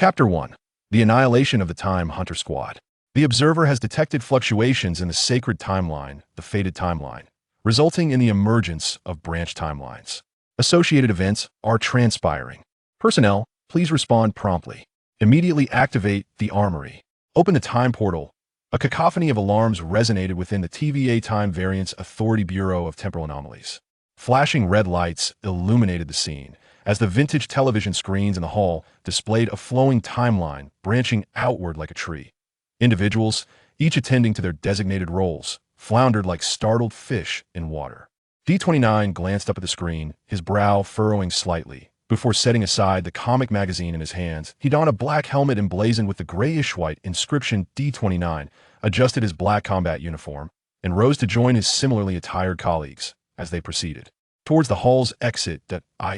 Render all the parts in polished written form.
Chapter 1. The Annihilation of the Time Hunter Squad. The observer has detected fluctuations in the sacred timeline, the fated timeline, resulting in the emergence of branch timelines. Associated events are transpiring. Personnel, please respond promptly. Immediately activate the armory. Open the time portal. A cacophony of alarms resonated within the TVA Time Variance Authority Bureau of Temporal Anomalies. Flashing red lights illuminated the scene, as the vintage television screens in the hall displayed a flowing timeline branching outward like a tree. Individuals, each attending to their designated roles, floundered like startled fish in water. D29 glanced up at the screen, his brow furrowing slightly. Before setting aside the comic magazine in his hands, he donned a black helmet emblazoned with the grayish-white inscription D29, adjusted his black combat uniform, and rose to join his similarly attired colleagues as they proceeded towards the hall's exit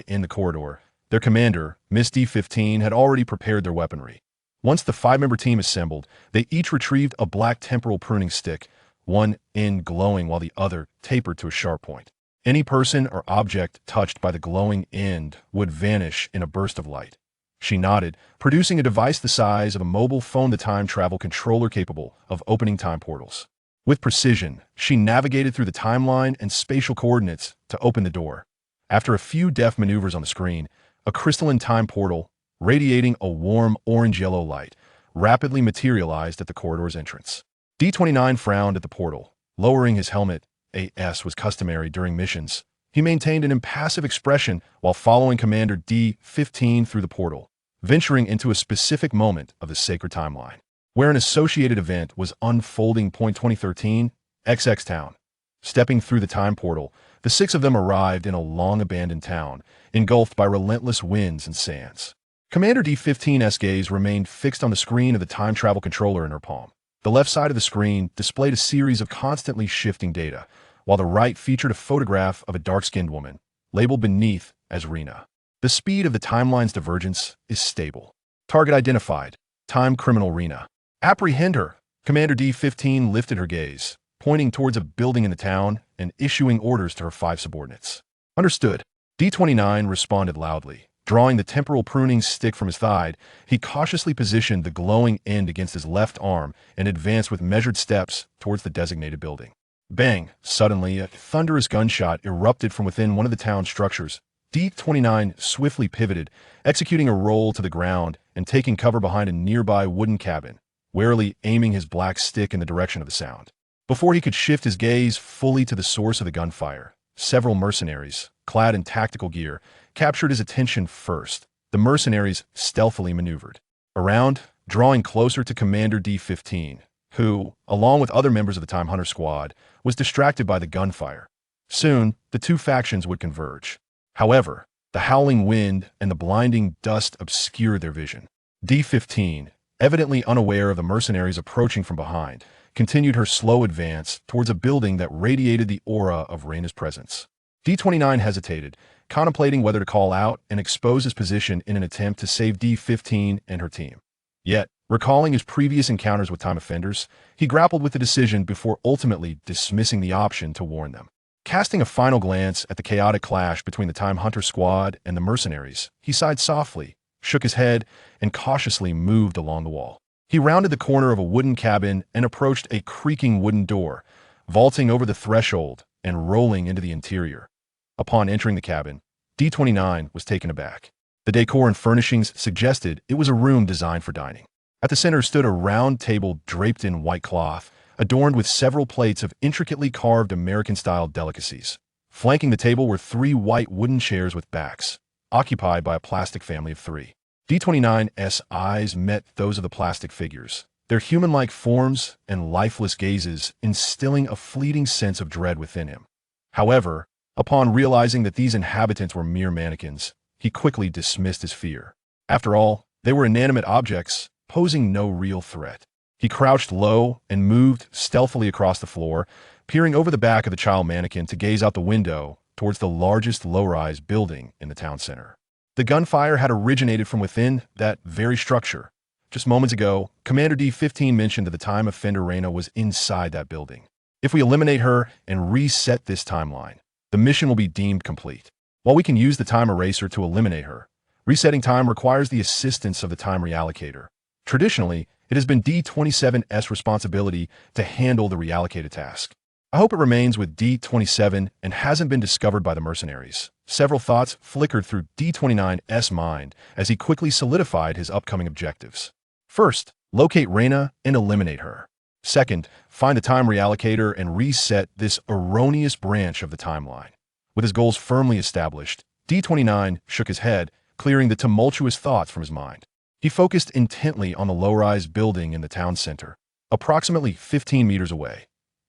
in the corridor. Their commander, Miss D15, had already prepared their weaponry. Once the five-member team assembled, they each retrieved a black temporal pruning stick, one end glowing while the other tapered to a sharp point. Any person or object touched by the glowing end would vanish in a burst of light. She nodded, producing a device the size of a mobile phone, the time travel controller capable of opening time portals. With precision, she navigated through the timeline and spatial coordinates to open the door. After a few deft maneuvers on the screen, a crystalline time portal, radiating a warm orange-yellow light, rapidly materialized at the corridor's entrance. D29 frowned at the portal, lowering his helmet. As was customary during missions, he maintained an impassive expression while following Commander D15 through the portal, venturing into a specific moment of the sacred timeline, where an associated event was unfolding. 2013, XX Town. Stepping through the time portal, the six of them arrived in a long-abandoned town, engulfed by relentless winds and sands. Commander D15's gaze remained fixed on the screen of the time travel controller in her palm. The left side of the screen displayed a series of constantly shifting data, while the right featured a photograph of a dark-skinned woman, labeled beneath as Rena. The speed of the timeline's divergence is stable. Target identified. Time criminal Rena. Apprehend her. Commander D15 lifted her gaze, pointing towards a building in the town and issuing orders to her five subordinates. Understood. D29 responded loudly. Drawing the temporal pruning stick from his thigh, he cautiously positioned the glowing end against his left arm and advanced with measured steps towards the designated building. Bang! Suddenly, a thunderous gunshot erupted from within one of the town's structures. D29 swiftly pivoted, executing a roll to the ground and taking cover behind a nearby wooden cabin, warily aiming his black stick in the direction of the sound. Before he could shift his gaze fully to the source of the gunfire, several mercenaries, clad in tactical gear, captured his attention first. The mercenaries stealthily maneuvered around, drawing closer to Commander D15, who, along with other members of the Time Hunter Squad, was distracted by the gunfire. Soon, the two factions would converge. However, the howling wind and the blinding dust obscured their vision. D15, evidently unaware of the mercenaries approaching from behind, continued her slow advance towards a building that radiated the aura of Rena's presence. D29 hesitated, contemplating whether to call out and expose his position in an attempt to save D15 and her team. Yet, recalling his previous encounters with time offenders, he grappled with the decision before ultimately dismissing the option to warn them. Casting a final glance at the chaotic clash between the Time Hunter Squad and the mercenaries, he sighed softly, shook his head, and cautiously moved along the wall. He rounded the corner of a wooden cabin and approached a creaking wooden door, vaulting over the threshold and rolling into the interior. Upon entering the cabin, D29 was taken aback. The decor and furnishings suggested it was a room designed for dining. At the center stood a round table draped in white cloth, adorned with several plates of intricately carved American-style delicacies. Flanking the table were three white wooden chairs with backs, occupied by a plastic family of three. D29's eyes met those of the plastic figures, their human-like forms and lifeless gazes instilling a fleeting sense of dread within him. However, upon realizing that these inhabitants were mere mannequins, he quickly dismissed his fear. After all, they were inanimate objects, posing no real threat. He crouched low and moved stealthily across the floor, peering over the back of the child mannequin to gaze out the window towards the largest low-rise building in the town center. The gunfire had originated from within that very structure. Just moments ago, Commander D15 mentioned that the time offender Rena was inside that building. If we eliminate her and reset this timeline, the mission will be deemed complete. While we can use the time eraser to eliminate her, Resetting time requires the assistance of the time reallocator. Traditionally, it has been D27's responsibility to handle the reallocated task. I hope it remains with D27 and hasn't been discovered by the mercenaries. Several thoughts flickered through D29's mind as he quickly solidified his upcoming objectives. First, locate Reyna and eliminate her. Second, find the time reallocator and reset this erroneous branch of the timeline. With his goals firmly established, D29 shook his head, clearing the tumultuous thoughts from his mind. He focused intently on the low-rise building in the town center, approximately 15 meters away.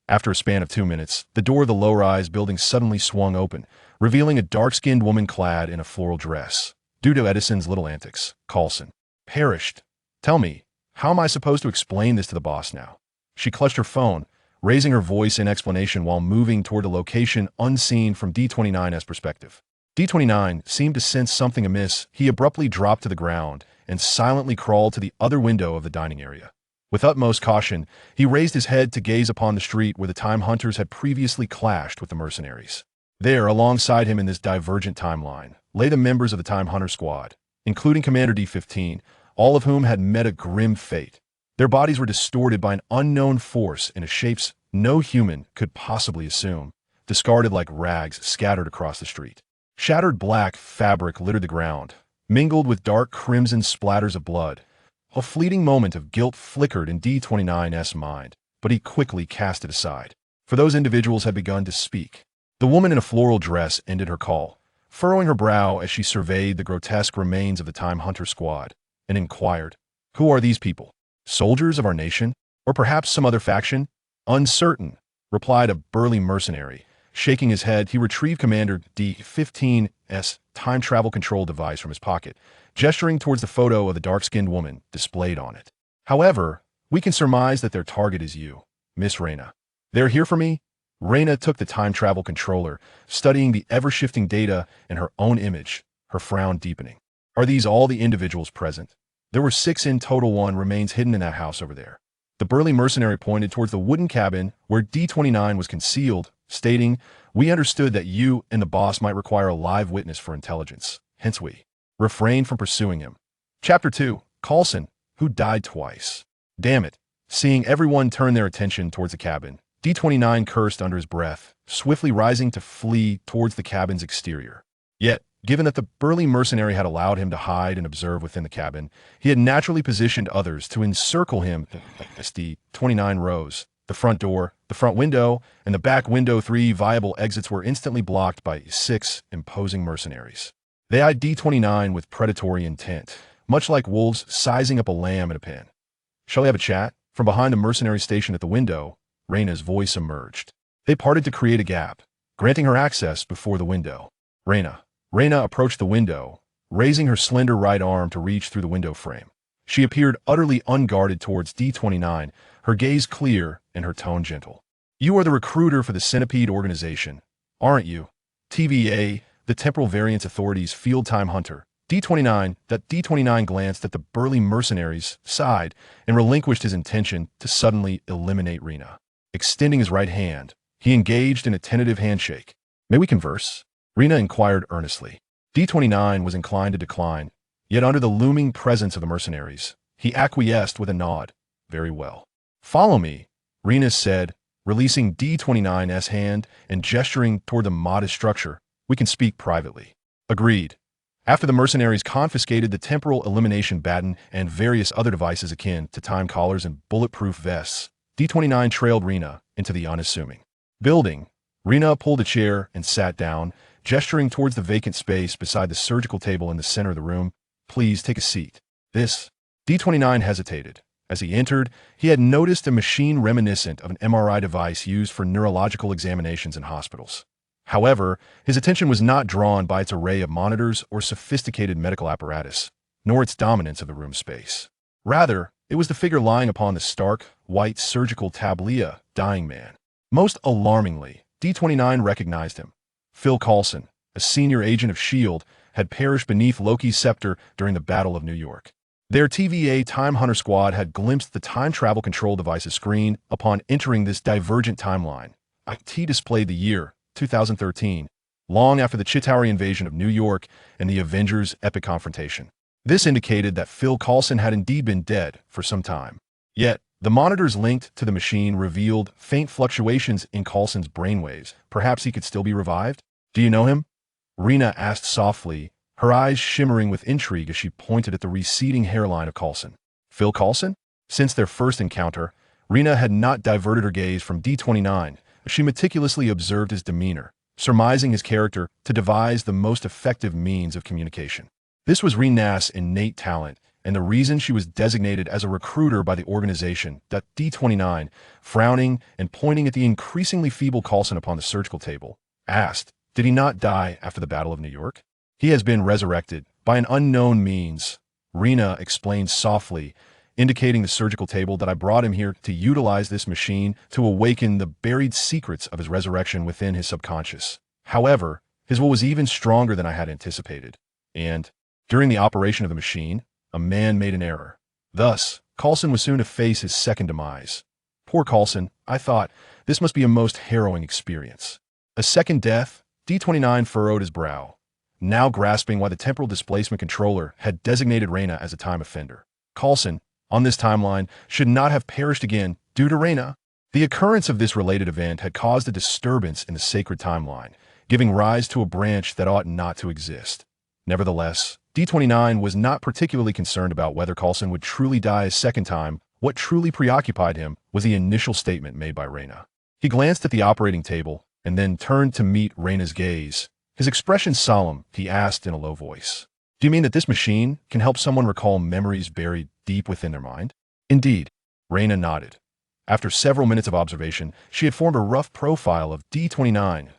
After a span of 2 minutes, the door of the low-rise building suddenly swung open, revealing a dark-skinned woman clad in a floral dress. Due to Edison's little antics, Coulson perished. Tell me, how am I supposed to explain this to the boss now? She clutched her phone, raising her voice in explanation while moving toward a location unseen from D29's perspective. D29 seemed to sense something amiss. He abruptly dropped to the ground and silently crawled to the other window of the dining area. With utmost caution, he raised his head to gaze upon the street where the Time Hunters had previously clashed with the mercenaries. There, alongside him in this divergent timeline, lay the members of the Time Hunter squad, including Commander D15, all of whom had met a grim fate. Their bodies were distorted by an unknown force in shapes no human could possibly assume, discarded like rags scattered across the street. Shattered black fabric littered the ground, mingled with dark crimson splatters of blood. A fleeting moment of guilt flickered in D29's mind, but he quickly cast it aside. For those individuals had begun to speak. The woman in a floral dress ended her call, furrowing her brow as she surveyed the grotesque remains of the Time Hunter squad, and inquired, "Who are these people? Soldiers of our nation? Or perhaps some other faction?" "Uncertain," replied a burly mercenary. Shaking his head, he retrieved Commander D15's time travel control device from his pocket, gesturing towards the photo of the dark-skinned woman displayed on it. "However, we can surmise that their target is you, Miss Reyna. They're here for me?" Reyna took the time travel controller, studying the ever-shifting data and her own image, her frown deepening. "Are these all the individuals present?" "There were 6 in total. 1 remains hidden in that house over there." The burly mercenary pointed towards the wooden cabin where D29 was concealed, stating, "We understood that you and the boss might require a live witness for intelligence. Hence we refrained from pursuing him." Chapter 2. Coulson, who died twice. Damn it. Seeing everyone turn their attention towards the cabin, D29 cursed under his breath, swiftly rising to flee towards the cabin's exterior. Yet, given that the burly mercenary had allowed him to hide and observe within the cabin, he had naturally positioned others to encircle him as D29 rose. The front door, the front window, and the back window, 3 viable exits were instantly blocked by 6 imposing mercenaries. They eyed D29 with predatory intent, much like wolves sizing up a lamb in a pen. "Shall we have a chat?" From behind the mercenary station at the window, Reyna's voice emerged. They parted to create a gap, granting her access before the window. Reyna approached the window, raising her slender right arm to reach through the window frame. She appeared utterly unguarded towards D29, her gaze clear and her tone gentle. "You are the recruiter for the Centipede organization, aren't you? TVA, the Temporal Variance Authority's field time hunter." D29 glanced at the burly mercenaries, sighed, and relinquished his intention to suddenly eliminate Reyna. Extending his right hand, he engaged in a tentative handshake. "May we converse?" Reyna inquired earnestly. D29 was inclined to decline, yet under the looming presence of the mercenaries, he acquiesced with a nod. "Very well. Follow me," Reyna said, releasing D29's hand and gesturing toward the modest structure. "We can speak privately." Agreed. After the mercenaries confiscated the temporal elimination baton and various other devices akin to time collars and bulletproof vests, D29 trailed Reyna into the unassuming building. Reyna pulled a chair and sat down, gesturing towards the vacant space beside the surgical table in the center of the room. "Please take a seat." This. D29 hesitated. As he entered, he had noticed a machine reminiscent of an MRI device used for neurological examinations in hospitals. However, his attention was not drawn by its array of monitors or sophisticated medical apparatus, nor its dominance of the room space. Rather, it was the figure lying upon the stark, white surgical tablia, dying man. Most alarmingly, D29 recognized him. Phil Coulson, a senior agent of S.H.I.E.L.D., had perished beneath Loki's scepter during the Battle of New York. Their TVA Time Hunter squad had glimpsed the time travel control device's screen upon entering this divergent timeline. IT displayed the year, 2013, long after the Chitauri invasion of New York and the Avengers' epic confrontation. This indicated that Phil Coulson had indeed been dead for some time. Yet, the monitors linked to the machine revealed faint fluctuations in Coulson's brainwaves. Perhaps he could still be revived? Do you know him? Rena asked softly, her eyes shimmering with intrigue as she pointed at the receding hairline of Coulson. Phil Coulson? Since their first encounter, Rena had not diverted her gaze from D29. She meticulously observed his demeanor, surmising his character to devise the most effective means of communication. This was Rena's innate talent, and the reason she was designated as a recruiter by the organization. D29, frowning and pointing at the increasingly feeble Coulson upon the surgical table, asked, "Did he not die after the Battle of New York?" "He has been resurrected by an unknown means," Rena explained softly, indicating the surgical table. "That I brought him here to utilize this machine to awaken the buried secrets of his resurrection within his subconscious. However, his will was even stronger than I had anticipated. And, during the operation of the machine, a man made an error. Thus, Coulson was soon to face his second demise. Poor Coulson, I thought, this must be a most harrowing experience." A second death? D29 furrowed his brow, now grasping why the temporal displacement controller had designated Rena as a time offender. Coulson, on this timeline, should not have perished again due to Rena. The occurrence of this related event had caused a disturbance in the sacred timeline, giving rise to a branch that ought not to exist. Nevertheless, D29 was not particularly concerned about whether Coulson would truly die a second time. What truly preoccupied him was the initial statement made by Rena. He glanced at the operating table and then turned to meet Rena's gaze. His expression solemn, he asked in a low voice, "Do you mean that this machine can help someone recall memories buried deep within their mind?" "Indeed." Rena nodded. After several minutes of observation, she had formed a rough profile of D29.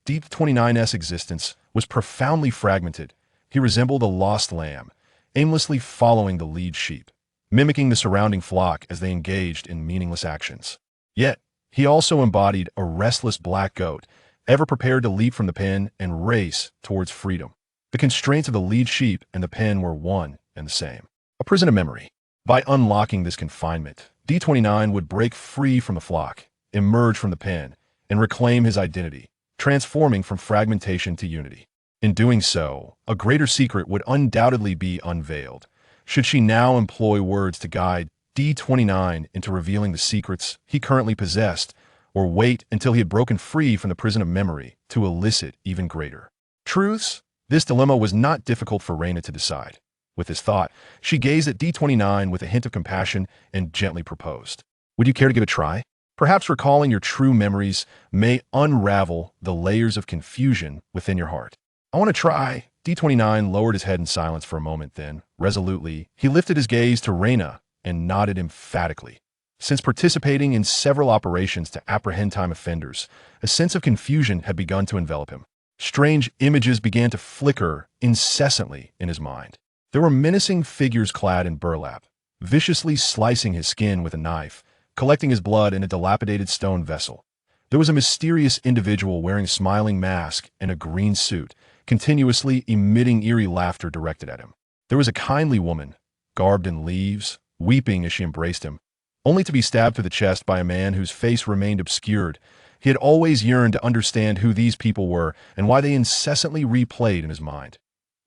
D29's existence was profoundly fragmented. He resembled a lost lamb, aimlessly following the lead sheep, mimicking the surrounding flock as they engaged in meaningless actions. Yet, he also embodied a restless black goat, ever prepared to leap from the pen and race towards freedom. The constraints of the lead sheep and the pen were one and the same. A prison of memory. By unlocking this confinement, D29 would break free from the flock, emerge from the pen, and reclaim his identity, transforming from fragmentation to unity. In doing so, a greater secret would undoubtedly be unveiled. Should she now employ words to guide D29 into revealing the secrets he currently possessed, or wait until he had broken free from the prison of memory to elicit even greater truths? This dilemma was not difficult for Rena to decide. With this thought, she gazed at D29 with a hint of compassion and gently proposed, "Would you care to give a try? Perhaps recalling your true memories may unravel the layers of confusion within your heart." "I want to try." D29 lowered his head in silence for a moment, then, resolutely, he lifted his gaze to Rena and nodded emphatically. Since participating in several operations to apprehend time offenders, a sense of confusion had begun to envelop him. Strange images began to flicker incessantly in his mind. There were menacing figures clad in burlap, viciously slicing his skin with a knife, collecting his blood in a dilapidated stone vessel. There was a mysterious individual wearing a smiling mask and a green suit, continuously emitting eerie laughter directed at him. There was a kindly woman, garbed in leaves, weeping as she embraced him, only to be stabbed through the chest by a man whose face remained obscured. He had always yearned to understand who these people were and why they incessantly replayed in his mind.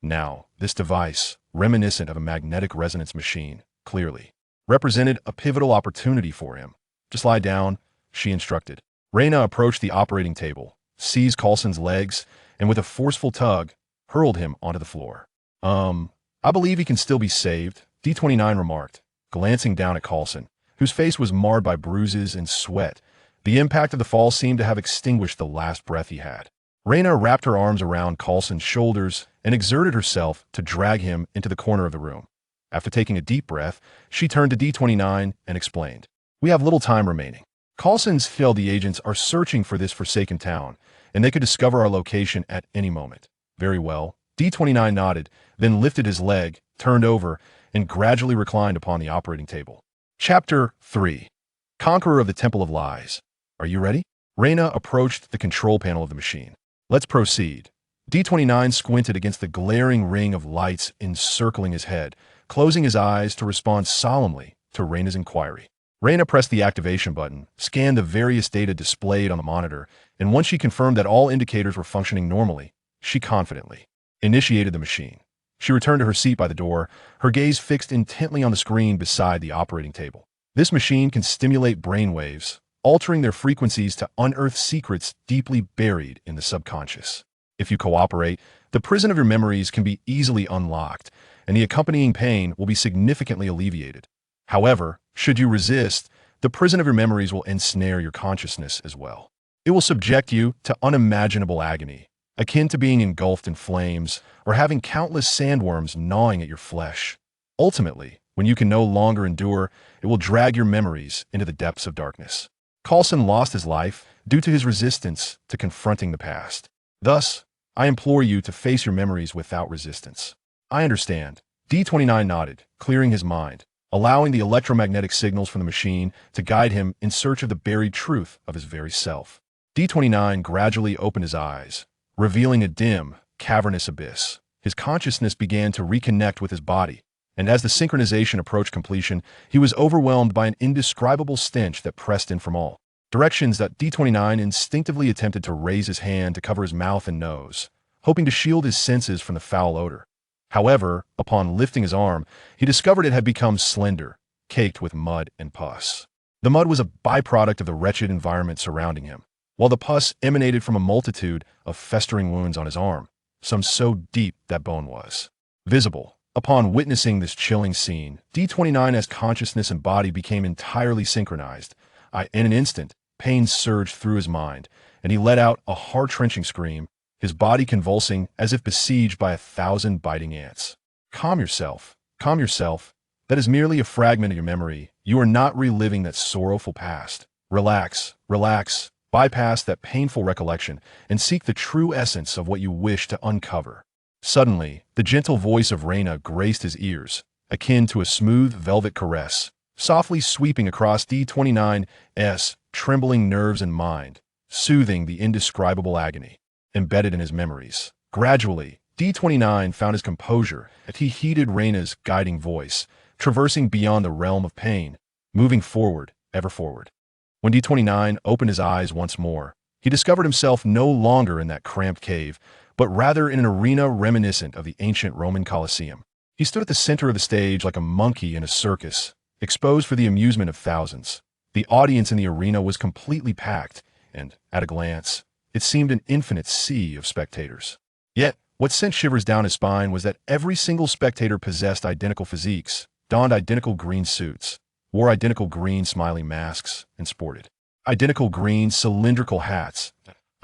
Now, this device, reminiscent of a magnetic resonance machine, clearly represented a pivotal opportunity for him. "Just lie down," she instructed. Rena approached the operating table, seized Coulson's legs, and with a forceful tug, hurled him onto the floor. I believe he can still be saved," D29 remarked, glancing down at Coulson, whose face was marred by bruises and sweat. The impact of the fall seemed to have extinguished the last breath he had. Rena wrapped her arms around Coulson's shoulders and exerted herself to drag him into the corner of the room. After taking a deep breath, she turned to D29 and explained, "We have little time remaining. Coulson's field agents are searching for this forsaken town, and they could discover our location at any moment." "Very well." D29 nodded, then lifted his leg, turned over, and gradually reclined upon the operating table. Chapter 3. Conqueror of the Temple of Lies. "Are you ready?" Rena approached the control panel of the machine. "Let's proceed." D29 squinted against the glaring ring of lights encircling his head, closing his eyes to respond solemnly to Rena's inquiry. Reina pressed the activation button, scanned the various data displayed on the monitor, and once she confirmed that all indicators were functioning normally, she confidently initiated the machine. She returned to her seat by the door, her gaze fixed intently on the screen beside the operating table. This machine can stimulate brainwaves, altering their frequencies to unearth secrets deeply buried in the subconscious. If you cooperate, the prison of your memories can be easily unlocked, and the accompanying pain will be significantly alleviated. However, should you resist, the prison of your memories will ensnare your consciousness as well. It will subject you to unimaginable agony, akin to being engulfed in flames or having countless sandworms gnawing at your flesh. Ultimately, when you can no longer endure, it will drag your memories into the depths of darkness. Carlson lost his life due to his resistance to confronting the past. Thus, I implore you to face your memories without resistance. I understand. D29 nodded, clearing his mind, allowing the electromagnetic signals from the machine to guide him in search of the buried truth of his very self. D29 gradually opened his eyes, revealing a dim, cavernous abyss. His consciousness began to reconnect with his body, and as the synchronization approached completion, he was overwhelmed by an indescribable stench that pressed in from all directions. That D29 instinctively attempted to raise his hand to cover his mouth and nose, hoping to shield his senses from the foul odor. However, upon lifting his arm, he discovered it had become slender, caked with mud and pus. The mud was a byproduct of the wretched environment surrounding him, while the pus emanated from a multitude of festering wounds on his arm, some so deep that bone was visible. Upon witnessing this chilling scene, D29's consciousness and body became entirely synchronized. In an instant, pain surged through his mind, and he let out a heart-wrenching scream, his body convulsing as if besieged by 1,000 biting ants. Calm yourself. Calm yourself. That is merely a fragment of your memory. You are not reliving that sorrowful past. Relax. Relax. Bypass that painful recollection and seek the true essence of what you wish to uncover. Suddenly, the gentle voice of Reina graced his ears, akin to a smooth velvet caress, softly sweeping across D29's trembling nerves and mind, soothing the indescribable agony embedded in his memories. Gradually, D29 found his composure as he heeded Reina's guiding voice, traversing beyond the realm of pain, moving forward, ever forward. When D29 opened his eyes once more, he discovered himself no longer in that cramped cave, but rather in an arena reminiscent of the ancient Roman Colosseum. He stood at the center of the stage like a monkey in a circus, exposed for the amusement of thousands. The audience in the arena was completely packed, and, at a glance, it seemed an infinite sea of spectators. Yet, what sent shivers down his spine was that every single spectator possessed identical physiques, donned identical green suits, wore identical green smiling masks, and sported identical green cylindrical hats.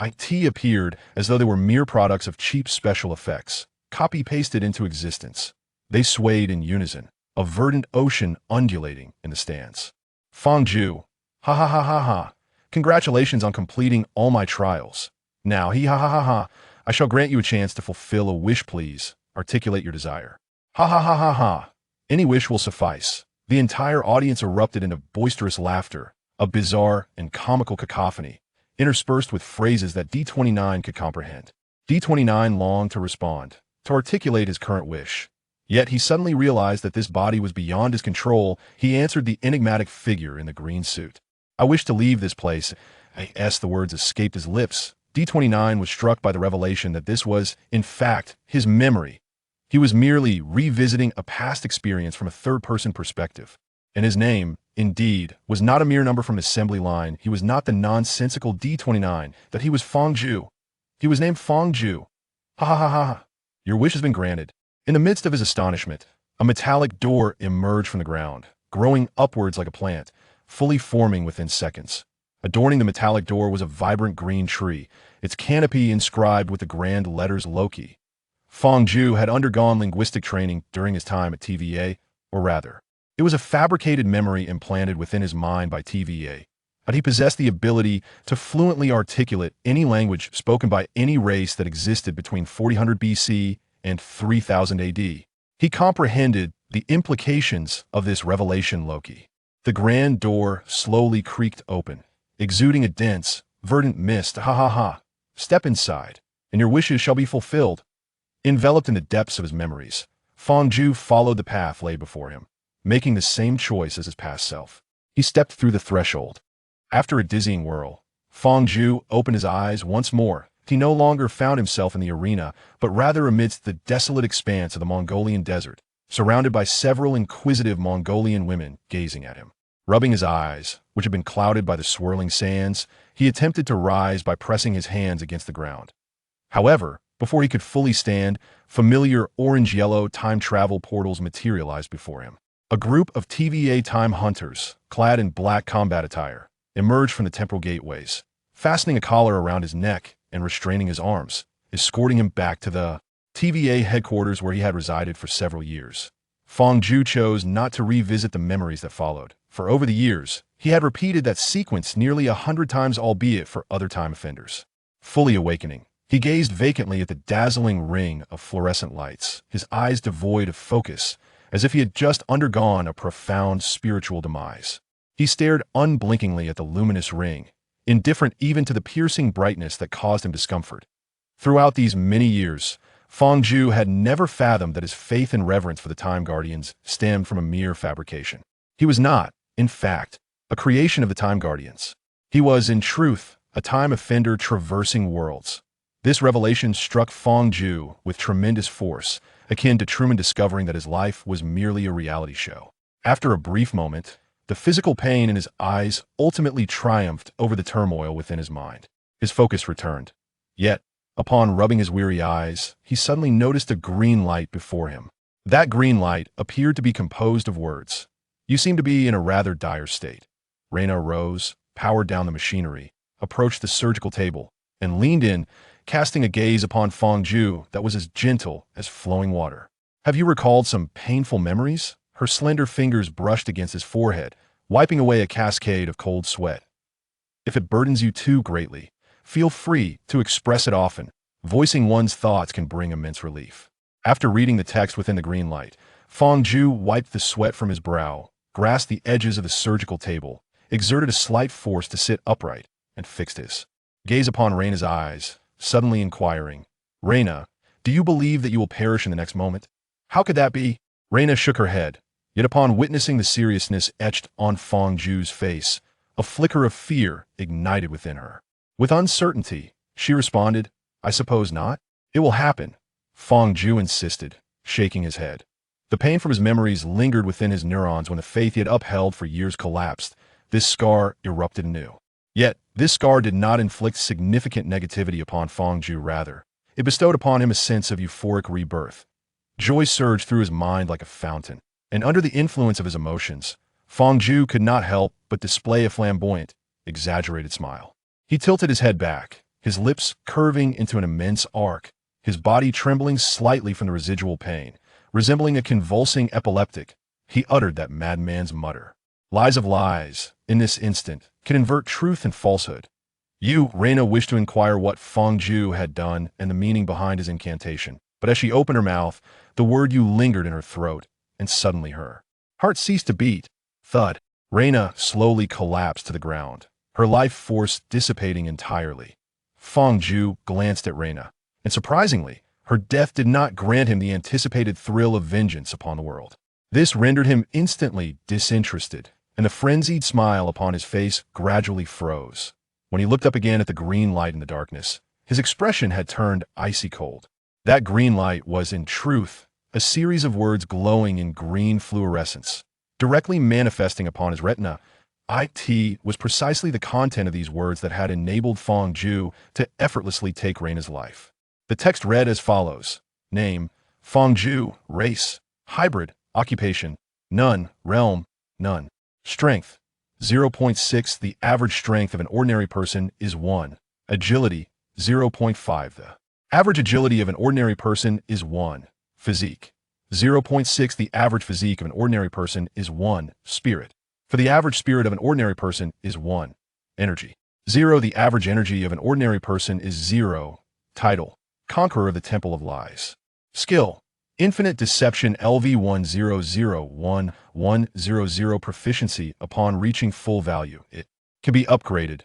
IT appeared as though they were mere products of cheap special effects, copy-pasted into existence. They swayed in unison, a verdant ocean undulating in the stands. Fang, ha ha ha ha ha. Congratulations on completing all my trials. Now, ha ha ha ha, I shall grant you a chance to fulfill a wish. Please articulate your desire. Ha ha ha ha ha. Any wish will suffice. The entire audience erupted into boisterous laughter, a bizarre and comical cacophony, interspersed with phrases that D29 could comprehend. D29 longed to respond, to articulate his current wish. Yet he suddenly realized that this body was beyond his control. He answered the enigmatic figure in the green suit. I wish to leave this place. As the words escaped his lips, D29 was struck by the revelation that this was, in fact, his memory. He was merely revisiting a past experience from a third-person perspective. And his name, indeed, was not a mere number from an assembly line. He was not the nonsensical D29, that he was Fang. He was named Fang. Ha ha ha ha. Your wish has been granted. In the midst of his astonishment, a metallic door emerged from the ground, growing upwards like a plant, fully forming within seconds. Adorning the metallic door was a vibrant green tree, its canopy inscribed with the grand letters Loki. Fang had undergone linguistic training during his time at TVA, or rather, it was a fabricated memory implanted within his mind by TVA, but he possessed the ability to fluently articulate any language spoken by any race that existed between 4000 BC and 3000 AD. He comprehended the implications of this revelation. Loki. The grand door slowly creaked open, exuding a dense, verdant mist. Ha ha ha. Step inside, and your wishes shall be fulfilled. Enveloped in the depths of his memories, Fang followed the path laid before him, making the same choice as his past self. He stepped through the threshold. After a dizzying whirl, Fang Zhu opened his eyes once more. He no longer found himself in the arena, but rather amidst the desolate expanse of the Mongolian desert, surrounded by several inquisitive Mongolian women gazing at him. Rubbing his eyes, which had been clouded by the swirling sands, he attempted to rise by pressing his hands against the ground. However, before he could fully stand, familiar orange-yellow time travel portals materialized before him. A group of TVA time hunters, clad in black combat attire, emerged from the temporal gateways, fastening a collar around his neck and restraining his arms, escorting him back to the TVA headquarters where he had resided for several years. Fang Zhu chose not to revisit the memories that followed, for over the years, he had repeated that sequence nearly 100 times, albeit for other time offenders. Fully awakening, he gazed vacantly at the dazzling ring of fluorescent lights, his eyes devoid of focus, as if he had just undergone a profound spiritual demise. He stared unblinkingly at the luminous ring, indifferent even to the piercing brightness that caused him discomfort. Throughout these many years, Fang Zhu had never fathomed that his faith and reverence for the Time Guardians stemmed from a mere fabrication. He was not, in fact, a creation of the Time Guardians. He was, in truth, a time offender traversing worlds. This revelation struck Fang Zhu with tremendous force, akin to Truman discovering that his life was merely a reality show. After a brief moment, the physical pain in his eyes ultimately triumphed over the turmoil within his mind. His focus returned. Yet, upon rubbing his weary eyes, he suddenly noticed a green light before him. That green light appeared to be composed of words. "You seem to be in a rather dire state." Reina rose, powered down the machinery, approached the surgical table, and leaned in, casting a gaze upon Fang Zhu that was as gentle as flowing water. "Have you recalled some painful memories?" Her slender fingers brushed against his forehead, wiping away a cascade of cold sweat. "If it burdens you too greatly, feel free to express it often. Voicing one's thoughts can bring immense relief." After reading the text within the green light, Fang Zhu wiped the sweat from his brow, grasped the edges of the surgical table, exerted a slight force to sit upright, and fixed his gaze upon Reina's eyes, suddenly inquiring, "Reina, do you believe that you will perish in the next moment?" "How could that be?" Reina shook her head. Yet upon witnessing the seriousness etched on Fang Zhu's face, a flicker of fear ignited within her. With uncertainty, she responded, "I suppose not." "It will happen," Fang Zhu insisted, shaking his head. The pain from his memories lingered within his neurons when the faith he had upheld for years collapsed. This scar erupted anew. Yet, this scar did not inflict significant negativity upon Fang Zhu, rather. It bestowed upon him a sense of euphoric rebirth. Joy surged through his mind like a fountain, and under the influence of his emotions, Fang Zhu could not help but display a flamboyant, exaggerated smile. He tilted his head back, his lips curving into an immense arc, his body trembling slightly from the residual pain. Resembling a convulsing epileptic, he uttered that madman's mutter. Lies of lies, in this instant, can invert truth and falsehood. You, Reina, wished to inquire what Fang Zhu had done and the meaning behind his incantation, but as she opened her mouth, the word "you" lingered in her throat, and suddenly her heart ceased to beat. Thud. Reina slowly collapsed to the ground, her life force dissipating entirely. Fang Zhu glanced at Reina, and surprisingly, her death did not grant him the anticipated thrill of vengeance upon the world. This rendered him instantly disinterested, and the frenzied smile upon his face gradually froze. When he looked up again at the green light in the darkness, his expression had turned icy cold. That green light was, in truth, a series of words glowing in green fluorescence, directly manifesting upon his retina. It was precisely the content of these words that had enabled Fang Zhu to effortlessly take Reina's life. The text read as follows: Name, Fang Zhu. Race, hybrid. Occupation, none. Realm, none. Strength, 0.6. The average strength of an ordinary person is 1. Agility, 0.5. The average agility of an ordinary person is 1. Physique, 0.6. The average physique of an ordinary person is 1. Spirit, for the average spirit of an ordinary person is 1. Energy, 0. The average energy of an ordinary person is 0. Title, Conqueror of the Temple of Lies. Skill, Infinite Deception LV1001-100. Proficiency upon reaching full value. It can be upgraded.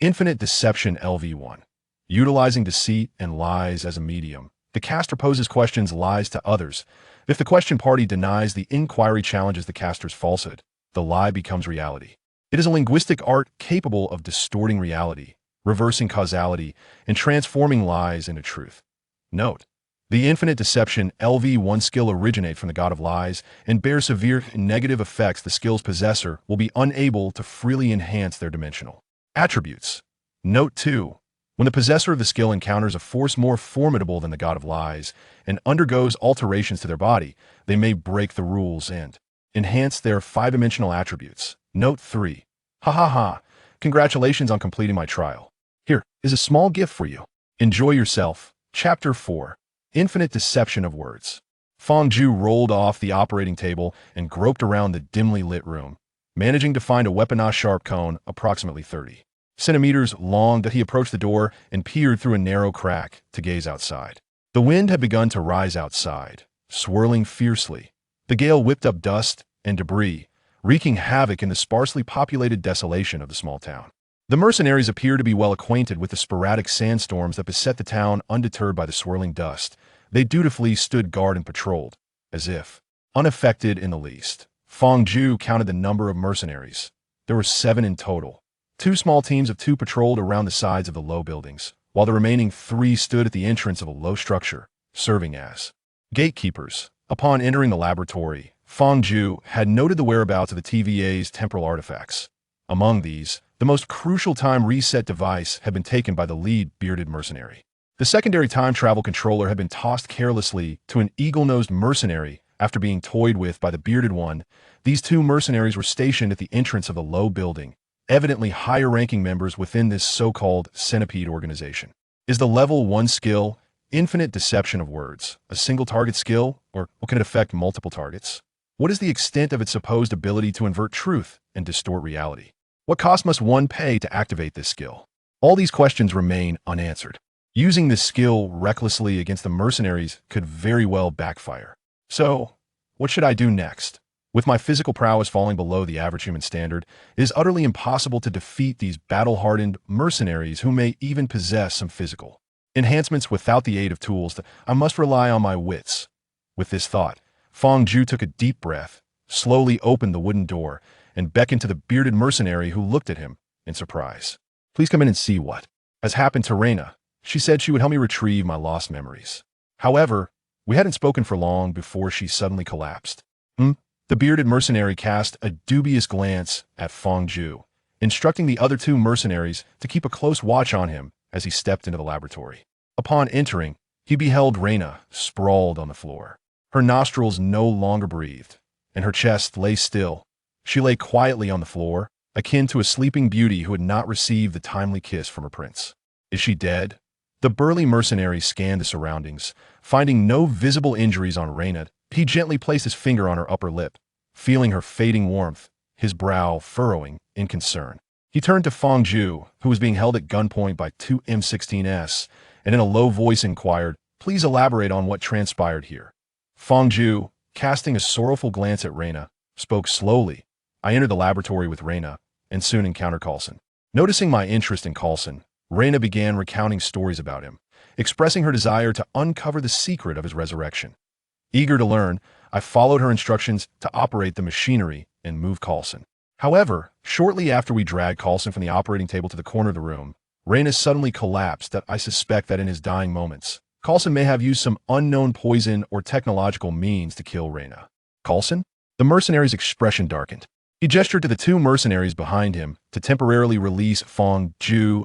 Infinite Deception LV1. Utilizing deceit and lies as a medium, the caster poses questions lies to others. If the question party denies the inquiry challenges the caster's falsehood, the lie becomes reality. It is a linguistic art capable of distorting reality, reversing causality, and transforming lies into truth. Note: the infinite deception LV1 skill originates from the god of lies and bears severe negative effects. The skill's possessor will be unable to freely enhance their dimensional attributes. Note 2. When the possessor of the skill encounters a force more formidable than the god of lies and undergoes alterations to their body, they may break the rules and enhance their 5-dimensional attributes. Note 3. Ha ha ha. Congratulations on completing my trial. Here is a small gift for you. Enjoy yourself. Chapter 4. Infinite Deception of Words. Fang rolled off the operating table and groped around the dimly lit room, managing to find a weaponized sharp cone approximately 30 centimeters long that he approached the door and peered through a narrow crack to gaze outside. The wind had begun to rise outside, swirling fiercely. The gale whipped up dust and debris, wreaking havoc in the sparsely populated desolation of the small town. The mercenaries appeared to be well acquainted with the sporadic sandstorms that beset the town. Undeterred by the swirling dust, they dutifully stood guard and patrolled, as if unaffected in the least. Fang counted the number of mercenaries. There were 7 in total. 2 small teams of 2 patrolled around the sides of the low buildings, while the remaining 3 stood at the entrance of a low structure, serving as gatekeepers. Upon entering the laboratory, Fang had noted the whereabouts of the TVA's temporal artifacts. Among these, the most crucial time reset device had been taken by the lead bearded mercenary. The secondary time travel controller had been tossed carelessly to an eagle-nosed mercenary after being toyed with by the bearded one. These 2 mercenaries were stationed at the entrance of the low building, evidently higher-ranking members within this so-called centipede organization. Is the level 1 skill, Infinite Deception of Words, a single-target skill, or can it affect multiple targets? What is the extent of its supposed ability to invert truth and distort reality? What cost must one pay to activate this skill? All these questions remain unanswered. Using this skill recklessly against the mercenaries could very well backfire. So, what should I do next? With my physical prowess falling below the average human standard, it is utterly impossible to defeat these battle-hardened mercenaries who may even possess some physical enhancements without the aid of tools. I must rely on my wits. With this thought, Fang took a deep breath, slowly opened the wooden door, and beckoned to the bearded mercenary who looked at him in surprise. Please come in and see what has happened to Reina. She said she would help me retrieve my lost memories. However, we hadn't spoken for long before she suddenly collapsed. The bearded mercenary cast a dubious glance at Fang instructing the other 2 mercenaries to keep a close watch on him as he stepped into the laboratory. Upon entering, he beheld Reina sprawled on the floor. Her nostrils no longer breathed, and her chest lay still. She lay quietly on the floor, akin to a sleeping beauty who had not received the timely kiss from her prince. Is she dead? The burly mercenary scanned the surroundings. Finding no visible injuries on Reina, he gently placed his finger on her upper lip, feeling her fading warmth, his brow furrowing in concern. He turned to Fang who was being held at gunpoint by 2 M16s, and in a low voice inquired, "Please elaborate on what transpired here." Fang casting a sorrowful glance at Reina, spoke slowly. I entered the laboratory with Reina, and soon encountered Coulson. Noticing my interest in Coulson, Reina began recounting stories about him, expressing her desire to uncover the secret of his resurrection. Eager to learn, I followed her instructions to operate the machinery and move Coulson. However, shortly after we dragged Coulson from the operating table to the corner of the room, Reina suddenly collapsed. I suspect that in his dying moments, Coulson may have used some unknown poison or technological means to kill Reina. Coulson? The mercenary's expression darkened. He gestured to the 2 mercenaries behind him to temporarily release Fang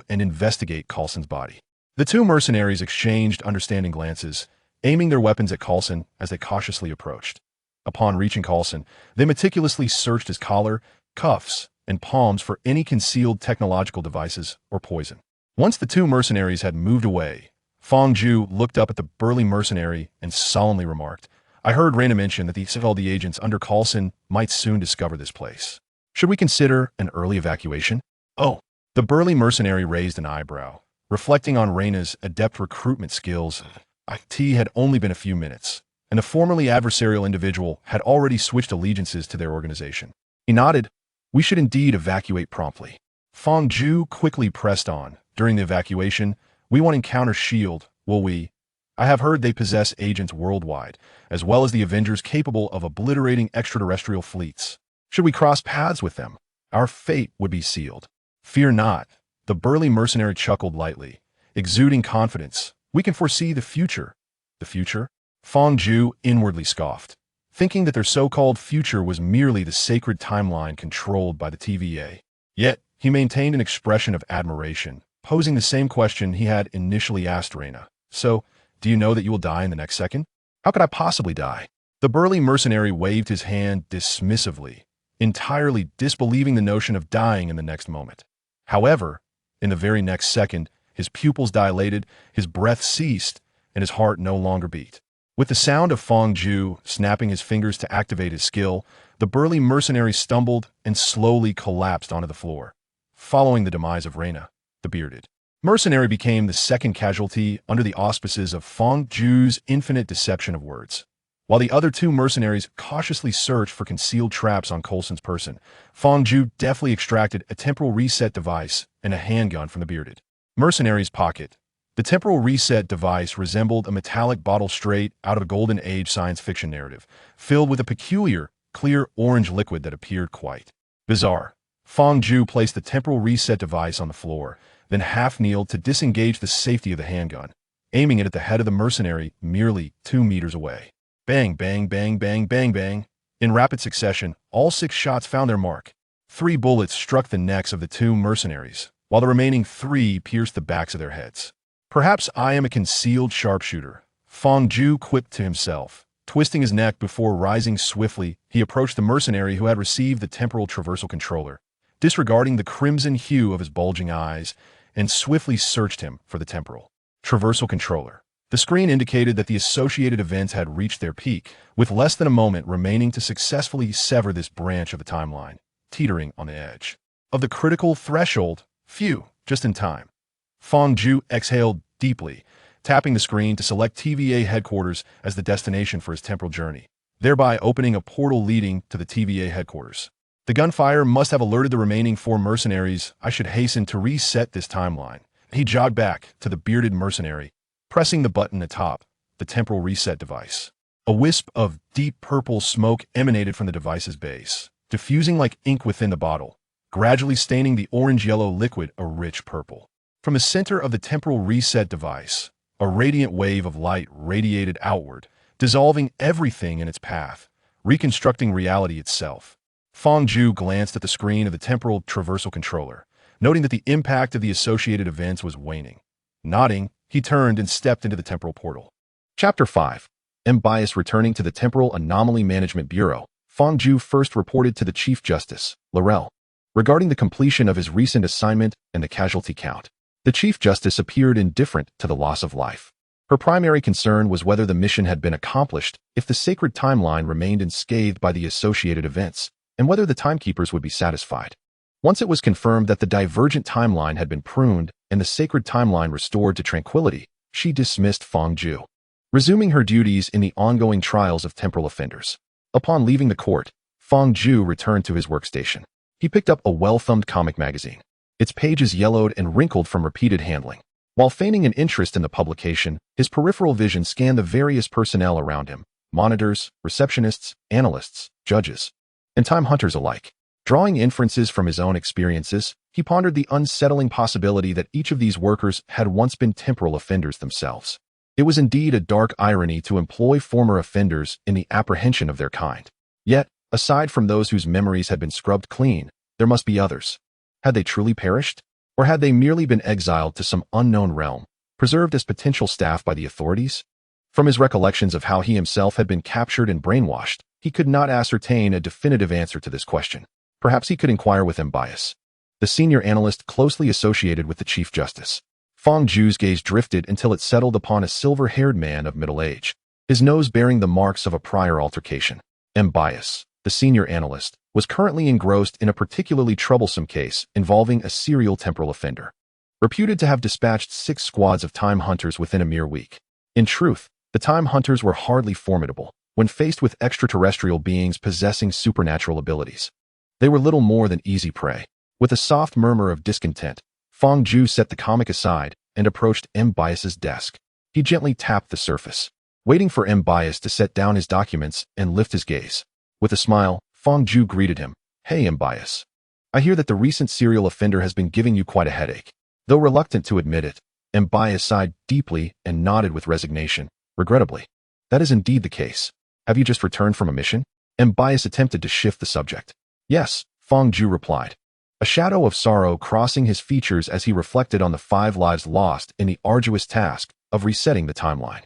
and investigate Coulson's body. The 2 mercenaries exchanged understanding glances, aiming their weapons at Coulson as they cautiously approached. Upon reaching Coulson, they meticulously searched his collar, cuffs, and palms for any concealed technological devices or poison. Once the 2 mercenaries had moved away, Fang looked up at the burly mercenary and solemnly remarked, "I heard Reina mention that the agents under Coulson might soon discover this place. Should we consider an early evacuation?" "Oh." The burly mercenary raised an eyebrow, reflecting on Reina's adept recruitment skills. It had only been a few minutes, and the formerly adversarial individual had already switched allegiances to their organization. He nodded. "We should indeed evacuate promptly." Fang quickly pressed on. "During the evacuation, we won't encounter S.H.I.E.L.D., will we? I have heard they possess agents worldwide, as well as the Avengers capable of obliterating extraterrestrial fleets. Should we cross paths with them? our fate would be sealed. Fear not. The burly mercenary chuckled lightly, exuding confidence. We can foresee the future. The future? Fang Ju inwardly scoffed, thinking that their so-called future was merely the sacred timeline controlled by the TVA. Yet, he maintained an expression of admiration, posing the same question he had initially asked Reina. So, do you know that you will die in the next second? How could I possibly die? The burly mercenary waved his hand dismissively, entirely disbelieving the notion of dying in the next moment. However, in the very next second, his pupils dilated, his breath ceased, and his heart no longer beat. With the sound of Fang Ju snapping his fingers to activate his skill, the burly mercenary stumbled and slowly collapsed onto the floor, following the demise of Reina, the bearded mercenary became the second casualty under the auspices of Fang Ju's infinite deception of words. While the other two mercenaries cautiously searched for concealed traps on Coulson's person, Fang Ju deftly extracted a temporal reset device and a handgun from the bearded mercenary's pocket. The temporal reset device resembled a metallic bottle straight out of a Golden Age science fiction narrative, filled with a peculiar, clear orange liquid that appeared quite bizarre. Fang Ju placed the temporal reset device on the floor, then half-kneeled to disengage the safety of the handgun, aiming it at the head of the mercenary merely 2 meters away. Bang, bang, bang, bang, bang, bang. In rapid succession, all 6 shots found their mark. 3 bullets struck the necks of the 2 mercenaries, while the remaining 3 pierced the backs of their heads. Perhaps I am a concealed sharpshooter, Fang Ju quipped to himself. Twisting his neck before rising swiftly, he approached the mercenary who had received the temporal traversal controller, disregarding the crimson hue of his bulging eyes, and swiftly searched him for the temporal traversal controller. The screen indicated that the associated events had reached their peak, with less than a moment remaining to successfully sever this branch of the timeline, teetering on the edge of the critical threshold. Phew, just in time. Fang Ju exhaled deeply, tapping the screen to select TVA headquarters as the destination for his temporal journey, thereby opening a portal leading to the TVA headquarters. The gunfire must have alerted the remaining 4 mercenaries. I should hasten to reset this timeline. He jogged back to the bearded mercenary, pressing the button atop the temporal reset device. A wisp of deep purple smoke emanated from the device's base, diffusing like ink within the bottle, gradually staining the orange-yellow liquid a rich purple. From the center of the temporal reset device, a radiant wave of light radiated outward, dissolving everything in its path, reconstructing reality itself. Fang Ju glanced at the screen of the temporal traversal controller, noting that the impact of the associated events was waning. Nodding, he turned and stepped into the temporal portal. Chapter 5. Bias returning to the Temporal Anomaly Management Bureau, Fang Ju first reported to the Chief Justice, Laurel, regarding the completion of his recent assignment and the casualty count. The Chief Justice appeared indifferent to the loss of life. Her primary concern was whether the mission had been accomplished if the sacred timeline remained unscathed by the associated events, and whether the timekeepers would be satisfied. Once it was confirmed that the divergent timeline had been pruned and the sacred timeline restored to tranquility, she dismissed Fang Ju, resuming her duties in the ongoing trials of temporal offenders. Upon leaving the court, Fang Ju returned to his workstation. He picked up a well-thumbed comic magazine, its pages yellowed and wrinkled from repeated handling. While feigning an interest in the publication, his peripheral vision scanned the various personnel around him, monitors, receptionists, analysts, judges, and time hunters alike. Drawing inferences from his own experiences, he pondered the unsettling possibility that each of these workers had once been temporal offenders themselves. It was indeed a dark irony to employ former offenders in the apprehension of their kind. Yet, aside from those whose memories had been scrubbed clean, there must be others. Had they truly perished? Or had they merely been exiled to some unknown realm, preserved as potential staff by the authorities? From his recollections of how he himself had been captured and brainwashed, he could not ascertain a definitive answer to this question. Perhaps he could inquire with Bias, the senior analyst closely associated with the Chief Justice. Fang Ju's gaze drifted until it settled upon a silver-haired man of middle age, his nose bearing the marks of a prior altercation. Bias, the senior analyst, was currently engrossed in a particularly troublesome case involving a serial temporal offender, reputed to have dispatched 6 squads of time hunters within a mere week. In truth, the time hunters were hardly formidable when faced with extraterrestrial beings possessing supernatural abilities. They were little more than easy prey. With a soft murmur of discontent, Fang Ju set the comic aside and approached Bias's desk. He gently tapped the surface, waiting for Bias to set down his documents and lift his gaze. With a smile, Fang Ju greeted him. "Hey, Bias. I hear that the recent serial offender has been giving you quite a headache. Though reluctant to admit it, Bias sighed deeply and nodded with resignation. Regrettably, that is indeed the case. Have you just returned from a mission? Bias attempted to shift the subject. Yes, Fang Ju replied, a shadow of sorrow crossing his features as he reflected on the 5 lives lost in the arduous task of resetting the timeline.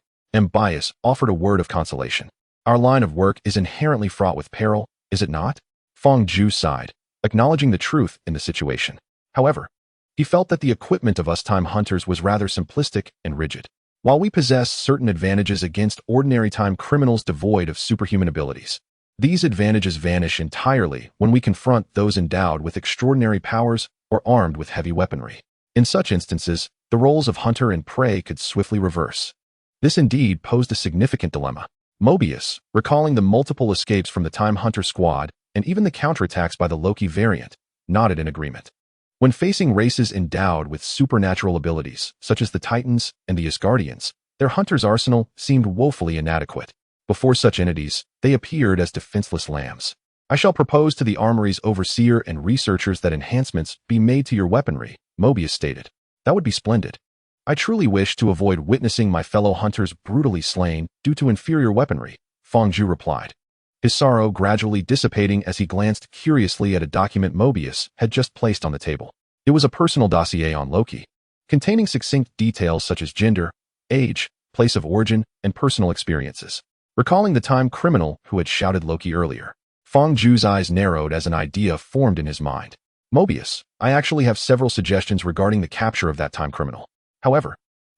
Bias offered a word of consolation. Our line of work is inherently fraught with peril, is it not? Fang Ju sighed, acknowledging the truth in the situation. However, he felt that the equipment of us time hunters was rather simplistic and rigid. While we possess certain advantages against ordinary time criminals devoid of superhuman abilities, these advantages vanish entirely when we confront those endowed with extraordinary powers or armed with heavy weaponry. In such instances, the roles of hunter and prey could swiftly reverse. This indeed posed a significant dilemma. Mobius, recalling the multiple escapes from the Time Hunter squad and even the counterattacks by the Loki variant, nodded in agreement. When facing races endowed with supernatural abilities, such as the Titans and the Asgardians, their hunter's arsenal seemed woefully inadequate. Before such entities, they appeared as defenseless lambs. I shall propose to the armory's overseer and researchers that enhancements be made to your weaponry, Mobius stated. That would be splendid. I truly wish to avoid witnessing my fellow hunters brutally slain due to inferior weaponry, Fang Ju replied, his sorrow gradually dissipating as he glanced curiously at a document Mobius had just placed on the table. It was a personal dossier on Loki, containing succinct details such as gender, age, place of origin, and personal experiences. Recalling the time criminal who had shouted Loki earlier, Fang Ju's eyes narrowed as an idea formed in his mind. Mobius, I actually have several suggestions regarding the capture of that time criminal. However,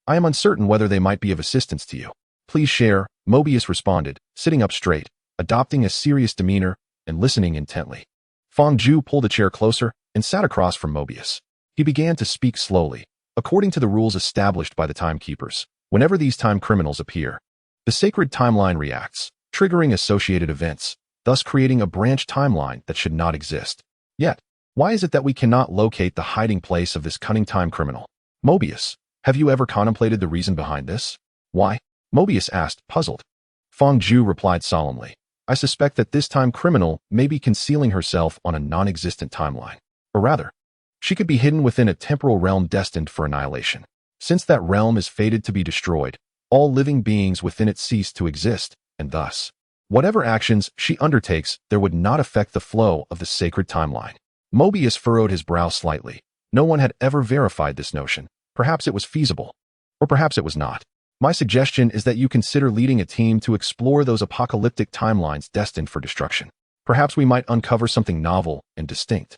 I am uncertain whether they might be of assistance to you. Please share, Mobius responded, sitting up straight, adopting a serious demeanor and listening intently. Fang Ju pulled a chair closer and sat across from Mobius. He began to speak slowly, according to the rules established by the timekeepers. Whenever these time criminals appear, the sacred timeline reacts, triggering associated events, thus creating a branch timeline that should not exist. Yet, why is it that we cannot locate the hiding place of this cunning time criminal? Mobius, have you ever contemplated the reason behind this? Why? Mobius asked, puzzled. Fang Ju replied solemnly, I suspect that this time criminal may be concealing herself on a non-existent timeline. Or rather, she could be hidden within a temporal realm destined for annihilation. Since that realm is fated to be destroyed, all living beings within it cease to exist, and thus, whatever actions she undertakes, there would not affect the flow of the sacred timeline. Mobius furrowed his brow slightly. No one had ever verified this notion. Perhaps it was feasible, or perhaps it was not. My suggestion is that you consider leading a team to explore those apocalyptic timelines destined for destruction. Perhaps we might uncover something novel and distinct.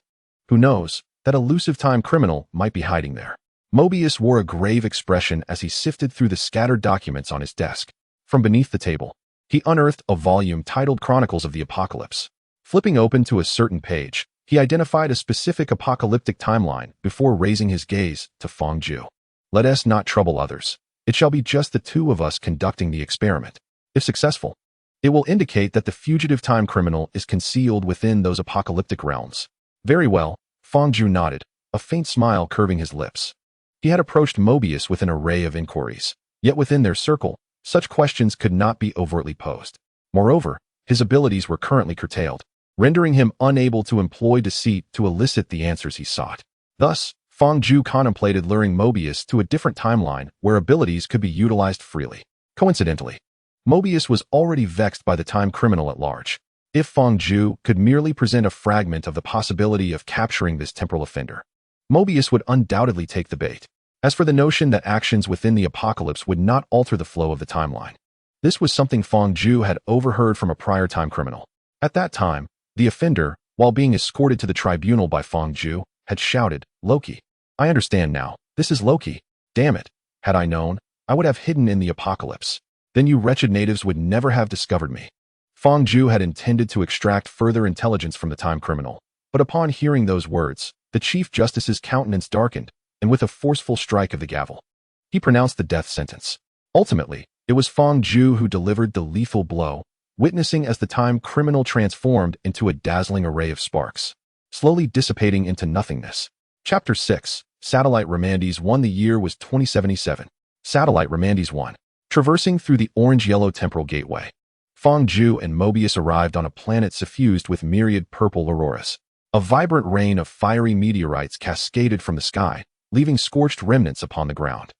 Who knows, that elusive time criminal might be hiding there. Mobius wore a grave expression as he sifted through the scattered documents on his desk. From beneath the table, he unearthed a volume titled Chronicles of the Apocalypse. Flipping open to a certain page, he identified a specific apocalyptic timeline before raising his gaze to Fang Ju. Let us not trouble others. It shall be just the two of us conducting the experiment. If successful, it will indicate that the fugitive time criminal is concealed within those apocalyptic realms. Very well, Fang Ju nodded, a faint smile curving his lips. He had approached Mobius with an array of inquiries, yet within their circle, such questions could not be overtly posed. Moreover, his abilities were currently curtailed, rendering him unable to employ deceit to elicit the answers he sought. Thus, Fang Ju contemplated luring Mobius to a different timeline where abilities could be utilized freely. Coincidentally, Mobius was already vexed by the time criminal at large. If Fang Ju could merely present a fragment of the possibility of capturing this temporal offender, Mobius would undoubtedly take the bait. As for the notion that actions within the apocalypse would not alter the flow of the timeline, this was something Fang Ju had overheard from a prior time criminal. At that time, the offender, while being escorted to the tribunal by Fang Ju, had shouted, Loki. I understand now. This is Loki. Damn it. Had I known, I would have hidden in the apocalypse. Then you wretched natives would never have discovered me. Fang Ju had intended to extract further intelligence from the time criminal, but upon hearing those words, the Chief Justice's countenance darkened, and with a forceful strike of the gavel, he pronounced the death sentence. Ultimately, it was Fang Ju who delivered the lethal blow, witnessing as the time criminal transformed into a dazzling array of sparks, slowly dissipating into nothingness. Chapter 6, Satellite Ramandes 1. The year was 2077. Satellite Ramandes 1. Traversing through the orange-yellow temporal gateway, Fang Ju and Mobius arrived on a planet suffused with myriad purple auroras. A vibrant rain of fiery meteorites cascaded from the sky, leaving scorched remnants upon the ground.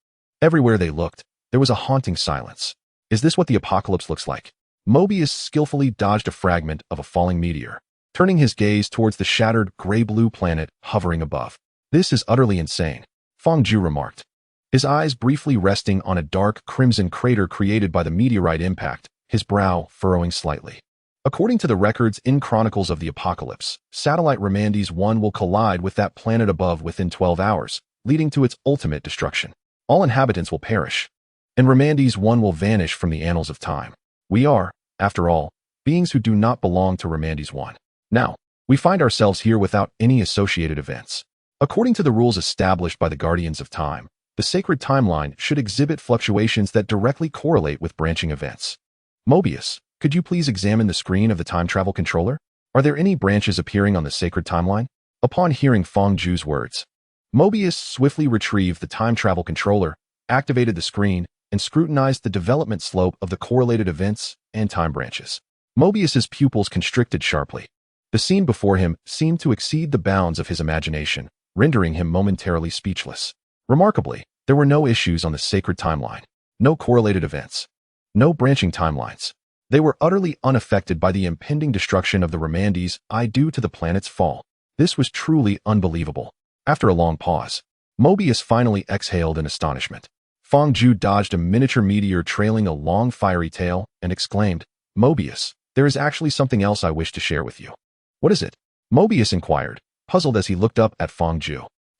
Everywhere they looked, there was a haunting silence. Is this what the apocalypse looks like? Mobius skillfully dodged a fragment of a falling meteor, turning his gaze towards the shattered gray-blue planet hovering above. This is utterly insane, Fang remarked, his eyes briefly resting on a dark crimson crater created by the meteorite impact, his brow furrowing slightly. According to the records in Chronicles of the Apocalypse, satellite Romandes 1 will collide with that planet above within 12 hours, leading to its ultimate destruction. All inhabitants will perish, and Romandes 1 will vanish from the annals of time. We are, after all, beings who do not belong to Romandes 1. Now, we find ourselves here without any associated events. According to the rules established by the Guardians of Time, the sacred timeline should exhibit fluctuations that directly correlate with branching events. Mobius, could you please examine the screen of the time travel controller? Are there any branches appearing on the sacred timeline? Upon hearing Fang words, Mobius swiftly retrieved the time travel controller, activated the screen, and scrutinized the development slope of the correlated events and time branches. Mobius's pupils constricted sharply. The scene before him seemed to exceed the bounds of his imagination, rendering him momentarily speechless. Remarkably, there were no issues on the sacred timeline, no correlated events, no branching timelines. They were utterly unaffected by the impending destruction of the Romandes I due to the planet's fall. This was truly unbelievable. After a long pause, Mobius finally exhaled in astonishment. Fang dodged a miniature meteor trailing a long fiery tail and exclaimed, "Mobius, there is actually something else I wish to share with you." "What is it?" Mobius inquired, puzzled as he looked up at Fang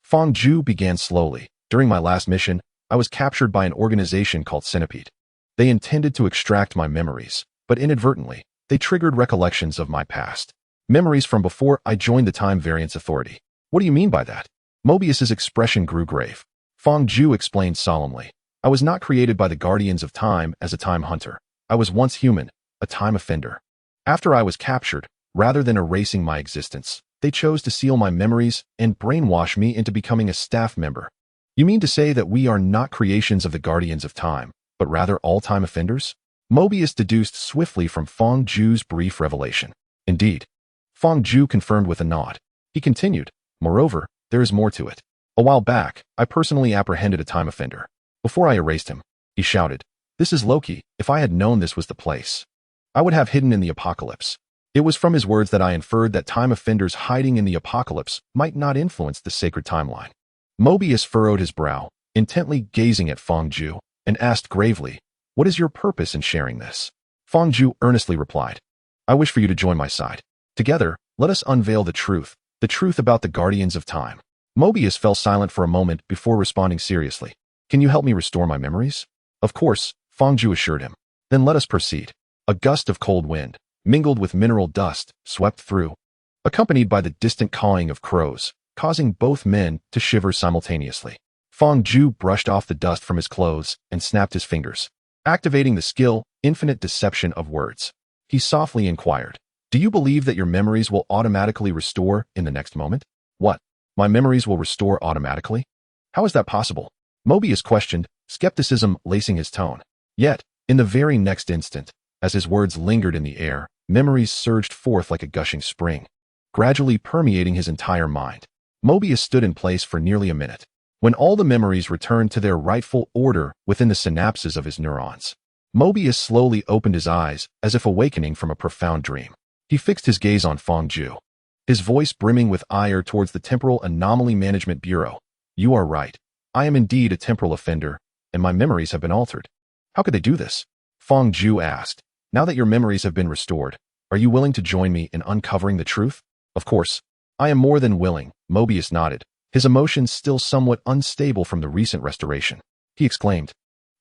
Fang began slowly. "During my last mission, I was captured by an organization called Centipede. They intended to extract my memories, but inadvertently, they triggered recollections of my past. Memories from before I joined the Time Variance Authority." "What do you mean by that?" Mobius's expression grew grave. Fang explained solemnly, "I was not created by the Guardians of Time as a time hunter. I was once human, a time offender. After I was captured, rather than erasing my existence, they chose to seal my memories and brainwash me into becoming a staff member." "You mean to say that we are not creations of the Guardians of Time, but rather all-time offenders?" Mobius deduced swiftly from Fang brief revelation. "Indeed." Fang confirmed with a nod. He continued, "Moreover, there is more to it. A while back, I personally apprehended a time offender. Before I erased him," he shouted, "This is Loki. If I had known this was the place, I would have hidden in the apocalypse." It was from his words that I inferred that time offenders hiding in the apocalypse might not influence the sacred timeline. Mobius furrowed his brow, intently gazing at Fang and asked gravely, "What is your purpose in sharing this?" Fang earnestly replied, "I wish for you to join my side. Together, let us unveil the truth about the Guardians of Time." Mobius fell silent for a moment before responding seriously. "Can you help me restore my memories?" "Of course," Fang assured him. "Then let us proceed." A gust of cold wind, mingled with mineral dust, swept through, accompanied by the distant cawing of crows, causing both men to shiver simultaneously. Fang brushed off the dust from his clothes and snapped his fingers, activating the skill, Infinite Deception of Words. He softly inquired, "Do you believe that your memories will automatically restore in the next moment?" "What? My memories will restore automatically? How is that possible?" Mobius questioned, skepticism lacing his tone. Yet, in the very next instant, as his words lingered in the air, memories surged forth like a gushing spring, gradually permeating his entire mind. Mobius stood in place for nearly a minute. When all the memories returned to their rightful order within the synapses of his neurons, Mobius slowly opened his eyes as if awakening from a profound dream. He fixed his gaze on Fang his voice brimming with ire towards the Temporal Anomaly Management Bureau. "You are right. I am indeed a temporal offender, and my memories have been altered." "How could they do this?" Fang asked. "Now that your memories have been restored, are you willing to join me in uncovering the truth?" "Of course. I am more than willing," Mobius nodded, his emotions still somewhat unstable from the recent restoration. He exclaimed,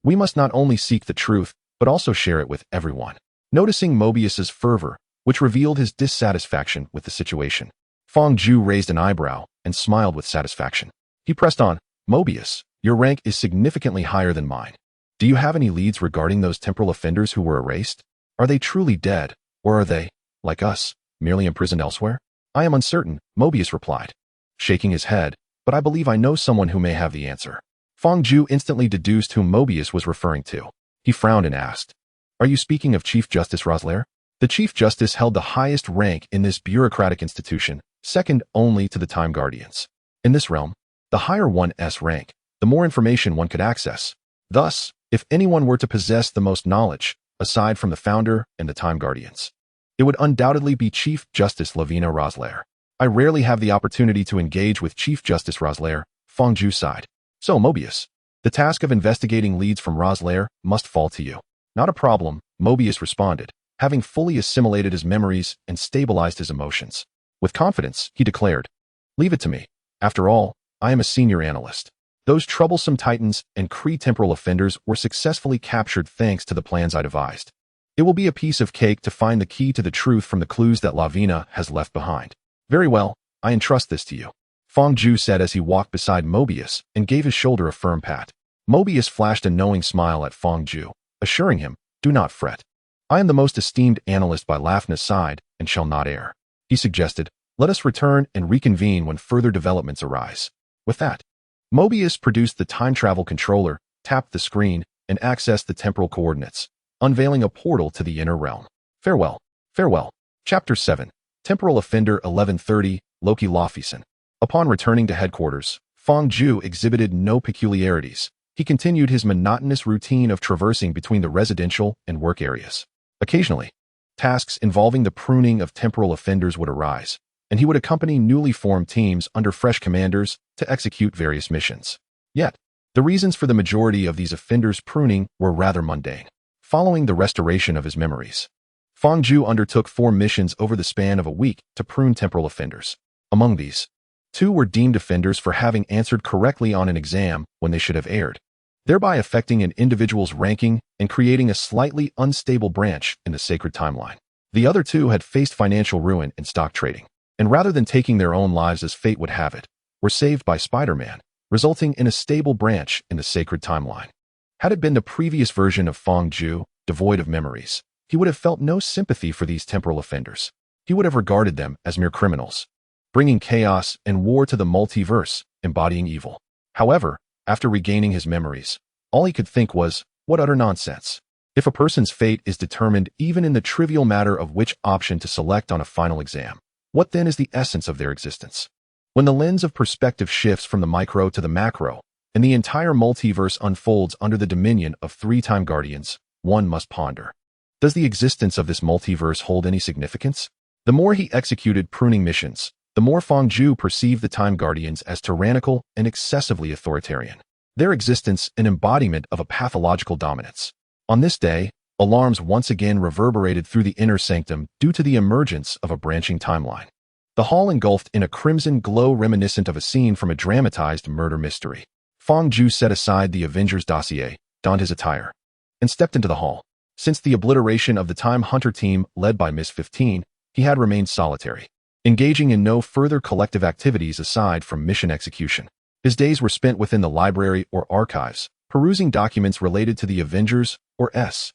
"We must not only seek the truth, but also share it with everyone." Noticing Mobius's fervor, which revealed his dissatisfaction with the situation, Fang raised an eyebrow and smiled with satisfaction. He pressed on, "Mobius, your rank is significantly higher than mine. Do you have any leads regarding those temporal offenders who were erased? Are they truly dead, or are they, like us, merely imprisoned elsewhere?" "I am uncertain," Mobius replied, shaking his head, "but I believe I know someone who may have the answer." Fang instantly deduced whom Mobius was referring to. He frowned and asked, "Are you speaking of Chief Justice Rosler?" The Chief Justice held the highest rank in this bureaucratic institution, second only to the Time Guardians. In this realm, the higher one's rank, the more information one could access. Thus, if anyone were to possess the most knowledge, aside from the founder and the Time Guardians, it would undoubtedly be Chief Justice Lavina Roslaire. I rarely have the opportunity to engage with Chief Justice Roslaire, Fang sighed. So, Mobius, the task of investigating leads from Roslaire must fall to you. Not a problem, Mobius responded, having fully assimilated his memories and stabilized his emotions. With confidence, he declared, "Leave it to me. After all, I am a senior analyst. Those troublesome titans and Kree temporal offenders were successfully captured thanks to the plans I devised. It will be a piece of cake to find the key to the truth from the clues that Lavina has left behind." "Very well, I entrust this to you," Fang said as he walked beside Mobius and gave his shoulder a firm pat. Mobius flashed a knowing smile at Fang, assuring him, "Do not fret. I am the most esteemed analyst by Lafna's side and shall not err." He suggested, "Let us return and reconvene when further developments arise." With that, Mobius produced the time travel controller, tapped the screen, and accessed the temporal coordinates, unveiling a portal to the inner realm. Farewell. Farewell. Chapter 7. Temporal Offender 1130, Loki Lofison. Upon returning to headquarters, Fang exhibited no peculiarities. He continued his monotonous routine of traversing between the residential and work areas. Occasionally, tasks involving the pruning of temporal offenders would arise, and he would accompany newly formed teams under fresh commanders to execute various missions. Yet, the reasons for the majority of these offenders' pruning were rather mundane. Following the restoration of his memories, Fang undertook 4 missions over the span of a week to prune temporal offenders. Among these, 2 were deemed offenders for having answered correctly on an exam when they should have erred, thereby affecting an individual's ranking and creating a slightly unstable branch in the sacred timeline. The other 2 had faced financial ruin in stock trading, and rather than taking their own lives as fate would have it, were saved by Spider-Man, resulting in a stable branch in the sacred timeline. Had it been the previous version of Fang devoid of memories, he would have felt no sympathy for these temporal offenders. He would have regarded them as mere criminals, bringing chaos and war to the multiverse, embodying evil. However, after regaining his memories, all he could think was, what utter nonsense. If a person's fate is determined even in the trivial matter of which option to select on a final exam, what then is the essence of their existence? When the lens of perspective shifts from the micro to the macro, and the entire multiverse unfolds under the dominion of 3 Time Guardians, one must ponder. Does the existence of this multiverse hold any significance? The more he executed pruning missions, the more Fang perceived the Time Guardians as tyrannical and excessively authoritarian, their existence an embodiment of a pathological dominance. On this day, alarms once again reverberated through the inner sanctum due to the emergence of a branching timeline. The hall engulfed in a crimson glow reminiscent of a scene from a dramatized murder mystery. Fang set aside the Avengers dossier, donned his attire, and stepped into the hall. Since the obliteration of the Time Hunter team led by Miss 15, he had remained solitary, engaging in no further collective activities aside from mission execution. His days were spent within the library or archives, perusing documents related to the Avengers or SHIELD.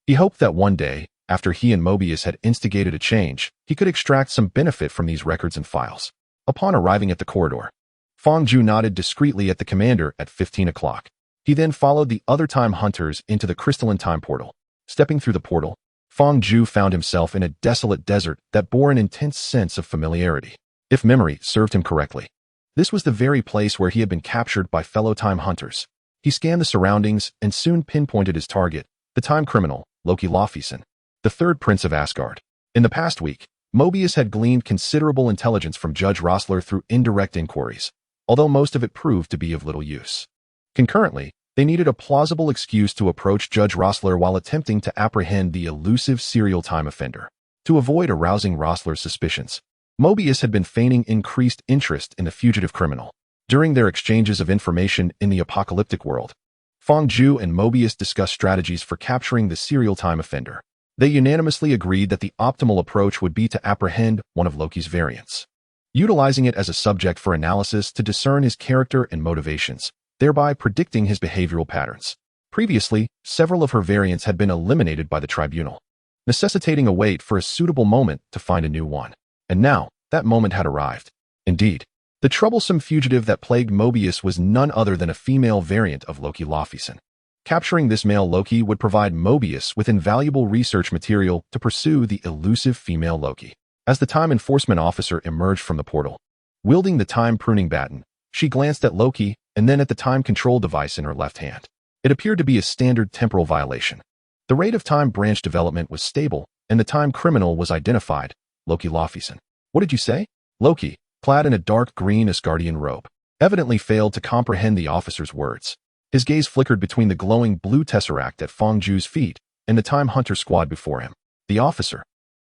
He hoped that one day, after he and Mobius had instigated a change, he could extract some benefit from these records and files. Upon arriving at the corridor, Fang nodded discreetly at the commander at 15 o'clock. He then followed the other Time Hunters into the crystalline time portal. Stepping through the portal, Fang found himself in a desolate desert that bore an intense sense of familiarity. If memory served him correctly, this was the very place where he had been captured by fellow Time Hunters. He scanned the surroundings and soon pinpointed his target, the time criminal, Loki Lofison, the 3rd Prince of Asgard. In the past week, Mobius had gleaned considerable intelligence from Judge Rossler through indirect inquiries, although most of it proved to be of little use. Concurrently, they needed a plausible excuse to approach Judge Rossler while attempting to apprehend the elusive serial time offender. To avoid arousing Rossler's suspicions, Mobius had been feigning increased interest in the fugitive criminal. During their exchanges of information in the apocalyptic world, Fang and Mobius discussed strategies for capturing the serial time offender. They unanimously agreed that the optimal approach would be to apprehend one of Loki's variants, utilizing it as a subject for analysis to discern his character and motivations, thereby predicting his behavioral patterns. Previously, several of her variants had been eliminated by the tribunal, necessitating a wait for a suitable moment to find a new one. And now, that moment had arrived. Indeed, the troublesome fugitive that plagued Mobius was none other than a female variant of Loki Lofison. Capturing this male Loki would provide Mobius with invaluable research material to pursue the elusive female Loki. As the time enforcement officer emerged from the portal, wielding the time pruning baton, she glanced at Loki and then at the time control device in her left hand. It appeared to be a standard temporal violation. The rate of time branch development was stable, and the time criminal was identified, Loki Lofison. What did you say? Loki, clad in a dark green Asgardian robe, evidently failed to comprehend the officer's words. His gaze flickered between the glowing blue tesseract at Fang Zhu's feet and the Time Hunter squad before him. The officer,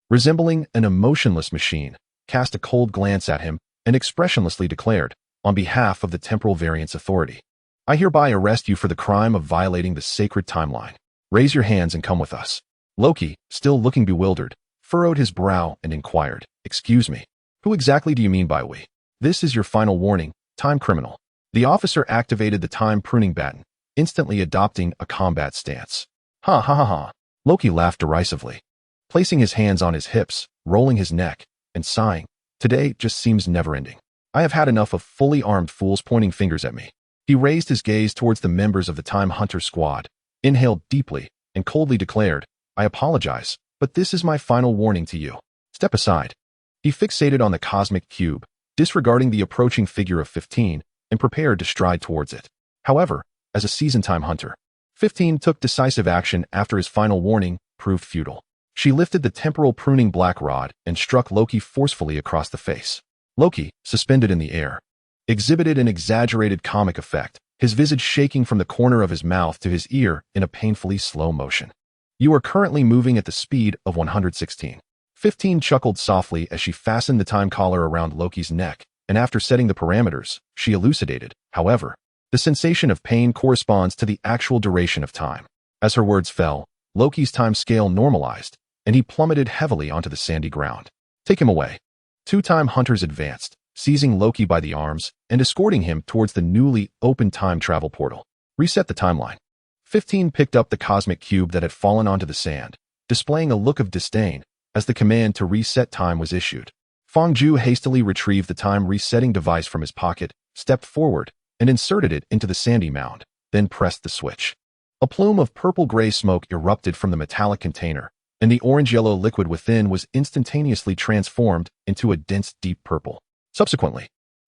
resembling an emotionless machine, cast a cold glance at him and expressionlessly declared, on behalf of the Temporal Variance Authority, I hereby arrest you for the crime of violating the sacred timeline. Raise your hands and come with us. Loki, still looking bewildered, furrowed his brow and inquired, Excuse me, who exactly do you mean by we? This is your final warning, time criminal. The officer activated the time pruning baton, instantly adopting a combat stance. Ha ha ha ha. Loki laughed derisively, placing his hands on his hips, rolling his neck, and sighing. Today just seems never-ending. I have had enough of fully armed fools pointing fingers at me. He raised his gaze towards the members of the Time Hunter squad, inhaled deeply, and coldly declared, I apologize, but this is my final warning to you. Step aside. He fixated on the cosmic cube, disregarding the approaching figure of 15, and prepared to stride towards it. However, as a seasoned Time Hunter, 15 took decisive action after his final warning proved futile. She lifted the temporal pruning black rod and struck Loki forcefully across the face. Loki, suspended in the air, exhibited an exaggerated comic effect, his visage shaking from the corner of his mouth to his ear in a painfully slow motion. You are currently moving at the speed of 116. 15 chuckled softly as she fastened the time collar around Loki's neck, and after setting the parameters, she elucidated, however, the sensation of pain corresponds to the actual duration of time. As her words fell, Loki's time scale normalized, and he plummeted heavily onto the sandy ground. Take him away. 2 Time Hunters advanced, seizing Loki by the arms and escorting him towards the newly opened time travel portal. Reset the timeline. 15 picked up the cosmic cube that had fallen onto the sand, displaying a look of disdain as the command to reset time was issued. Fang Zhu hastily retrieved the time resetting device from his pocket, stepped forward, and inserted it into the sandy mound, then pressed the switch. A plume of purple-gray smoke erupted from the metallic container, and the orange-yellow liquid within was instantaneously transformed into a dense deep purple. Subsequently,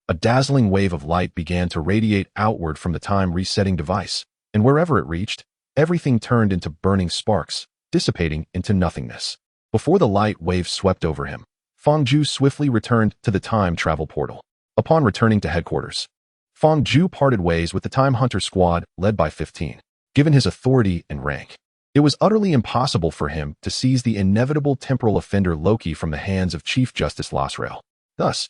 a dazzling wave of light began to radiate outward from the time resetting device, and wherever it reached, everything turned into burning sparks, dissipating into nothingness. Before the light wave swept over him, Fang Zhu swiftly returned to the time travel portal. Upon returning to headquarters, Fang Zhu parted ways with the Time Hunter squad led by 15. Given his authority and rank, it was utterly impossible for him to seize the inevitable temporal offender Loki from the hands of Chief Justice Losrael. Thus,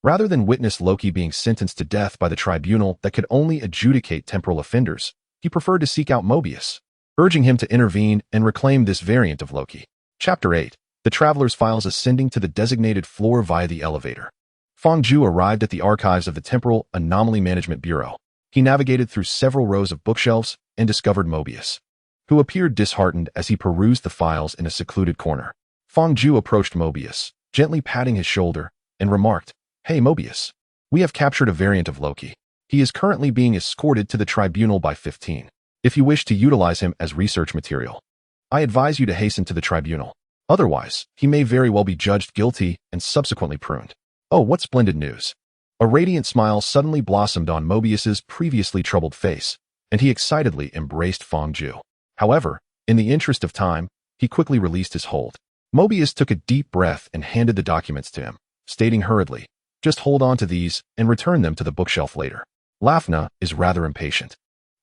rather than witness Loki being sentenced to death by the tribunal that could only adjudicate temporal offenders, he preferred to seek out Mobius, urging him to intervene and reclaim this variant of Loki. Chapter 8. The Traveler's Files ascending to the designated floor via the elevator. Fang Zhu arrived at the archives of the Temporal Anomaly Management Bureau. He navigated through several rows of bookshelves and discovered Mobius, who appeared disheartened as he perused the files in a secluded corner. Fang Zhu approached Mobius, gently patting his shoulder, and remarked, Hey Mobius, we have captured a variant of Loki. He is currently being escorted to the tribunal by 15. If you wish to utilize him as research material, I advise you to hasten to the tribunal. Otherwise, he may very well be judged guilty and subsequently pruned. Oh, what splendid news. A radiant smile suddenly blossomed on Mobius's previously troubled face, and he excitedly embraced Fang Zhu. However, in the interest of time, he quickly released his hold. Mobius took a deep breath and handed the documents to him, stating hurriedly, Just hold on to these and return them to the bookshelf later. Lafna is rather impatient.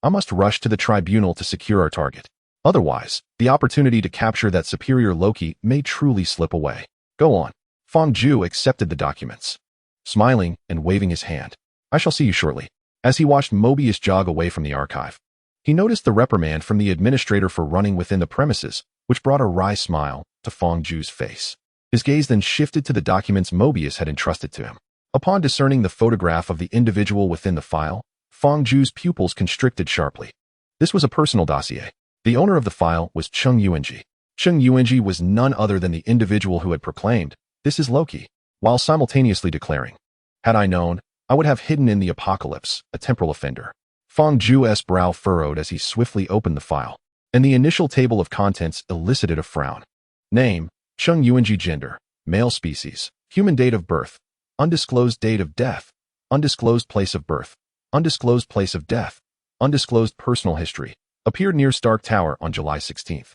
I must rush to the tribunal to secure our target. Otherwise, the opportunity to capture that superior Loki may truly slip away. Go on. Fang Zhu accepted the documents, smiling and waving his hand. I shall see you shortly. As he watched Mobius jog away from the archive, he noticed the reprimand from the administrator for running within the premises, which brought a wry smile to Fang Zhu's face. His gaze then shifted to the documents Mobius had entrusted to him. Upon discerning the photograph of the individual within the file, Fang Zhu's pupils constricted sharply. This was a personal dossier. The owner of the file was Cheng Yuanji. Cheng Yuanji was none other than the individual who had proclaimed, This is Loki, while simultaneously declaring, Had I known, I would have hidden in the apocalypse, a temporal offender. Fang Zhu's brow furrowed as he swiftly opened the file, and the initial table of contents elicited a frown. Name, Cheng Yuanji. Gender, male species, human date of birth, undisclosed date of death, undisclosed place of birth, undisclosed place of death, undisclosed personal history, appeared near Stark Tower on July 16,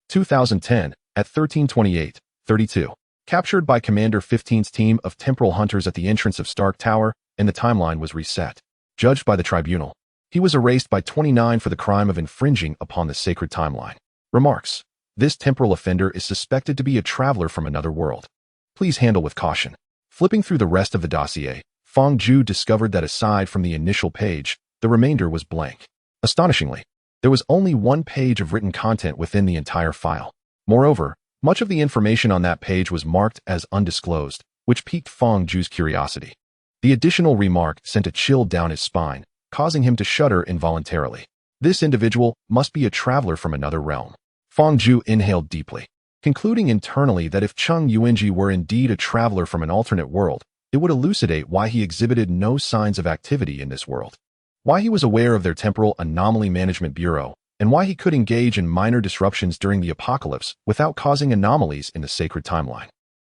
2010, at 13:28:32. Captured by Commander 15's team of temporal hunters at the entrance of Stark Tower, and the timeline was reset. Judged by the tribunal, he was erased by 29 for the crime of infringing upon the sacred timeline. Remarks: this temporal offender is suspected to be a traveler from another world. Please handle with caution. Flipping through the rest of the dossier, Fang discovered that aside from the initial page, the remainder was blank. Astonishingly, there was only one page of written content within the entire file. Moreover, much of the information on that page was marked as undisclosed, which piqued Fang's curiosity. The additional remark sent a chill down his spine, causing him to shudder involuntarily. This individual must be a traveler from another realm. Fang inhaled deeply, concluding internally that if Cheng Yuanji were indeed a traveler from an alternate world, it would elucidate why he exhibited no signs of activity in this world, why he was aware of their Temporal Anomaly Management Bureau, and why he could engage in minor disruptions during the apocalypse without causing anomalies in the sacred timeline.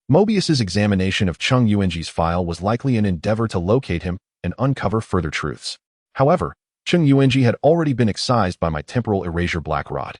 Mobius's examination of Cheng Yuanji's file was likely an endeavor to locate him and uncover further truths. However, Cheng Yuanji had already been excised by my temporal erasure black rod.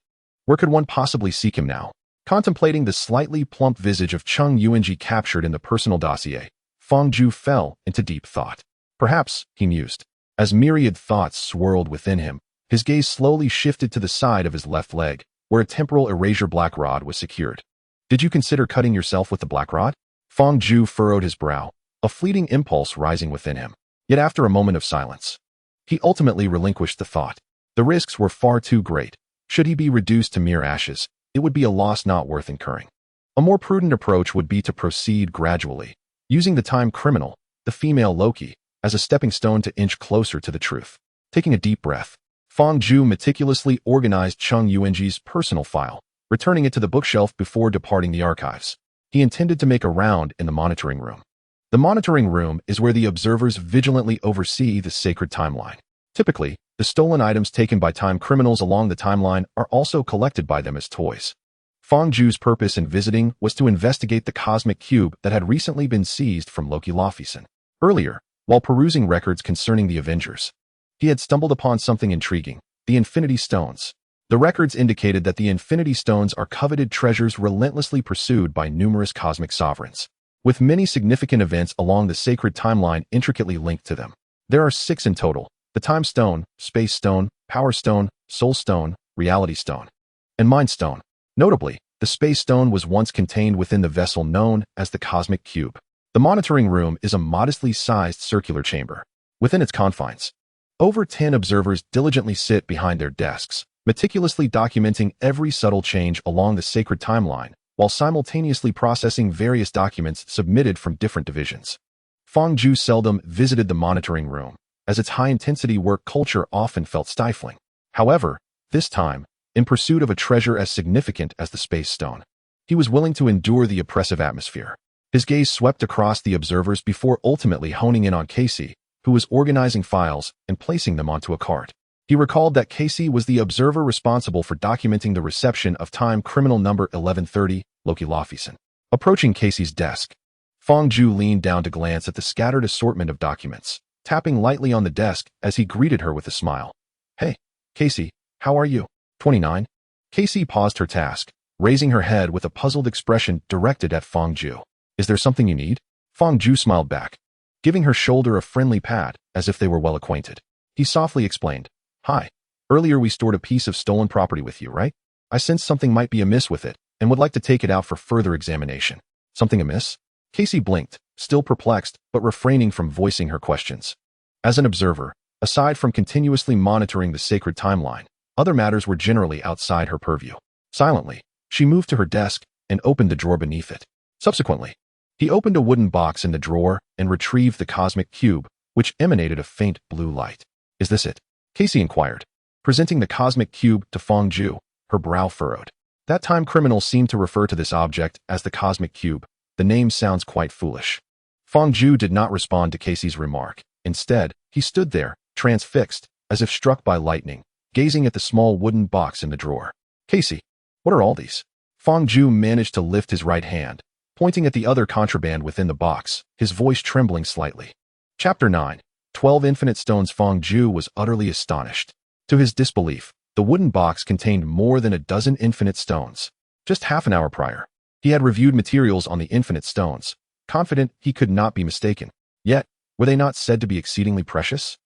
Where could one possibly seek him now? Contemplating the slightly plump visage of Cheng Yuanji captured in the personal dossier, Fang fell into deep thought. Perhaps, he mused. As myriad thoughts swirled within him, his gaze slowly shifted to the side of his left leg, where a temporal erasure black rod was secured. Did you consider cutting yourself with the black rod? Fang furrowed his brow, a fleeting impulse rising within him. Yet after a moment of silence, he ultimately relinquished the thought. The risks were far too great. Should he be reduced to mere ashes, it would be a loss not worth incurring. A more prudent approach would be to proceed gradually, using the time criminal, the female Loki, as a stepping stone to inch closer to the truth. Taking a deep breath, Fang meticulously organized Cheng Yuanji's personal file, returning it to the bookshelf before departing the archives. He intended to make a round in the monitoring room. The monitoring room is where the observers vigilantly oversee the sacred timeline. Typically, the stolen items taken by time criminals along the timeline are also collected by them as toys. Fang's purpose in visiting was to investigate the cosmic cube that had recently been seized from Loki Laufeyson. Earlier, while perusing records concerning the Avengers, he had stumbled upon something intriguing: the Infinity Stones. The records indicated that the Infinity Stones are coveted treasures relentlessly pursued by numerous cosmic sovereigns, with many significant events along the sacred timeline intricately linked to them. There are 6 in total: the Time Stone, Space Stone, Power Stone, Soul Stone, Reality Stone, and Mind Stone. Notably, the Space Stone was once contained within the vessel known as the Cosmic Cube. The monitoring room is a modestly sized circular chamber. Within its confines, over 10 observers diligently sit behind their desks, meticulously documenting every subtle change along the sacred timeline, while simultaneously processing various documents submitted from different divisions. Fang seldom visited the monitoring room, as its high-intensity work culture often felt stifling. However, this time, in pursuit of a treasure as significant as the Space Stone, he was willing to endure the oppressive atmosphere. His gaze swept across the observers before ultimately honing in on Casey, who was organizing files and placing them onto a cart. He recalled that Casey was the observer responsible for documenting the reception of time criminal number 1130, Loki Laufeyson. Approaching Casey's desk, Fang leaned down to glance at the scattered assortment of documents, tapping lightly on the desk as he greeted her with a smile. "Hey, Casey, how are you?" 29. Casey paused her task, raising her head with a puzzled expression directed at Fang "Is there something you need?" Fang smiled back, giving her shoulder a friendly pat as if they were well acquainted. He softly explained, "Hi, earlier we stored a piece of stolen property with you, right? I sensed something might be amiss with it and would like to take it out for further examination." "Something amiss?" Casey blinked, still perplexed but refraining from voicing her questions. As an observer, aside from continuously monitoring the sacred timeline, other matters were generally outside her purview. Silently, she moved to her desk and opened the drawer beneath it. Subsequently, he opened a wooden box in the drawer and retrieved the cosmic cube, which emanated a faint blue light. "Is this it?" Casey inquired, presenting the cosmic cube to Fang her brow furrowed. That time criminal seemed to refer to this object as the cosmic cube. The name sounds quite foolish. Fang did not respond to Casey's remark. Instead, he stood there, transfixed, as if struck by lightning, gazing at the small wooden box in the drawer. "Casey, what are all these?" Fang managed to lift his right hand, pointing at the other contraband within the box, his voice trembling slightly. Chapter 9. 12 Infinite Stones. Fang Zhu was utterly astonished. To his disbelief, the wooden box contained more than a dozen infinite stones. Just half an hour prior, he had reviewed materials on the infinite stones, confident he could not be mistaken. Yet, were they not said to be exceedingly precious?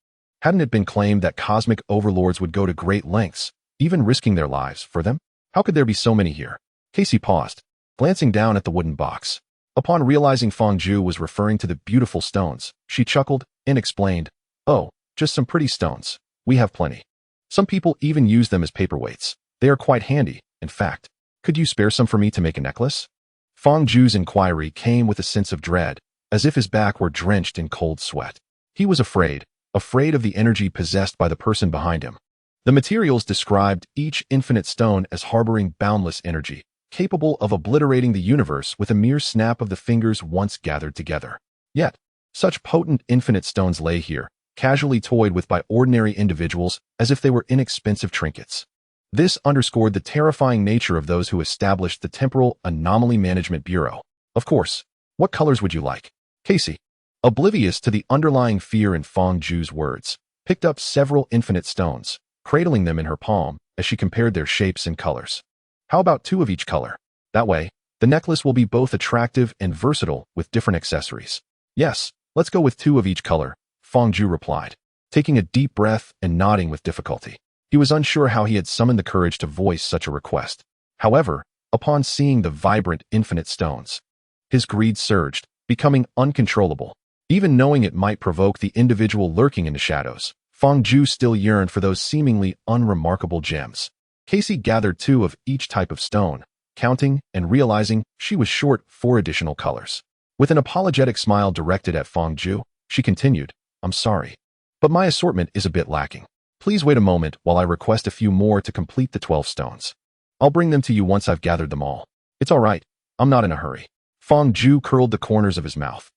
Hadn't it been claimed that cosmic overlords would go to great lengths, even risking their lives, for them? How could there be so many here? Casey paused, glancing down at the wooden box. Upon realizing Fang Zhu was referring to the beautiful stones, she chuckled and explained, "Oh, just some pretty stones. We have plenty. Some people even use them as paperweights. They are quite handy, in fact. Could you spare some for me to make a necklace?" Fang Zhu's inquiry came with a sense of dread, as if his back were drenched in cold sweat. He was afraid of the energy possessed by the person behind him. The materials described each infinite stone as harboring boundless energy, capable of obliterating the universe with a mere snap of the fingers once gathered together. Yet, such potent infinite stones lay here, casually toyed with by ordinary individuals as if they were inexpensive trinkets. This underscored the terrifying nature of those who established the Temporal Anomaly Management Bureau. Of course. What colors would you like? Casey, oblivious to the underlying fear in Fang Zhu's words, picked up several infinite stones, cradling them in her palm as she compared their shapes and colors. How about 2 of each color? That way, the necklace will be both attractive and versatile with different accessories. Yes, let's go with 2 of each color, Fang Zhu replied, taking a deep breath and nodding with difficulty. He was unsure how he had summoned the courage to voice such a request. However, upon seeing the vibrant infinite stones, his greed surged, becoming uncontrollable. Even knowing it might provoke the individual lurking in the shadows, Fang Zhu still yearned for those seemingly unremarkable gems. Casey gathered 2 of each type of stone, counting and realizing she was short 4 additional colors. With an apologetic smile directed at Fang Zhu, she continued, "I'm sorry, but my assortment is a bit lacking. Please wait a moment while I request a few more to complete the 12 stones. I'll bring them to you once I've gathered them all. It's all right, I'm not in a hurry." Fang Zhu curled the corners of his mouth,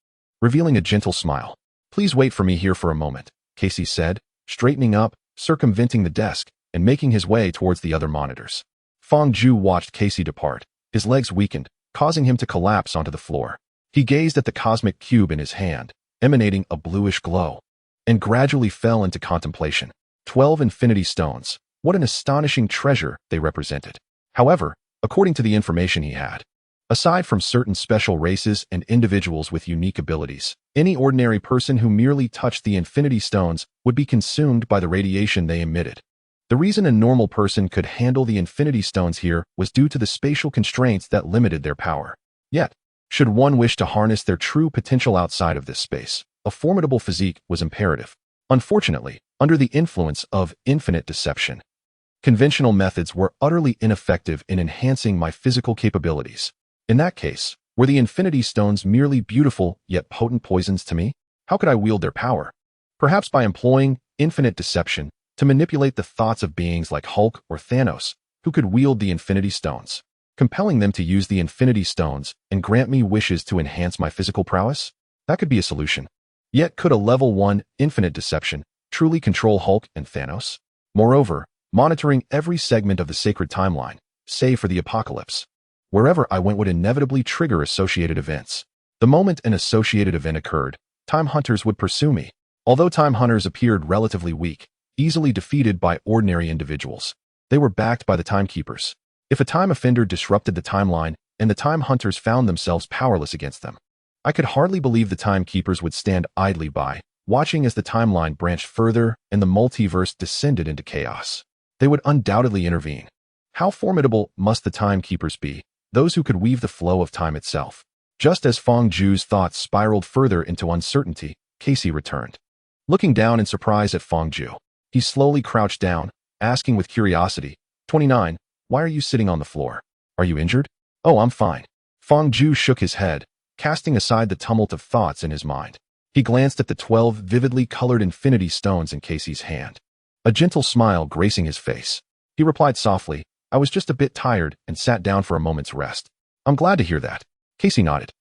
revealing a gentle smile. "Please wait for me here for a moment," Casey said, straightening up, circumventing the desk, and making his way towards the other monitors. Fang Zhu watched Casey depart. His legs weakened, causing him to collapse onto the floor. He gazed at the cosmic cube in his hand, emanating a bluish glow, and gradually fell into contemplation. 12 infinity stones. What an astonishing treasure they represented. However, according to the information he had, aside from certain special races and individuals with unique abilities, any ordinary person who merely touched the infinity stones would be consumed by the radiation they emitted. The reason a normal person could handle the infinity stones here was due to the spatial constraints that limited their power. Yet, should one wish to harness their true potential outside of this space, a formidable physique was imperative. Unfortunately, under the influence of infinite deception, conventional methods were utterly ineffective in enhancing my physical capabilities. In that case, were the infinity stones merely beautiful yet potent poisons to me? How could I wield their power? Perhaps by employing infinite deception to manipulate the thoughts of beings like Hulk or Thanos, who could wield the infinity stones, compelling them to use the infinity stones and grant me wishes to enhance my physical prowess? That could be a solution. Yet could a level 1 infinite deception truly control Hulk and Thanos? Moreover, monitoring every segment of the sacred timeline, save for the apocalypse, wherever I went would inevitably trigger associated events. The moment an associated event occurred, time hunters would pursue me. Although time hunters appeared relatively weak, easily defeated by ordinary individuals, they were backed by the timekeepers. If a time offender disrupted the timeline and the time hunters found themselves powerless against them, I could hardly believe the timekeepers would stand idly by, watching as the timeline branched further and the multiverse descended into chaos. They would undoubtedly intervene. How formidable must the timekeepers be, those who could weave the flow of time itself? Just as Fang Zhu's thoughts spiraled further into uncertainty, Casey returned. Looking down in surprise at Fang Zhu, he slowly crouched down, asking with curiosity, 29, why are you sitting on the floor? Are you injured? Oh, I'm fine. Fang Zhu shook his head, casting aside the tumult of thoughts in his mind. He glanced at the 12 vividly colored infinity stones in Casey's hand, a gentle smile gracing his face. He replied softly, I was just a bit tired and sat down for a moment's rest. I'm glad to hear that. Casey nodded,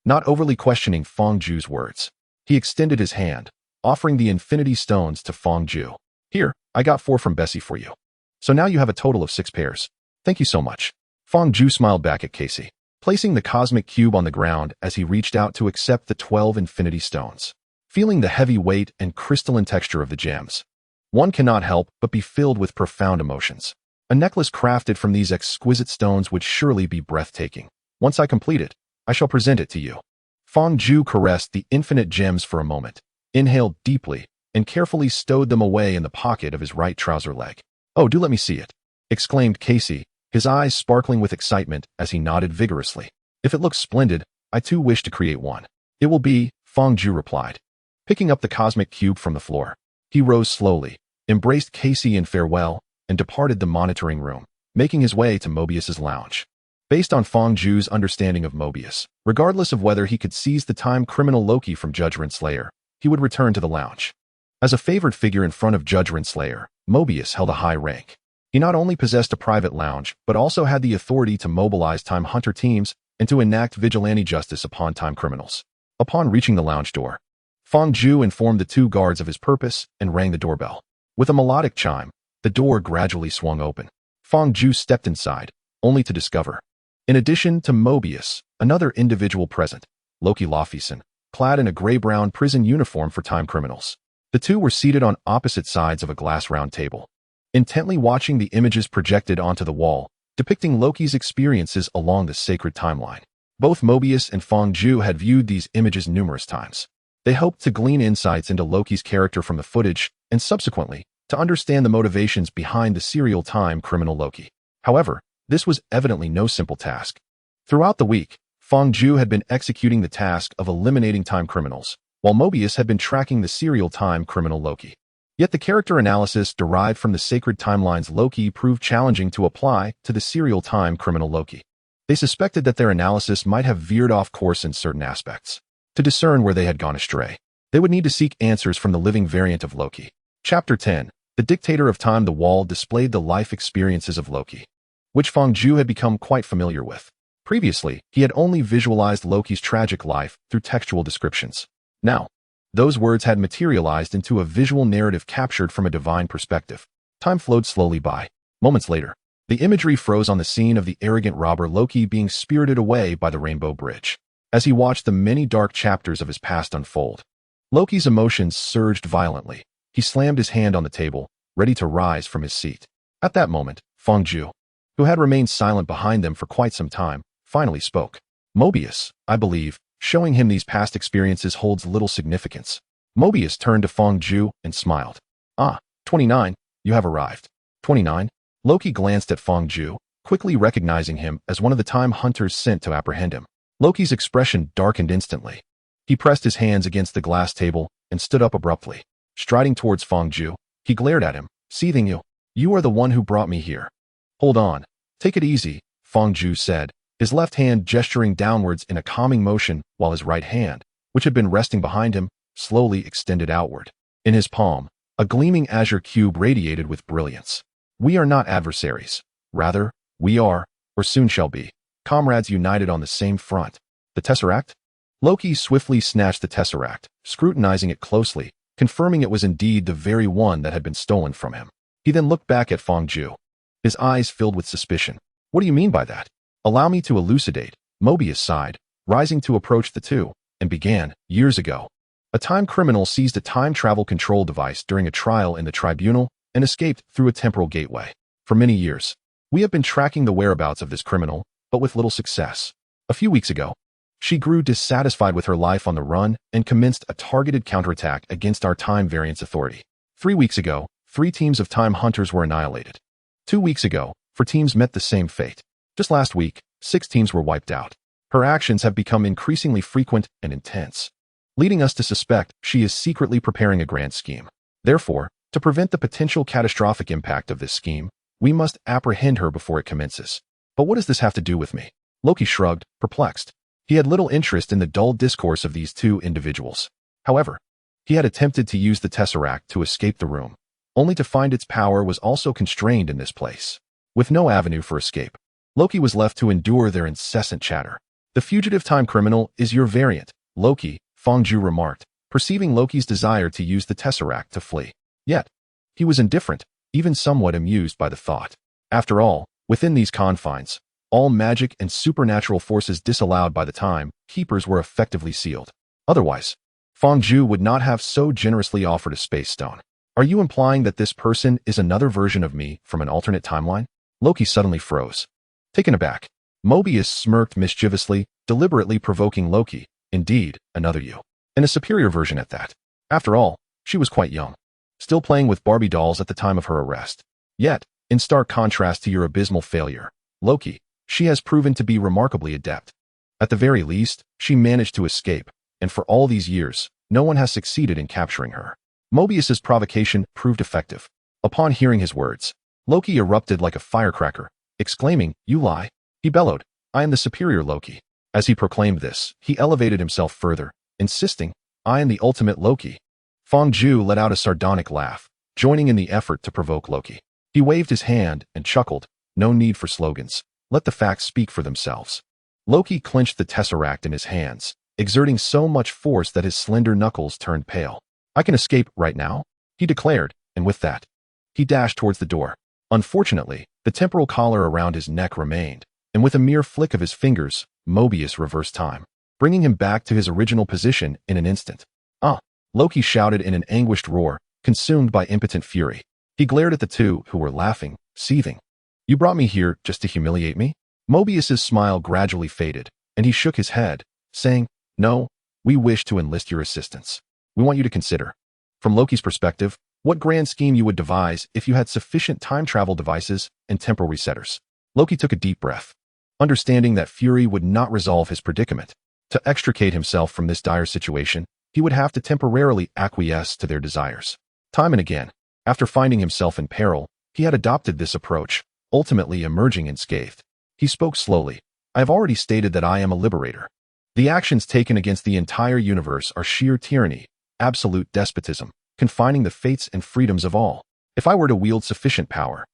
not overly questioning Fang Zhu's words. He extended his hand, offering the infinity stones to Fang Zhu. Here, I got 4 from Bessie for you. So now you have a total of 6 pairs. Thank you so much. Fang Zhu smiled back at Casey. placing the cosmic cube on the ground as he reached out to accept the 12 infinity stones. Feeling the heavy weight and crystalline texture of the gems, one cannot help but be filled with profound emotions. A necklace crafted from these exquisite stones would surely be breathtaking. Once I complete it, I shall present it to you. Fang Zhu caressed the infinite gems for a moment, inhaled deeply, and carefully stowed them away in the pocket of his right trouser leg. "Oh, do let me see it," exclaimed Casey, his eyes sparkling with excitement as he nodded vigorously. "If it looks splendid, I too wish to create one." "It will be," Fang Zhu replied. Picking up the cosmic cube from the floor, he rose slowly, embraced Casey in farewell, and departed the monitoring room, making his way to Mobius's lounge. Based on Fang Zhu's understanding of Mobius, regardless of whether he could seize the time criminal Loki from Judge Renslayer, he would return to the lounge. As a favored figure in front of Judge Renslayer, Mobius held a high rank. He not only possessed a private lounge, but also had the authority to mobilize Time Hunter teams and to enact vigilante justice upon time criminals. Upon reaching the lounge door, Fang Zhu informed the two guards of his purpose and rang the doorbell. With a melodic chime, the door gradually swung open. Fang Zhu stepped inside, only to discover, in addition to Mobius, another individual present, Loki Laufeyson, clad in a gray-brown prison uniform for time criminals. The two were seated on opposite sides of a glass round table, intently watching the images projected onto the wall, depicting Loki's experiences along the sacred timeline. Both Mobius and Fang Zhu had viewed these images numerous times. They hoped to glean insights into Loki's character from the footage, and subsequently, to understand the motivations behind the serial time criminal Loki. However, this was evidently no simple task. Throughout the week, Fang Zhu had been executing the task of eliminating time criminals, while Mobius had been tracking the serial time criminal Loki. Yet the character analysis derived from the sacred timeline's Loki proved challenging to apply to the serial time criminal Loki. They suspected that their analysis might have veered off course in certain aspects. To discern where they had gone astray, they would need to seek answers from the living variant of Loki. Chapter 10. The Dictator of Time. The wall displayed the life experiences of Loki, which Fang Zhu had become quite familiar with. Previously, he had only visualized Loki's tragic life through textual descriptions. Now, those words had materialized into a visual narrative captured from a divine perspective. Time flowed slowly by. Moments later, the imagery froze on the scene of the arrogant robber Loki being spirited away by the Rainbow Bridge. As he watched the many dark chapters of his past unfold, Loki's emotions surged violently. He slammed his hand on the table, ready to rise from his seat. At that moment, Fang Zhu, who had remained silent behind them for quite some time, finally spoke. "Mobius, I believe, showing him these past experiences holds little significance." Mobius turned to Fang Zhu and smiled. "Ah, 29, you have arrived." 29? Loki glanced at Fang Zhu, quickly recognizing him as one of the time hunters sent to apprehend him. Loki's expression darkened instantly. He pressed his hands against the glass table and stood up abruptly. Striding towards Fang Zhu, he glared at him, seething. You are the one who brought me here." "Hold on. Take it easy," Fang Zhu said, his left hand gesturing downwards in a calming motion while his right hand, which had been resting behind him, slowly extended outward. In his palm, a gleaming azure cube radiated with brilliance. "We are not adversaries. Rather, we are, or soon shall be, comrades united on the same front." "The Tesseract?" Loki swiftly snatched the Tesseract, scrutinizing it closely, confirming it was indeed the very one that had been stolen from him. He then looked back at Fang Zhu, his eyes filled with suspicion. "What do you mean by that?" "Allow me to elucidate," Mobius sighed, rising to approach the two, and began. "Years ago, a time criminal seized a time travel control device during a trial in the tribunal and escaped through a temporal gateway. For many years, we have been tracking the whereabouts of this criminal, but with little success. A few weeks ago, she grew dissatisfied with her life on the run and commenced a targeted counterattack against our time variance authority. 3 weeks ago, 3 teams of time hunters were annihilated. 2 weeks ago, 4 teams met the same fate. Just last week, 6 teams were wiped out. Her actions have become increasingly frequent and intense, leading us to suspect she is secretly preparing a grand scheme. Therefore, to prevent the potential catastrophic impact of this scheme, we must apprehend her before it commences." "But what does this have to do with me?" Loki shrugged, perplexed. He had little interest in the dull discourse of these 2 individuals. However, he had attempted to use the Tesseract to escape the room, only to find its power was also constrained in this place. With no avenue for escape, Loki was left to endure their incessant chatter. "The fugitive time criminal is your variant, Loki," Fang Zhu remarked, perceiving Loki's desire to use the Tesseract to flee. Yet, he was indifferent, even somewhat amused by the thought. After all, within these confines, All magic and supernatural forces disallowed by the time keepers were effectively sealed. Otherwise, Fang would not have so generously offered a space stone. Are you implying that this person is another version of me from an alternate timeline? Loki suddenly froze. Taken aback, Mobius smirked mischievously, deliberately provoking Loki. Indeed, another you. And a superior version at that. After all, she was quite young, still playing with Barbie dolls at the time of her arrest. Yet, in stark contrast to your abysmal failure, Loki, she has proven to be remarkably adept. At the very least, she managed to escape, and for all these years, no one has succeeded in capturing her. Mobius's provocation proved effective. Upon hearing his words, Loki erupted like a firecracker, exclaiming, "You lie!" He bellowed, "I am the superior Loki." As he proclaimed this, he elevated himself further, insisting, "I am the ultimate Loki." Fang let out a sardonic laugh, joining in the effort to provoke Loki. He waved his hand and chuckled, "No need for slogans. Let the facts speak for themselves." Loki clenched the tesseract in his hands, exerting so much force that his slender knuckles turned pale. "I can escape right now," he declared, and with that, he dashed towards the door. Unfortunately, the temporal collar around his neck remained, and with a mere flick of his fingers, Mobius reversed time, bringing him back to his original position in an instant. "Ah!" Loki shouted in an anguished roar, consumed by impotent fury. He glared at the two who were laughing, seething. "You brought me here just to humiliate me?" Mobius's smile gradually faded, and he shook his head, saying, "No, we wish to enlist your assistance. We want you to consider, from Loki's perspective, what grand scheme you would devise if you had sufficient time travel devices and temporal resetters." Loki took a deep breath, understanding that fury would not resolve his predicament. To extricate himself from this dire situation, he would have to temporarily acquiesce to their desires. Time and again, after finding himself in peril, he had adopted this approach, ultimately emerging unscathed. He spoke slowly. "I have already stated that I am a liberator. The actions taken against the entire universe are sheer tyranny, absolute despotism, confining the fates and freedoms of all. If I were to wield sufficient power,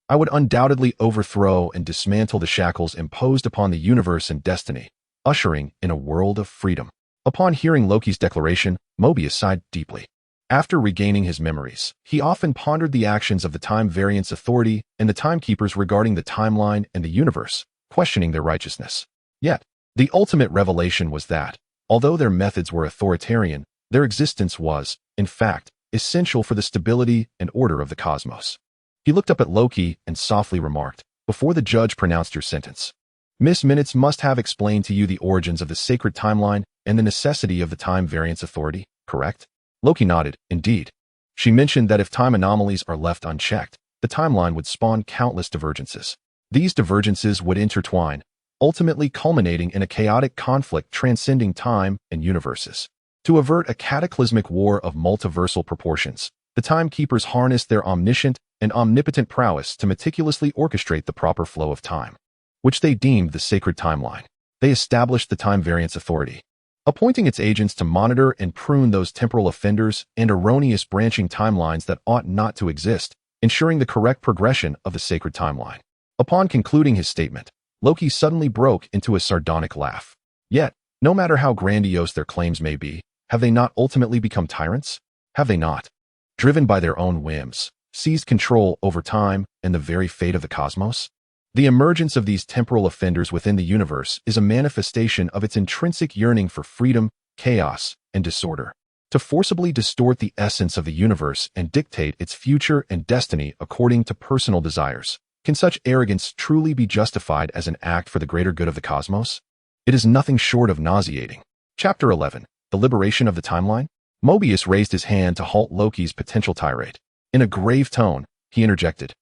I would undoubtedly overthrow and dismantle the shackles imposed upon the universe and destiny, ushering in a world of freedom." Upon hearing Loki's declaration, Mobius sighed deeply. After regaining his memories, he often pondered the actions of the Time Variance Authority and the Timekeepers regarding the timeline and the universe, questioning their righteousness. Yet, the ultimate revelation was that, although their methods were authoritarian, their existence was, in fact, essential for the stability and order of the cosmos. He looked up at Loki and softly remarked, "Before the judge pronounced your sentence, Miss Minutes must have explained to you the origins of the sacred timeline and the necessity of the Time Variance Authority, correct?" Loki nodded. "Indeed. She mentioned that if time anomalies are left unchecked, the timeline would spawn countless divergences. These divergences would intertwine, ultimately culminating in a chaotic conflict transcending time and universes. To avert a cataclysmic war of multiversal proportions, the Timekeepers harnessed their omniscient and omnipotent prowess to meticulously orchestrate the proper flow of time, which they deemed the sacred timeline. They established the Time Variance Authority, appointing its agents to monitor and prune those temporal offenders and erroneous branching timelines that ought not to exist, ensuring the correct progression of the sacred timeline." Upon concluding his statement, Loki suddenly broke into a sardonic laugh. "Yet, no matter how grandiose their claims may be, have they not ultimately become tyrants? Have they not, driven by their own whims, seized control over time and the very fate of the cosmos? The emergence of these temporal offenders within the universe is a manifestation of its intrinsic yearning for freedom, chaos, and disorder. To forcibly distort the essence of the universe and dictate its future and destiny according to personal desires. Can such arrogance truly be justified as an act for the greater good of the cosmos? It is nothing short of nauseating. Chapter 11. The Liberation of the Timeline? Mobius raised his hand to halt Loki's potential tirade. In a grave tone, he interjected,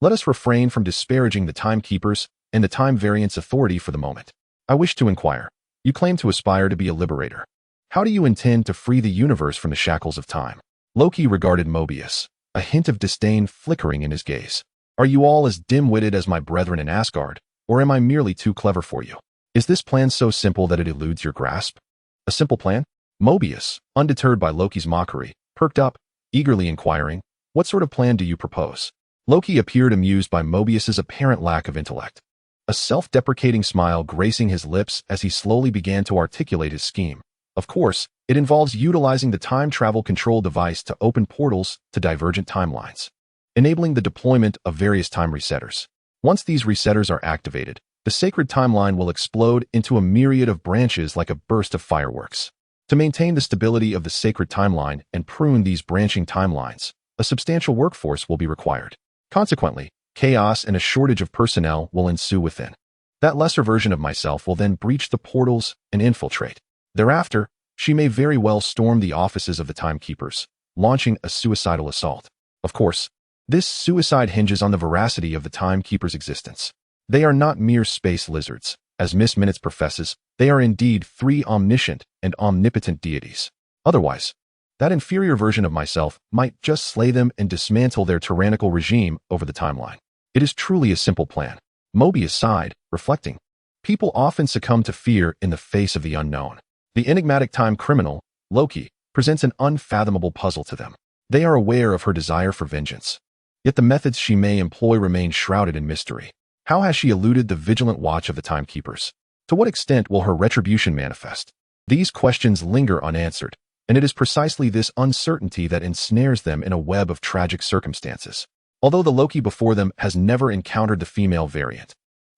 "Let us refrain from disparaging the Timekeepers and the Time Variance Authority for the moment. I wish to inquire. You claim to aspire to be a liberator. How do you intend to free the universe from the shackles of time?" Loki regarded Mobius, a hint of disdain flickering in his gaze. "Are you all as dim-witted as my brethren in Asgard, or am I merely too clever for you? Is this plan so simple that it eludes your grasp?" "A simple plan?" Mobius, undeterred by Loki's mockery, perked up, eagerly inquiring, "What sort of plan do you propose?" Loki appeared amused by Mobius's apparent lack of intellect, a self-deprecating smile gracing his lips as he slowly began to articulate his scheme. "Of course, it involves utilizing the time travel control device to open portals to divergent timelines, enabling the deployment of various time resetters. Once these resetters are activated, the sacred timeline will explode into a myriad of branches like a burst of fireworks. To maintain the stability of the sacred timeline and prune these branching timelines, a substantial workforce will be required. Consequently, chaos and a shortage of personnel will ensue within. That lesser version of myself will then breach the portals and infiltrate. Thereafter, she may very well storm the offices of the timekeepers, launching a suicidal assault. Of course, this suicide hinges on the veracity of the timekeepers' existence. They are not mere space lizards. As Miss Minutes professes, they are indeed three omniscient and omnipotent deities. Otherwise, that inferior version of myself might just slay them and dismantle their tyrannical regime over the timeline. It is truly a simple plan. Mobius sighed, reflecting. People often succumb to fear in the face of the unknown. The enigmatic time criminal, Loki, presents an unfathomable puzzle to them. They are aware of her desire for vengeance. Yet the methods she may employ remain shrouded in mystery. How has she eluded the vigilant watch of the timekeepers? To what extent will her retribution manifest? These questions linger unanswered, and it is precisely this uncertainty that ensnares them in a web of tragic circumstances. Although the Loki before them has never encountered the female variant,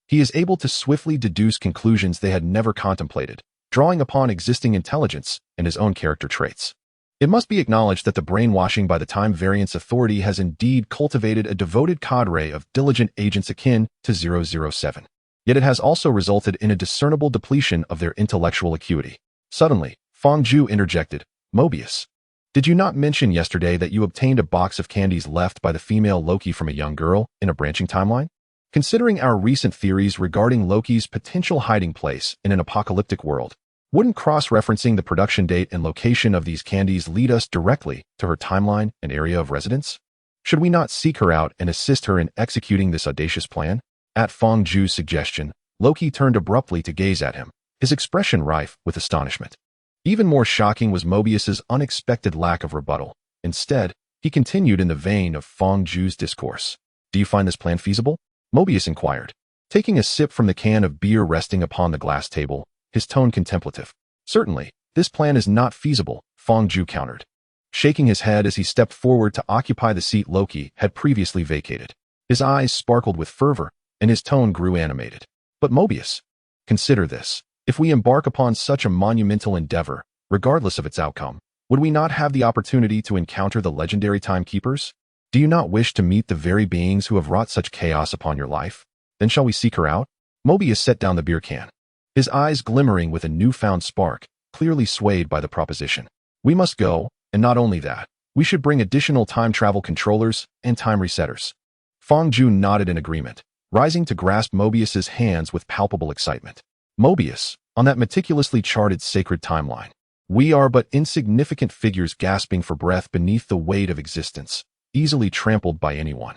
he is able to swiftly deduce conclusions they had never contemplated, drawing upon existing intelligence and his own character traits. It must be acknowledged that the brainwashing by the Time Variance Authority has indeed cultivated a devoted cadre of diligent agents akin to 007. Yet it has also resulted in a discernible depletion of their intellectual acuity. Suddenly, Fang interjected, "Mobius, did you not mention yesterday that you obtained a box of candies left by the female Loki from a young girl in a branching timeline? Considering our recent theories regarding Loki's potential hiding place in an apocalyptic world, wouldn't cross-referencing the production date and location of these candies lead us directly to her timeline and area of residence? Should we not seek her out and assist her in executing this audacious plan?" At Fang Zhu's suggestion, Loki turned abruptly to gaze at him, his expression rife with astonishment. Even more shocking was Mobius's unexpected lack of rebuttal. Instead, he continued in the vein of Fang Zhu's discourse. "Do you find this plan feasible?" Mobius inquired, taking a sip from the can of beer resting upon the glass table, his tone contemplative. "Certainly, this plan is not feasible," Fang Zhu countered, shaking his head as he stepped forward to occupy the seat Loki had previously vacated. His eyes sparkled with fervor, and his tone grew animated. "But Mobius, consider this. If we embark upon such a monumental endeavor, regardless of its outcome, would we not have the opportunity to encounter the legendary timekeepers? Do you not wish to meet the very beings who have wrought such chaos upon your life? Then shall we seek her out?" Mobius set down the beer can, his eyes glimmering with a newfound spark, clearly swayed by the proposition. "We must go, and not only that, we should bring additional time travel controllers and time resetters." Fang Zhu nodded in agreement, rising to grasp Mobius's hands with palpable excitement. "Mobius, on that meticulously charted sacred timeline, we are but insignificant figures gasping for breath beneath the weight of existence, easily trampled by anyone.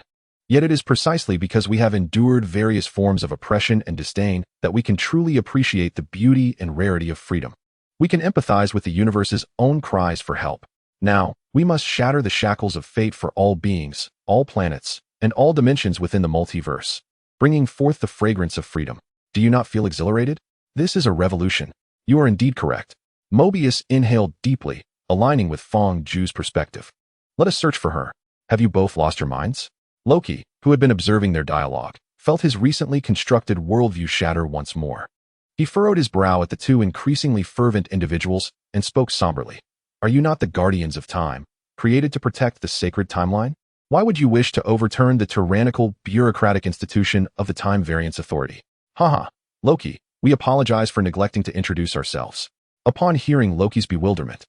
Yet it is precisely because we have endured various forms of oppression and disdain that we can truly appreciate the beauty and rarity of freedom. We can empathize with the universe's own cries for help. Now, we must shatter the shackles of fate for all beings, all planets, and all dimensions within the multiverse, bringing forth the fragrance of freedom. Do you not feel exhilarated? This is a revolution." "You are indeed correct." Mobius inhaled deeply, aligning with Fang Zhu's perspective. "Let us search for her. Have you both lost your minds?" Loki, who had been observing their dialogue, felt his recently constructed worldview shatter once more. He furrowed his brow at the two increasingly fervent individuals and spoke somberly. "Are you not the guardians of time, created to protect the sacred timeline? Why would you wish to overturn the tyrannical, bureaucratic institution of the Time Variance Authority?" "Haha, Loki, we apologize for neglecting to introduce ourselves." Upon hearing Loki's bewilderment,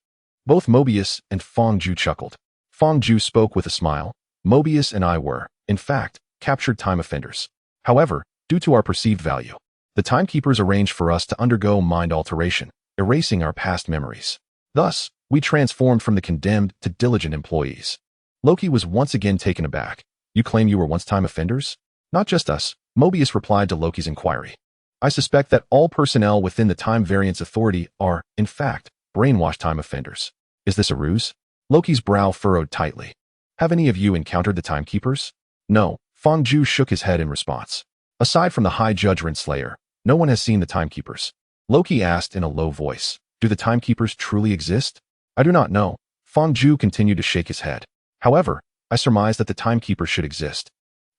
both Mobius and Fang Zhu chuckled. Fang Zhu spoke with a smile. "Mobius and I were, in fact, captured time offenders. However, due to our perceived value, the timekeepers arranged for us to undergo mind alteration, erasing our past memories. Thus, we transformed from the condemned to diligent employees." Loki was once again taken aback. "You claim you were once time offenders?" "Not just us," Mobius replied to Loki's inquiry. "I suspect that all personnel within the Time Variance Authority are, in fact, brainwashed time offenders." "Is this a ruse?" Loki's brow furrowed tightly. "Have any of you encountered the timekeepers?" "No," Fang Zhu shook his head in response. "Aside from the High Judge Renslayer, no one has seen the timekeepers." Loki asked in a low voice, "Do the timekeepers truly exist?" "I do not know." Fang Zhu continued to shake his head. "However, I surmise that the timekeepers should exist.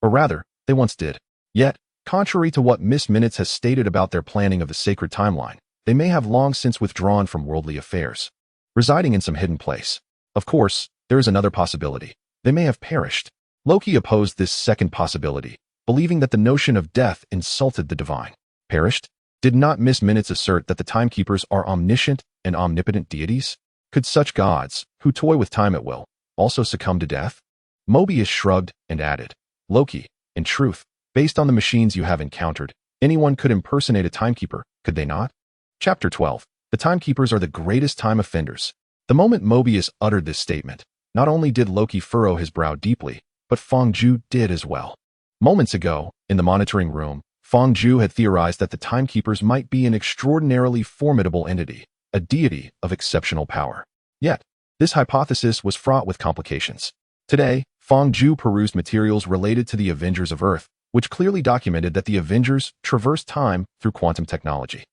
Or rather, they once did. Yet, Contrary to what Miss Minutes has stated about their planning of the sacred timeline, they may have long since withdrawn from worldly affairs, residing in some hidden place. Of course, there is another possibility. They may have perished. Loki opposed this second possibility, believing that the notion of death insulted the divine. Perished? Did not Miss Minutes assert that the timekeepers are omniscient and omnipotent deities? Could such gods, who toy with time at will, also succumb to death? Mobius shrugged and added, Loki, in truth, based on the machines you have encountered, anyone could impersonate a timekeeper, could they not? Chapter 12. The timekeepers are the greatest time offenders. The moment Mobius uttered this statement, not only did Loki furrow his brow deeply, but Fang did as well. Moments ago, in the monitoring room, Fang had theorized that the timekeepers might be an extraordinarily formidable entity, a deity of exceptional power. Yet, this hypothesis was fraught with complications. Today, Fang perused materials related to the Avengers of Earth, which clearly documented that the Avengers traversed time through quantum technology,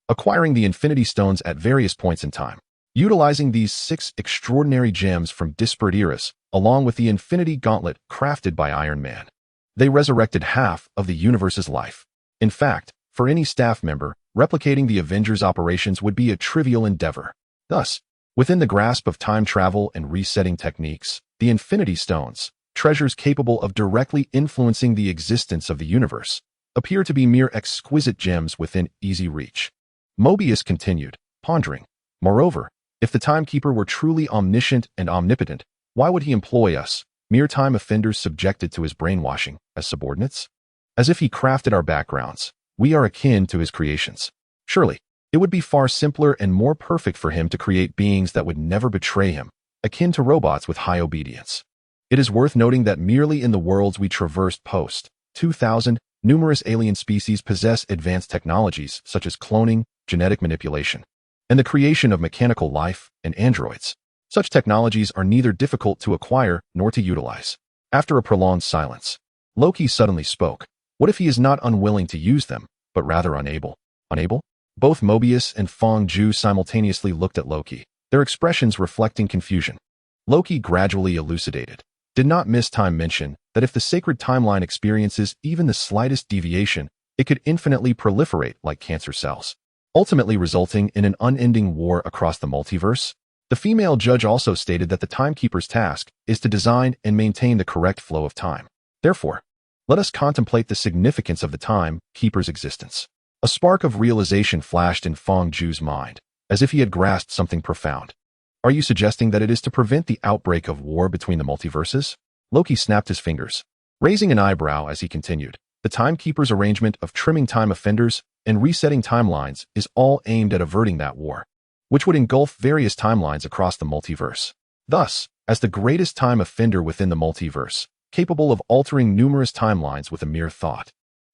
acquiring the Infinity Stones at various points in time. Utilizing these 6 extraordinary gems from disparate eras, along with the Infinity Gauntlet crafted by Iron Man, they resurrected half of the universe's life. In fact, for any staff member, replicating the Avengers' operations would be a trivial endeavor. Thus, within the grasp of time travel and resetting techniques, the Infinity Stones, treasures capable of directly influencing the existence of the universe, appear to be mere exquisite gems within easy reach. Mobius continued, pondering. Moreover, if the timekeeper were truly omniscient and omnipotent, why would he employ us, mere time offenders subjected to his brainwashing, as subordinates? As if he crafted our backgrounds, we are akin to his creations. Surely, it would be far simpler and more perfect for him to create beings that would never betray him, akin to robots with high obedience. It is worth noting that merely in the worlds we traversed post-2000, numerous alien species possess advanced technologies such as cloning, genetic manipulation, and the creation of mechanical life and androids. Such technologies are neither difficult to acquire nor to utilize. After a prolonged silence, Loki suddenly spoke. What if he is not unwilling to use them, but rather unable? Unable? Both Mobius and Fang simultaneously looked at Loki, their expressions reflecting confusion. Loki gradually elucidated. Did not Miss Time mention that if the sacred timeline experiences even the slightest deviation, it could infinitely proliferate like cancer cells, ultimately resulting in an unending war across the multiverse? The female judge also stated that the timekeeper's task is to design and maintain the correct flow of time. Therefore, let us contemplate the significance of the timekeeper's existence. A spark of realization flashed in Fang mind, as if he had grasped something profound. Are you suggesting that it is to prevent the outbreak of war between the multiverses? Loki snapped his fingers, raising an eyebrow as he continued. The timekeeper's arrangement of trimming time offenders and resetting timelines is all aimed at averting that war, which would engulf various timelines across the multiverse. Thus, as the greatest time offender within the multiverse, capable of altering numerous timelines with a mere thought,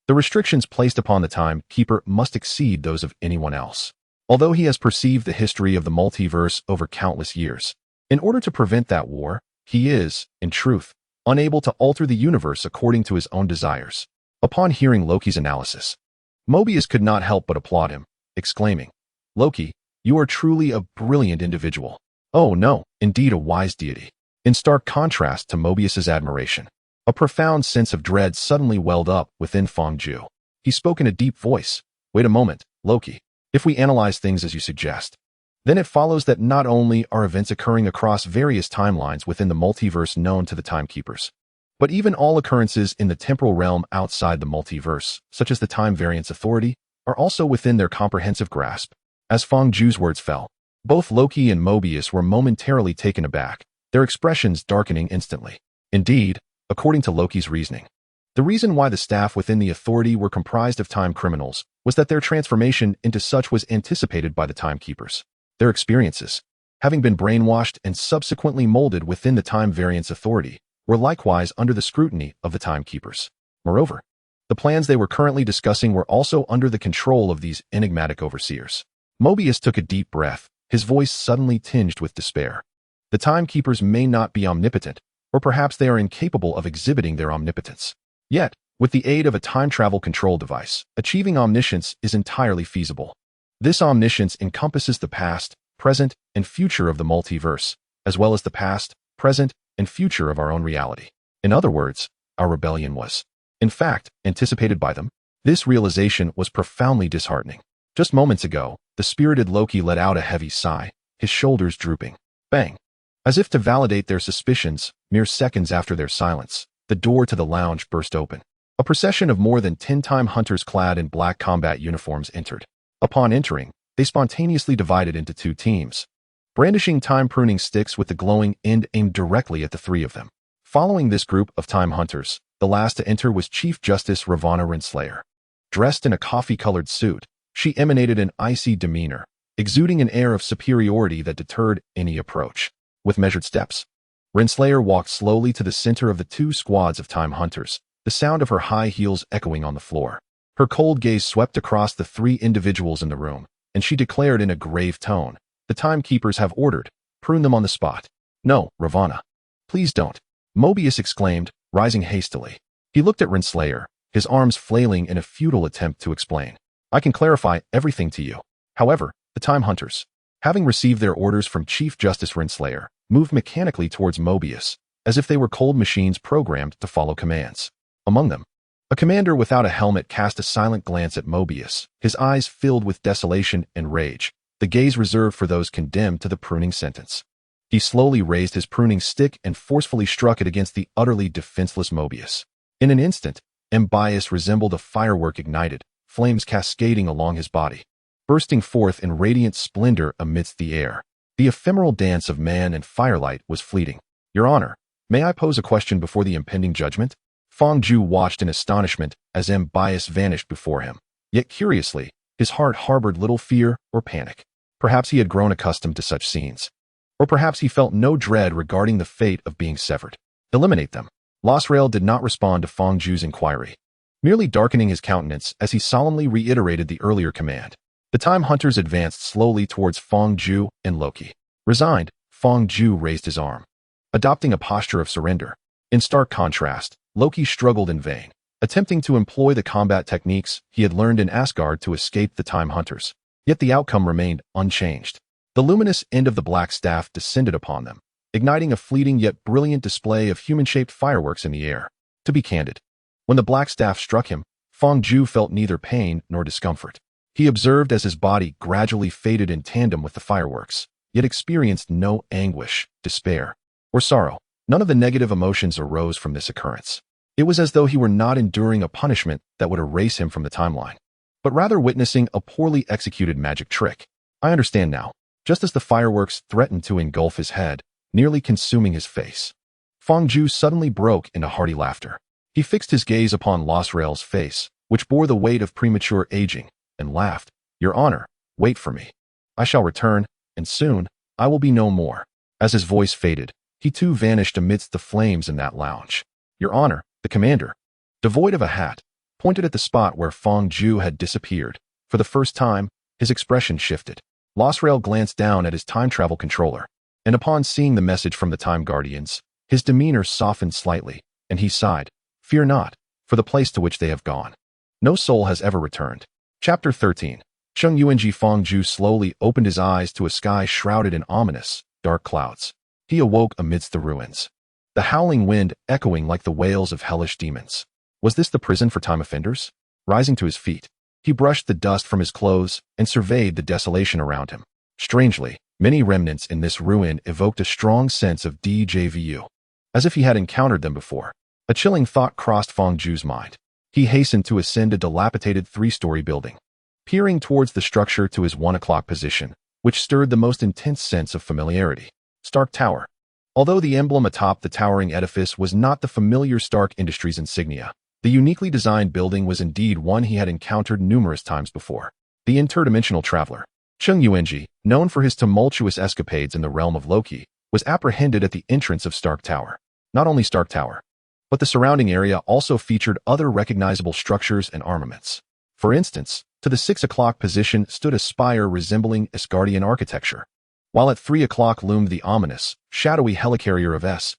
the restrictions placed upon the timekeeper must exceed those of anyone else. Although he has perceived the history of the multiverse over countless years, in order to prevent that war, he is, in truth, unable to alter the universe according to his own desires. Upon hearing Loki's analysis, Mobius could not help but applaud him, exclaiming, Loki, you are truly a brilliant individual. Oh no, indeed a wise deity. In stark contrast to Mobius's admiration, a profound sense of dread suddenly welled up within Fang. He spoke in a deep voice. Wait a moment, Loki. If we analyze things as you suggest, then it follows that not only are events occurring across various timelines within the multiverse known to the timekeepers, but even all occurrences in the temporal realm outside the multiverse, such as the Time Variance Authority, are also within their comprehensive grasp. As Fang words fell, both Loki and Mobius were momentarily taken aback, their expressions darkening instantly. Indeed, according to Loki's reasoning, the reason why the staff within the authority were comprised of time criminals was that their transformation into such was anticipated by the timekeepers. Their experiences, having been brainwashed and subsequently molded within the Time Variance Authority, were likewise under the scrutiny of the timekeepers. Moreover, the plans they were currently discussing were also under the control of these enigmatic overseers. Mobius took a deep breath, his voice suddenly tinged with despair. The timekeepers may not be omnipotent, or perhaps they are incapable of exhibiting their omnipotence. Yet, with the aid of a time travel control device, achieving omniscience is entirely feasible. This omniscience encompasses the past, present, and future of the multiverse, as well as the past, present, and future of our own reality. In other words, our rebellion was, in fact, anticipated by them. This realization was profoundly disheartening. Just moments ago, the spirited Loki let out a heavy sigh, his shoulders drooping. Bang! As if to validate their suspicions, mere seconds after their silence, the door to the lounge burst open. A procession of more than 10 time hunters clad in black combat uniforms entered. Upon entering, they spontaneously divided into 2 teams, brandishing time pruning sticks with the glowing end aimed directly at the 3 of them. Following this group of time hunters, the last to enter was Chief Justice Ravonna Renslayer. Dressed in a coffee-colored suit, she emanated an icy demeanor, exuding an air of superiority that deterred any approach. With measured steps, Renslayer walked slowly to the center of the 2 squads of time hunters, the sound of her high heels echoing on the floor. Her cold gaze swept across the 3 individuals in the room, and she declared in a grave tone, "The timekeepers have ordered. Prune them on the spot." "No, Ravonna. Please don't," Mobius exclaimed, rising hastily. He looked at Renslayer, his arms flailing in a futile attempt to explain. "I can clarify everything to you." However, the time hunters, having received their orders from Chief Justice Renslayer, moved mechanically towards Mobius, as if they were cold machines programmed to follow commands. Among them, a commander without a helmet cast a silent glance at Mobius, his eyes filled with desolation and rage, the gaze reserved for those condemned to the pruning sentence. He slowly raised his pruning stick and forcefully struck it against the utterly defenseless Mobius. In an instant, Mobius resembled a firework ignited, flames cascading along his body, bursting forth in radiant splendor amidst the air. The ephemeral dance of man and firelight was fleeting. "Your Honor, may I pose a question before the impending judgment?" Fang watched in astonishment as Mobius vanished before him. Yet curiously, his heart harbored little fear or panic. Perhaps he had grown accustomed to such scenes. Or perhaps he felt no dread regarding the fate of being severed. "Eliminate them." Losrael did not respond to Fang inquiry, merely darkening his countenance as he solemnly reiterated the earlier command. The time hunters advanced slowly towards Fang and Loki. Resigned, Fang raised his arm, adopting a posture of surrender. In stark contrast, Loki struggled in vain, attempting to employ the combat techniques he had learned in Asgard to escape the time hunters. Yet the outcome remained unchanged. The luminous end of the black staff descended upon them, igniting a fleeting yet brilliant display of human-shaped fireworks in the air. To be candid, when the black staff struck him, Fang felt neither pain nor discomfort. He observed as his body gradually faded in tandem with the fireworks, yet experienced no anguish, despair, or sorrow. None of the negative emotions arose from this occurrence. It was as though he were not enduring a punishment that would erase him from the timeline, but rather witnessing a poorly executed magic trick. "I understand now." Just as the fireworks threatened to engulf his head, nearly consuming his face, Fang suddenly broke into hearty laughter. He fixed his gaze upon Losrael's face, which bore the weight of premature aging, and laughed. "Your Honor, wait for me. I shall return, and soon, I will be no more." As his voice faded, he too vanished amidst the flames in that lounge. "Your Honor," the commander, devoid of a hat, pointed at the spot where Fang had disappeared. For the first time, his expression shifted. Losrael glanced down at his time travel controller, and upon seeing the message from the Time Guardians, his demeanor softened slightly, and he sighed, "Fear not, for the place to which they have gone. No soul has ever returned." Chapter 13. Fang slowly opened his eyes to a sky shrouded in ominous, dark clouds. He awoke amidst the ruins, the howling wind echoing like the wails of hellish demons. Was this the prison for time offenders? Rising to his feet, he brushed the dust from his clothes and surveyed the desolation around him. Strangely, many remnants in this ruin evoked a strong sense of déjà vu, as if he had encountered them before. A chilling thought crossed Fang mind. He hastened to ascend a dilapidated 3-story building, peering towards the structure to his 1 o'clock position, which stirred the most intense sense of familiarity. Stark Tower. Although the emblem atop the towering edifice was not the familiar Stark Industries insignia, the uniquely designed building was indeed one he had encountered numerous times before. The interdimensional traveler, known for his tumultuous escapades in the realm of Loki, was apprehended at the entrance of Stark Tower. Not only Stark Tower, but the surrounding area also featured other recognizable structures and armaments. For instance, to the 6 o'clock position stood a spire resembling Asgardian architecture, while at 3 o'clock loomed the ominous, shadowy helicarrier of S-H-I-E-L-D.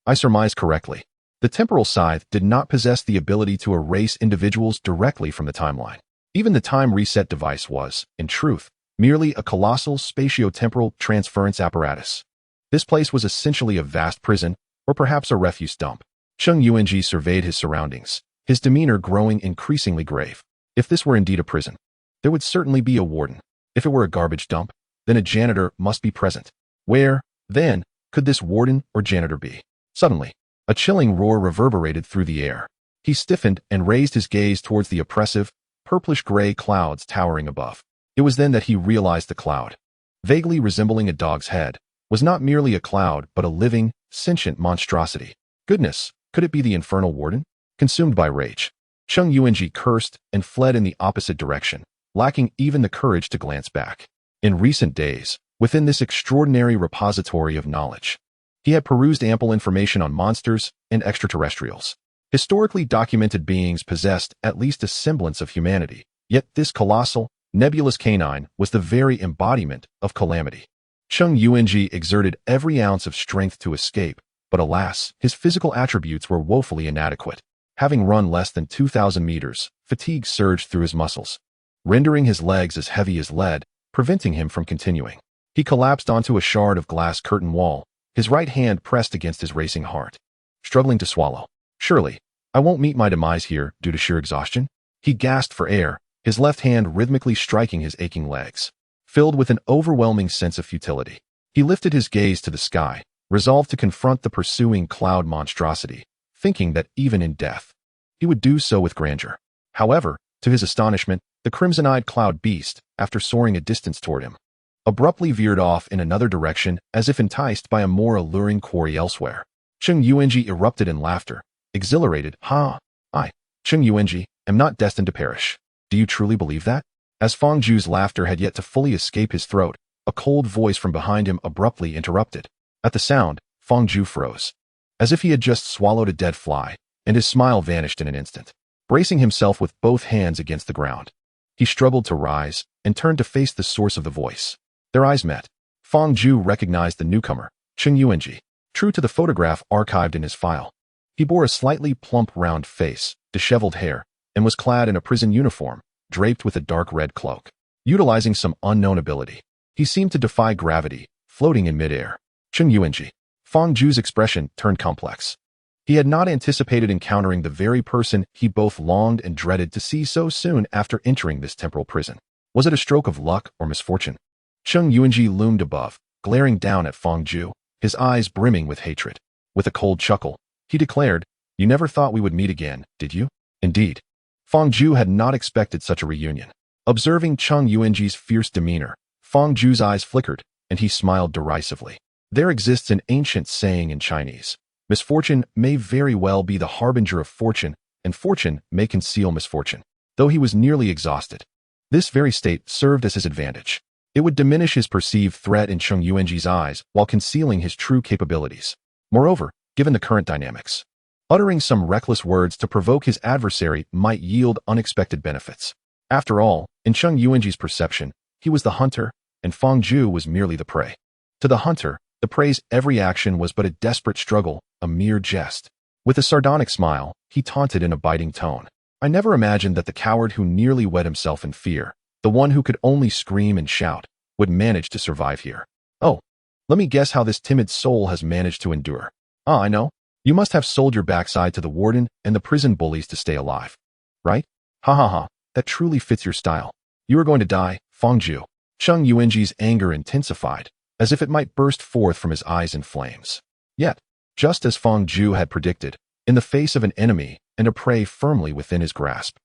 I surmise correctly. The temporal scythe did not possess the ability to erase individuals directly from the timeline. Even the time reset device was, in truth, merely a colossal spatio-temporal transference apparatus. This place was essentially a vast prison, or perhaps a refuse dump. Cheng Yuanji surveyed his surroundings, his demeanor growing increasingly grave. If this were indeed a prison, there would certainly be a warden. If it were a garbage dump, then a janitor must be present. Where, then, could this warden or janitor be? Suddenly, a chilling roar reverberated through the air. He stiffened and raised his gaze towards the oppressive, purplish-gray clouds towering above. It was then that he realized the cloud, vaguely resembling a dog's head, was not merely a cloud but a living, sentient monstrosity. Goodness, could it be the infernal warden? Consumed by rage, Cheng Yuanji cursed and fled in the opposite direction, lacking even the courage to glance back. In recent days, within this extraordinary repository of knowledge, he had perused ample information on monsters and extraterrestrials. Historically documented beings possessed at least a semblance of humanity, yet this colossal, nebulous canine was the very embodiment of calamity. Cheng Yuanji exerted every ounce of strength to escape, but alas, his physical attributes were woefully inadequate. Having run less than 2,000 meters, fatigue surged through his muscles, rendering his legs as heavy as lead, preventing him from continuing. He collapsed onto a shard of glass curtain wall, his right hand pressed against his racing heart, struggling to swallow. Surely, I won't meet my demise here due to sheer exhaustion? He gasped for air, his left hand rhythmically striking his aching legs. Filled with an overwhelming sense of futility, he lifted his gaze to the sky, resolved to confront the pursuing cloud monstrosity, thinking that even in death, he would do so with grandeur. However, to his astonishment, the crimson-eyed cloud beast, after soaring a distance toward him, abruptly veered off in another direction as if enticed by a more alluring quarry elsewhere. Cheng Yuanji erupted in laughter, exhilarated. I, Cheng Yuanji, am not destined to perish. Do you truly believe that? As Fang Zhu's laughter had yet to fully escape his throat, a cold voice from behind him abruptly interrupted. At the sound, Fang Zhu froze, as if he had just swallowed a dead fly, and his smile vanished in an instant. Bracing himself with both hands against the ground, he struggled to rise and turned to face the source of the voice. Their eyes met. Fang Zhu recognized the newcomer, Cheng Yuanji. True to the photograph archived in his file, he bore a slightly plump round face, disheveled hair, and was clad in a prison uniform, draped with a dark red cloak. Utilizing some unknown ability, he seemed to defy gravity, floating in midair. Cheng Yuanji. Fang Zhu's expression turned complex. He had not anticipated encountering the very person he both longed and dreaded to see so soon after entering this temporal prison. Was it a stroke of luck or misfortune? Cheng Yuanji loomed above, glaring down at Fang Zhu, his eyes brimming with hatred. With a cold chuckle, he declared, "You never thought we would meet again, did you?" Indeed, Fang Zhu had not expected such a reunion. Observing Cheng Yuanji's fierce demeanor, Fang Zhu's eyes flickered, and he smiled derisively. There exists an ancient saying in Chinese: misfortune may very well be the harbinger of fortune, and fortune may conceal misfortune. Though he was nearly exhausted, this very state served as his advantage. It would diminish his perceived threat in Cheng Yuanji's eyes while concealing his true capabilities. Moreover, given the current dynamics, uttering some reckless words to provoke his adversary might yield unexpected benefits. After all, in Cheng Yuanji's perception, he was the hunter, and Fang Zhu was merely the prey. To the hunter, the prey's every action was but a desperate struggle, a mere jest. With a sardonic smile, he taunted in a biting tone. I never imagined that the coward who nearly wet himself in fear, the one who could only scream and shout, would manage to survive here. Oh, let me guess how this timid soul has managed to endure. Ah, I know. You must have sold your backside to the warden and the prison bullies to stay alive. Right? Ha ha ha, that truly fits your style. You are going to die, Fang Zhu. Cheng Yuanji's anger intensified, as if it might burst forth from his eyes in flames. Yet, just as Fang Zhu had predicted, in the face of an enemy and a prey firmly within his grasp,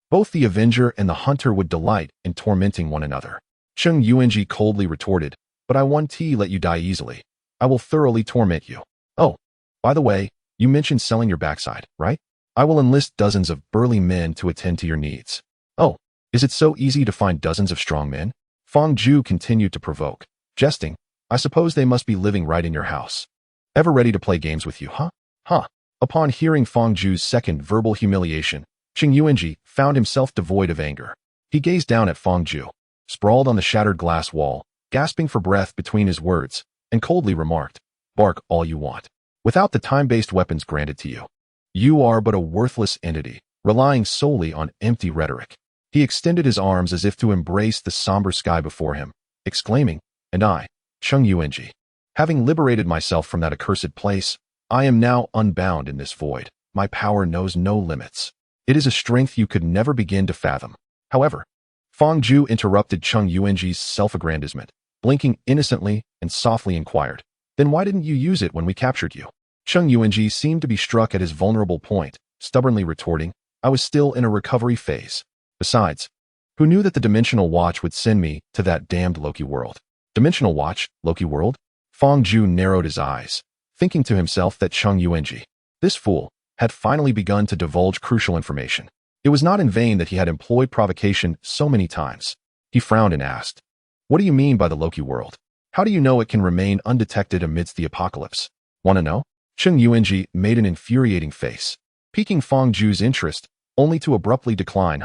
both the avenger and the hunter would delight in tormenting one another. Cheng Yuanji coldly retorted, but I won't let you die easily. I will thoroughly torment you. Oh, by the way, you mentioned selling your backside, right? I will enlist dozens of burly men to attend to your needs. Oh, is it so easy to find dozens of strong men? Fang Zhu continued to provoke, jesting. I suppose they must be living right in your house. Ever ready to play games with you, huh? Huh. Upon hearing Fang Zhu's second verbal humiliation, Cheng Yuanji found himself devoid of anger. He gazed down at Fang Zhu, sprawled on the shattered glass wall, gasping for breath between his words, and coldly remarked, bark all you want. Without the time-based weapons granted to you, you are but a worthless entity, relying solely on empty rhetoric. He extended his arms as if to embrace the somber sky before him, exclaiming, and I, Cheng Yuanji, having liberated myself from that accursed place, I am now unbound in this void. My power knows no limits. It is a strength you could never begin to fathom. However, Fang Ju interrupted Cheng Yuanji's self-aggrandizement, blinking innocently and softly inquired, "Then why didn't you use it when we captured you?" Cheng Yuanji seemed to be struck at his vulnerable point, stubbornly retorting, "I was still in a recovery phase. Besides, who knew that the Dimensional Watch would send me to that damned Loki world?" Dimensional Watch? Loki world? Fang Ju narrowed his eyes, thinking to himself that Cheng Yuanji, this fool, had finally begun to divulge crucial information. It was not in vain that he had employed provocation so many times. He frowned and asked, "What do you mean by the Loki world? How do you know it can remain undetected amidst the apocalypse?" "Want to know?" Cheng Yuanji made an infuriating face, piquing Fang Ju's interest, only to abruptly decline.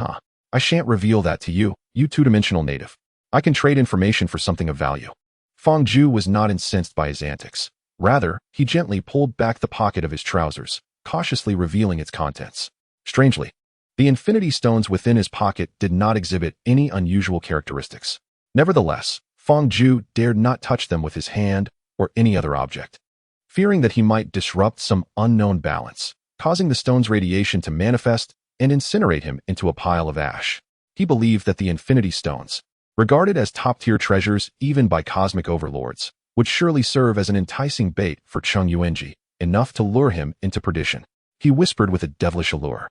"I shan't reveal that to you, you two-dimensional native. I can trade information for something of value." Fang Ju was not incensed by his antics. Rather, he gently pulled back the pocket of his trousers, cautiously revealing its contents. Strangely, the infinity stones within his pocket did not exhibit any unusual characteristics. Nevertheless, Fang Ju dared not touch them with his hand or any other object, fearing that he might disrupt some unknown balance, causing the stone's radiation to manifest and incinerate him into a pile of ash. He believed that the infinity stones, regarded as top-tier treasures even by cosmic overlords, would surely serve as an enticing bait for Cheng Yuanji, enough to lure him into perdition. He whispered with a devilish allure,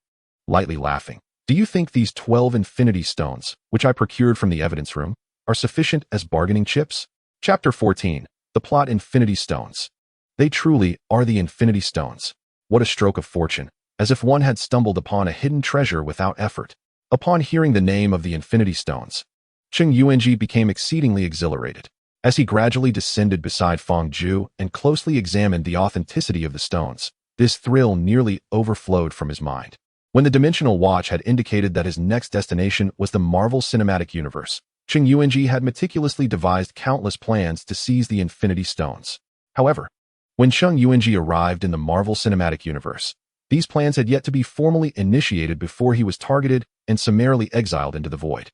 lightly laughing, "Do you think these 12 infinity stones, which I procured from the evidence room, are sufficient as bargaining chips?" Chapter 14. The Plot. Infinity Stones. They truly are the infinity stones. What a stroke of fortune, as if one had stumbled upon a hidden treasure without effort. Upon hearing the name of the infinity stones, Cheng Yuanji became exceedingly exhilarated. As he gradually descended beside Fang Ju and closely examined the authenticity of the stones, this thrill nearly overflowed from his mind. When the Dimensional Watch had indicated that his next destination was the Marvel Cinematic Universe, Cheng Yuanji had meticulously devised countless plans to seize the Infinity Stones. However, when Cheng Yuanji arrived in the Marvel Cinematic Universe, these plans had yet to be formally initiated before he was targeted and summarily exiled into the void.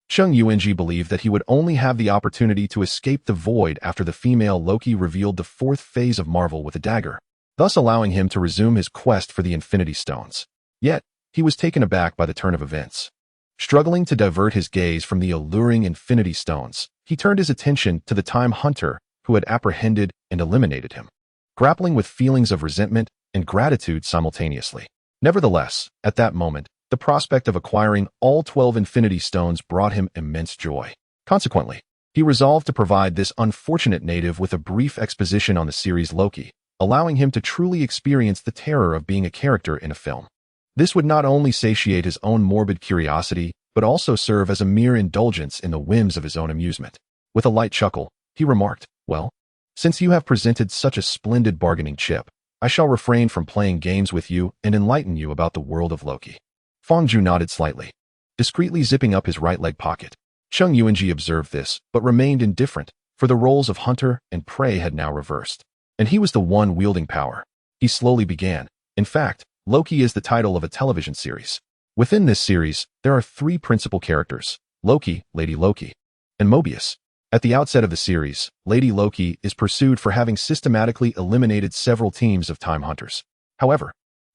Cheng Yuanji believed that he would only have the opportunity to escape the void after the female Loki revealed the fourth phase of Marvel with a dagger, thus allowing him to resume his quest for the Infinity Stones. Yet, he was taken aback by the turn of events. Struggling to divert his gaze from the alluring Infinity Stones, he turned his attention to the Time Hunter who had apprehended and eliminated him, grappling with feelings of resentment and gratitude simultaneously. Nevertheless, at that moment, the prospect of acquiring all 12 Infinity Stones brought him immense joy. Consequently, he resolved to provide this unfortunate native with a brief exposition on the series Loki, allowing him to truly experience the terror of being a character in a film. This would not only satiate his own morbid curiosity, but also serve as a mere indulgence in the whims of his own amusement. With a light chuckle, he remarked, "Well, since you have presented such a splendid bargaining chip, I shall refrain from playing games with you and enlighten you about the world of Loki." Fang Ju nodded slightly, discreetly zipping up his right leg pocket. Cheng Yuanji observed this, but remained indifferent, for the roles of hunter and prey had now reversed, and he was the one wielding power. He slowly began, "In fact, Loki is the title of a television series. Within this series, there are three principal characters: Loki, Lady Loki, and Mobius. At the outset of the series, Lady Loki is pursued for having systematically eliminated several teams of Time Hunters. However,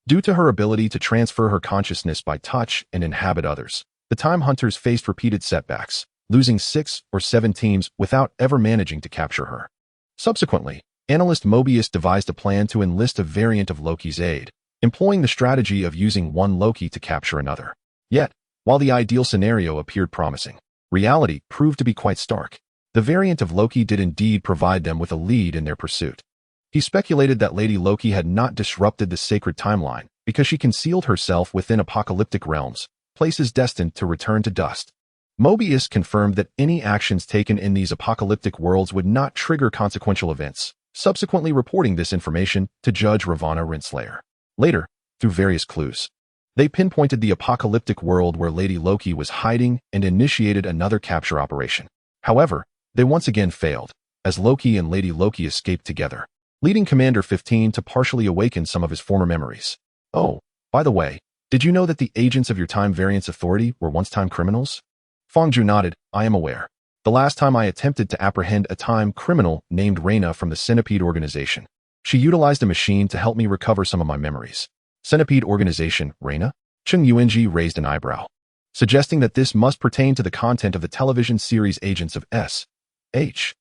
due to her ability to transfer her consciousness by touch and inhabit others, the Time Hunters faced repeated setbacks, losing 6 or 7 teams without ever managing to capture her. Subsequently, analyst Mobius devised a plan to enlist a variant of Loki's aid, employing the strategy of using one Loki to capture another. Yet, while the ideal scenario appeared promising, reality proved to be quite stark. The variant of Loki did indeed provide them with a lead in their pursuit. He speculated that Lady Loki had not disrupted the sacred timeline because she concealed herself within apocalyptic realms, places destined to return to dust. Mobius confirmed that any actions taken in these apocalyptic worlds would not trigger consequential events, subsequently reporting this information to Judge Ravana Renslayer. Later, through various clues, they pinpointed the apocalyptic world where Lady Loki was hiding and initiated another capture operation. However, they once again failed, as Loki and Lady Loki escaped together, leading Commander 15 to partially awaken some of his former memories. "Oh, by the way, did you know that the agents of your Time Variance Authority were once time criminals?" Fang Ju nodded. "I am aware. The last time I attempted to apprehend a time criminal named Reyna from the Centipede organization, She utilized a machine to help me recover some of my memories. Centipede organization, Reina? Cheng Yuanji raised an eyebrow, suggesting that this must pertain to the content of the television series Agents of S.H.I.E.L.D.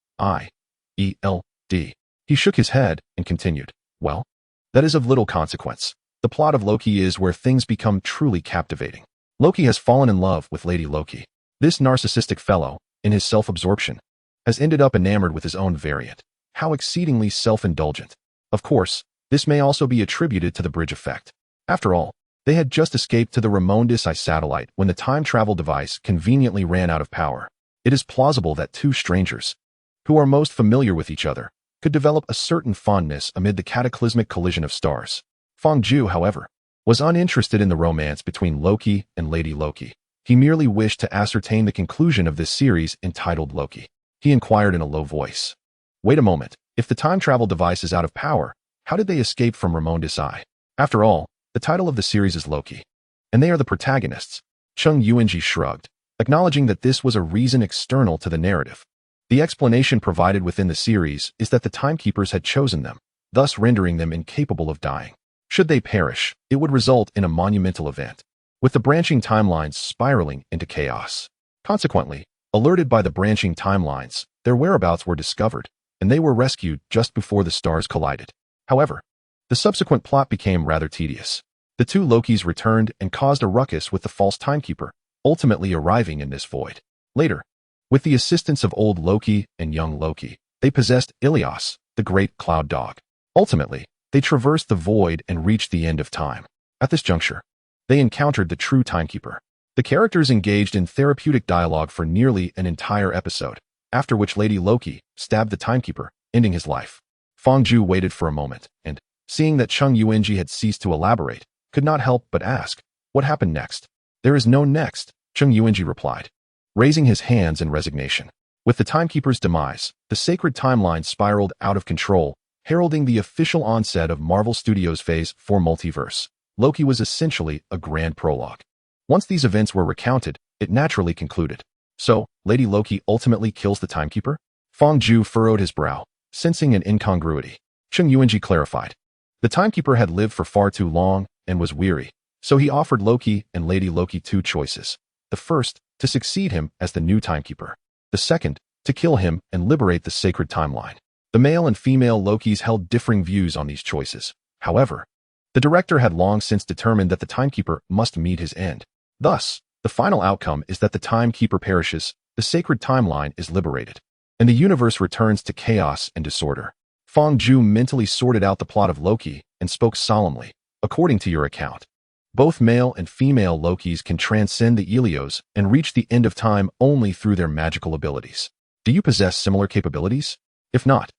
He shook his head and continued, well, that is of little consequence. The plot of Loki is where things become truly captivating. Loki has fallen in love with Lady Loki. This narcissistic fellow, in his self-absorption, has ended up enamored with his own variant. How exceedingly self-indulgent. Of course, this may also be attributed to the bridge effect. After all, they had just escaped to the Ramon-Disi satellite when the time travel device conveniently ran out of power. It is plausible that two strangers, who are most familiar with each other, could develop a certain fondness amid the cataclysmic collision of stars. Fang Ju, however, was uninterested in the romance between Loki and Lady Loki. He merely wished to ascertain the conclusion of this series entitled Loki. He inquired in a low voice. Wait a moment, if the time travel device is out of power, how did they escape from Ramon-Disi? After all, the title of the series is Loki, and they are the protagonists. Cheng Yuanji shrugged, acknowledging that this was a reason external to the narrative. The explanation provided within the series is that the timekeepers had chosen them, thus rendering them incapable of dying. Should they perish, it would result in a monumental event, with the branching timelines spiraling into chaos. Consequently, alerted by the branching timelines, their whereabouts were discovered, and they were rescued just before the stars collided. However, the subsequent plot became rather tedious. The two Lokis returned and caused a ruckus with the false timekeeper, ultimately arriving in this void. Later, with the assistance of old Loki and young Loki, they possessed Ilios, the great cloud dog. Ultimately, they traversed the void and reached the end of time. At this juncture, they encountered the true timekeeper. The characters engaged in therapeutic dialogue for nearly an entire episode, after which Lady Loki stabbed the timekeeper, ending his life. Fang Ju waited for a moment, and, seeing that Cheng Yuanji had ceased to elaborate, could not help but ask, what happened next? There is no next, Cheng Yuanji replied, raising his hands in resignation. With the timekeeper's demise, the sacred timeline spiraled out of control, heralding the official onset of Marvel Studios' Phase 4 multiverse. Loki was essentially a grand prologue. Once these events were recounted, it naturally concluded. So, Lady Loki ultimately kills the timekeeper? Fang Ju furrowed his brow, sensing an incongruity. Cheng Yuanji clarified. The timekeeper had lived for far too long and was weary, so he offered Loki and Lady Loki two choices. The first, to succeed him as the new timekeeper. The second, to kill him and liberate the sacred timeline. The male and female Lokis held differing views on these choices. However, the director had long since determined that the timekeeper must meet his end. Thus, the final outcome is that the timekeeper perishes, the sacred timeline is liberated, and the universe returns to chaos and disorder. Fang Ju mentally sorted out the plot of Loki and spoke solemnly. According to your account, both male and female Lokis can transcend the Ilios and reach the end of time only through their magical abilities. Do you possess similar capabilities? If not,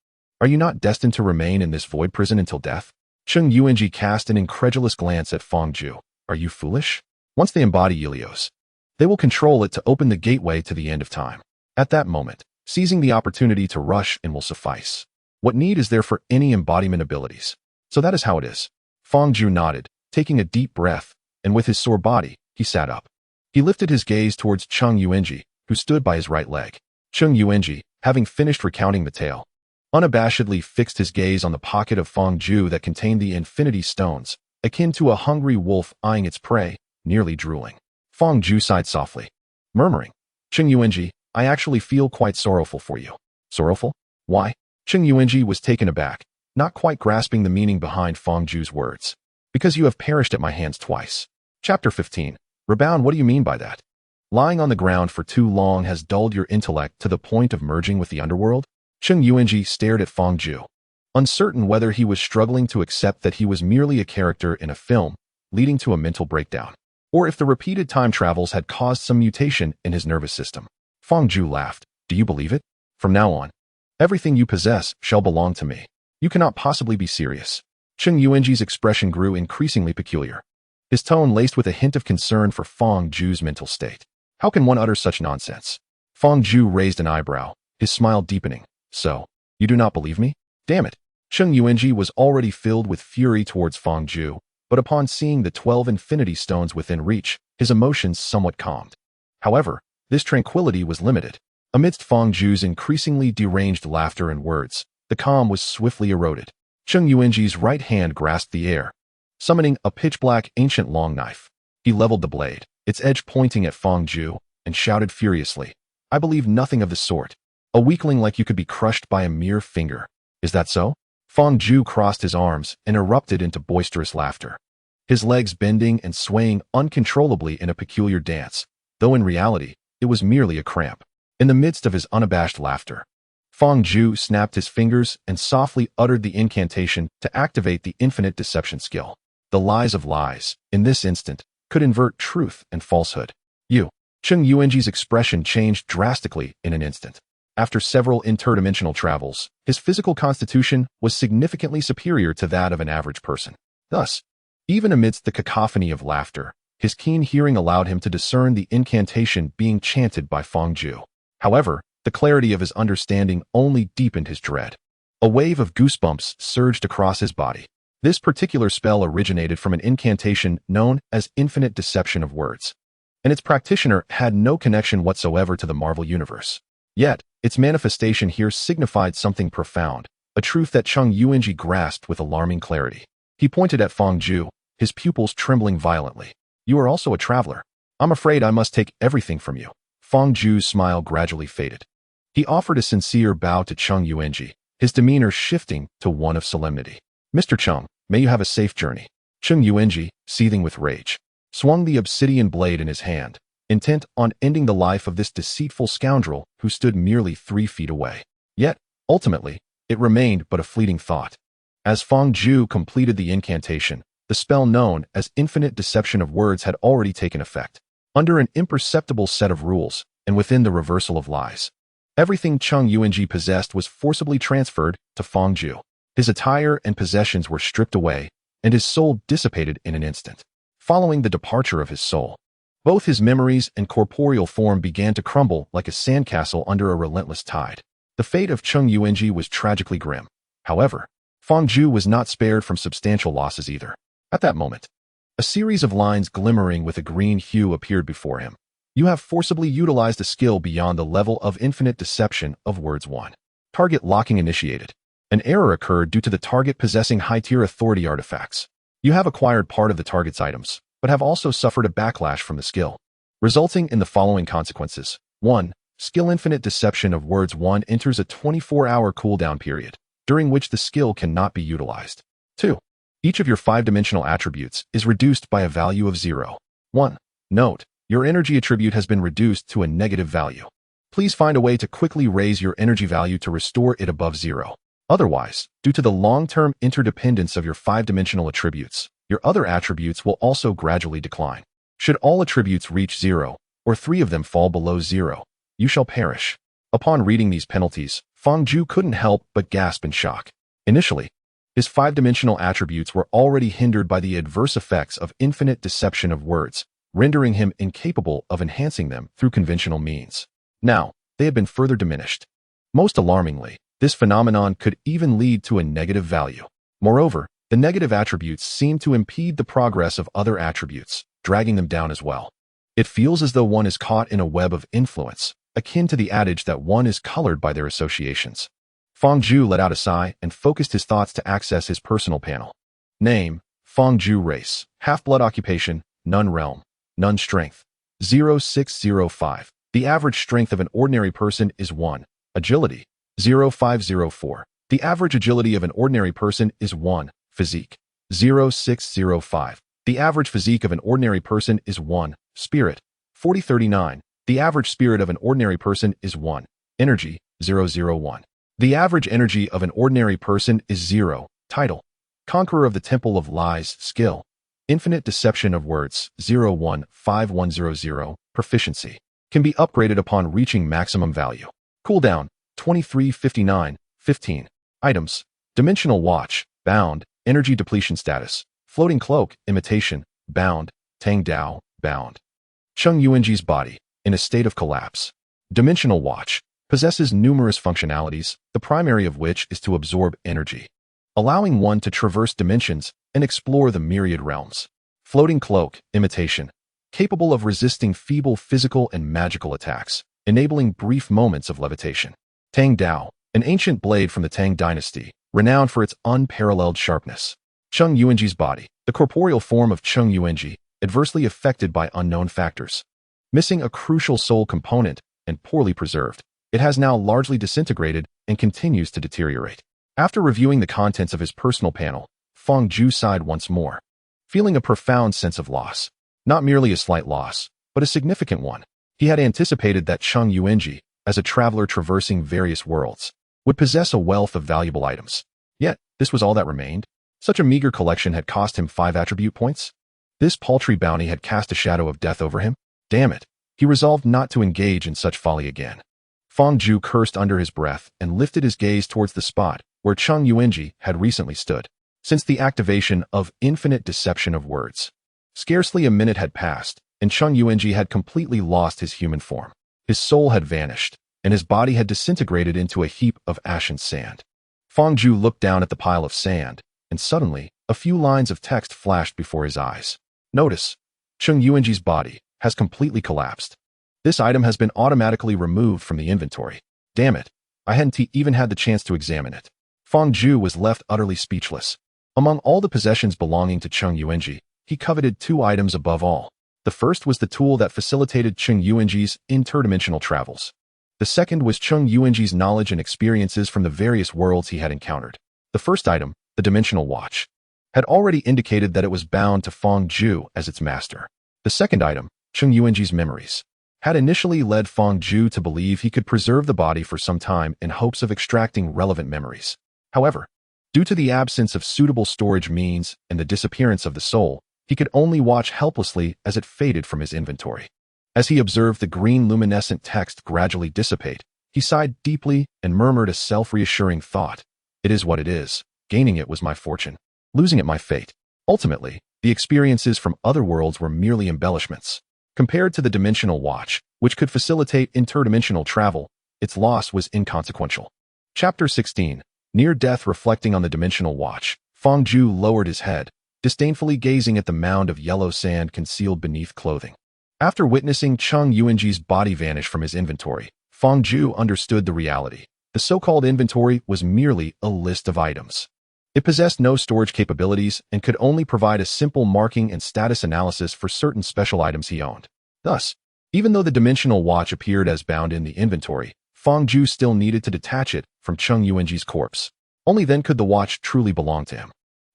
are you not destined to remain in this void prison until death? Cheng Yuanji cast an incredulous glance at Fang Ju. Are you foolish? Once they embody Ilios, they will control it to open the gateway to the end of time. At that moment, seizing the opportunity to rush in will suffice. What need is there for any embodiment abilities? So that is how it is. Fang Ju nodded, taking a deep breath, and with his sore body, he sat up. He lifted his gaze towards Cheng Yuanji, who stood by his right leg. Cheng Yuanji, having finished recounting the tale, unabashedly fixed his gaze on the pocket of Fang Ju that contained the infinity stones, akin to a hungry wolf eyeing its prey, nearly drooling. Fang Ju sighed softly, murmuring, Cheng Yuanji, I actually feel quite sorrowful for you. Sorrowful? Why? Cheng Yuanji was taken aback, not quite grasping the meaning behind Fang Ju's words. Because you have perished at my hands twice. Chapter 15. Rebound, what do you mean by that? Lying on the ground for too long has dulled your intellect to the point of merging with the underworld? Cheng Yuanji stared at Fang Ju, uncertain whether he was struggling to accept that he was merely a character in a film, leading to a mental breakdown, or if the repeated time travels had caused some mutation in his nervous system. Fang Ju laughed. Do you believe it? From now on, everything you possess shall belong to me. You cannot possibly be serious. Cheng Yuanji's expression grew increasingly peculiar, his tone laced with a hint of concern for Fang Ju's mental state. How can one utter such nonsense? Fang Ju raised an eyebrow, his smile deepening. So, you do not believe me? Damn it. Cheng Yuanji was already filled with fury towards Fang Ju, but upon seeing the 12 infinity stones within reach, his emotions somewhat calmed. However, this tranquility was limited. Amidst Fang Ju's increasingly deranged laughter and words, the calm was swiftly eroded. Cheng Yuanji's right hand grasped the air, summoning a pitch-black ancient long knife. He leveled the blade, its edge pointing at Fang Zhu, and shouted furiously, "I believe nothing of the sort. A weakling like you could be crushed by a mere finger. Is that so?" Fang Zhu crossed his arms and erupted into boisterous laughter, his legs bending and swaying uncontrollably in a peculiar dance, though in reality, it was merely a cramp. In the midst of his unabashed laughter, Fang Zhu snapped his fingers and softly uttered the incantation to activate the infinite deception skill. The lies of lies, in this instant, could invert truth and falsehood. Cheng Yuanji's expression changed drastically in an instant. After several interdimensional travels, his physical constitution was significantly superior to that of an average person. Thus, even amidst the cacophony of laughter, his keen hearing allowed him to discern the incantation being chanted by Fang Zhu. However, the clarity of his understanding only deepened his dread. A wave of goosebumps surged across his body. This particular spell originated from an incantation known as Infinite Deception of Words, and its practitioner had no connection whatsoever to the Marvel Universe. Yet, its manifestation here signified something profound, a truth that Cheng Yuanji grasped with alarming clarity. He pointed at Fang Zhu, his pupils trembling violently. "You are also a traveler. I'm afraid I must take everything from you." Fang Zhu's smile gradually faded. He offered a sincere bow to Cheng Yuanji, his demeanor shifting to one of solemnity. "Mr. Cheng, may you have a safe journey." Cheng Yuanji, seething with rage, swung the obsidian blade in his hand, intent on ending the life of this deceitful scoundrel who stood merely 3 feet away. Yet, ultimately, it remained but a fleeting thought. As Fang Zhu completed the incantation, the spell known as Infinite Deception of Words had already taken effect. Under an imperceptible set of rules, and within the reversal of lies, everything Cheng Yuanji possessed was forcibly transferred to Fang Zhu. His attire and possessions were stripped away, and his soul dissipated in an instant. Following the departure of his soul, both his memories and corporeal form began to crumble like a sandcastle under a relentless tide. The fate of Cheng Yuanji was tragically grim. However, Fang Zhu was not spared from substantial losses either. At that moment, a series of lines glimmering with a green hue appeared before him. "You have forcibly utilized a skill beyond the level of Infinite Deception of Words 1. Target locking initiated. An error occurred due to the target possessing high-tier authority artifacts. You have acquired part of the target's items, but have also suffered a backlash from the skill, resulting in the following consequences. 1. Skill Infinite Deception of Words 1 enters a 24-hour cooldown period, during which the skill cannot be utilized. 2. Each of your 5-dimensional attributes is reduced by a value of 0. 1. Note, your energy attribute has been reduced to a negative value. Please find a way to quickly raise your energy value to restore it above 0. Otherwise, due to the long-term interdependence of your 5-dimensional attributes, your other attributes will also gradually decline. Should all attributes reach 0, or 3 of them fall below 0, you shall perish." Upon reading these penalties, Fang Zhu couldn't help but gasp in shock. Initially, his 5-dimensional attributes were already hindered by the adverse effects of Infinite Deception of Words, rendering him incapable of enhancing them through conventional means. Now, they had been further diminished. Most alarmingly, this phenomenon could even lead to a negative value. Moreover, the negative attributes seem to impede the progress of other attributes, dragging them down as well. It feels as though one is caught in a web of influence, akin to the adage that one is colored by their associations. Fang Zhu let out a sigh and focused his thoughts to access his personal panel. Name, Fang Zhu. Race, half-blood. Occupation, none. Realm, none. Strength, 0605. The average strength of an ordinary person is 1. Agility, 0504. The average agility of an ordinary person is 1. Physique, 0605. The average physique of an ordinary person is 1. Spirit, 4039. The average spirit of an ordinary person is 1. Energy, 001. The average energy of an ordinary person is 0. Title, Conqueror of the Temple of Lies. Skill, Infinite Deception of Words, 015100. Proficiency, can be upgraded upon reaching maximum value. Cooldown, 2359, 15. Items, Dimensional Watch, bound, energy depletion status, Floating Cloak, imitation, bound, Tang Dao, bound. Cheng Yuanji's body, in a state of collapse. Dimensional Watch possesses numerous functionalities, the primary of which is to absorb energy, allowing one to traverse dimensions and explore the myriad realms. Floating Cloak, imitation, capable of resisting feeble physical and magical attacks, enabling brief moments of levitation. Tang Dao, an ancient blade from the Tang dynasty, renowned for its unparalleled sharpness. Chung Yuanji's body, the corporeal form of Chung Yuanji, adversely affected by unknown factors. Missing a crucial soul component and poorly preserved, it has now largely disintegrated and continues to deteriorate. After reviewing the contents of his personal panel, Fang Zhu sighed once more, feeling a profound sense of loss. Not merely a slight loss, but a significant one. He had anticipated that Chung Yuanji, as a traveler traversing various worlds, would possess a wealth of valuable items. Yet, this was all that remained. Such a meager collection had cost him 5 attribute points. This paltry bounty had cast a shadow of death over him. Damn it. He resolved not to engage in such folly again. Fang Zhu cursed under his breath and lifted his gaze towards the spot where Chung Yuanji had recently stood. Since the activation of infinite deception of words, scarcely a minute had passed, and Chung Yuanji had completely lost his human form. His soul had vanished, and his body had disintegrated into a heap of ashen sand. Fang Zhu looked down at the pile of sand, and suddenly, a few lines of text flashed before his eyes. Notice, Chung Yuanji's body has completely collapsed. This item has been automatically removed from the inventory. Damn it, I hadn't even had the chance to examine it. Fang Zhu was left utterly speechless. Among all the possessions belonging to Chung Yuanji, he coveted 2 items above all. The first was the tool that facilitated Chung Yuanji's interdimensional travels. The second was Chung Yuanji's knowledge and experiences from the various worlds he had encountered. The first item, the dimensional watch, had already indicated that it was bound to Fang Zhu as its master. The second item, Chung Yuanji's memories, had initially led Fang Zhu to believe he could preserve the body for some time in hopes of extracting relevant memories. However, due to the absence of suitable storage means and the disappearance of the soul, he could only watch helplessly as it faded from his inventory. As he observed the green luminescent text gradually dissipate, he sighed deeply and murmured a self-reassuring thought. It is what it is. Gaining it was my fortune. Losing it my fate. Ultimately, the experiences from other worlds were merely embellishments. Compared to the dimensional watch, which could facilitate interdimensional travel, its loss was inconsequential. Chapter 16. Near death. Reflecting on the dimensional watch, Fang Zhu lowered his head, disdainfully gazing at the mound of yellow sand concealed beneath clothing. After witnessing Chung Yuanji's body vanish from his inventory, Fang Zhu understood the reality. The so-called inventory was merely a list of items. It possessed no storage capabilities and could only provide a simple marking and status analysis for certain special items he owned. Thus, even though the dimensional watch appeared as bound in the inventory, Fang Zhu still needed to detach it from Chung Yuanji's corpse. Only then could the watch truly belong to him.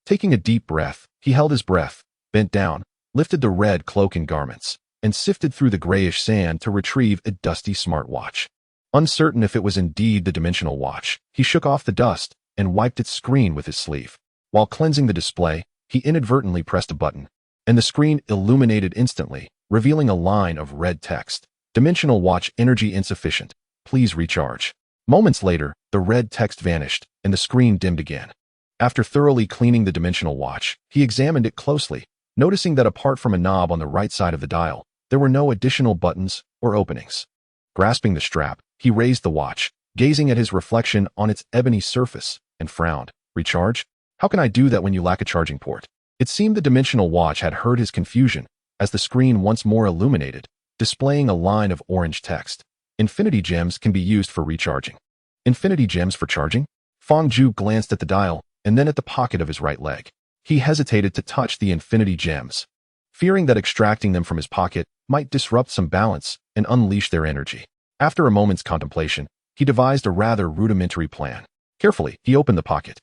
Taking a deep breath, he held his breath, bent down, lifted the red cloak and garments, and sifted through the grayish sand to retrieve a dusty smartwatch. Uncertain if it was indeed the dimensional watch, he shook off the dust and wiped its screen with his sleeve. While cleansing the display, he inadvertently pressed a button, and the screen illuminated instantly, revealing a line of red text. Dimensional watch energy insufficient. Please recharge. Moments later, the red text vanished, and the screen dimmed again. After thoroughly cleaning the dimensional watch, he examined it closely, noticing that apart from a knob on the right side of the dial, there were no additional buttons or openings. Grasping the strap, he raised the watch, gazing at his reflection on its ebony surface, and frowned. Recharge? How can I do that when you lack a charging port? It seemed the dimensional watch had heard his confusion, as the screen once more illuminated, displaying a line of orange text. Infinity gems can be used for recharging. Infinity gems for charging? Fang Zhu glanced at the dial, and then at the pocket of his right leg. He hesitated to touch the infinity gems, fearing that extracting them from his pocket might disrupt some balance and unleash their energy. After a moment's contemplation, he devised a rather rudimentary plan. Carefully, he opened the pocket.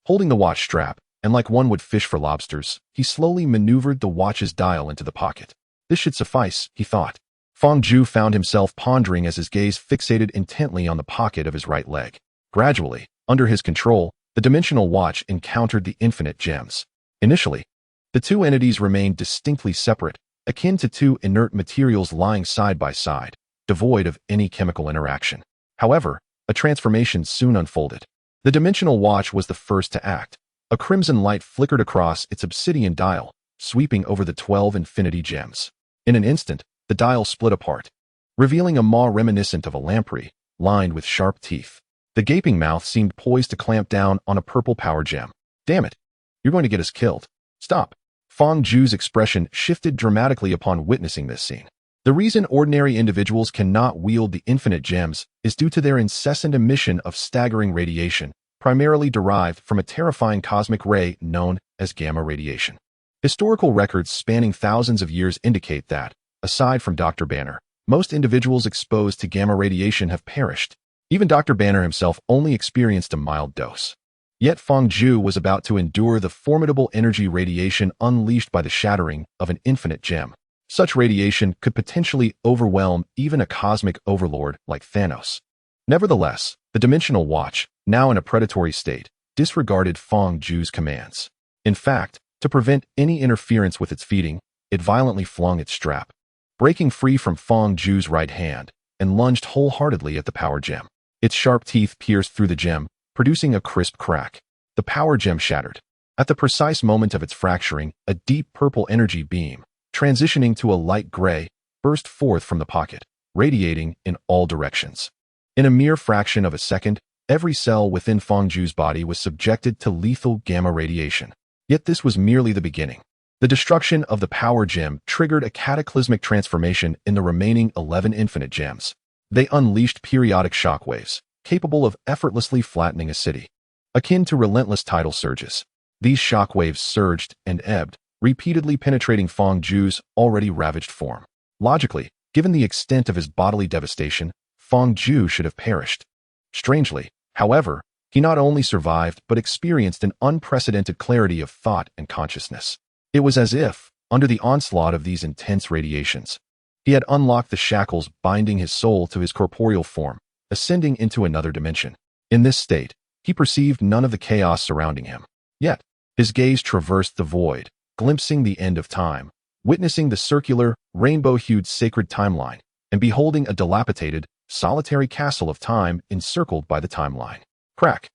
Holding the watch strap, and like one would fish for lobsters, he slowly maneuvered the watch's dial into the pocket. This should suffice, he thought. Fang Zhu found himself pondering as his gaze fixated intently on the pocket of his right leg. Gradually, under his control, the dimensional watch encountered the infinite gems. Initially, the two entities remained distinctly separate, akin to two inert materials lying side by side, devoid of any chemical interaction. However, a transformation soon unfolded. The dimensional watch was the first to act. A crimson light flickered across its obsidian dial, sweeping over the 12 infinity gems. In an instant, the dial split apart, revealing a maw reminiscent of a lamprey, lined with sharp teeth. The gaping mouth seemed poised to clamp down on a purple power gem. Damn it! You're going to get us killed. Stop! Fang Zhu's expression shifted dramatically upon witnessing this scene. The reason ordinary individuals cannot wield the infinite gems is due to their incessant emission of staggering radiation, primarily derived from a terrifying cosmic ray known as gamma radiation. Historical records spanning thousands of years indicate that, aside from Dr. Banner, most individuals exposed to gamma radiation have perished. Even Dr. Banner himself only experienced a mild dose. Yet Fang Zhu was about to endure the formidable energy radiation unleashed by the shattering of an infinite gem. Such radiation could potentially overwhelm even a cosmic overlord like Thanos. Nevertheless, the Dimensional Watch, now in a predatory state, disregarded Fang Zhu's commands. In fact, to prevent any interference with its feeding, it violently flung its strap, breaking free from Fang Zhu's right hand, and lunged wholeheartedly at the power gem. Its sharp teeth pierced through the gem, producing a crisp crack. The power gem shattered. At the precise moment of its fracturing, a deep purple energy beam, transitioning to a light gray, burst forth from the pocket, radiating in all directions. In a mere fraction of a second, every cell within Fang Zhu's body was subjected to lethal gamma radiation. Yet this was merely the beginning. The destruction of the power gem triggered a cataclysmic transformation in the remaining 11 infinite gems. They unleashed periodic shockwaves, capable of effortlessly flattening a city. Akin to relentless tidal surges, these shockwaves surged and ebbed, repeatedly penetrating Fang Zhu's already ravaged form. Logically, given the extent of his bodily devastation, Fang Zhu should have perished. Strangely, however, he not only survived but experienced an unprecedented clarity of thought and consciousness. It was as if, under the onslaught of these intense radiations, he had unlocked the shackles binding his soul to his corporeal form, ascending into another dimension. In this state, he perceived none of the chaos surrounding him. Yet, his gaze traversed the void, glimpsing the end of time, witnessing the circular, rainbow-hued sacred timeline, and beholding a dilapidated, solitary castle of time encircled by the timeline. Crack.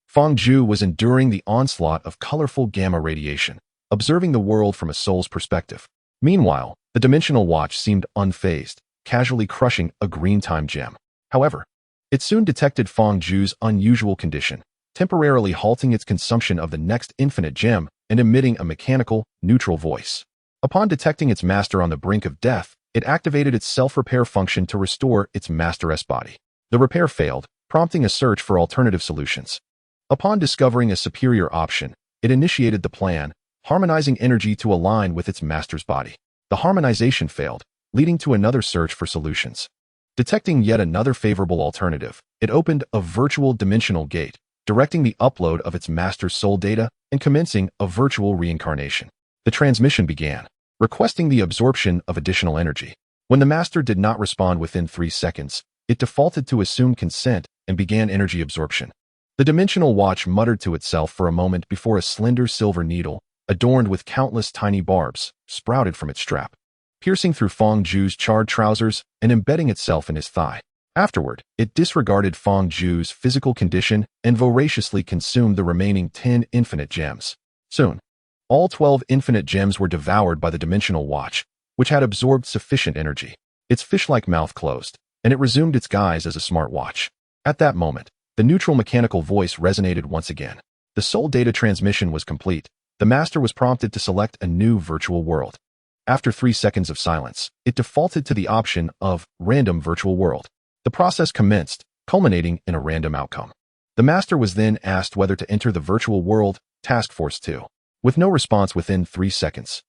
Fang Zhu was enduring the onslaught of colorful gamma radiation, observing the world from a soul's perspective. Meanwhile, the Dimensional Watch seemed unfazed, casually crushing a green time gem. However, it soon detected Fang Zhu's unusual condition, temporarily halting its consumption of the next infinite gem and emitting a mechanical, neutral voice. Upon detecting its master on the brink of death, it activated its self-repair function to restore its master's body. The repair failed, prompting a search for alternative solutions. Upon discovering a superior option, it initiated the plan, harmonizing energy to align with its master's body. The harmonization failed, leading to another search for solutions. Detecting yet another favorable alternative, it opened a virtual dimensional gate, directing the upload of its master's soul data and commencing a virtual reincarnation. The transmission began, requesting the absorption of additional energy. When the master did not respond within 3 seconds, it defaulted to assume consent and began energy absorption. The Dimensional Watch muttered to itself for a moment before a slender silver needle, adorned with countless tiny barbs, sprouted from its strap, piercing through Fang Zhu's charred trousers and embedding itself in his thigh. Afterward, it disregarded Fang Zhu's physical condition and voraciously consumed the remaining 10 infinite gems. Soon, all 12 infinite gems were devoured by the Dimensional Watch, which had absorbed sufficient energy. Its fish-like mouth closed, and it resumed its guise as a smartwatch. At that moment, the neutral mechanical voice resonated once again. The soul data transmission was complete. The master was prompted to select a new virtual world. After 3 seconds of silence, it defaulted to the option of random virtual world. The process commenced, culminating in a random outcome. The master was then asked whether to enter the virtual world, Task Force 2. With no response within 3 seconds,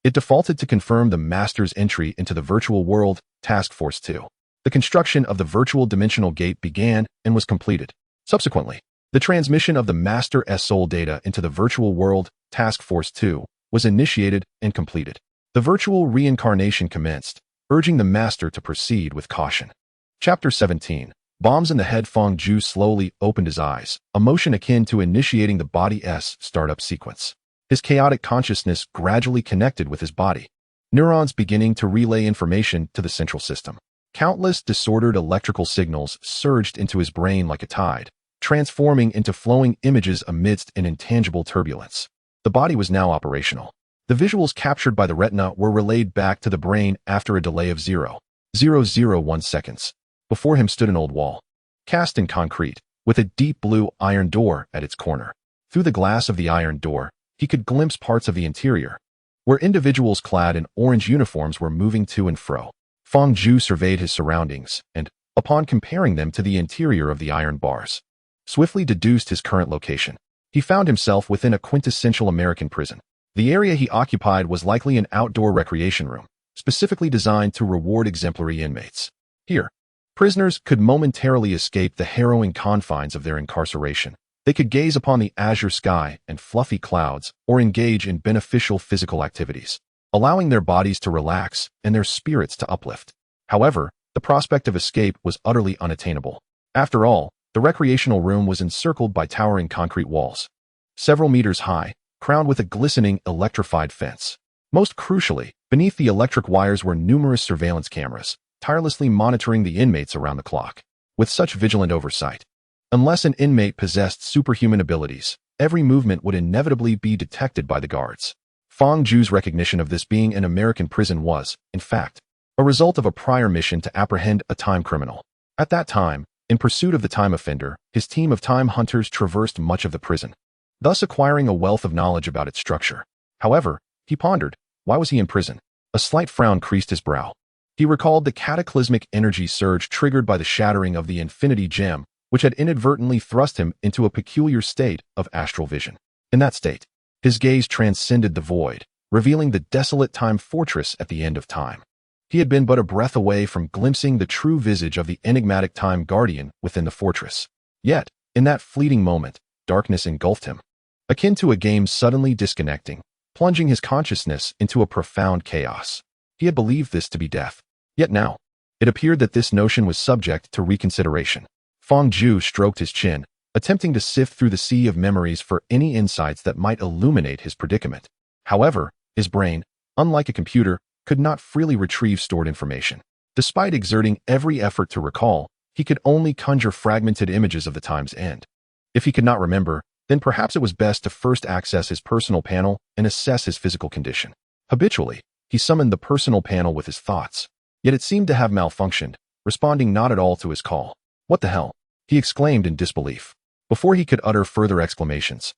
it defaulted to confirm the master's entry into the virtual world, Task Force 2. The construction of the virtual dimensional gate began and was completed. Subsequently, the transmission of the master's soul data into the virtual world, Task Force 2, was initiated and completed. The virtual reincarnation commenced, urging the master to proceed with caution. Chapter 17. Bombs in the head. Fang Zhu slowly opened his eyes, a motion akin to initiating the body's startup sequence. His chaotic consciousness gradually connected with his body, neurons beginning to relay information to the central system. Countless disordered electrical signals surged into his brain like a tide, transforming into flowing images amidst an intangible turbulence. The body was now operational. The visuals captured by the retina were relayed back to the brain after a delay of 0.001 seconds. Before him stood an old wall, cast in concrete, with a deep blue iron door at its corner. Through the glass of the iron door, he could glimpse parts of the interior, where individuals clad in orange uniforms were moving to and fro. Fang Zhu surveyed his surroundings and, upon comparing them to the interior of the iron bars, swiftly deduced his current location. He found himself within a quintessential American prison. The area he occupied was likely an outdoor recreation room, specifically designed to reward exemplary inmates. Here, prisoners could momentarily escape the harrowing confines of their incarceration. They could gaze upon the azure sky and fluffy clouds or engage in beneficial physical activities, allowing their bodies to relax and their spirits to uplift. However, the prospect of escape was utterly unattainable. After all, the recreational room was encircled by towering concrete walls, several meters high, crowned with a glistening, electrified fence. Most crucially, beneath the electric wires were numerous surveillance cameras, tirelessly monitoring the inmates around the clock. With such vigilant oversight, unless an inmate possessed superhuman abilities, every movement would inevitably be detected by the guards. Fang Ju's recognition of this being an American prison was, in fact, a result of a prior mission to apprehend a time criminal. At that time, in pursuit of the time offender, his team of time hunters traversed much of the prison, thus acquiring a wealth of knowledge about its structure. However, he pondered, why was he in prison? A slight frown creased his brow. He recalled the cataclysmic energy surge triggered by the shattering of the infinity gem, which had inadvertently thrust him into a peculiar state of astral vision. In that state, his gaze transcended the void, revealing the desolate time fortress at the end of time. He had been but a breath away from glimpsing the true visage of the enigmatic time guardian within the fortress. Yet, in that fleeting moment, darkness engulfed him, akin to a game suddenly disconnecting, plunging his consciousness into a profound chaos. He had believed this to be death. Yet now, it appeared that this notion was subject to reconsideration. Fang Ju stroked his chin, attempting to sift through the sea of memories for any insights that might illuminate his predicament. However, his brain, unlike a computer, could not freely retrieve stored information. Despite exerting every effort to recall, he could only conjure fragmented images of the time's end. If he could not remember, then perhaps it was best to first access his personal panel and assess his physical condition. Habitually, he summoned the personal panel with his thoughts, yet it seemed to have malfunctioned, responding not at all to his call. What the hell? He exclaimed in disbelief. Before he could utter further exclamations,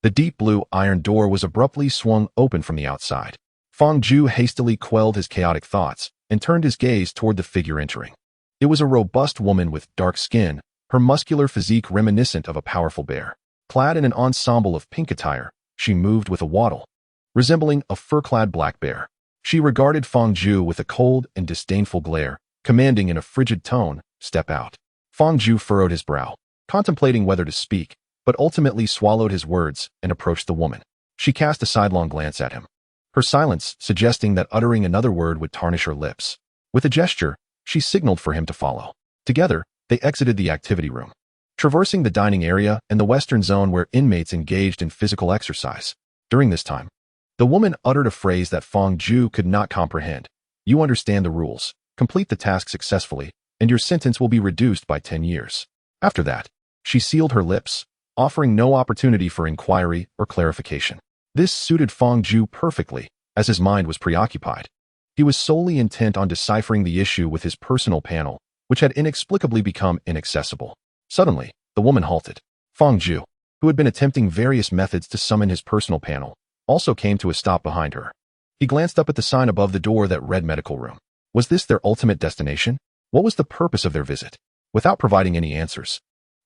the deep blue iron door was abruptly swung open from the outside. Fang Ju hastily quelled his chaotic thoughts and turned his gaze toward the figure entering. It was a robust woman with dark skin, her muscular physique reminiscent of a powerful bear. Clad in an ensemble of pink attire, she moved with a waddle, resembling a fur-clad black bear. She regarded Fang Ju with a cold and disdainful glare, commanding in a frigid tone, "Step out." Fang Ju furrowed his brow, contemplating whether to speak, but ultimately swallowed his words and approached the woman. She cast a sidelong glance at him, her silence suggesting that uttering another word would tarnish her lips. With a gesture, she signaled for him to follow. Together, they exited the activity room, traversing the dining area and the western zone where inmates engaged in physical exercise. During this time, the woman uttered a phrase that Fang Ju could not comprehend. "You understand the rules. Complete the task successfully, and your sentence will be reduced by 10 years. After that, she sealed her lips, offering no opportunity for inquiry or clarification. This suited Fang Ju perfectly, as his mind was preoccupied. He was solely intent on deciphering the issue with his personal panel, which had inexplicably become inaccessible. Suddenly, the woman halted. Fang Ju, who had been attempting various methods to summon his personal panel, also came to a stop behind her. He glanced up at the sign above the door that read medical room. Was this their ultimate destination? What was the purpose of their visit? Without providing any answers,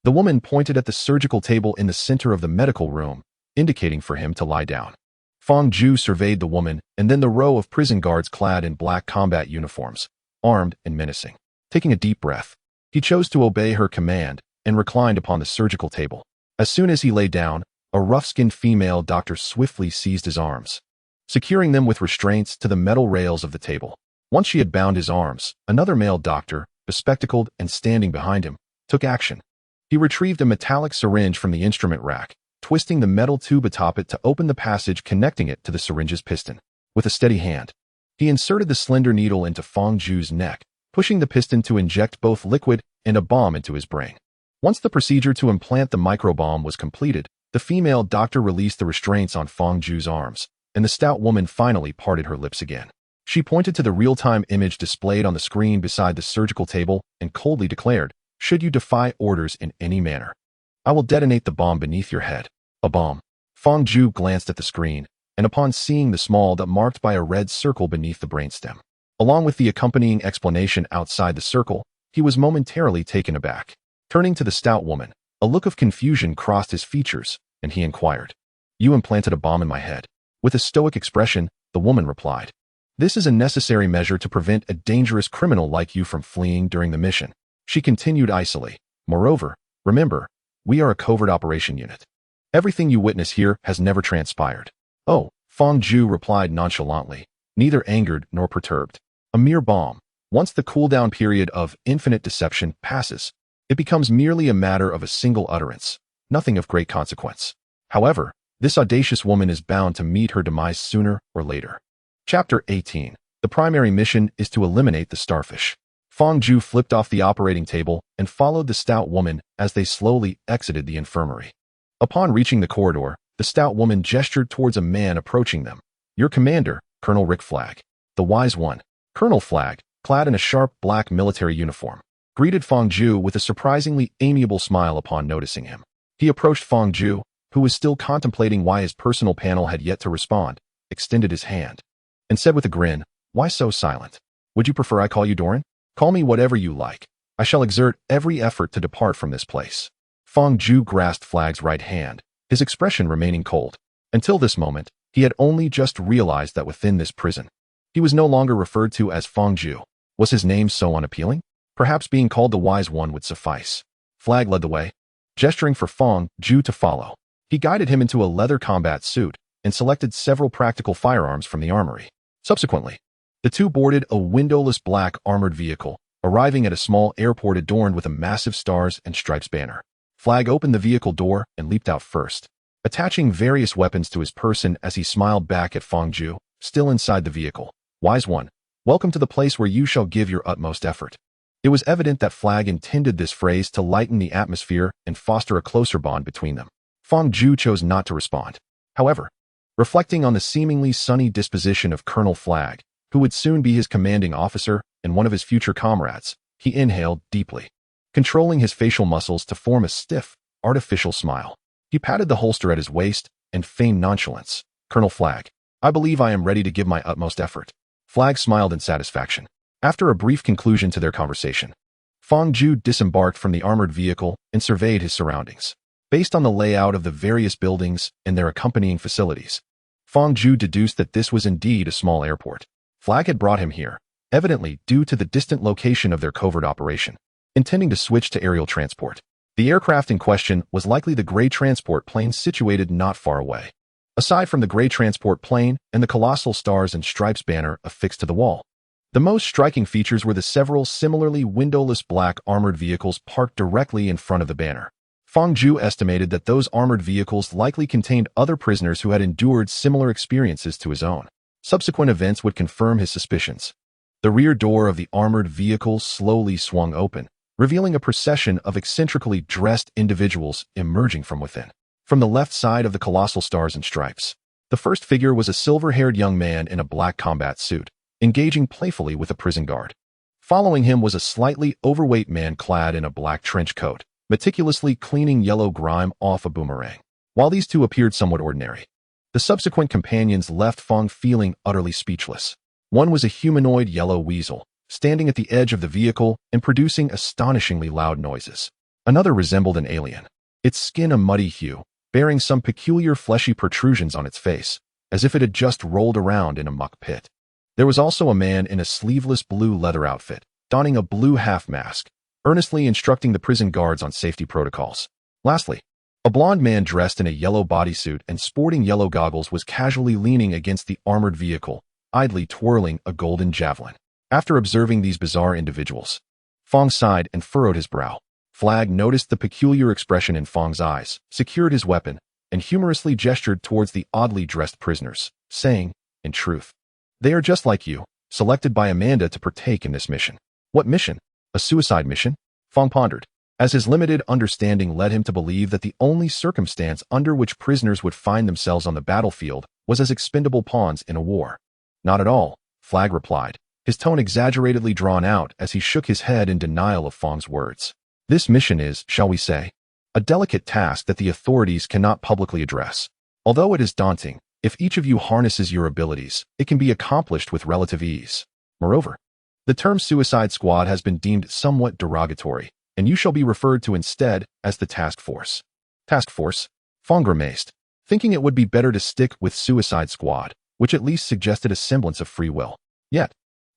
the woman pointed at the surgical table in the center of the medical room, indicating for him to lie down. Fang Ju surveyed the woman and then the row of prison guards clad in black combat uniforms, armed and menacing. Taking a deep breath, he chose to obey her command and reclined upon the surgical table. As soon as he lay down, a rough-skinned female doctor swiftly seized his arms, securing them with restraints to the metal rails of the table. Once she had bound his arms, another male doctor, bespectacled and standing behind him, took action. He retrieved a metallic syringe from the instrument rack, twisting the metal tube atop it to open the passage connecting it to the syringe's piston. With a steady hand, he inserted the slender needle into Fang Ju's neck, pushing the piston to inject both liquid and a bomb into his brain. Once the procedure to implant the microbomb was completed, the female doctor released the restraints on Fang Ju's arms, and the stout woman finally parted her lips again. She pointed to the real-time image displayed on the screen beside the surgical table and coldly declared, "Should you defy orders in any manner, I will detonate the bomb beneath your head." A bomb. Fang Ju glanced at the screen, and upon seeing the small dot marked by a red circle beneath the brainstem, along with the accompanying explanation outside the circle, he was momentarily taken aback. Turning to the stout woman, A look of confusion crossed his features, and he inquired, "You implanted a bomb in my head." With a stoic expression, the woman replied, "This is a necessary measure to prevent a dangerous criminal like you from fleeing during the mission." She continued icily, "Moreover, remember, we are a covert operation unit. Everything you witness here has never transpired." "Oh," Fang Zhu replied nonchalantly, neither angered nor perturbed. "A mere bomb. Once the cooldown period of infinite deception passes, it becomes merely a matter of a single utterance, nothing of great consequence. However, this audacious woman is bound to meet her demise sooner or later." Chapter 18. The primary mission is to eliminate the starfish. Fang Zhu flipped off the operating table and followed the stout woman as they slowly exited the infirmary. Upon reaching the corridor, the stout woman gestured towards a man approaching them. "Your commander, Colonel Rick Flag." The wise one, Colonel Flag, clad in a sharp black military uniform, greeted Fang Zhu with a surprisingly amiable smile upon noticing him. He approached Fang Zhu, who was still contemplating why his personal panel had yet to respond, extended his hand, and said with a grin, "Why so silent? Would you prefer I call you Doran? Call me whatever you like. I shall exert every effort to depart from this place." Fang Zhu grasped Flag's right hand, his expression remaining cold. Until this moment, he had only just realized that within this prison, he was no longer referred to as Fang Zhu. Was his name so unappealing? Perhaps being called the Wise One would suffice. Flag led the way, gesturing for Fang Zhu to follow. He guided him into a leather combat suit and selected several practical firearms from the armory. Subsequently, the two boarded a windowless black armored vehicle, arriving at a small airport adorned with a massive stars and stripes banner. Flag opened the vehicle door and leaped out first, attaching various weapons to his person as he smiled back at Fang Zhu, still inside the vehicle. "Wise One, welcome to the place where you shall give your utmost effort." It was evident that Flag intended this phrase to lighten the atmosphere and foster a closer bond between them. Fang Zhu chose not to respond. However, reflecting on the seemingly sunny disposition of Colonel Flag, who would soon be his commanding officer and one of his future comrades, he inhaled deeply, controlling his facial muscles to form a stiff, artificial smile. He patted the holster at his waist and feigned nonchalance. "Colonel Flag, I believe I am ready to give my utmost effort." Flag smiled in satisfaction. After a brief conclusion to their conversation, Fang Zhu disembarked from the armored vehicle and surveyed his surroundings. Based on the layout of the various buildings and their accompanying facilities, Fang Zhu deduced that this was indeed a small airport. Flag had brought him here, evidently due to the distant location of their covert operation, intending to switch to aerial transport. The aircraft in question was likely the gray transport plane situated not far away. Aside from the gray transport plane and the colossal stars and stripes banner affixed to the wall, the most striking features were the several similarly windowless black armored vehicles parked directly in front of the banner. Fang Zhu estimated that those armored vehicles likely contained other prisoners who had endured similar experiences to his own. Subsequent events would confirm his suspicions. The rear door of the armored vehicle slowly swung open, revealing a procession of eccentrically dressed individuals emerging from within. From the left side of the colossal stars and stripes, the first figure was a silver-haired young man in a black combat suit, engaging playfully with a prison guard. Following him was a slightly overweight man clad in a black trench coat, meticulously cleaning yellow grime off a boomerang. While these two appeared somewhat ordinary, the subsequent companions left Fang feeling utterly speechless. One was a humanoid yellow weasel, standing at the edge of the vehicle and producing astonishingly loud noises. Another resembled an alien, its skin a muddy hue, bearing some peculiar fleshy protrusions on its face, as if it had just rolled around in a muck pit. There was also a man in a sleeveless blue leather outfit, donning a blue half-mask, earnestly instructing the prison guards on safety protocols. Lastly, a blond man dressed in a yellow bodysuit and sporting yellow goggles was casually leaning against the armored vehicle, idly twirling a golden javelin. After observing these bizarre individuals, Fang sighed and furrowed his brow. Flag noticed the peculiar expression in Fang's eyes, secured his weapon, and humorously gestured towards the oddly dressed prisoners, saying, "In truth, they are just like you, selected by Amanda to partake in this mission." "What mission? A suicide mission?" Fang pondered, as his limited understanding led him to believe that the only circumstance under which prisoners would find themselves on the battlefield was as expendable pawns in a war. "Not at all," Flag replied, his tone exaggeratedly drawn out as he shook his head in denial of Fang's words. "This mission is, shall we say, a delicate task that the authorities cannot publicly address. Although it is daunting, if each of you harnesses your abilities, it can be accomplished with relative ease. Moreover, the term Suicide Squad has been deemed somewhat derogatory, and you shall be referred to instead as the task force. Task force? Fang grimaced, thinking it would be better to stick with Suicide Squad, which at least suggested a semblance of free will. Yet,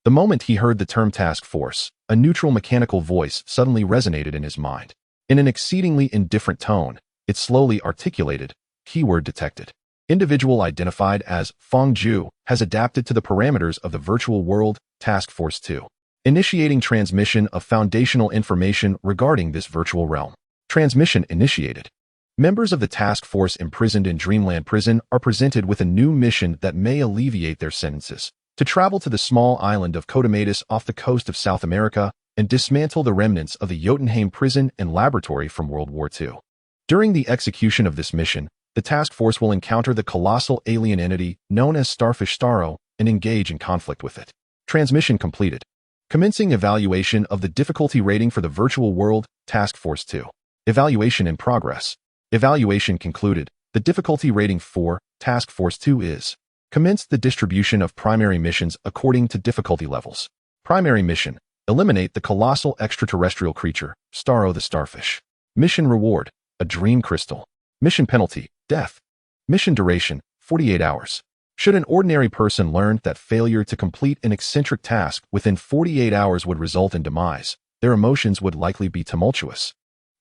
the moment he heard the term task force, a neutral mechanical voice suddenly resonated in his mind. In an exceedingly indifferent tone, it slowly articulated, keyword detected. Individual identified as Fang Ju has adapted to the parameters of the virtual world, Task Force 2. Initiating transmission of foundational information regarding this virtual realm. Transmission initiated. Members of the task force imprisoned in Dreamland Prison are presented with a new mission that may alleviate their sentences: to travel to the small island of Cotomatus off the coast of South America and dismantle the remnants of the Jotunheim prison and laboratory from World War II. During the execution of this mission, the task force will encounter the colossal alien entity known as Starfish Starro and engage in conflict with it. Transmission completed. Commencing evaluation of the difficulty rating for the virtual world, Task Force 2. Evaluation in progress. Evaluation concluded. The difficulty rating for Task Force 2 is: commence the distribution of primary missions according to difficulty levels. Primary mission: eliminate the colossal extraterrestrial creature, Starro the Starfish. Mission reward: a dream crystal. Mission penalty: death. Mission duration: 48 hours. Should an ordinary person learn that failure to complete an eccentric task within 48 hours would result in demise, their emotions would likely be tumultuous,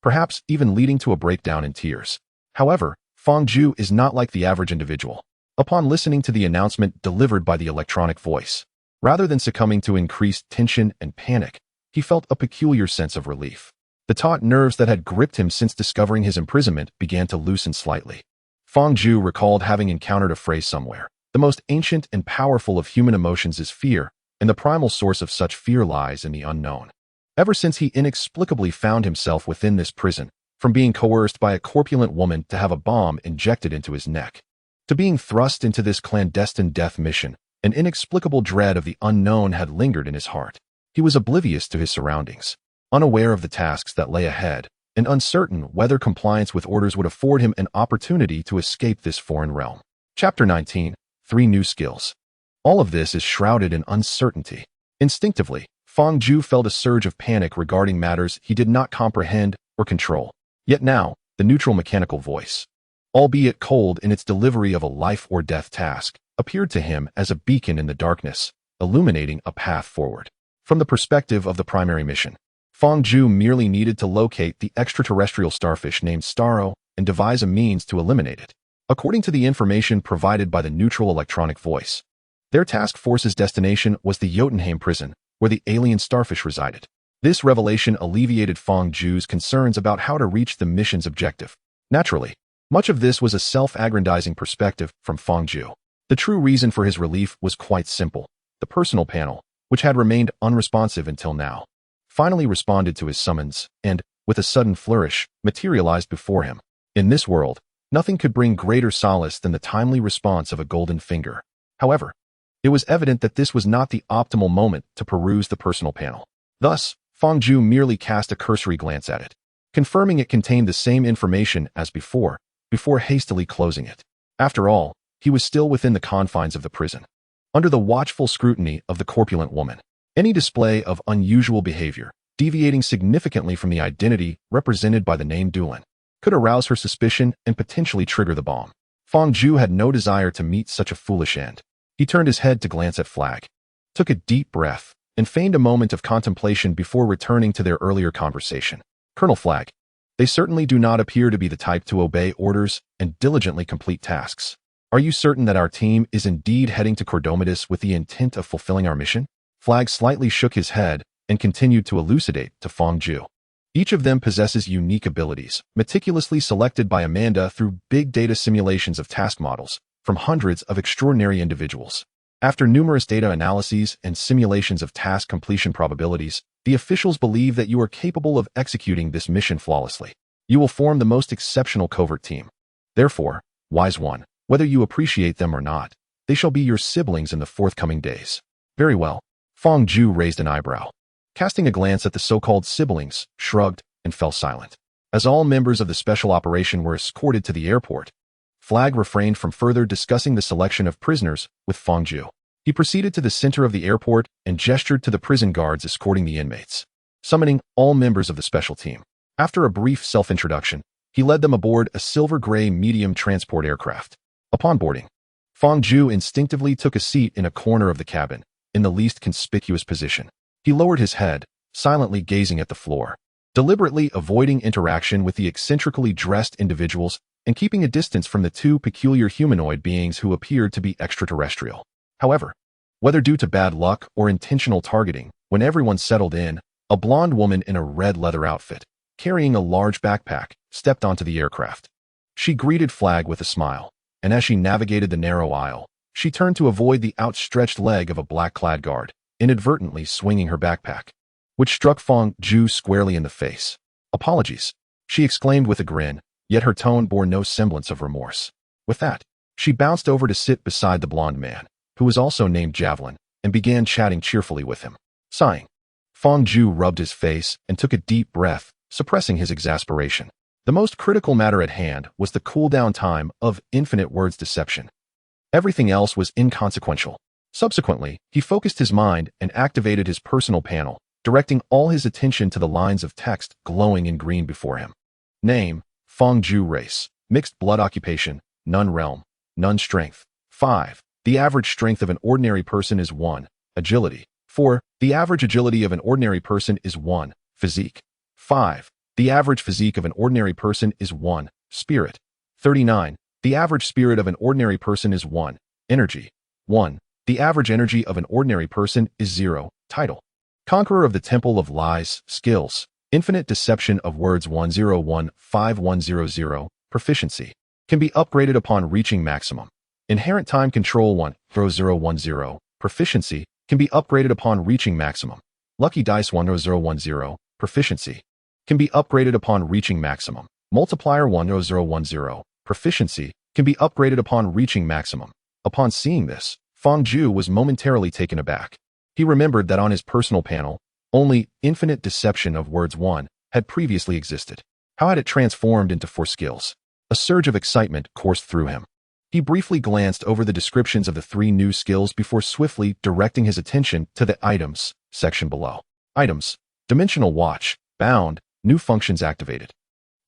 perhaps even leading to a breakdown in tears. However, Fang Ju is not like the average individual. Upon listening to the announcement delivered by the electronic voice, rather than succumbing to increased tension and panic, he felt a peculiar sense of relief. The taut nerves that had gripped him since discovering his imprisonment began to loosen slightly. Fang Ju recalled having encountered a phrase somewhere: the most ancient and powerful of human emotions is fear, and the primal source of such fear lies in the unknown. Ever since he inexplicably found himself within this prison, from being coerced by a corpulent woman to have a bomb injected into his neck, to being thrust into this clandestine death mission, an inexplicable dread of the unknown had lingered in his heart. He was oblivious to his surroundings, unaware of the tasks that lay ahead, and uncertain whether compliance with orders would afford him an opportunity to escape this foreign realm. Chapter 19. 3 new skills. All of this is shrouded in uncertainty. Instinctively, Fang Ju felt a surge of panic regarding matters he did not comprehend or control. Yet now, the neutral mechanical voice, albeit cold in its delivery of a life-or-death task, appeared to him as a beacon in the darkness, illuminating a path forward. From the perspective of the primary mission, Fang Ju merely needed to locate the extraterrestrial starfish named Starro and devise a means to eliminate it. According to the information provided by the neutral electronic voice, their task force's destination was the Jotunheim prison, where the alien starfish resided. This revelation alleviated Fang Ju's concerns about how to reach the mission's objective. Naturally, much of this was a self-aggrandizing perspective from Fang Ju. The true reason for his relief was quite simple. The personal panel, which had remained unresponsive until now, finally responded to his summons and, with a sudden flourish, materialized before him. In this world, nothing could bring greater solace than the timely response of a golden finger. However, it was evident that this was not the optimal moment to peruse the personal panel. Thus, Fang Ju merely cast a cursory glance at it, confirming it contained the same information as before hastily closing it. After all, he was still within the confines of the prison, under the watchful scrutiny of the corpulent woman. Any display of unusual behavior, deviating significantly from the identity represented by the name Doolin, could arouse her suspicion and potentially trigger the bomb. Fang Ju had no desire to meet such a foolish end. He turned his head to glance at Flag, took a deep breath, and feigned a moment of contemplation before returning to their earlier conversation. Colonel Flag, they certainly do not appear to be the type to obey orders and diligently complete tasks. Are you certain that our team is indeed heading to Cotomatus with the intent of fulfilling our mission? Flag slightly shook his head and continued to elucidate to Fang Ju. Each of them possesses unique abilities, meticulously selected by Amanda through big data simulations of task models from hundreds of extraordinary individuals. After numerous data analyses and simulations of task completion probabilities, the officials believe that you are capable of executing this mission flawlessly. You will form the most exceptional covert team. Therefore, wise one, whether you appreciate them or not, they shall be your siblings in the forthcoming days. Very well. Fang Ju raised an eyebrow, casting a glance at the so-called siblings, shrugged, and fell silent. As all members of the special operation were escorted to the airport, Flag refrained from further discussing the selection of prisoners with Fang Ju. He proceeded to the center of the airport and gestured to the prison guards escorting the inmates. summoning all members of the special team. After a brief self-introduction, he led them aboard a silver-gray medium transport aircraft. Upon boarding, Fang instinctively took a seat in a corner of the cabin, in the least conspicuous position. He lowered his head, silently gazing at the floor, deliberately avoiding interaction with the eccentrically dressed individuals and keeping a distance from the two peculiar humanoid beings who appeared to be extraterrestrial. However, whether due to bad luck or intentional targeting, when everyone settled in, a blonde woman in a red leather outfit, carrying a large backpack, stepped onto the aircraft. She greeted Flag with a smile, and as she navigated the narrow aisle, she turned to avoid the outstretched leg of a black-clad guard, inadvertently swinging her backpack, which struck Fang squarely in the face. "Apologies," she exclaimed with a grin, yet her tone bore no semblance of remorse. With that, she bounced over to sit beside the blonde man, who was also named Javelin, and began chatting cheerfully with him. Sighing, Fang rubbed his face and took a deep breath, suppressing his exasperation. The most critical matter at hand was the cooldown time of infinite words deception. Everything else was inconsequential. Subsequently, he focused his mind and activated his personal panel, directing all his attention to the lines of text glowing in green before him. Name, Fang race, mixed blood occupation, none realm, none strength. 5. The average strength of an ordinary person is 1. Agility. 4. The average agility of an ordinary person is 1. Physique. 5. The average physique of an ordinary person is 1. Spirit. 39. The average spirit of an ordinary person is 1. Energy. 1. The average energy of an ordinary person is 0. Title. Conqueror of the Temple of Lies. Skills. Infinite deception of words 1015100. Proficiency. Can be upgraded upon reaching maximum. Inherent time control 10010. Proficiency. Can be upgraded upon reaching maximum. Lucky dice 10010. Proficiency. Can be upgraded upon reaching maximum. Multiplier 10010. Proficiency. Can be upgraded upon reaching maximum. Upon seeing this, Fang was momentarily taken aback. He remembered that on his personal panel, only infinite deception of words 1 had previously existed. How had it transformed into 4 skills? A surge of excitement coursed through him. He briefly glanced over the descriptions of the 3 new skills before swiftly directing his attention to the Items section below. Items. Dimensional Watch. Bound. New functions activated.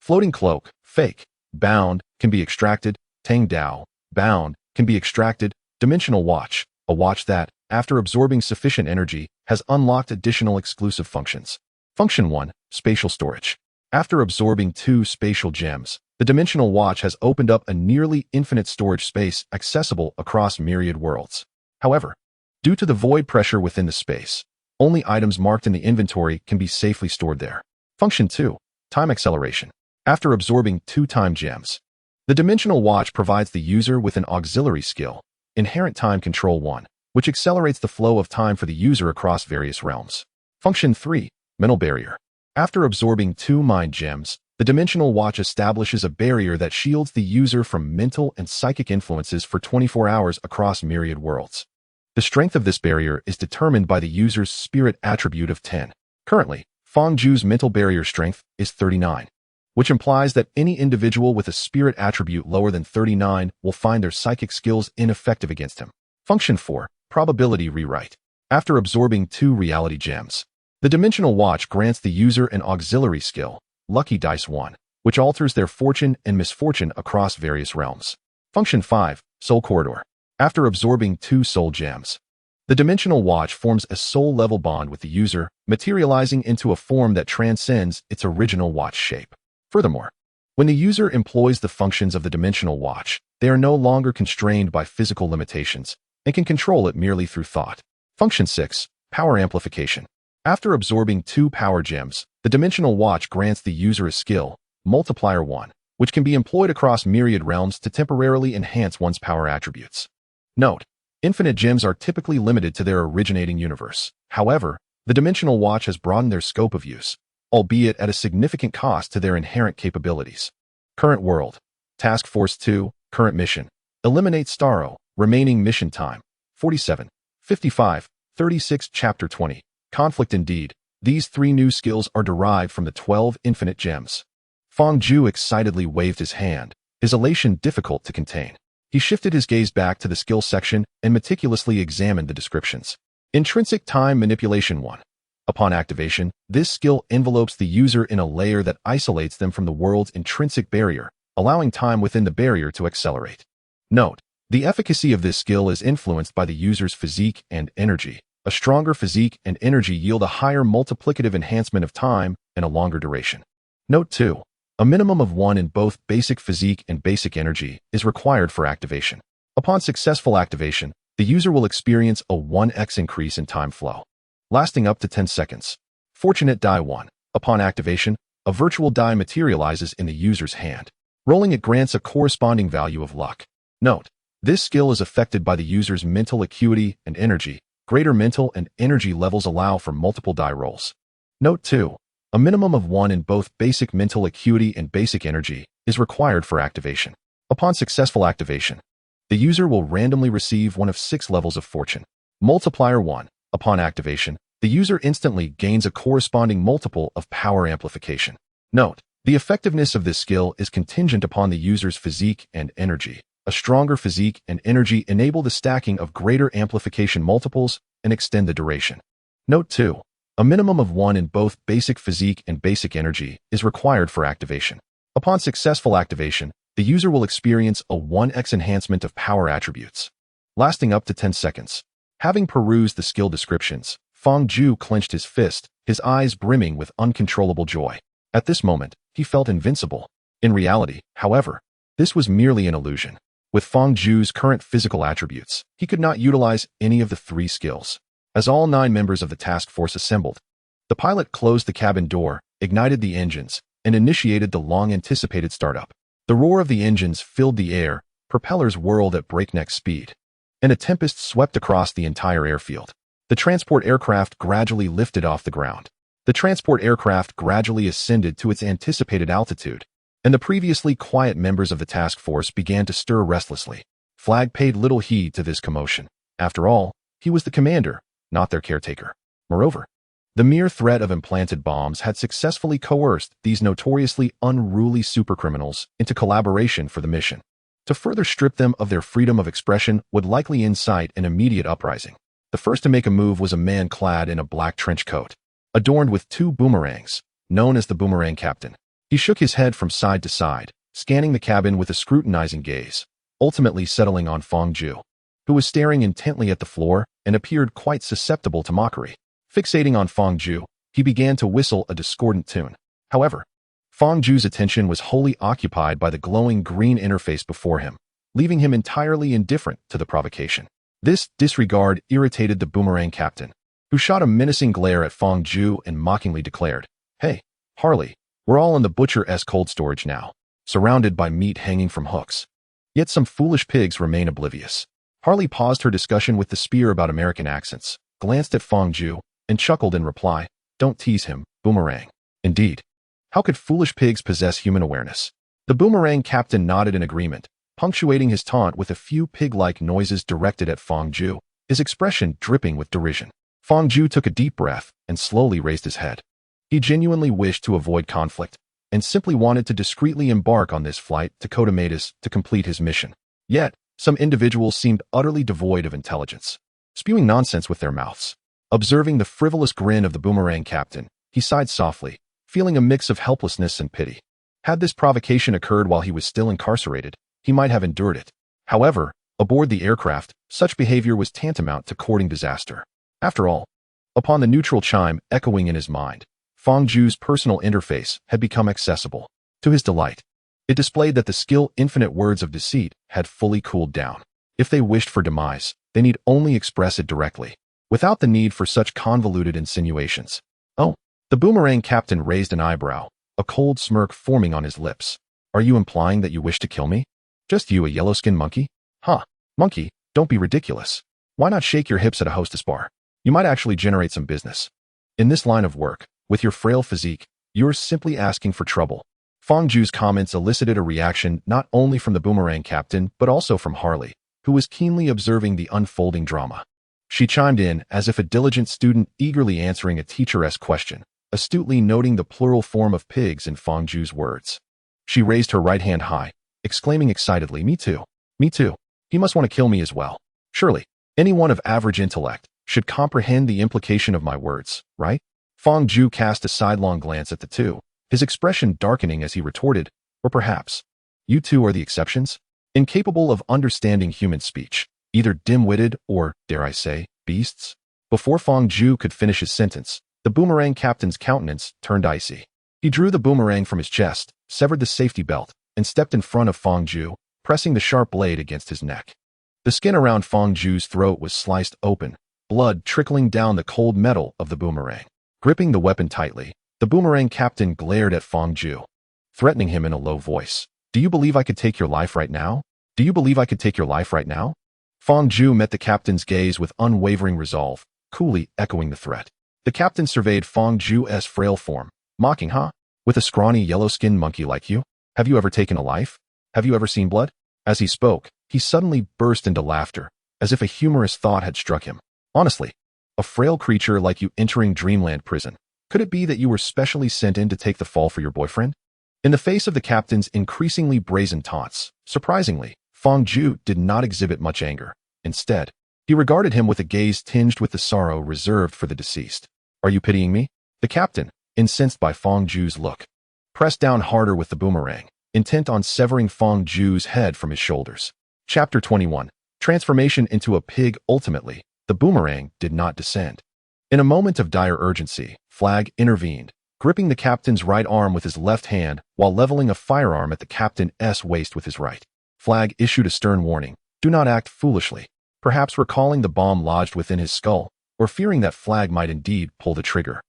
Floating Cloak. Fake. Bound. Can be extracted. Tang Dao. Bound. Can be extracted. Dimensional Watch. A watch that, after absorbing sufficient energy, has unlocked additional exclusive functions. Function 1. Spatial Storage. After absorbing 2 spatial gems, the Dimensional Watch has opened up a nearly infinite storage space accessible across myriad worlds. However, due to the void pressure within the space, only items marked in the inventory can be safely stored there. Function 2. Time Acceleration. After absorbing 2 time gems, the Dimensional Watch provides the user with an auxiliary skill, Inherent Time Control 1, which accelerates the flow of time for the user across various realms. Function 3. Mental Barrier. After absorbing 2 mind gems, the Dimensional Watch establishes a barrier that shields the user from mental and psychic influences for 24 hours across myriad worlds. The strength of this barrier is determined by the user's spirit attribute of 10. Currently, Fang mental barrier strength is 39, which implies that any individual with a spirit attribute lower than 39 will find their psychic skills ineffective against him. Function 4. Probability Rewrite. After absorbing 2 reality gems, the Dimensional Watch grants the user an auxiliary skill, Lucky Dice 1, which alters their fortune and misfortune across various realms. Function 5. Soul Corridor. After absorbing 2 soul gems, the Dimensional Watch forms a soul-level bond with the user, materializing into a form that transcends its original watch shape. Furthermore, when the user employs the functions of the Dimensional Watch, they are no longer constrained by physical limitations and can control it merely through thought. Function 6. Power Amplification. After absorbing 2 power gems, the Dimensional Watch grants the user a skill, Multiplier 1, which can be employed across myriad realms to temporarily enhance one's power attributes. Note: infinite gems are typically limited to their originating universe. However, the Dimensional Watch has broadened their scope of use, albeit at a significant cost to their inherent capabilities. Current World. Task Force 2, Current Mission. Eliminate Starro. Remaining mission time, 47, 55, 36. Chapter 20. Conflict Indeed. These 3 new skills are derived from the 12 infinite gems. Fang excitedly waved his hand, his elation difficult to contain. He shifted his gaze back to the skill section and meticulously examined the descriptions. Intrinsic Time Manipulation 1. Upon activation, this skill envelopes the user in a layer that isolates them from the world's intrinsic barrier, allowing time within the barrier to accelerate. Note: the efficacy of this skill is influenced by the user's physique and energy. A stronger physique and energy yield a higher multiplicative enhancement of time and a longer duration. Note 2. A minimum of 1 in both basic physique and basic energy is required for activation. Upon successful activation, the user will experience a 1x increase in time flow, lasting up to 10 seconds. Fortunate Die 1. Upon activation, a virtual die materializes in the user's hand. Rolling it grants a corresponding value of luck. Note: this skill is affected by the user's mental acuity and energy. Greater mental and energy levels allow for multiple die rolls. Note 2. A minimum of 1 in both basic mental acuity and basic energy is required for activation. Upon successful activation, the user will randomly receive one of 6 levels of fortune. Multiplier 1. Upon activation, the user instantly gains a corresponding multiple of power amplification. Note: the effectiveness of this skill is contingent upon the user's physique and energy. A stronger physique and energy enable the stacking of greater amplification multiples and extend the duration. Note 2. A minimum of 1 in both basic physique and basic energy is required for activation. Upon successful activation, the user will experience a 1x enhancement of power attributes, lasting up to 10 seconds. Having perused the skill descriptions, Fang clenched his fist, his eyes brimming with uncontrollable joy. At this moment, he felt invincible. In reality, however, this was merely an illusion. With Fang Zhu's current physical attributes, he could not utilize any of the 3 skills. As all 9 members of the task force assembled, the pilot closed the cabin door, ignited the engines, and initiated the long-anticipated startup. The roar of the engines filled the air, propellers whirled at breakneck speed, and a tempest swept across the entire airfield. The transport aircraft gradually lifted off the ground. The transport aircraft gradually ascended to its anticipated altitude, and the previously quiet members of the task force began to stir restlessly. Flag paid little heed to this commotion. After all, he was the commander, not their caretaker. Moreover, the mere threat of implanted bombs had successfully coerced these notoriously unruly supercriminals into collaboration for the mission. To further strip them of their freedom of expression would likely incite an immediate uprising. The first to make a move was a man clad in a black trench coat, adorned with 2 boomerangs, known as the Boomerang Captain. He shook his head from side to side, scanning the cabin with a scrutinizing gaze, ultimately settling on Fang Zhu, who was staring intently at the floor and appeared quite susceptible to mockery. Fixating on Fang Zhu, he began to whistle a discordant tune. However, Fang Zhu's attention was wholly occupied by the glowing green interface before him, leaving him entirely indifferent to the provocation. This disregard irritated the Boomerang Captain, who shot a menacing glare at Fang Zhu and mockingly declared, "Hey, Harley, we're all in the Butcher-S cold storage now, surrounded by meat hanging from hooks. Yet some foolish pigs remain oblivious." Harley paused her discussion with the spear about American accents, glanced at Fang Zhu, and chuckled in reply, "Don't tease him, Boomerang." Indeed, how could foolish pigs possess human awareness? The Boomerang Captain nodded in agreement, punctuating his taunt with a few pig-like noises directed at Fang Zhu, his expression dripping with derision. Fang Zhu took a deep breath and slowly raised his head. He genuinely wished to avoid conflict and simply wanted to discreetly embark on this flight to Cotomatus to complete his mission. Yet, some individuals seemed utterly devoid of intelligence, spewing nonsense with their mouths. Observing the frivolous grin of the Boomerang Captain, he sighed softly, feeling a mix of helplessness and pity. Had this provocation occurred while he was still incarcerated, he might have endured it. However, aboard the aircraft, such behavior was tantamount to courting disaster. After all, upon the neutral chime echoing in his mind, Fang Zhu's personal interface had become accessible. To his delight, it displayed that the skill Infinite Words of Deceit had fully cooled down. If they wished for demise, they need only express it directly, without the need for such convoluted insinuations. "Oh," the Boomerang Captain raised an eyebrow, a cold smirk forming on his lips. "Are you implying that you wish to kill me? Just you, a yellow-skinned monkey? Huh, monkey, don't be ridiculous. Why not shake your hips at a hostess bar? You might actually generate some business. In this line of work, with your frail physique, you're simply asking for trouble." Fang Zhu's comments elicited a reaction not only from the Boomerang Captain, but also from Harley, who was keenly observing the unfolding drama. She chimed in as if a diligent student eagerly answering a teacher-esque question, astutely noting the plural form of pigs in Fang Zhu's words. She raised her right hand high, exclaiming excitedly, "Me too. Me too. He must want to kill me as well. Surely, anyone of average intellect should comprehend the implication of my words, right?" Fang Ju cast a sidelong glance at the two, his expression darkening as he retorted, or perhaps, you two are the exceptions? Incapable of understanding human speech, either dim-witted or, dare I say, beasts? Before Fang Ju could finish his sentence, the boomerang captain's countenance turned icy. He drew the boomerang from his chest, severed the safety belt, and stepped in front of Fang Ju, pressing the sharp blade against his neck. The skin around Fang Ju's throat was sliced open, blood trickling down the cold metal of the boomerang. Gripping the weapon tightly, the boomerang captain glared at Fang Ju, threatening him in a low voice. Do you believe I could take your life right now? Do you believe I could take your life right now? Fang Ju met the captain's gaze with unwavering resolve, coolly echoing the threat. The captain surveyed Fang Ju's frail form, mocking, huh? With a scrawny yellow-skinned monkey like you? Have you ever taken a life? Have you ever seen blood? As he spoke, he suddenly burst into laughter, as if a humorous thought had struck him. Honestly, a frail creature like you entering Dreamland prison. Could it be that you were specially sent in to take the fall for your boyfriend? In the face of the captain's increasingly brazen taunts, surprisingly, Fang Ju did not exhibit much anger. Instead, he regarded him with a gaze tinged with the sorrow reserved for the deceased. Are you pitying me? The captain, incensed by Fang Ju's look, pressed down harder with the boomerang, intent on severing Fang Ju's head from his shoulders. Chapter 21. Transformation into a pig. Ultimately, the boomerang did not descend. In a moment of dire urgency, Flag intervened, gripping the captain's right arm with his left hand while leveling a firearm at the captain's waist with his right. Flag issued a stern warning, do not act foolishly, perhaps recalling the bomb lodged within his skull, or fearing that Flag might indeed pull the trigger.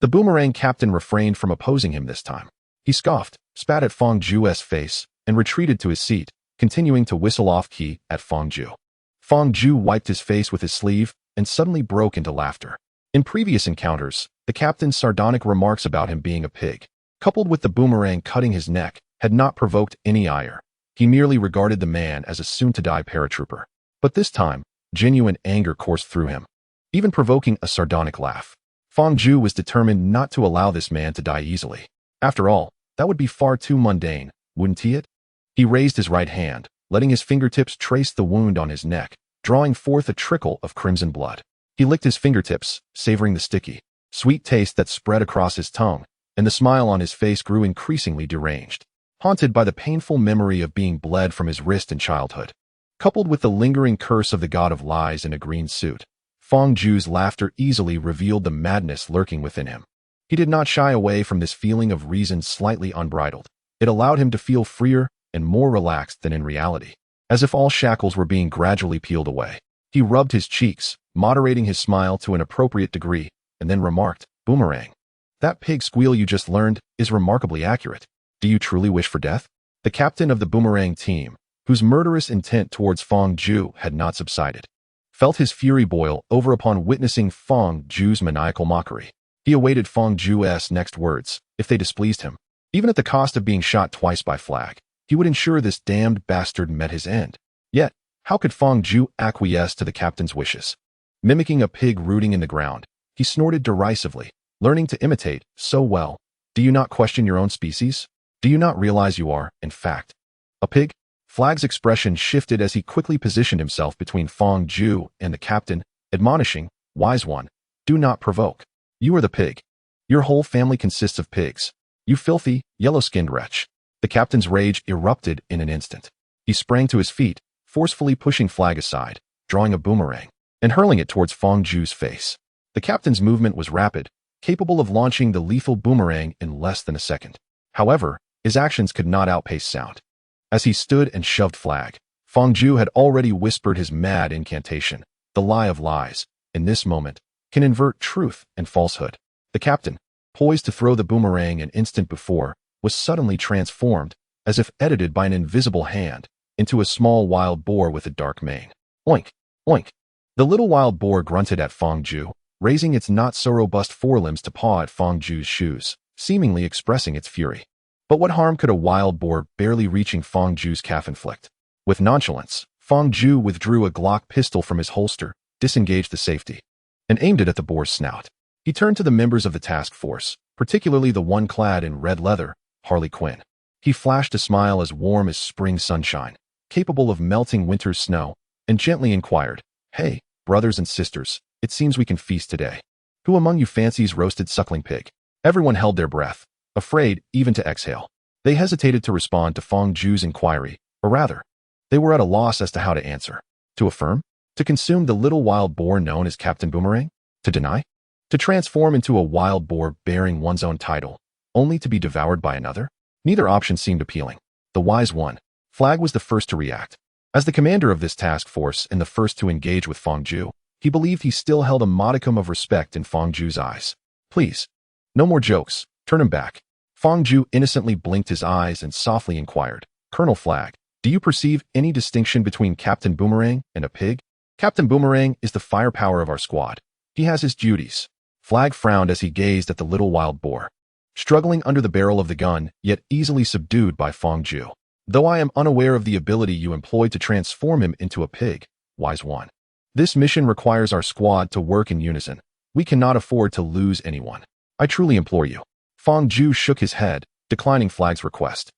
The boomerang captain refrained from opposing him this time. He scoffed, spat at Fang Ju's face, and retreated to his seat, continuing to whistle off-key at Fang Ju. Fang Ju wiped his face with his sleeve and suddenly broke into laughter. In previous encounters, the captain's sardonic remarks about him being a pig, coupled with the boomerang cutting his neck, had not provoked any ire. He merely regarded the man as a soon-to-die paratrooper. But this time, genuine anger coursed through him, even provoking a sardonic laugh. Fang Ju was determined not to allow this man to die easily. After all, that would be far too mundane, wouldn't he? He raised his right hand, letting his fingertips trace the wound on his neck, drawing forth a trickle of crimson blood. He licked his fingertips, savoring the sticky, sweet taste that spread across his tongue, and the smile on his face grew increasingly deranged, haunted by the painful memory of being bled from his wrist in childhood. Coupled with the lingering curse of the god of lies in a green suit, Fang Ju's laughter easily revealed the madness lurking within him. He did not shy away from this feeling of reason slightly unbridled. It allowed him to feel freer and more relaxed than in reality, as if all shackles were being gradually peeled away. He rubbed his cheeks, moderating his smile to an appropriate degree, and then remarked, Boomerang, that pig squeal you just learned is remarkably accurate. Do you truly wish for death? The captain of the Boomerang team, whose murderous intent towards Fang Ju had not subsided, felt his fury boil over upon witnessing Fang Ju's maniacal mockery. He awaited Fang Ju's next words, if they displeased him. Even at the cost of being shot twice by Flag, he would ensure this damned bastard met his end. Yet, how could Fang Ju acquiesce to the captain's wishes? Mimicking a pig rooting in the ground, he snorted derisively, learning to imitate so well. Do you not question your own species? Do you not realize you are, in fact, a pig? Flag's expression shifted as he quickly positioned himself between Fang Ju and the captain, admonishing, Wise one, do not provoke. You are the pig. Your whole family consists of pigs. You filthy, yellow-skinned wretch. The captain's rage erupted in an instant. He sprang to his feet, forcefully pushing Flag aside, drawing a boomerang, and hurling it towards Fang Ju's face. The captain's movement was rapid, capable of launching the lethal boomerang in less than a second. However, his actions could not outpace sound. As he stood and shoved Flag, Fang Ju had already whispered his mad incantation, the lie of lies, in this moment, can invert truth and falsehood. The captain, poised to throw the boomerang an instant before, was suddenly transformed, as if edited by an invisible hand, into a small wild boar with a dark mane. Oink! Oink! The little wild boar grunted at Fang Ju, raising its not-so-robust forelimbs to paw at Fang Ju's shoes, seemingly expressing its fury. But what harm could a wild boar barely reaching Fang Ju's calf inflict? With nonchalance, Fang Ju withdrew a Glock pistol from his holster, disengaged the safety, and aimed it at the boar's snout. He turned to the members of the task force, particularly the one clad in red leather, Harley Quinn. He flashed a smile as warm as spring sunshine, capable of melting winter's snow, and gently inquired, Hey, brothers and sisters, it seems we can feast today. Who among you fancies roasted suckling pig? Everyone held their breath, afraid even to exhale. They hesitated to respond to Fang Ju's inquiry, or rather, they were at a loss as to how to answer. To affirm? To consume the little wild boar known as Captain Boomerang? To deny? To transform into a wild boar bearing one's own title, only to be devoured by another? Neither option seemed appealing. The wise one, Flag, was the first to react. As the commander of this task force and the first to engage with Fang Ju, he believed he still held a modicum of respect in Fang Ju's eyes. Please, no more jokes. Turn him back. Fang Ju innocently blinked his eyes and softly inquired, Colonel Flag, do you perceive any distinction between Captain Boomerang and a pig? Captain Boomerang is the firepower of our squad. He has his duties. Flag frowned as he gazed at the little wild boar, struggling under the barrel of the gun, yet easily subdued by Fang Ju. Though I am unaware of the ability you employed to transform him into a pig, wise one. This mission requires our squad to work in unison. We cannot afford to lose anyone. I truly implore you. Fang Ju shook his head, declining Flag's request.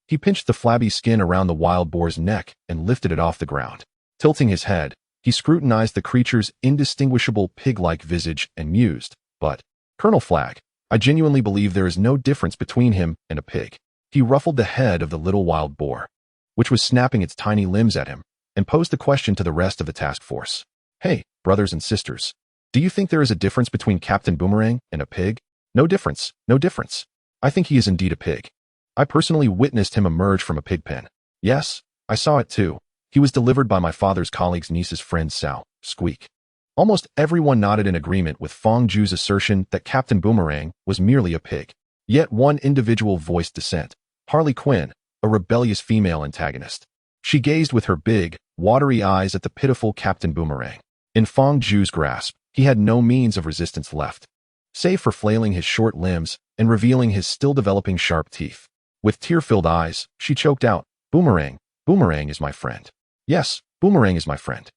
He pinched the flabby skin around the wild boar's neck and lifted it off the ground. Tilting his head, he scrutinized the creature's indistinguishable pig-like visage and mused, but, Colonel Flag, I genuinely believe there is no difference between him and a pig. He ruffled the head of the little wild boar, which was snapping its tiny limbs at him, and posed the question to the rest of the task force. Hey, brothers and sisters, do you think there is a difference between Captain Boomerang and a pig? No difference, no difference. I think he is indeed a pig. I personally witnessed him emerge from a pig pen. Yes, I saw it too. He was delivered by my father's colleague's niece's friend Sao, Squeak. Almost everyone nodded in agreement with Fang Ju's assertion that Captain Boomerang was merely a pig. Yet one individual voiced dissent. Harley Quinn, a rebellious female antagonist. She gazed with her big, watery eyes at the pitiful Captain Boomerang. In Fang Ju's grasp, he had no means of resistance left, save for flailing his short limbs and revealing his still developing sharp teeth. With tear-filled eyes, she choked out, Boomerang, Boomerang is my friend. Yes, Boomerang is my friend.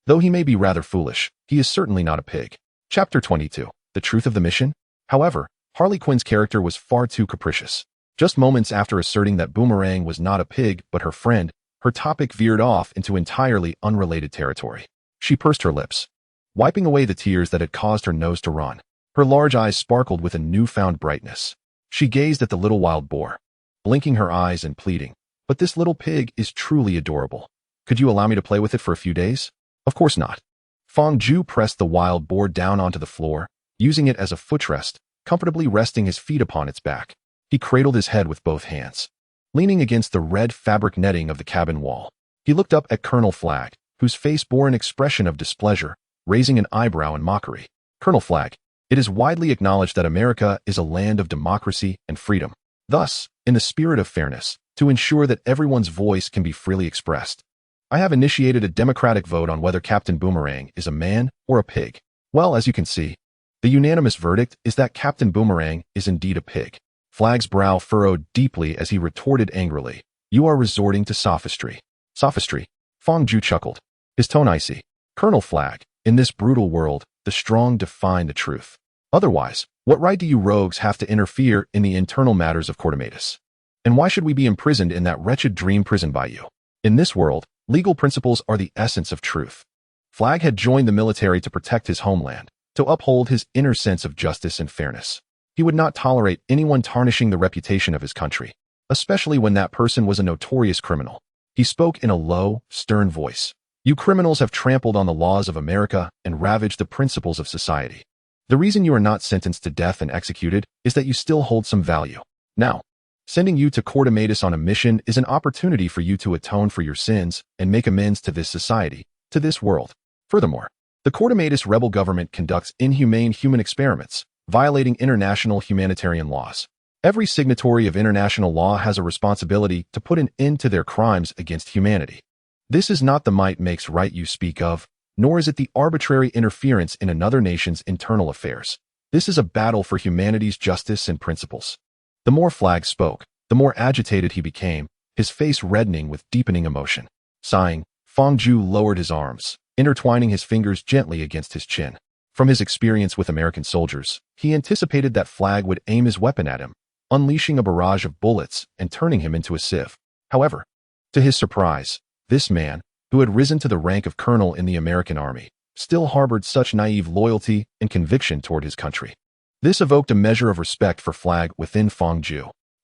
Though he may be rather foolish, he is certainly not a pig. Chapter 22. The truth of the mission? However, Harley Quinn's character was far too capricious. Just moments after asserting that Boomerang was not a pig but her friend, her topic veered off into entirely unrelated territory. She pursed her lips, wiping away the tears that had caused her nose to run. Her large eyes sparkled with a newfound brightness. She gazed at the little wild boar, blinking her eyes and pleading, but this little pig is truly adorable. Could you allow me to play with it for a few days? Of course not. Fang Ju pressed the wild boar down onto the floor, using it as a footrest, comfortably resting his feet upon its back. He cradled his head with both hands, leaning against the red fabric netting of the cabin wall. He looked up at Colonel Flag, whose face bore an expression of displeasure, raising an eyebrow in mockery. Colonel Flag, it is widely acknowledged that America is a land of democracy and freedom. Thus, in the spirit of fairness, to ensure that everyone's voice can be freely expressed, I have initiated a democratic vote on whether Captain Boomerang is a man or a pig. Well, as you can see, the unanimous verdict is that Captain Boomerang is indeed a pig. Flag's brow furrowed deeply as he retorted angrily, You are resorting to sophistry. Sophistry? Fang Ju chuckled, his tone icy. Colonel Flag, in this brutal world, the strong define the truth. Otherwise, what right do you rogues have to interfere in the internal matters of Quartermatus? And why should we be imprisoned in that wretched dream prison by you? In this world, legal principles are the essence of truth. Flag had joined the military to protect his homeland, to uphold his inner sense of justice and fairness. He would not tolerate anyone tarnishing the reputation of his country, especially when that person was a notorious criminal. He spoke in a low, stern voice. You criminals have trampled on the laws of America and ravaged the principles of society. The reason you are not sentenced to death and executed is that you still hold some value. Now, sending you to Quartermatus on a mission is an opportunity for you to atone for your sins and make amends to this society, to this world. Furthermore, the Quartermatus rebel government conducts inhumane human experiments, violating international humanitarian laws. Every signatory of international law has a responsibility to put an end to their crimes against humanity. This is not the might makes right you speak of, nor is it the arbitrary interference in another nation's internal affairs. This is a battle for humanity's justice and principles. The more Flag spoke, the more agitated he became, his face reddening with deepening emotion. Sighing, Fang Ju lowered his arms, intertwining his fingers gently against his chin. From his experience with American soldiers, he anticipated that Flag would aim his weapon at him, unleashing a barrage of bullets and turning him into a sieve. However, to his surprise, this man, who had risen to the rank of colonel in the American army, still harbored such naive loyalty and conviction toward his country. This evoked a measure of respect for Flag within Fang.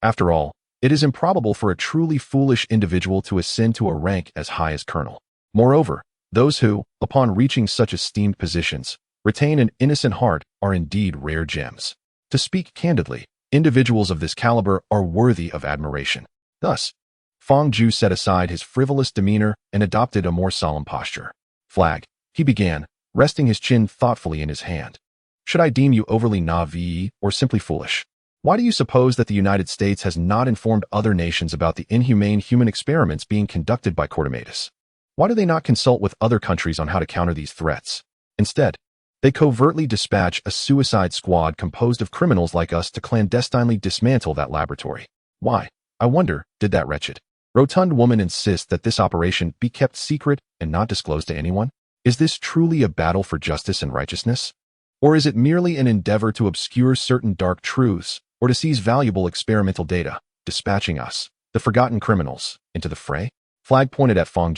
After all, it is improbable for a truly foolish individual to ascend to a rank as high as colonel. Moreover, those who, upon reaching such esteemed positions, retain an innocent heart are indeed rare gems. To speak candidly, individuals of this caliber are worthy of admiration. Thus, Fang set aside his frivolous demeanor and adopted a more solemn posture. Flag, he began, resting his chin thoughtfully in his hand. Should I deem you overly naive or simply foolish? Why do you suppose that the United States has not informed other nations about the inhumane human experiments being conducted by Cordomatus? Why do they not consult with other countries on how to counter these threats? Instead, they covertly dispatch a suicide squad composed of criminals like us to clandestinely dismantle that laboratory. Why, I wonder, did that wretched, rotund woman insist that this operation be kept secret and not disclosed to anyone? Is this truly a battle for justice and righteousness? Or is it merely an endeavor to obscure certain dark truths or to seize valuable experimental data, dispatching us, the forgotten criminals, into the fray? Flag pointed at Fang,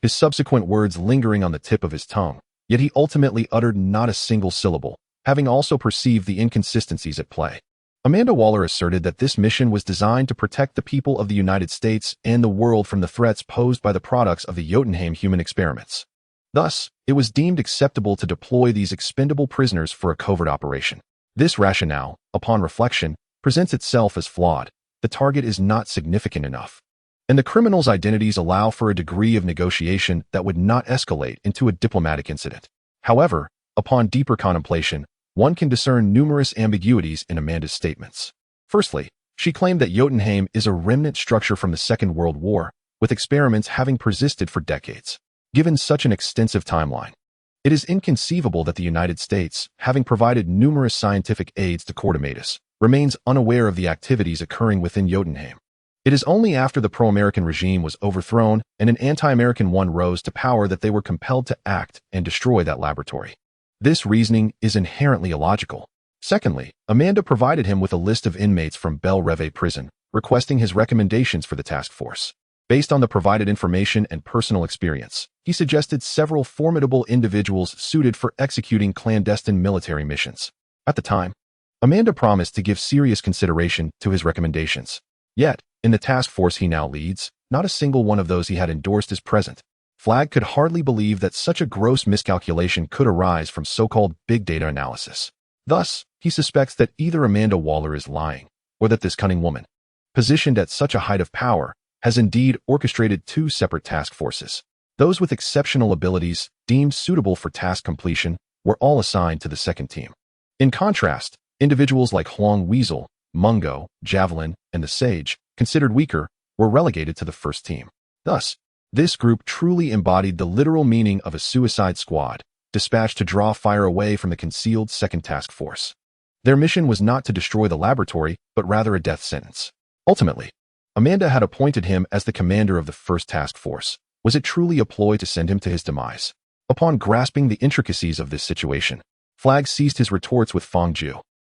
his subsequent words lingering on the tip of his tongue, yet he ultimately uttered not a single syllable, having also perceived the inconsistencies at play. Amanda Waller asserted that this mission was designed to protect the people of the United States and the world from the threats posed by the products of the Jotunheim human experiments. Thus, it was deemed acceptable to deploy these expendable prisoners for a covert operation. This rationale, upon reflection, presents itself as flawed. The target is not significant enough, and the criminals' identities allow for a degree of negotiation that would not escalate into a diplomatic incident. However, upon deeper contemplation, one can discern numerous ambiguities in Amanda's statements. Firstly, she claimed that Jotunheim is a remnant structure from the Second World War, with experiments having persisted for decades. Given such an extensive timeline, it is inconceivable that the United States, having provided numerous scientific aids to Cordomatus, remains unaware of the activities occurring within Jotunheim. It is only after the pro-American regime was overthrown and an anti-American one rose to power that they were compelled to act and destroy that laboratory. This reasoning is inherently illogical. Secondly, Amanda provided him with a list of inmates from Belle Reve prison, requesting his recommendations for the task force. Based on the provided information and personal experience, he suggested several formidable individuals suited for executing clandestine military missions. At the time, Amanda promised to give serious consideration to his recommendations. Yet, in the task force he now leads, not a single one of those he had endorsed is present. Flag could hardly believe that such a gross miscalculation could arise from so-called big data analysis. Thus, he suspects that either Amanda Waller is lying, or that this cunning woman, positioned at such a height of power, has indeed orchestrated two separate task forces. Those with exceptional abilities, deemed suitable for task completion, were all assigned to the second team. In contrast, individuals like Huang Weasel, Mungo, Javelin, and the Sage, considered weaker, were relegated to the first team. Thus, this group truly embodied the literal meaning of a suicide squad, dispatched to draw fire away from the concealed second task force. Their mission was not to destroy the laboratory, but rather a death sentence. Ultimately, Amanda had appointed him as the commander of the first task force. Was it truly a ploy to send him to his demise? Upon grasping the intricacies of this situation, Flag seized his retorts with Fang.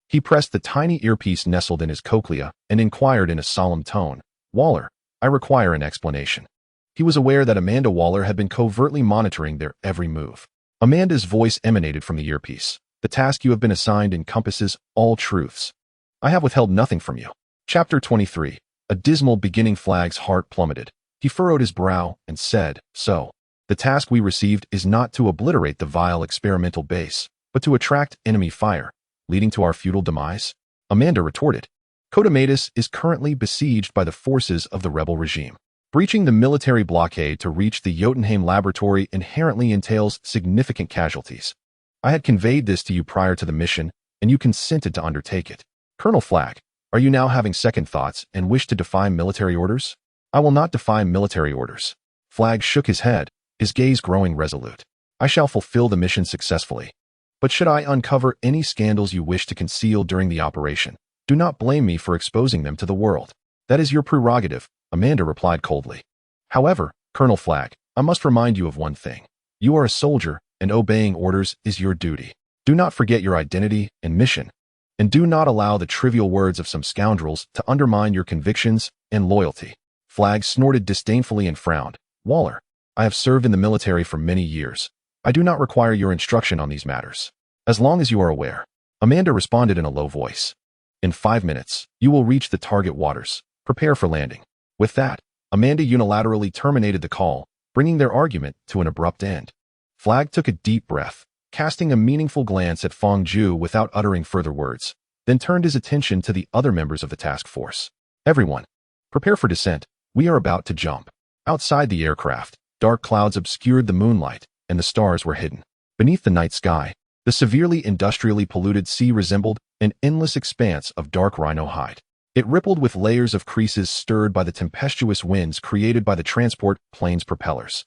He pressed the tiny earpiece nestled in his cochlea and inquired in a solemn tone, "Waller, I require an explanation." He was aware that Amanda Waller had been covertly monitoring their every move. Amanda's voice emanated from the earpiece. "The task you have been assigned encompasses all truths. I have withheld nothing from you." Chapter 23. A dismal beginning. Flag's heart plummeted. He furrowed his brow and said, "So, the task we received is not to obliterate the vile experimental base, but to attract enemy fire, leading to our futile demise?" Amanda retorted, "Cordomatus is currently besieged by the forces of the rebel regime. Breaching the military blockade to reach the Jotunheim laboratory inherently entails significant casualties. I had conveyed this to you prior to the mission, and you consented to undertake it. Colonel Flag, are you now having second thoughts and wish to defy military orders?" "I will not defy military orders." Flag shook his head, his gaze growing resolute. "I shall fulfill the mission successfully. But should I uncover any scandals you wish to conceal during the operation, do not blame me for exposing them to the world." "That is your prerogative," Amanda replied coldly. "However, Colonel Flag, I must remind you of one thing. You are a soldier, and obeying orders is your duty. Do not forget your identity and mission, and do not allow the trivial words of some scoundrels to undermine your convictions and loyalty." Flag snorted disdainfully and frowned. "Waller, I have served in the military for many years. I do not require your instruction on these matters. As long as you are aware. Amanda responded in a low voice. In 5 minutes, you will reach the target waters. Prepare for landing. With that, Amanda unilaterally terminated the call, bringing their argument to an abrupt end. Flag took a deep breath, casting a meaningful glance at Fang Ju without uttering further words, then turned his attention to the other members of the task force. Everyone, prepare for descent. We are about to jump. Outside the aircraft, dark clouds obscured the moonlight, and the stars were hidden. Beneath the night sky, the severely industrially polluted sea resembled an endless expanse of dark rhino hide. It rippled with layers of creases stirred by the tempestuous winds created by the transport plane's propellers.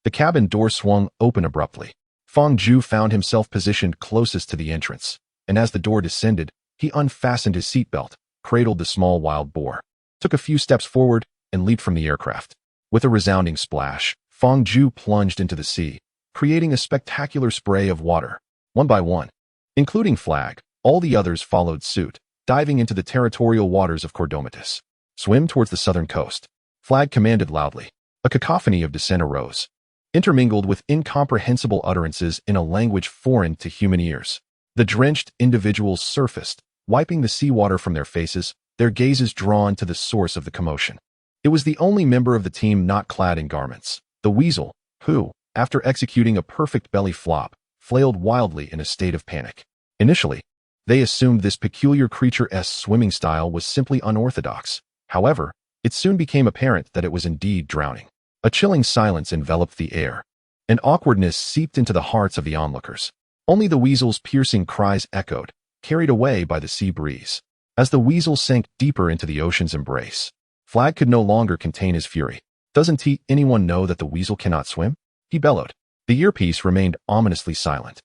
The cabin door swung open abruptly. Fang Ju found himself positioned closest to the entrance, and as the door descended, he unfastened his seatbelt, cradled the small wild boar, took a few steps forward, and leaped from the aircraft. With a resounding splash, Fang Ju plunged into the sea, creating a spectacular spray of water. One by one, including Flag, all the others followed suit, diving into the territorial waters of Cordomatus. Swim towards the southern coast. Flag commanded loudly. A cacophony of dissent arose, intermingled with incomprehensible utterances in a language foreign to human ears. The drenched individuals surfaced, wiping the seawater from their faces, their gazes drawn to the source of the commotion. It was the only member of the team not clad in garments, the weasel, who, after executing a perfect belly flop, flailed wildly in a state of panic. Initially, they assumed this peculiar creature's swimming style was simply unorthodox. However, it soon became apparent that it was indeed drowning. A chilling silence enveloped the air, and awkwardness seeped into the hearts of the onlookers. Only the weasel's piercing cries echoed, carried away by the sea breeze. As the weasel sank deeper into the ocean's embrace, Flag could no longer contain his fury. Doesn't anyone know that the weasel cannot swim? He bellowed. The earpiece remained ominously silent,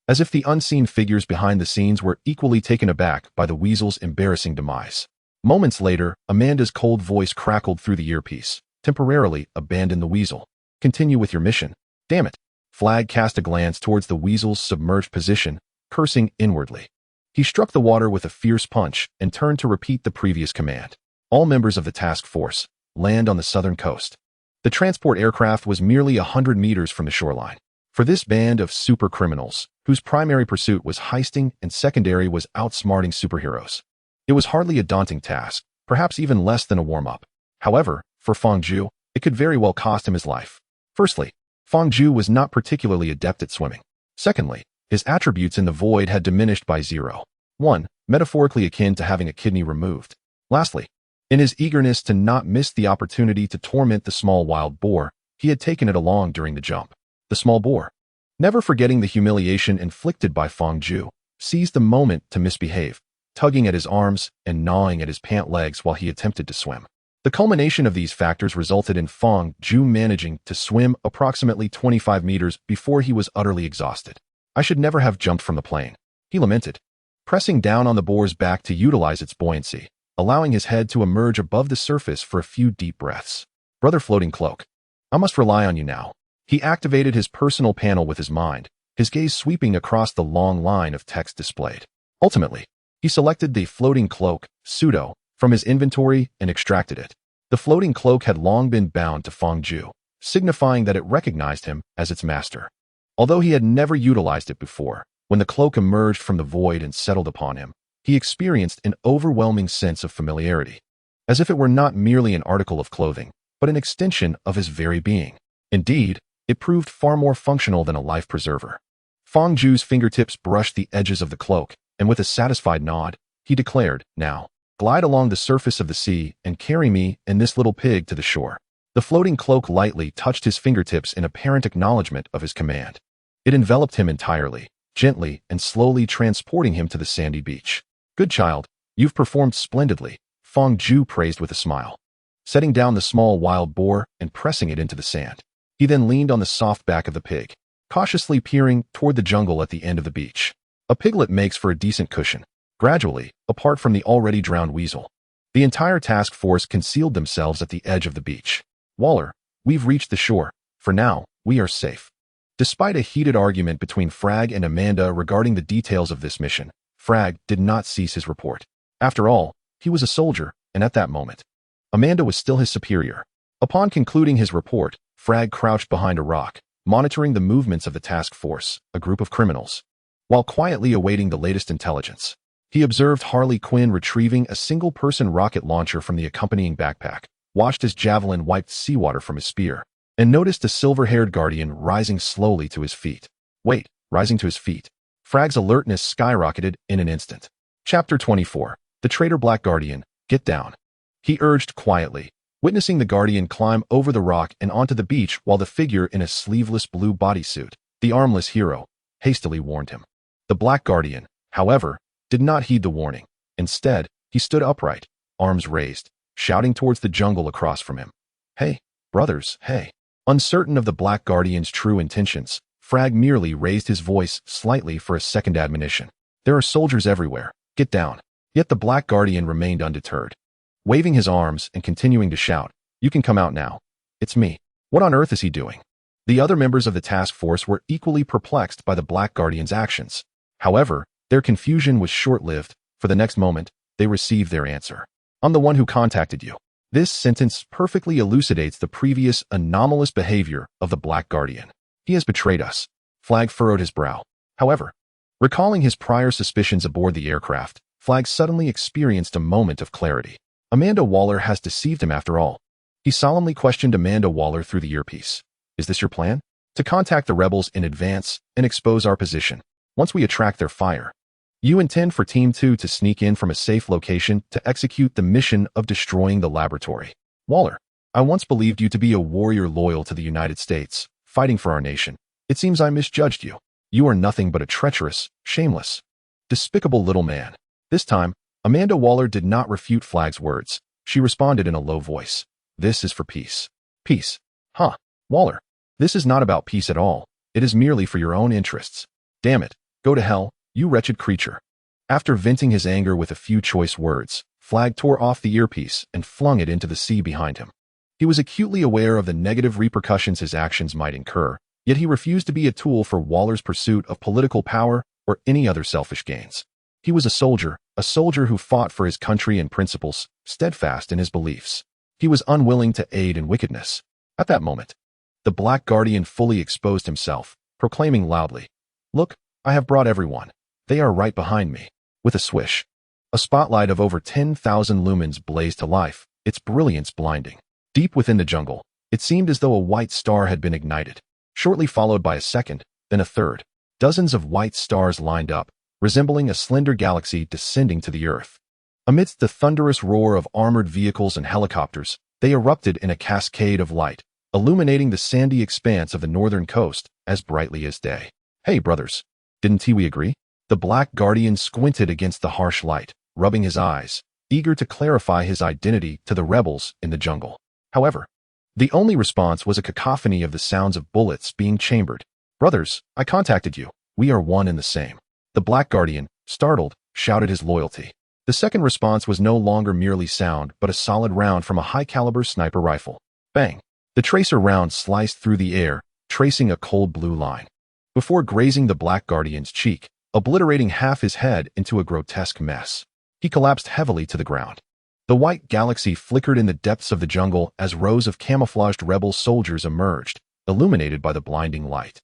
as if the unseen figures behind the scenes were equally taken aback by the weasel's embarrassing demise. Moments later, Amanda's cold voice crackled through the earpiece. Temporarily abandon the weasel. Continue with your mission. Damn it. Flag cast a glance towards the weasel's submerged position, cursing inwardly. He struck the water with a fierce punch and turned to repeat the previous command. All members of the task force, land on the southern coast. The transport aircraft was merely 100 meters from the shoreline. For this band of super criminals, whose primary pursuit was heisting and secondary was outsmarting superheroes, it was hardly a daunting task, perhaps even less than a warm-up. However, for Fang Ju, it could very well cost him his life. Firstly, Fang Ju was not particularly adept at swimming. Secondly, his attributes in the void had diminished by 0.1, metaphorically akin to having a kidney removed. Lastly, in his eagerness to not miss the opportunity to torment the small wild boar, he had taken it along during the jump. The small boar, never forgetting the humiliation inflicted by Fang Ju, seized the moment to misbehave, tugging at his arms and gnawing at his pant legs while he attempted to swim. The culmination of these factors resulted in Fang Ju managing to swim approximately 25 meters before he was utterly exhausted. I should never have jumped from the plane, he lamented, pressing down on the boar's back to utilize its buoyancy, allowing his head to emerge above the surface for a few deep breaths. Brother Floating Cloak, I must rely on you now. He activated his personal panel with his mind, his gaze sweeping across the long line of text displayed. Ultimately, he selected the Floating Cloak, pseudo, from his inventory and extracted it. The floating cloak had long been bound to Fang Ju, signifying that it recognized him as its master. Although he had never utilized it before, when the cloak emerged from the void and settled upon him, he experienced an overwhelming sense of familiarity, as if it were not merely an article of clothing, but an extension of his very being. Indeed, it proved far more functional than a life preserver. Fang Ju's fingertips brushed the edges of the cloak, and with a satisfied nod, he declared, "Now, glide along the surface of the sea and carry me and this little pig to the shore." The floating cloak lightly touched his fingertips in apparent acknowledgement of his command. It enveloped him entirely, gently and slowly transporting him to the sandy beach. "Good child, you've performed splendidly," Fang Ju praised with a smile, setting down the small wild boar and pressing it into the sand. He then leaned on the soft back of the pig, cautiously peering toward the jungle at the end of the beach. A piglet makes for a decent cushion. Gradually, apart from the already drowned weasel, the entire task force concealed themselves at the edge of the beach. "Waller, we've reached the shore. For now, we are safe." Despite a heated argument between Frag and Amanda regarding the details of this mission, Frag did not cease his report. After all, he was a soldier, and at that moment, Amanda was still his superior. Upon concluding his report, Frag crouched behind a rock, monitoring the movements of the task force, a group of criminals. While quietly awaiting the latest intelligence, he observed Harley Quinn retrieving a single-person rocket launcher from the accompanying backpack, watched as Javelin wiped seawater from his spear, and noticed a silver-haired Guardian rising slowly to his feet. Wait, rising to his feet. Frag's alertness skyrocketed in an instant. Chapter 24. The Traitor Black Guardian, get down. He urged quietly, witnessing the Guardian climb over the rock and onto the beach while the figure in a sleeveless blue bodysuit, the armless hero, hastily warned him. The Black Guardian, however, did not heed the warning. Instead, he stood upright, arms raised, shouting towards the jungle across from him. Hey, brothers, hey. Uncertain of the Black Guardian's true intentions, Frag merely raised his voice slightly for a second admonition. There are soldiers everywhere. Get down. Yet the Black Guardian remained undeterred. Waving his arms and continuing to shout, you can come out now. It's me. What on earth is he doing? The other members of the task force were equally perplexed by the Black Guardian's actions. However, their confusion was short-lived. For the next moment, they received their answer. I'm the one who contacted you. This sentence perfectly elucidates the previous anomalous behavior of the Black Guardian. He has betrayed us. Flag furrowed his brow. However, recalling his prior suspicions aboard the aircraft, Flag suddenly experienced a moment of clarity. Amanda Waller has deceived him after all. He solemnly questioned Amanda Waller through the earpiece. Is this your plan? To contact the rebels in advance and expose our position. Once we attract their fire, you intend for Team 2 to sneak in from a safe location to execute the mission of destroying the laboratory. Waller, I once believed you to be a warrior loyal to the United States, fighting for our nation. It seems I misjudged you. You are nothing but a treacherous, shameless, despicable little man. This time, Amanda Waller did not refute Flag's words. She responded in a low voice. This is for peace. Peace? Huh, Waller. This is not about peace at all. It is merely for your own interests. Damn it. Go to hell, you wretched creature. After venting his anger with a few choice words, Flag tore off the earpiece and flung it into the sea behind him. He was acutely aware of the negative repercussions his actions might incur, yet he refused to be a tool for Waller's pursuit of political power or any other selfish gains. He was a soldier who fought for his country and principles, steadfast in his beliefs. He was unwilling to aid in wickedness. At that moment, the Black Guardian fully exposed himself, proclaiming loudly, Look, I have brought everyone. They are right behind me. With a swish, a spotlight of over 10,000 lumens blazed to life, its brilliance blinding. Deep within the jungle, it seemed as though a white star had been ignited, shortly followed by a second, then a third. Dozens of white stars lined up, resembling a slender galaxy descending to the earth. Amidst the thunderous roar of armored vehicles and helicopters, they erupted in a cascade of light, illuminating the sandy expanse of the northern coast as brightly as day. Hey, brothers, didn't we agree? The Black Guardian squinted against the harsh light, rubbing his eyes, eager to clarify his identity to the rebels in the jungle. However, the only response was a cacophony of the sounds of bullets being chambered. Brothers, I contacted you. We are one and the same. The Black Guardian, startled, shouted his loyalty. The second response was no longer merely sound, but a solid round from a high-caliber sniper rifle. Bang! The tracer round sliced through the air, tracing a cold blue line, before grazing the Black Guardian's cheek, obliterating half his head into a grotesque mess. He collapsed heavily to the ground. The white galaxy flickered in the depths of the jungle as rows of camouflaged rebel soldiers emerged, illuminated by the blinding light.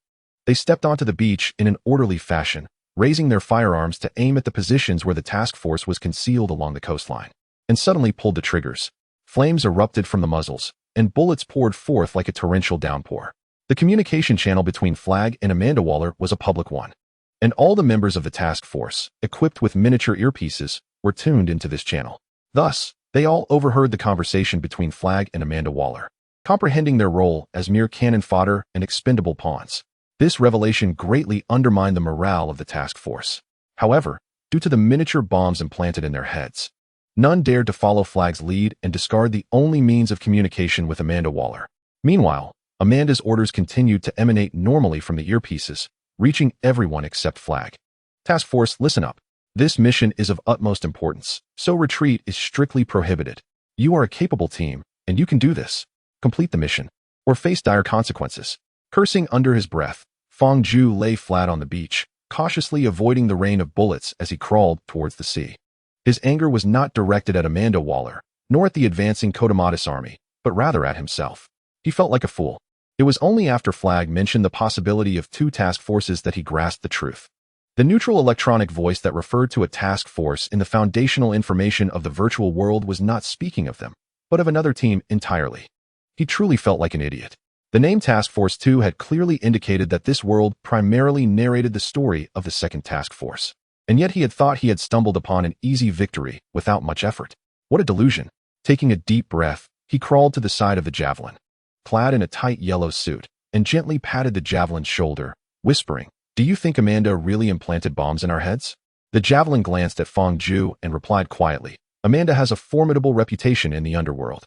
They stepped onto the beach in an orderly fashion, raising their firearms to aim at the positions where the task force was concealed along the coastline, and suddenly pulled the triggers. Flames erupted from the muzzles, and bullets poured forth like a torrential downpour. The communication channel between Flag and Amanda Waller was a public one, and all the members of the task force, equipped with miniature earpieces, were tuned into this channel. Thus, they all overheard the conversation between Flag and Amanda Waller, comprehending their role as mere cannon fodder and expendable pawns. This revelation greatly undermined the morale of the task force. However, due to the miniature bombs implanted in their heads, none dared to follow Flag's lead and discard the only means of communication with Amanda Waller. Meanwhile, Amanda's orders continued to emanate normally from the earpieces, reaching everyone except Flag. Task Force, listen up. This mission is of utmost importance, so retreat is strictly prohibited. You are a capable team, and you can do this. Complete the mission, or face dire consequences. Cursing under his breath, Fang Ju lay flat on the beach, cautiously avoiding the rain of bullets as he crawled towards the sea. His anger was not directed at Amanda Waller, nor at the advancing Kodamatis army, but rather at himself. He felt like a fool. It was only after Flag mentioned the possibility of 2 task forces that he grasped the truth. The neutral electronic voice that referred to a task force in the foundational information of the virtual world was not speaking of them, but of another team entirely. He truly felt like an idiot. The name Task Force 2 had clearly indicated that this world primarily narrated the story of the second task force. And yet he had thought he had stumbled upon an easy victory without much effort. What a delusion. Taking a deep breath, he crawled to the side of the javelin, clad in a tight yellow suit, and gently patted the javelin's shoulder, whispering, "Do you think Amanda really implanted bombs in our heads?" The javelin glanced at Fang Ju and replied quietly, "Amanda has a formidable reputation in the underworld.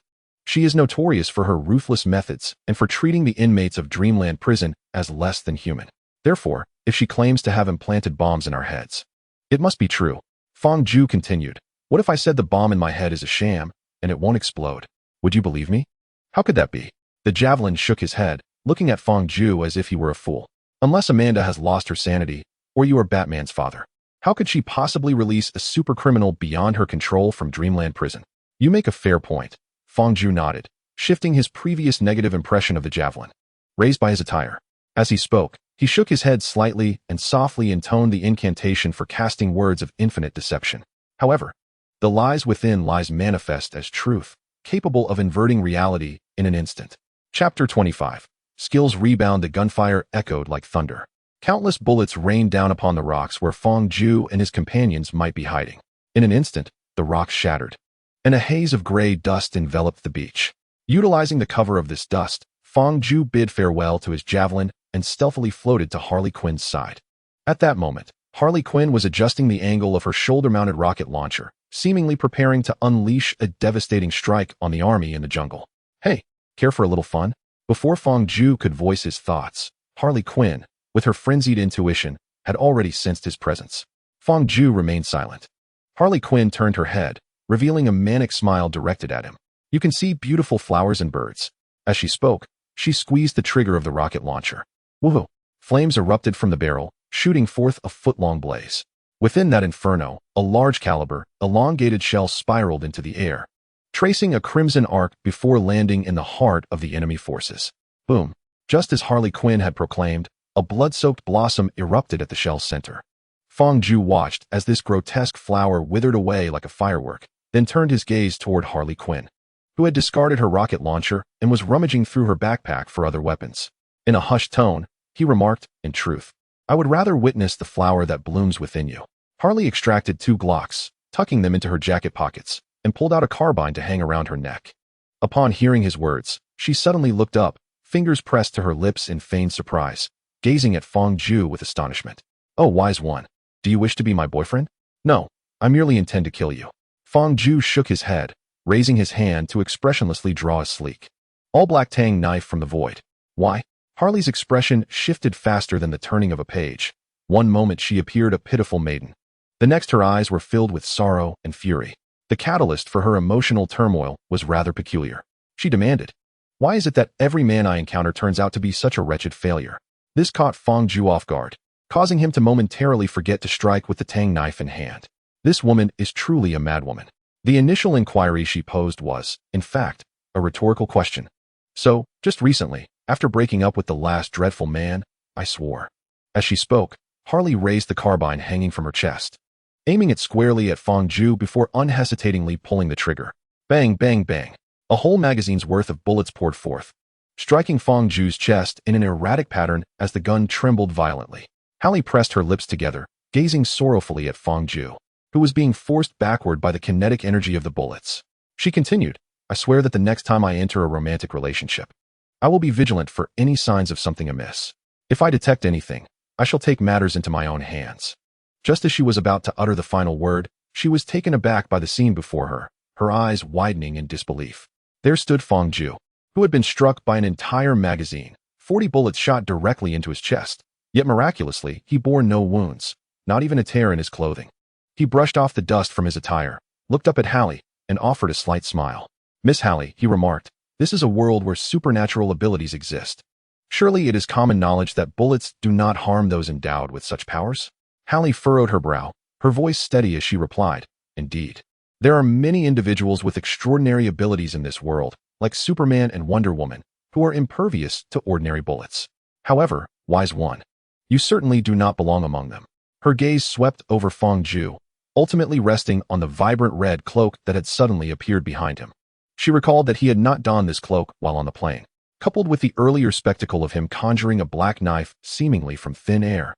She is notorious for her ruthless methods and for treating the inmates of Dreamland Prison as less than human. Therefore, if she claims to have implanted bombs in our heads, it must be true." Fang Ju continued, "What if I said the bomb in my head is a sham and it won't explode? Would you believe me?" "How could that be?" The javelin shook his head, looking at Fang Ju as if he were a fool. "Unless Amanda has lost her sanity, or you are Batman's father, how could she possibly release a supercriminal beyond her control from Dreamland Prison?" "You make a fair point." Fang Ju nodded, shifting his previous negative impression of the javelin, raised by his attire. As he spoke, he shook his head slightly and softly intoned the incantation for casting words of infinite deception. However, the lies within lies manifest as truth, capable of inverting reality in an instant. Chapter 25. Skills rebound. The gunfire echoed like thunder. Countless bullets rained down upon the rocks where Fang Ju and his companions might be hiding. In an instant, the rocks shattered, and a haze of gray dust enveloped the beach. Utilizing the cover of this dust, Fang Ju bid farewell to his javelin and stealthily floated to Harley Quinn's side. At that moment, Harley Quinn was adjusting the angle of her shoulder-mounted rocket launcher, seemingly preparing to unleash a devastating strike on the army in the jungle. "Hey, care for a little fun?" Before Fang Ju could voice his thoughts, Harley Quinn, with her frenzied intuition, had already sensed his presence. Fang Ju remained silent. Harley Quinn turned her head, revealing a manic smile directed at him. "You can see beautiful flowers and birds." As she spoke, she squeezed the trigger of the rocket launcher. Woohoo! Flames erupted from the barrel, shooting forth a foot-long blaze. Within that inferno, a large-caliber, elongated shell spiraled into the air, tracing a crimson arc before landing in the heart of the enemy forces. Boom! Just as Harley Quinn had proclaimed, a blood-soaked blossom erupted at the shell's center. Fang Ju watched as this grotesque flower withered away like a firework, then turned his gaze toward Harley Quinn, who had discarded her rocket launcher and was rummaging through her backpack for other weapons. In a hushed tone, he remarked, "In truth, I would rather witness the flower that blooms within you." Harley extracted 2 Glocks, tucking them into her jacket pockets, and pulled out a carbine to hang around her neck. Upon hearing his words, she suddenly looked up, fingers pressed to her lips in feigned surprise, gazing at Fang Ju with astonishment. "Oh, wise one, do you wish to be my boyfriend?" "No, I merely intend to kill you." Fang Ju shook his head, raising his hand to expressionlessly draw a sleek, all-black tang knife from the void. "Why?" Harley's expression shifted faster than the turning of a page. One moment she appeared a pitiful maiden. The next her eyes were filled with sorrow and fury. The catalyst for her emotional turmoil was rather peculiar. She demanded, "Why is it that every man I encounter turns out to be such a wretched failure?" This caught Fang Ju off guard, causing him to momentarily forget to strike with the tang knife in hand. This woman is truly a madwoman. The initial inquiry she posed was, in fact, a rhetorical question. "So, just recently, after breaking up with the last dreadful man, I swore." As she spoke, Harley raised the carbine hanging from her chest, aiming it squarely at Fang Ju before unhesitatingly pulling the trigger. Bang, bang, bang. A whole magazine's worth of bullets poured forth, striking Fang Ju's chest in an erratic pattern as the gun trembled violently. Harley pressed her lips together, gazing sorrowfully at Fang Ju, who was being forced backward by the kinetic energy of the bullets. She continued, "I swear that the next time I enter a romantic relationship, I will be vigilant for any signs of something amiss. If I detect anything, I shall take matters into my own hands." Just as she was about to utter the final word, she was taken aback by the scene before her, her eyes widening in disbelief. There stood Fang Ju, who had been struck by an entire magazine, 40 bullets shot directly into his chest. Yet miraculously, he bore no wounds, not even a tear in his clothing. He brushed off the dust from his attire, looked up at Hallie, and offered a slight smile. "Miss Hallie," he remarked, "this is a world where supernatural abilities exist. Surely it is common knowledge that bullets do not harm those endowed with such powers?" Hallie furrowed her brow, her voice steady as she replied, "Indeed. There are many individuals with extraordinary abilities in this world, like Superman and Wonder Woman, who are impervious to ordinary bullets. However, wise one, you certainly do not belong among them. Her gaze swept over Fang Ju, ultimately resting on the vibrant red cloak that had suddenly appeared behind him. She recalled that he had not donned this cloak while on the plane, coupled with the earlier spectacle of him conjuring a black knife seemingly from thin air.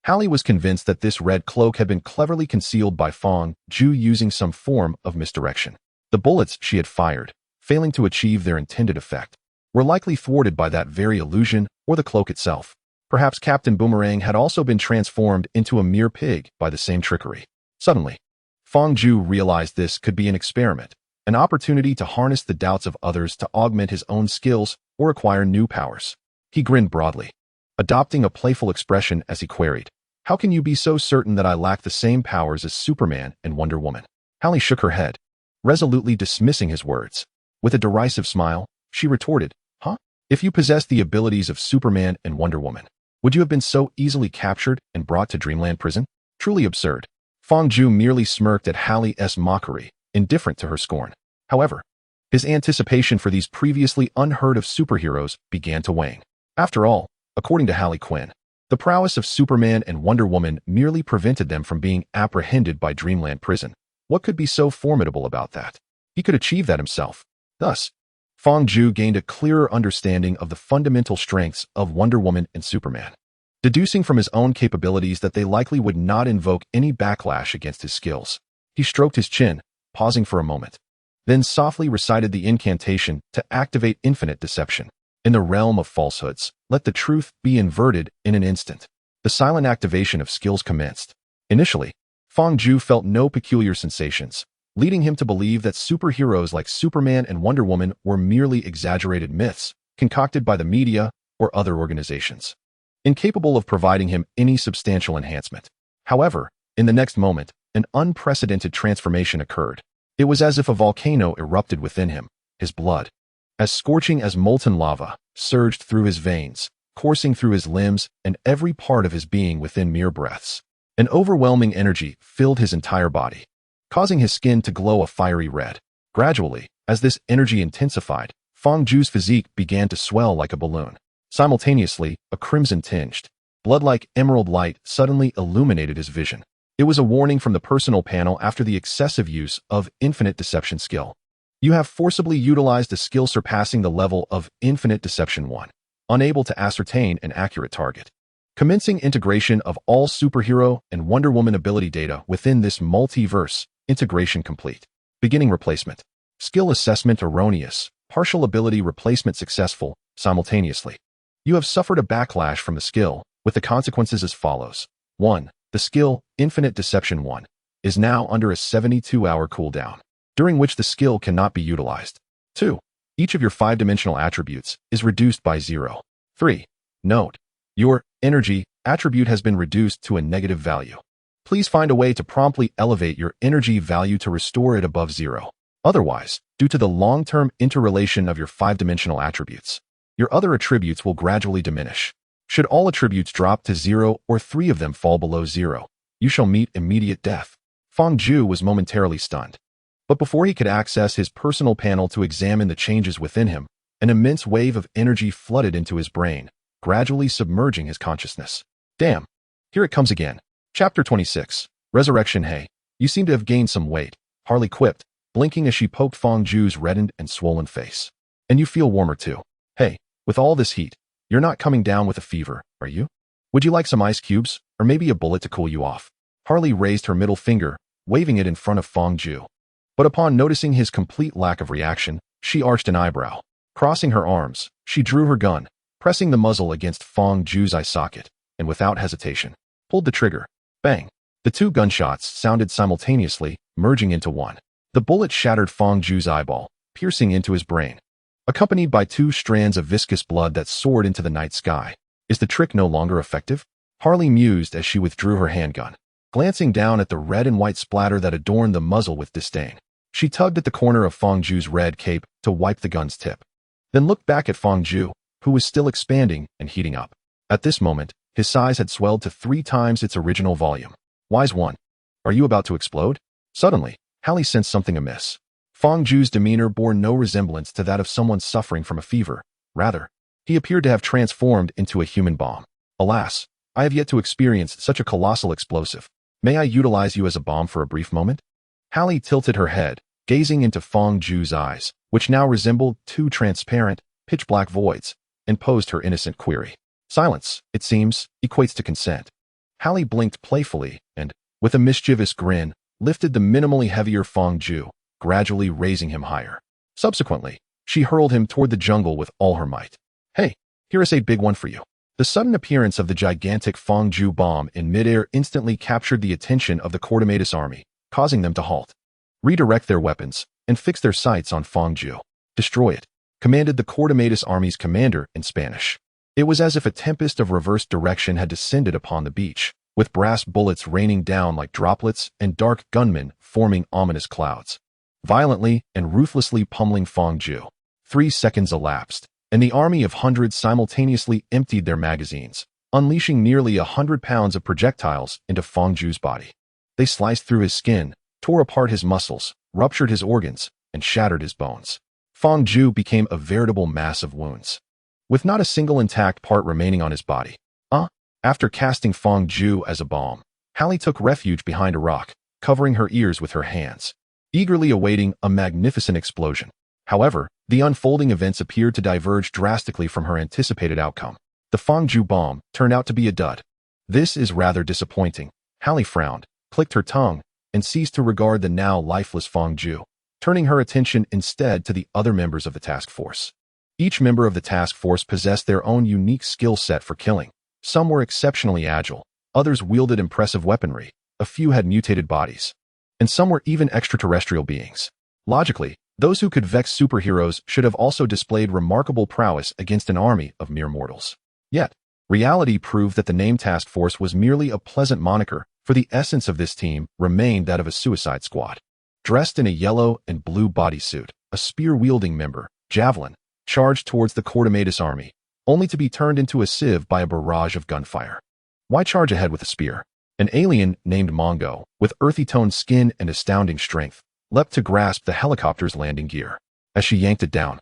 Hallie was convinced that this red cloak had been cleverly concealed by Fang Ju using some form of misdirection. The bullets she had fired, failing to achieve their intended effect, were likely thwarted by that very illusion or the cloak itself. Perhaps Captain Boomerang had also been transformed into a mere pig by the same trickery. Suddenly, Fang Ju realized this could be an experiment, an opportunity to harness the doubts of others to augment his own skills or acquire new powers. He grinned broadly, adopting a playful expression as he queried, "How can you be so certain that I lack the same powers as Superman and Wonder Woman?" Hallie shook her head, resolutely dismissing his words. With a derisive smile, she retorted, "Huh? If you possessed the abilities of Superman and Wonder Woman, would you have been so easily captured and brought to Dreamland Prison? Truly absurd." Fang Ju merely smirked at Hallie's mockery, indifferent to her scorn. However, his anticipation for these previously unheard-of superheroes began to wane. After all, according to Hallie Quinn, the prowess of Superman and Wonder Woman merely prevented them from being apprehended by Dreamland Prison. What could be so formidable about that? He could achieve that himself. Thus, Fang Ju gained a clearer understanding of the fundamental strengths of Wonder Woman and Superman, deducing from his own capabilities that they likely would not invoke any backlash against his skills. He stroked his chin, pausing for a moment, then softly recited the incantation to activate infinite deception. In the realm of falsehoods, let the truth be inverted in an instant. The silent activation of skills commenced. Initially, Fang Ju felt no peculiar sensations, leading him to believe that superheroes like Superman and Wonder Woman were merely exaggerated myths concocted by the media or other organizations, incapable of providing him any substantial enhancement. However, in the next moment, an unprecedented transformation occurred. It was as if a volcano erupted within him. His blood, as scorching as molten lava, surged through his veins, coursing through his limbs and every part of his being within mere breaths. An overwhelming energy filled his entire body, causing his skin to glow a fiery red. Gradually, as this energy intensified, Fang Ju's physique began to swell like a balloon. Simultaneously, a crimson-tinged, blood-like emerald light suddenly illuminated his vision. It was a warning from the personal panel after the excessive use of infinite deception skill. You have forcibly utilized a skill surpassing the level of infinite deception 1, unable to ascertain an accurate target. Commencing integration of all superhero and Wonder Woman ability data within this multiverse, integration complete. Beginning replacement. Skill assessment erroneous, partial ability replacement successful, simultaneously. You have suffered a backlash from the skill, with the consequences as follows. 1. The skill, Infinite Deception 1, is now under a 72-hour cooldown, during which the skill cannot be utilized. 2. Each of your 5-dimensional attributes is reduced by 0. 3. Note: your energy attribute has been reduced to a negative value. Please find a way to promptly elevate your energy value to restore it above 0. Otherwise, due to the long-term interrelation of your 5-dimensional attributes, your other attributes will gradually diminish. Should all attributes drop to 0 or 3 of them fall below 0, you shall meet immediate death. Fang Ju was momentarily stunned. But before he could access his personal panel to examine the changes within him, an immense wave of energy flooded into his brain, gradually submerging his consciousness. Damn, here it comes again. Chapter 26. Resurrection. Hey, you seem to have gained some weight, Harley quipped, blinking as she poked Fang Ju's reddened and swollen face. And you feel warmer too. Hey, with all this heat, you're not coming down with a fever, are you? Would you like some ice cubes, or maybe a bullet to cool you off? Harley raised her middle finger, waving it in front of Fang Ju. But upon noticing his complete lack of reaction, she arched an eyebrow. Crossing her arms, she drew her gun, pressing the muzzle against Fang Ju's eye socket, and without hesitation, pulled the trigger. Bang! The 2 gunshots sounded simultaneously, merging into one. The bullet shattered Fang Ju's eyeball, piercing into his brain, accompanied by 2 strands of viscous blood that soared into the night sky. Is the trick no longer effective? Harley mused as she withdrew her handgun, glancing down at the red and white splatter that adorned the muzzle with disdain. She tugged at the corner of Fang Ju's red cape to wipe the gun's tip, then looked back at Fang Ju, who was still expanding and heating up. At this moment, his size had swelled to 3 times its original volume. Wise one, are you about to explode? Suddenly, Hallie sensed something amiss. Fang Ju's demeanor bore no resemblance to that of someone suffering from a fever. Rather, he appeared to have transformed into a human bomb. Alas, I have yet to experience such a colossal explosive. May I utilize you as a bomb for a brief moment? Hallie tilted her head, gazing into Fang Ju's eyes, which now resembled two transparent, pitch-black voids, and posed her innocent query. Silence, it seems, equates to consent. Hallie blinked playfully and, with a mischievous grin, lifted the minimally heavier Fang Ju, gradually raising him higher. Subsequently, she hurled him toward the jungle with all her might. Hey, here is a big one for you. The sudden appearance of the gigantic Fang Ju bomb in midair instantly captured the attention of the Quatermatus army, causing them to halt, redirect their weapons, and fix their sights on Fang Ju. Destroy it, commanded the Quatermatus army's commander in Spanish. It was as if a tempest of reverse direction had descended upon the beach, with brass bullets raining down like droplets and dark gunmen forming ominous clouds, violently and ruthlessly pummeling Fang Ju. 3 seconds elapsed, and the army of hundreds simultaneously emptied their magazines, unleashing nearly 100 pounds of projectiles into Fang Ju's body. They sliced through his skin, tore apart his muscles, ruptured his organs, and shattered his bones. Fang Ju became a veritable mass of wounds, with not a single intact part remaining on his body. After casting Fang Ju as a bomb, Hallie took refuge behind a rock, covering her ears with her hands, eagerly awaiting a magnificent explosion. However, the unfolding events appeared to diverge drastically from her anticipated outcome. The Fang Ju bomb turned out to be a dud. This is rather disappointing. Hallie frowned, clicked her tongue, and ceased to regard the now lifeless Fang Ju, turning her attention instead to the other members of the task force. Each member of the task force possessed their own unique skill set for killing. Some were exceptionally agile, others wielded impressive weaponry, a few had mutated bodies, and some were even extraterrestrial beings. Logically, those who could vex superheroes should have also displayed remarkable prowess against an army of mere mortals. Yet, reality proved that the name task force was merely a pleasant moniker, for the essence of this team remained that of a suicide squad. Dressed in a yellow and blue bodysuit, a spear-wielding member, Javelin, charged towards the Quatermatus army, only to be turned into a sieve by a barrage of gunfire. Why charge ahead with a spear? An alien named Mongo, with earthy-toned skin and astounding strength, leapt to grasp the helicopter's landing gear. As she yanked it down,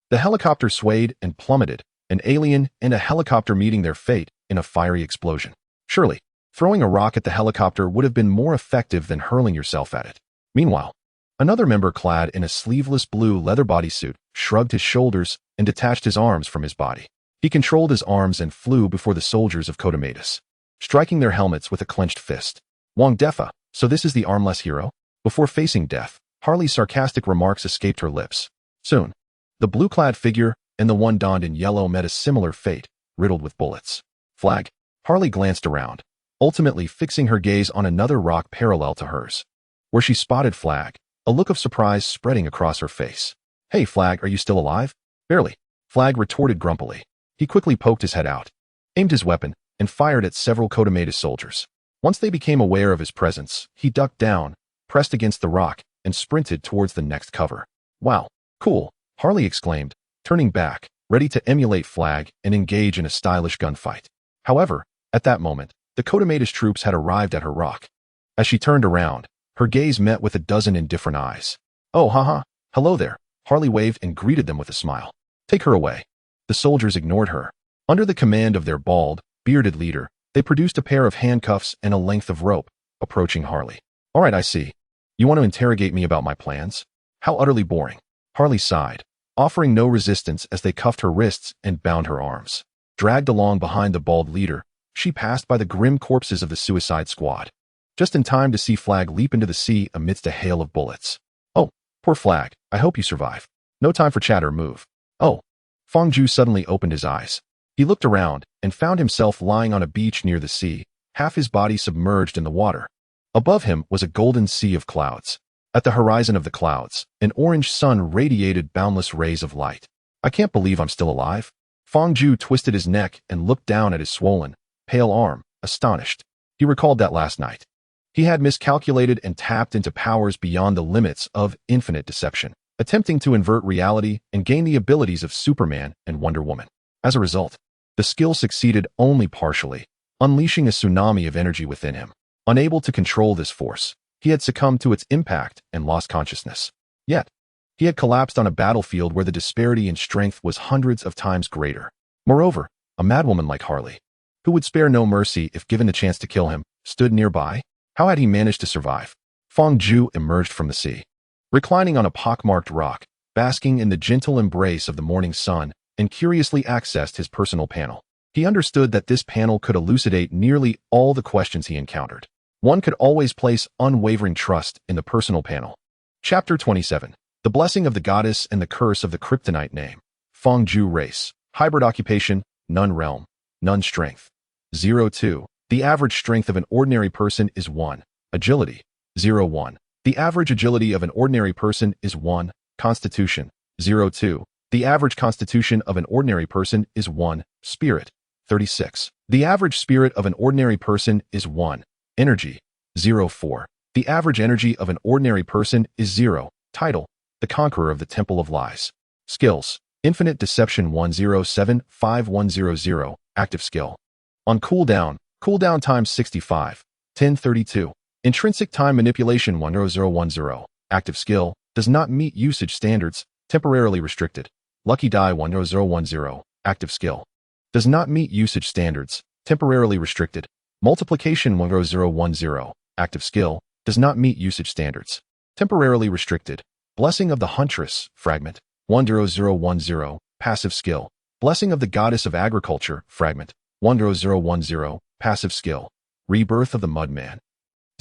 the helicopter swayed and plummeted, an alien and a helicopter meeting their fate in a fiery explosion. Surely, throwing a rock at the helicopter would have been more effective than hurling yourself at it. Meanwhile, another member clad in a sleeveless blue leather bodysuit shrugged his shoulders and detached his arms from his body. He controlled his arms and flew before the soldiers of Quatermatus, striking their helmets with a clenched fist. Wong Defa, so this is the armless hero? Before facing death, Harley's sarcastic remarks escaped her lips. Soon, the blue-clad figure and the one donned in yellow met a similar fate, riddled with bullets. Flag. Harley glanced around, ultimately fixing her gaze on another rock parallel to hers, where she spotted Flag, a look of surprise spreading across her face. Hey, Flag, are you still alive? Barely. Flag retorted grumpily. He quickly poked his head out, aimed his weapon, and fired at several Quatermatus soldiers. Once they became aware of his presence, he ducked down, pressed against the rock, and sprinted towards the next cover. Wow, cool, Harley exclaimed, turning back, ready to emulate Flag and engage in a stylish gunfight. However, at that moment, the Quatermatus troops had arrived at her rock. As she turned around, her gaze met with a dozen indifferent eyes. Oh, haha, hello there, Harley waved and greeted them with a smile. Take her away. The soldiers ignored her. Under the command of their bald, bearded leader, they produced a pair of handcuffs and a length of rope, approaching Harley. All right, I see. You want to interrogate me about my plans? How utterly boring. Harley sighed, offering no resistance as they cuffed her wrists and bound her arms. Dragged along behind the bald leader, she passed by the grim corpses of the suicide squad, just in time to see Flag leap into the sea amidst a hail of bullets. Oh, poor Flag, I hope you survive. No time for chatter, move. Oh. Fang Ju suddenly opened his eyes. He looked around and found himself lying on a beach near the sea, half his body submerged in the water. Above him was a golden sea of clouds. At the horizon of the clouds, an orange sun radiated boundless rays of light. I can't believe I'm still alive. Fang Ju twisted his neck and looked down at his swollen, pale arm, astonished. He recalled that last night. He had miscalculated and tapped into powers beyond the limits of infinite deception, attempting to invert reality and gain the abilities of Superman and Wonder Woman. As a result, the skill succeeded only partially, unleashing a tsunami of energy within him. Unable to control this force, he had succumbed to its impact and lost consciousness. Yet, He had collapsed on a battlefield where the disparity in strength was hundreds of times greater. Moreover, a madwoman like Harley, who would spare no mercy if given the chance to kill him, stood nearby. How had he managed to survive? Fang Zhu emerged from the sea. Reclining on a pockmarked rock, basking in the gentle embrace of the morning sun, and curiously accessed his personal panel. He understood that this panel could elucidate nearly all the questions he encountered. One could always place unwavering trust in the personal panel. Chapter 27. The Blessing of the Goddess and the Curse of the Kryptonite Name. Fang Zhu Race. Hybrid Occupation. None Realm. None Strength. 0-2. The average strength of an ordinary person is 1. Agility. 0-1. The average agility of an ordinary person is 1. Constitution. 0-2. The average constitution of an ordinary person is 1. Spirit. 36. The average spirit of an ordinary person is 1. Energy. 0-4. The average energy of an ordinary person is 0. Title. The Conqueror of the Temple of Lies. Skills. Infinite Deception 107-5100. Active skill. On cooldown time 65. 1032. Intrinsic time manipulation 10010. Active skill. Does not meet usage standards. Temporarily restricted. Lucky die 10010. Active skill. Does not meet usage standards. Temporarily restricted. Multiplication 10010. Active skill. Does not meet usage standards. Temporarily restricted. Blessing of the Huntress. Fragment. 10010. Passive skill. Blessing of the Goddess of Agriculture. Fragment. 10010. Passive skill. Rebirth of the Mudman.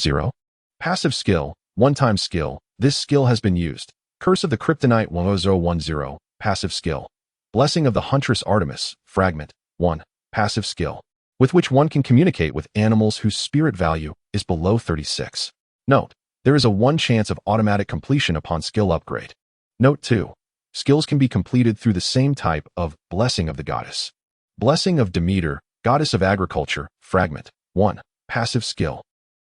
0. Passive skill. One-time skill. This skill has been used. Curse of the Kryptonite 10010. Passive skill. Blessing of the Huntress Artemis. Fragment. 1. Passive skill. With which one can communicate with animals whose spirit value is below 36. Note. There is a 1 chance of automatic completion upon skill upgrade. Note 2. Skills can be completed through the same type of Blessing of the Goddess. Blessing of Demeter, Goddess of Agriculture. Fragment. 1. Passive skill.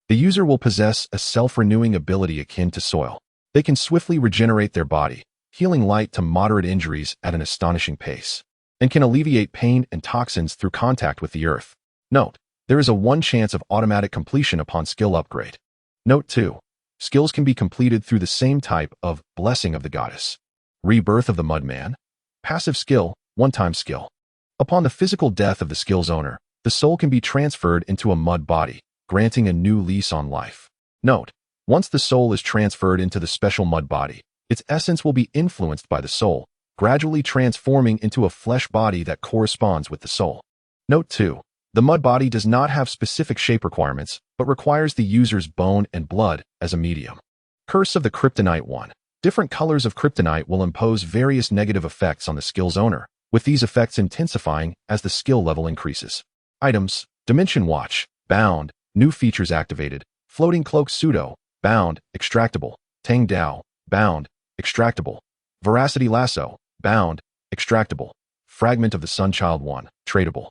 The user will possess a self-renewing ability akin to soil. They can swiftly regenerate their body, healing light to moderate injuries at an astonishing pace, and can alleviate pain and toxins through contact with the earth. Note. There is a 1 chance of automatic completion upon skill upgrade. Note 2. Skills can be completed through the same type of Blessing of the Goddess. Rebirth of the Mudman. Passive skill, one-time skill. Upon the physical death of the skill's owner, the soul can be transferred into a mud body, granting a new lease on life. Note. Once the soul is transferred into the special mud body, its essence will be influenced by the soul, gradually transforming into a flesh body that corresponds with the soul. Note 2. The mud body does not have specific shape requirements, but requires the user's bone and blood as a medium. Curse of the Kryptonite 1. Different colors of kryptonite will impose various negative effects on the skill's owner, with these effects intensifying as the skill level increases. Items. Dimension Watch. Bound. New features activated. Floating Cloak Pseudo. Bound. Extractable. Tang Dao. Bound. Extractable. Veracity Lasso. Bound. Extractable. Fragment of the Sunchild 1. Tradable.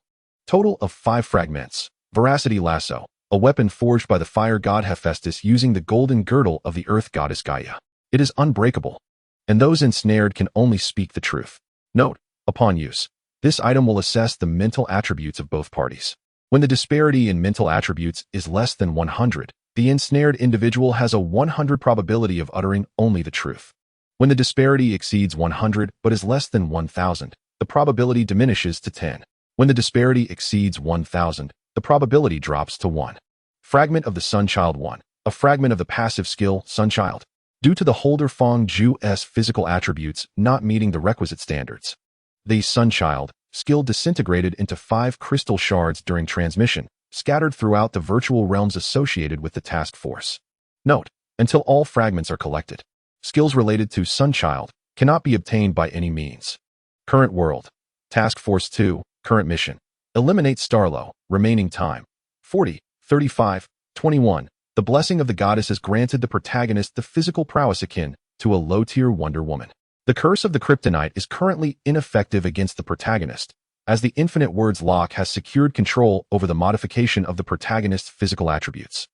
Total of 5 fragments. Veracity Lasso. A weapon forged by the fire god Hephaestus using the golden girdle of the earth goddess Gaia. It is unbreakable, and those ensnared can only speak the truth. Note. Upon use, this item will assess the mental attributes of both parties. When the disparity in mental attributes is less than 100, the ensnared individual has a 100 probability of uttering only the truth. When the disparity exceeds 100 but is less than 1,000, the probability diminishes to 10. When the disparity exceeds 1,000, the probability drops to 1. Fragment of the Sunchild 1. A fragment of the passive skill, Sunchild. Due to the holder Fang Zhu's physical attributes not meeting the requisite standards, the Sunchild skill disintegrated into 5 crystal shards during transmission, scattered throughout the virtual realms associated with the task force. Note. Until all fragments are collected, skills related to Sunchild cannot be obtained by any means. Current world. Task Force 2. Current mission. Eliminate Starlo. Remaining time. 40, 35, 21. The Blessing of the Goddess has granted the protagonist the physical prowess akin to a low-tier Wonder Woman. The Curse of the Kryptonite is currently ineffective against the protagonist, as the Infinite Words Lock has secured control over the modification of the protagonist's physical attributes.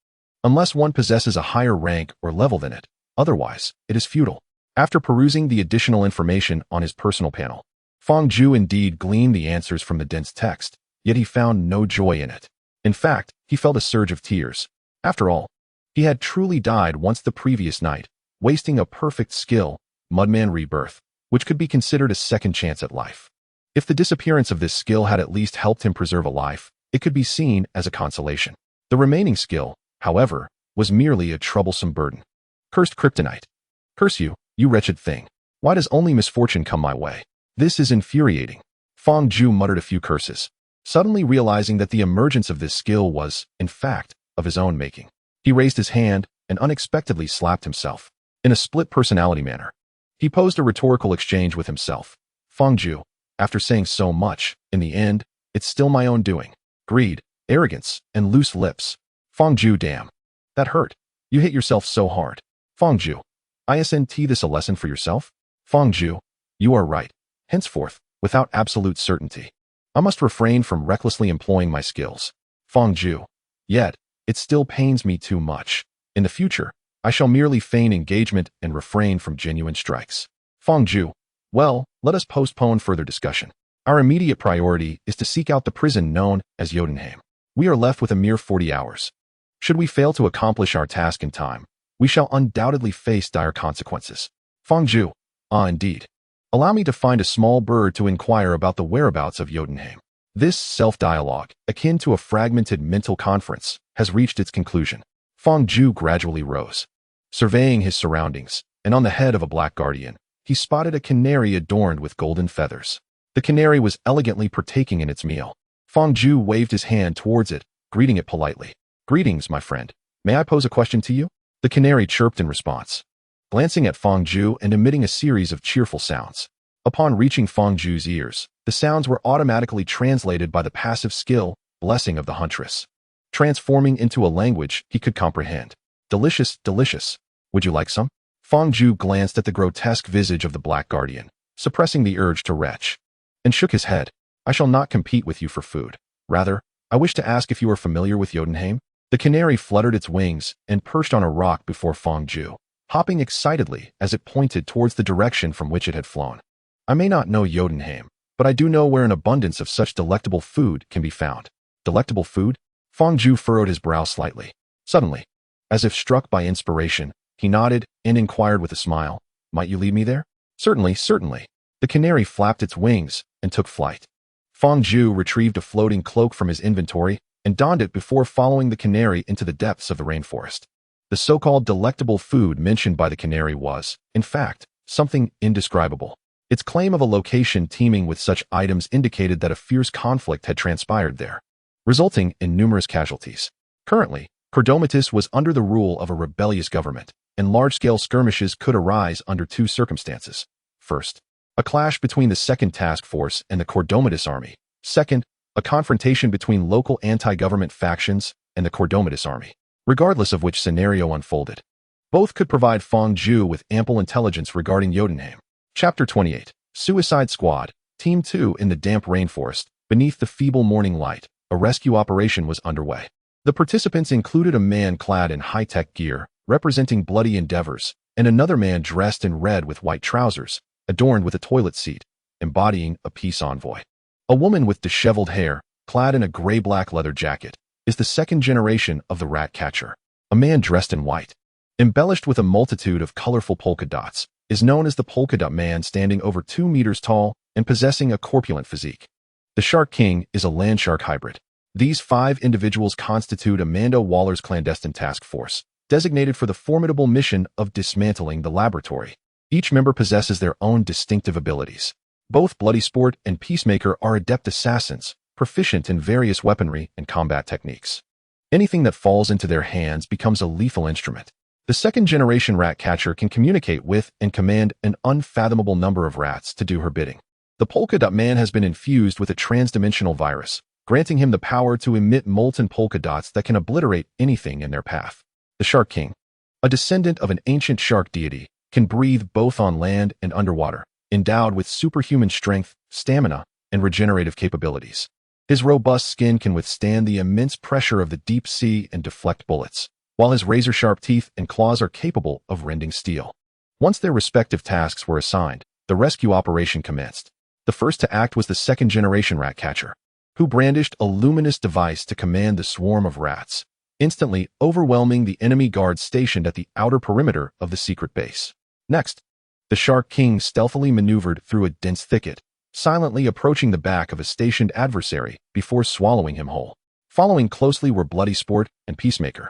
Unless one possesses a higher rank or level than it, otherwise, it is futile. After perusing the additional information on his personal panel, Fang Zhu indeed gleaned the answers from the dense text, yet he found no joy in it. In fact, he felt a surge of tears. After all, he had truly died once the previous night, wasting a perfect skill, Mudman Rebirth, which could be considered a second chance at life. If the disappearance of this skill had at least helped him preserve a life, it could be seen as a consolation. The remaining skill, however, was merely a troublesome burden. Cursed Kryptonite. Curse you, you wretched thing. Why does only misfortune come my way? This is infuriating. Fang Ju muttered a few curses, suddenly realizing that the emergence of this skill was, in fact, of his own making. He raised his hand and unexpectedly slapped himself. In a split-personality manner, he posed a rhetorical exchange with himself. Fang Ju, after saying so much, in the end, it's still my own doing. Greed, arrogance, and loose lips. Fang Ju, damn. That hurt. You hit yourself so hard. Fang Ju, isn't this a lesson for yourself? Fang Ju, you are right. Henceforth, without absolute certainty, I must refrain from recklessly employing my skills. Fang Ju, yet, it still pains me too much. In the future, I shall merely feign engagement and refrain from genuine strikes. Fang Ju, well, let us postpone further discussion. Our immediate priority is to seek out the prison known as Jotunheim. We are left with a mere 40 hours. Should we fail to accomplish our task in time, we shall undoubtedly face dire consequences. Fang Ju, indeed. Allow me to find a small bird to inquire about the whereabouts of Jotunheim. This self-dialogue, akin to a fragmented mental conference, has reached its conclusion. Fang Ju gradually rose, surveying his surroundings, and on the head of a black guardian, he spotted a canary adorned with golden feathers. The canary was elegantly partaking in its meal. Fang Ju waved his hand towards it, greeting it politely. Greetings, my friend. May I pose a question to you? The canary chirped in response, glancing at Fang Ju and emitting a series of cheerful sounds. Upon reaching Fang Ju's ears, the sounds were automatically translated by the passive skill, Blessing of the Huntress, transforming into a language he could comprehend. Delicious, delicious. Would you like some? Fang Ju glanced at the grotesque visage of the Black Guardian, suppressing the urge to retch, and shook his head. I shall not compete with you for food. Rather, I wish to ask if you are familiar with Jotunheim. The canary fluttered its wings and perched on a rock before Fang Ju, hopping excitedly as it pointed towards the direction from which it had flown. I may not know Jotunheim, but I do know where an abundance of such delectable food can be found. Delectable food? Fang Ju furrowed his brow slightly. Suddenly, as if struck by inspiration, he nodded and inquired with a smile, Might you lead me there? Certainly, certainly. The canary flapped its wings and took flight. Fang Ju retrieved a floating cloak from his inventory and donned it before following the canary into the depths of the rainforest. The so-called delectable food mentioned by the canary was, in fact, something indescribable. Its claim of a location teeming with such items indicated that a fierce conflict had transpired there, resulting in numerous casualties. Currently, Cordomatus was under the rule of a rebellious government, and large-scale skirmishes could arise under two circumstances. First, a clash between the Second Task Force and the Cordomatus army. Second, a confrontation between local anti-government factions and the Cordomatus army. Regardless of which scenario unfolded, both could provide Fang Ju with ample intelligence regarding Jotunheim. Chapter 28. Suicide Squad. Team 2 in the damp rainforest. Beneath the feeble morning light, a rescue operation was underway. The participants included a man clad in high-tech gear, representing bloody endeavors, and another man dressed in red with white trousers, adorned with a toilet seat, embodying a peace envoy. A woman with disheveled hair, clad in a gray-black leather jacket, is the second generation of the rat catcher. A man dressed in white, embellished with a multitude of colorful polka dots, is known as the Polka Dot Man, standing over 2 meters tall and possessing a corpulent physique. The Shark King is a land shark hybrid. These 5 individuals constitute Amanda Waller's clandestine task force, designated for the formidable mission of dismantling the laboratory. Each member possesses their own distinctive abilities. Both Bloody Sport and Peacemaker are adept assassins, proficient in various weaponry and combat techniques. Anything that falls into their hands becomes a lethal instrument. The second-generation rat catcher can communicate with and command an unfathomable number of rats to do her bidding. The Polka Dot Man has been infused with a transdimensional virus, granting him the power to emit molten polka dots that can obliterate anything in their path. The Shark King, a descendant of an ancient shark deity, can breathe both on land and underwater, endowed with superhuman strength, stamina, and regenerative capabilities. His robust skin can withstand the immense pressure of the deep sea and deflect bullets, while his razor-sharp teeth and claws are capable of rending steel. Once their respective tasks were assigned, the rescue operation commenced. The first to act was the second-generation rat catcher, who brandished a luminous device to command the swarm of rats, instantly overwhelming the enemy guards stationed at the outer perimeter of the secret base. Next, The Shark King stealthily maneuvered through a dense thicket, silently approaching the back of a stationed adversary before swallowing him whole. Following closely were Bloody Sport and Peacemaker,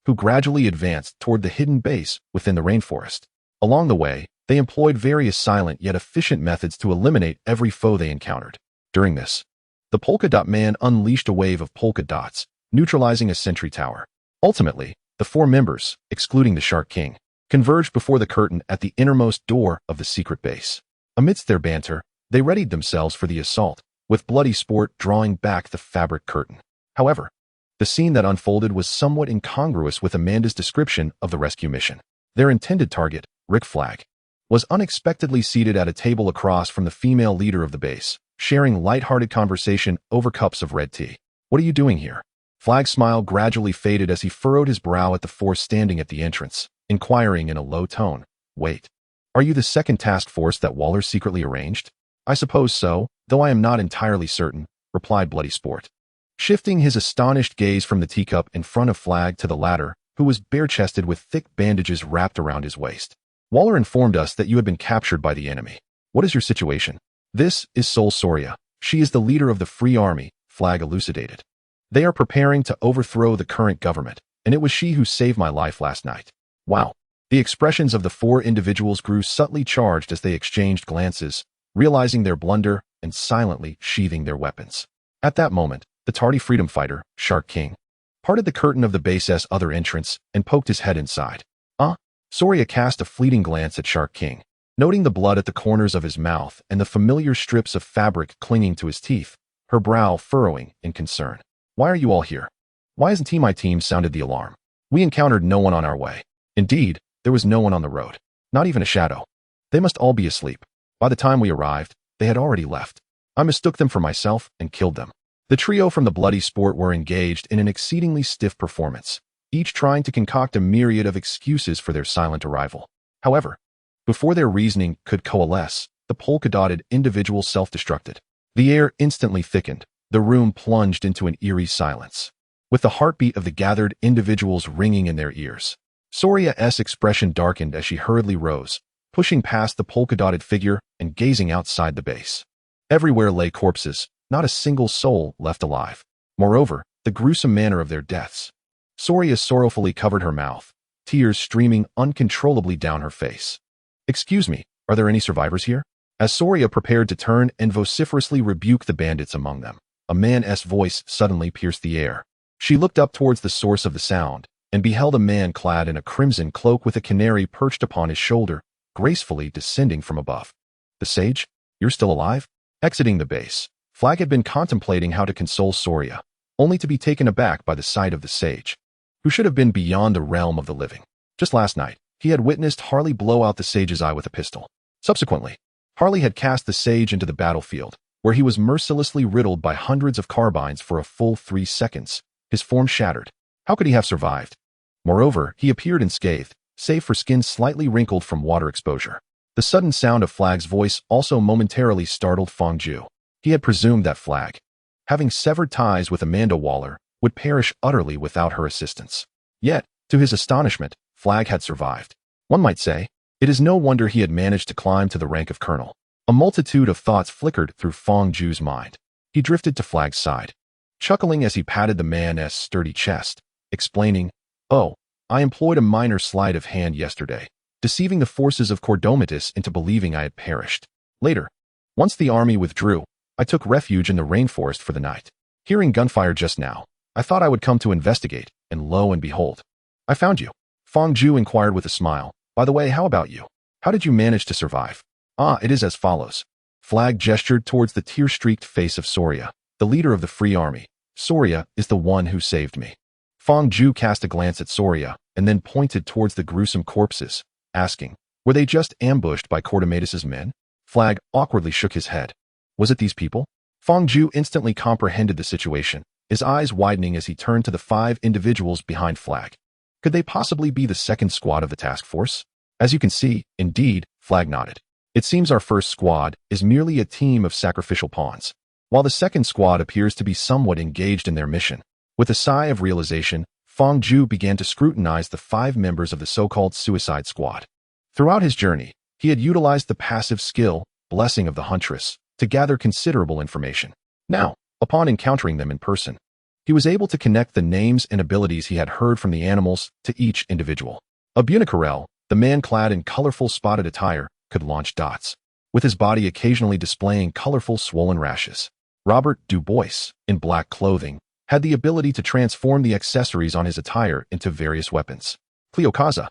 who gradually advanced toward the hidden base within the rainforest. Along the way, they employed various silent yet efficient methods to eliminate every foe they encountered. During this, the Polka Dot Man unleashed a wave of polka dots, neutralizing a sentry tower. Ultimately, the 4 members, excluding the Shark King, converged before the curtain at the innermost door of the secret base. Amidst their banter, they readied themselves for the assault, with Bloody Sport drawing back the fabric curtain. However, the scene that unfolded was somewhat incongruous with Amanda's description of the rescue mission. Their intended target, Rick Flag, was unexpectedly seated at a table across from the female leader of the base, sharing light-hearted conversation over cups of red tea. "What are you doing here?" Flag's smile gradually faded as he furrowed his brow at the 4 standing at the entrance, inquiring in a low tone, "Wait, are you the second task force that Waller secretly arranged?" "I suppose so, though I am not entirely certain," replied Bloody Sport, shifting his astonished gaze from the teacup in front of Flag to the latter, who was bare-chested with thick bandages wrapped around his waist. "Waller informed us that you had been captured by the enemy. What is your situation?" "This is Sol Soria. She is the leader of the Free Army," Flag elucidated. "They are preparing to overthrow the current government, and it was she who saved my life last night." Wow. The expressions of the 4 individuals grew subtly charged as they exchanged glances, realizing their blunder and silently sheathing their weapons. At that moment, the tardy freedom fighter, Shark King, parted the curtain of the base's other entrance and poked his head inside. Soria cast a fleeting glance at Shark King, noting the blood at the corners of his mouth and the familiar strips of fabric clinging to his teeth, her brow furrowing in concern. "Why are you all here? Why hasn't my team sounded the alarm? We encountered no one on our way." Indeed, there was no one on the road, not even a shadow. They must all be asleep. By the time we arrived, they had already left. I mistook them for myself and killed them. The trio from the Bloody Sport were engaged in an exceedingly stiff performance, each trying to concoct a myriad of excuses for their silent arrival. However, before their reasoning could coalesce, the polka-dotted individual self-destructed. The air instantly thickened. The room plunged into an eerie silence, with the heartbeat of the gathered individuals ringing in their ears. Soria's expression darkened as she hurriedly rose, pushing past the polka-dotted figure and gazing outside the base. Everywhere lay corpses, not a single soul left alive. Moreover, the gruesome manner of their deaths. Soria sorrowfully covered her mouth, tears streaming uncontrollably down her face. "Excuse me, are there any survivors here?" As Soria prepared to turn and vociferously rebuke the bandits among them, a man's voice suddenly pierced the air. She looked up towards the source of the sound and beheld a man clad in a crimson cloak with a canary perched upon his shoulder, gracefully descending from above. "The sage? You're still alive?" Exiting the base, Flag had been contemplating how to console Soria, only to be taken aback by the sight of the sage, who should have been beyond the realm of the living. Just last night, he had witnessed Harley blow out the sage's eye with a pistol. Subsequently, Harley had cast the sage into the battlefield, where he was mercilessly riddled by hundreds of carbines for a full 3 seconds, his form shattered. How could he have survived? Moreover, he appeared unscathed, save for skin slightly wrinkled from water exposure. The sudden sound of Flag's voice also momentarily startled Fang. He had presumed that Flag, having severed ties with Amanda Waller, would perish utterly without her assistance. Yet, to his astonishment, Flag had survived. One might say, it is no wonder he had managed to climb to the rank of colonel. A multitude of thoughts flickered through Fang's mind. He drifted to Flag's side, chuckling as he patted the man's sturdy chest, explaining, "Oh, I employed a minor sleight of hand yesterday, deceiving the forces of Cordomatus into believing I had perished. Later, once the army withdrew, I took refuge in the rainforest for the night. Hearing gunfire just now, I thought I would come to investigate, and lo and behold, I found you." Fang inquired with a smile, "By the way, how about you? How did you manage to survive?" It is as follows." Flag gestured towards the tear-streaked face of Soria, the leader of the Free Army. "Soria is the one who saved me." Fang cast a glance at Soria and then pointed towards the gruesome corpses, asking, "Were they just ambushed by Cordomatus's men?" Flag awkwardly shook his head. Was it these people? Fang instantly comprehended the situation, his eyes widening as he turned to the 5 individuals behind Flag. Could they possibly be the second squad of the task force? "As you can see, indeed," Flag nodded. "It seems our first squad is merely a team of sacrificial pawns, while the second squad appears to be somewhat engaged in their mission." With a sigh of realization, Fang began to scrutinize the 5 members of the so-called Suicide Squad. Throughout his journey, He had utilized the passive skill, Blessing of the Huntress, to gather considerable information. Now, upon encountering them in person, he was able to connect the names and abilities he had heard from the animals to each individual. Abunikarel, the man clad in colorful spotted attire, could launch dots, with his body occasionally displaying colorful swollen rashes. Robert Dubois, in black clothing, had the ability to transform the accessories on his attire into various weapons. Cleokaza,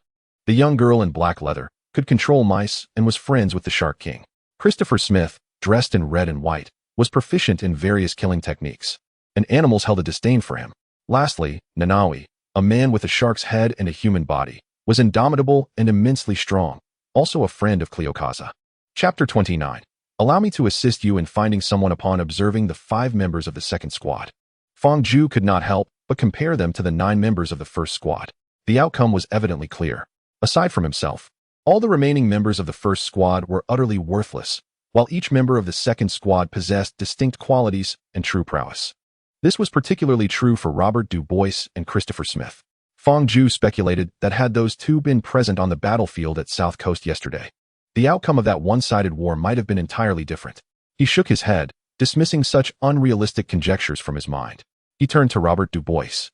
the young girl in black leather, could control mice and was friends with the Shark King. Christopher Smith, dressed in red and white, was proficient in various killing techniques, and animals held a disdain for him. Lastly, Nanawi, a man with a shark's head and a human body, was indomitable and immensely strong, also a friend of Cleokaza. Chapter 29. Allow me to assist you in finding someone upon observing the 5 members of the second squad. Fang Ju could not help but compare them to the 9 members of the first squad. The outcome was evidently clear. Aside from himself, all the remaining members of the first squad were utterly worthless, while each member of the second squad possessed distinct qualities and true prowess. This was particularly true for Robert Dubois and Christopher Smith. Fang Ju speculated that had those two been present on the battlefield at South Coast yesterday, the outcome of that one-sided war might have been entirely different. He shook his head, dismissing such unrealistic conjectures from his mind. He turned to Robert Dubois,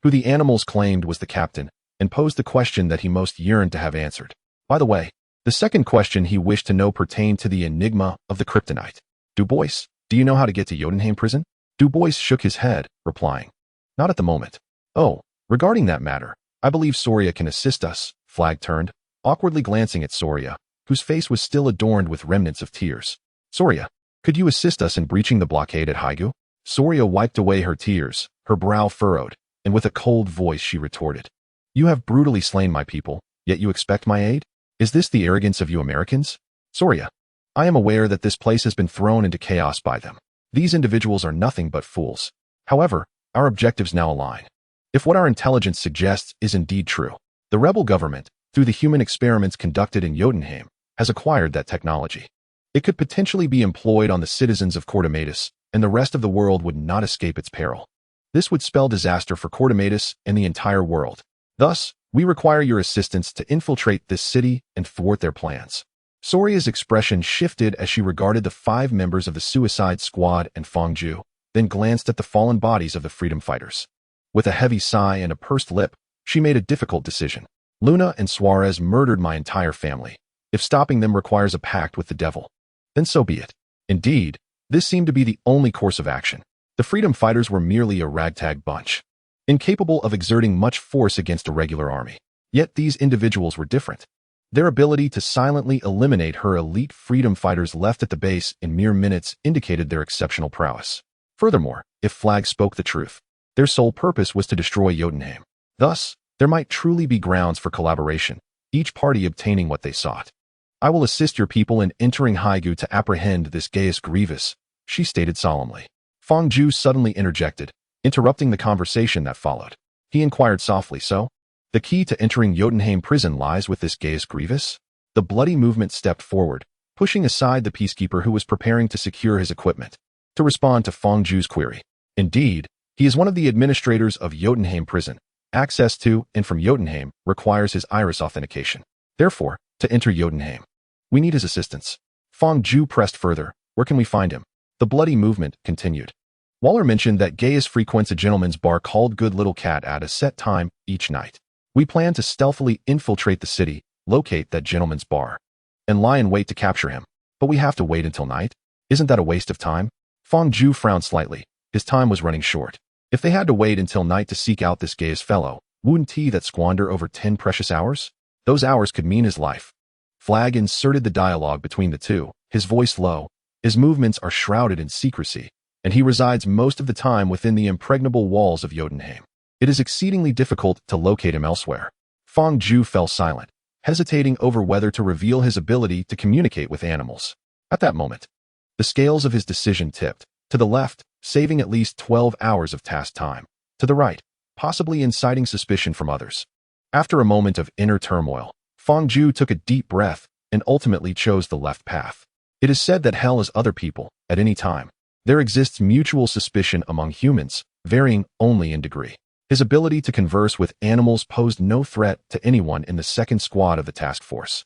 who the animals claimed was the captain, and posed the question that he most yearned to have answered. By the way, the second question he wished to know pertained to the enigma of the kryptonite. Dubois, do you know how to get to Jotunheim prison? Dubois shook his head, replying, not at the moment. Oh, regarding that matter, I believe Soria can assist us. Flag turned, awkwardly glancing at Soria, whose face was still adorned with remnants of tears. Soria, could you assist us in breaching the blockade at Haigu? Soria wiped away her tears, her brow furrowed, and with a cold voice she retorted, you have brutally slain my people, yet you expect my aid? Is this the arrogance of you Americans? Soria, I am aware that this place has been thrown into chaos by them. These individuals are nothing but fools. However, our objectives now align. If what our intelligence suggests is indeed true, the rebel government, through the human experiments conducted in Jotunheim, has acquired that technology. It could potentially be employed on the citizens of Cordomatus, and the rest of the world would not escape its peril. This would spell disaster for Cordomatus and the entire world. Thus, we require your assistance to infiltrate this city and thwart their plans. Soria's expression shifted as she regarded the 5 members of the suicide squad and Fang Ju, then glanced at the fallen bodies of the freedom fighters. With a heavy sigh and a pursed lip, she made a difficult decision. Luna and Suarez murdered my entire family. If stopping them requires a pact with the devil, then so be it. Indeed, this seemed to be the only course of action. The freedom fighters were merely a ragtag bunch, incapable of exerting much force against a regular army. Yet these individuals were different. Their ability to silently eliminate her elite freedom fighters left at the base in mere minutes indicated their exceptional prowess. Furthermore, if Flag spoke the truth, their sole purpose was to destroy Jotunheim. Thus, there might truly be grounds for collaboration, each party obtaining what they sought. I will assist your people in entering Haigu to apprehend this Gaius Grievous, she stated solemnly. Fang Ju suddenly interjected, interrupting the conversation that followed. He inquired softly, so? The key to entering Jotunheim prison lies with this Gaius Grievous? The bloody movement stepped forward, pushing aside the peacekeeper who was preparing to secure his equipment, to respond to Fang Ju's query. Indeed, he is one of the administrators of Jotunheim prison. Access to and from Jotunheim requires his iris authentication. Therefore, to enter Jotunheim, we need his assistance. Fang Ju pressed further. Where can we find him? The bloody movement continued. Waller mentioned that Gaius frequents a gentleman's bar called Good Little Cat at a set time each night. We plan to stealthily infiltrate the city, locate that gentleman's bar, and lie in wait to capture him. But we have to wait until night? Isn't that a waste of time? Fang Ju frowned slightly. His time was running short. If they had to wait until night to seek out this Gaius fellow, wouldn't he that squander over 10 precious hours? Those hours could mean his life. Flag inserted the dialogue between the two, his voice low. His movements are shrouded in secrecy, and he resides most of the time within the impregnable walls of Jotunheim. It is exceedingly difficult to locate him elsewhere. Fang Ju fell silent, hesitating over whether to reveal his ability to communicate with animals. At that moment, the scales of his decision tipped. To the left, saving at least 12 hours of task time. To the right, possibly inciting suspicion from others. After a moment of inner turmoil, Fang Ju took a deep breath and ultimately chose the left path. It is said that hell is other people, at any time. There exists mutual suspicion among humans, varying only in degree. His ability to converse with animals posed no threat to anyone in the second squad of the task force.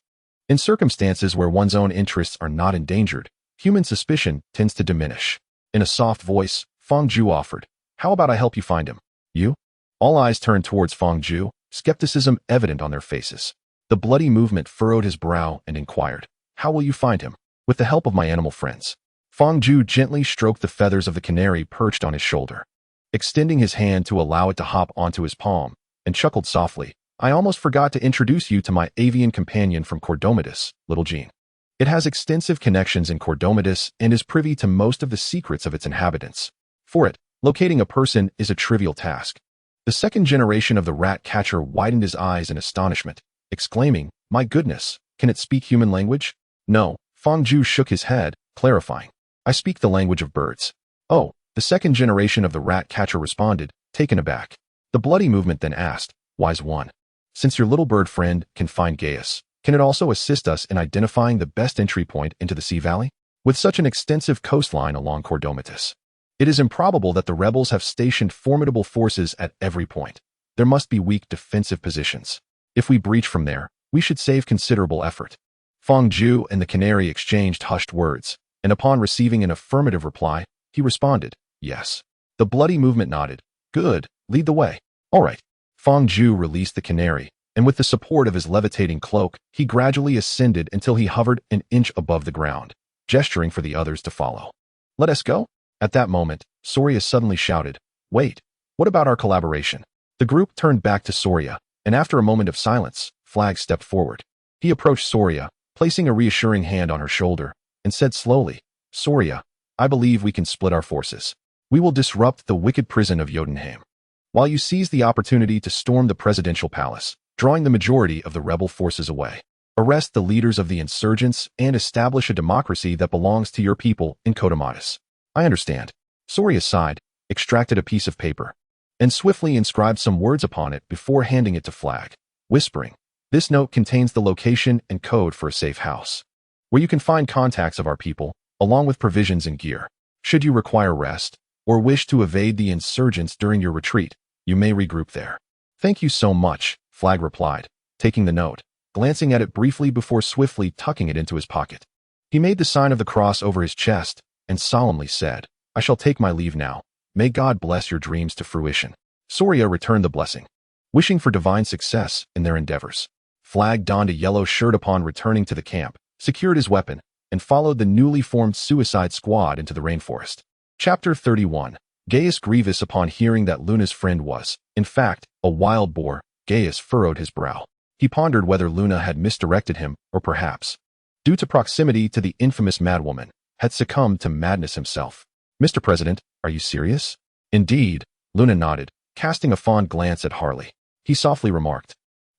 In circumstances where one's own interests are not endangered, human suspicion tends to diminish. In a soft voice, Fang Ju offered, "How about I help you find him?" "You?" All eyes turned towards Fang Ju, skepticism evident on their faces. The bloody movement furrowed his brow and inquired, "How will you find him?" "With the help of my animal friends." Fang Ju gently stroked the feathers of the canary perched on his shoulder, extending his hand to allow it to hop onto his palm, and chuckled softly, "I almost forgot to introduce you to my avian companion from Cordomatus, Little Jean. It has extensive connections in Cordomatus and is privy to most of the secrets of its inhabitants. For it, locating a person is a trivial task." The second generation of the rat catcher widened his eyes in astonishment, exclaiming, "My goodness, can it speak human language?" "No," Fang Ju shook his head, clarifying, "I speak the language of birds." "Oh," the second generation of the rat catcher responded, taken aback. The bloody movement then asked, "Wise one, since your little bird friend can find Gaius, can it also assist us in identifying the best entry point into the Sea Valley? With such an extensive coastline along Cordomatus, it is improbable that the rebels have stationed formidable forces at every point. There must be weak defensive positions. If we breach from there, we should save considerable effort." Fang Ju and the canary exchanged hushed words, and upon receiving an affirmative reply, he responded, "Yes." The bloody movement nodded. "Good, lead the way." "All right." Fang Ju released the canary, and with the support of his levitating cloak, he gradually ascended until he hovered an inch above the ground, gesturing for the others to follow. "Let us go?" At that moment, Soria suddenly shouted, "Wait, what about our collaboration?" The group turned back to Soria, and after a moment of silence, Flag stepped forward. He approached Soria, placing a reassuring hand on her shoulder, and said slowly, "Soria, I believe we can split our forces. We will disrupt the wicked prison of Jotunheim, while you seize the opportunity to storm the presidential palace, drawing the majority of the rebel forces away. Arrest the leaders of the insurgents and establish a democracy that belongs to your people in Cordomatus." "I understand." Soria sighed, extracted a piece of paper, and swiftly inscribed some words upon it before handing it to Flag, whispering, "This note contains the location and code for a safe house, where you can find contacts of our people, along with provisions and gear. Should you require rest, or wish to evade the insurgents during your retreat, you may regroup there." "Thank you so much," Flag replied, taking the note, glancing at it briefly before swiftly tucking it into his pocket. He made the sign of the cross over his chest, and solemnly said, "I shall take my leave now. May God bless your dreams to fruition." Soria returned the blessing, wishing for divine success in their endeavors. Flag donned a yellow shirt upon returning to the camp, secured his weapon, and followed the newly formed suicide squad into the rainforest. Chapter 31. Gaius Grievous. Upon hearing that Luna's friend was, in fact, a wild boar, Gaius furrowed his brow. He pondered whether Luna had misdirected him, or perhaps, due to proximity to the infamous madwoman, had succumbed to madness himself. "Mr. President, are you serious?" "Indeed," Luna nodded, casting a fond glance at Harley. He softly remarked,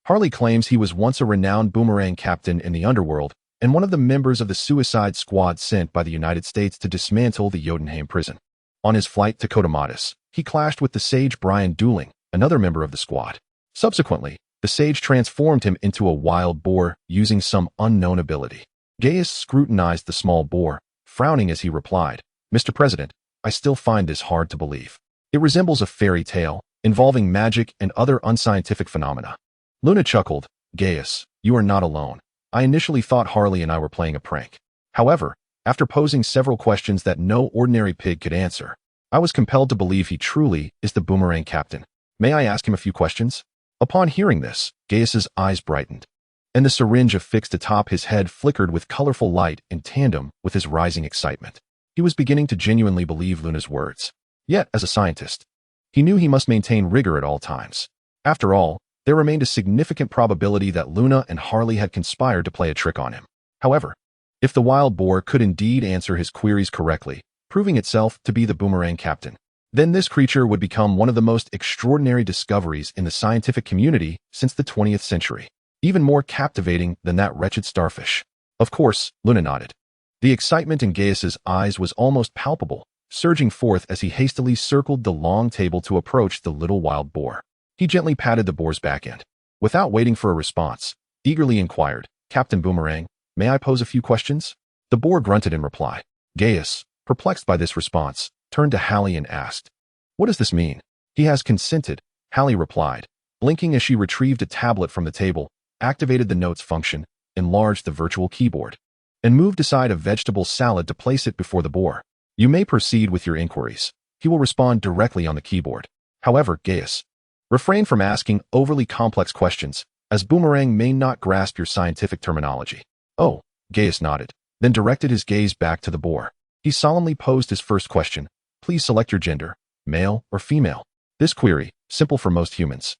"Harley claims he was once a renowned boomerang captain in the underworld and one of the members of the suicide squad sent by the United States to dismantle the Jotunheim prison. On his flight to Cordomatus, he clashed with the sage Brian Dooling, another member of the squad. Subsequently, the sage transformed him into a wild boar using some unknown ability." Gaius scrutinized the small boar, frowning as he replied, "Mr. President, I still find this hard to believe. It resembles a fairy tale, involving magic and other unscientific phenomena." Luna chuckled, "Gaius, you are not alone. I initially thought Harley and I were playing a prank. However, after posing several questions that no ordinary pig could answer, I was compelled to believe he truly is the boomerang captain. May I ask him a few questions?" Upon hearing this, Gaius's eyes brightened, and the syringe affixed atop his head flickered with colorful light in tandem with his rising excitement. He was beginning to genuinely believe Luna's words. Yet, as a scientist, he knew he must maintain rigor at all times. After all, there remained a significant probability that Luna and Harley had conspired to play a trick on him. However, if the wild boar could indeed answer his queries correctly, proving itself to be the boomerang captain, then this creature would become one of the most extraordinary discoveries in the scientific community since the 20th century. Even more captivating than that wretched starfish. Of course, Luna nodded. The excitement in Gaius's eyes was almost palpable, surging forth as he hastily circled the long table to approach the little wild boar. He gently patted the boar's back end. Without waiting for a response, eagerly inquired, "Captain Boomerang, may I pose a few questions?" The boar grunted in reply. Gaius, perplexed by this response, turned to Hallie and asked, "What does this mean?" "He has consented," Hallie replied, blinking as she retrieved a tablet from the table, activated the notes function, enlarged the virtual keyboard, and moved aside a vegetable salad to place it before the boar. You may proceed with your inquiries. He will respond directly on the keyboard. However, Gaius, refrain from asking overly complex questions, as Boomerang may not grasp your scientific terminology. Oh, Gaius nodded, then directed his gaze back to the boar. He solemnly posed his first question. Please select your gender, male or female. This query, simple for most humans,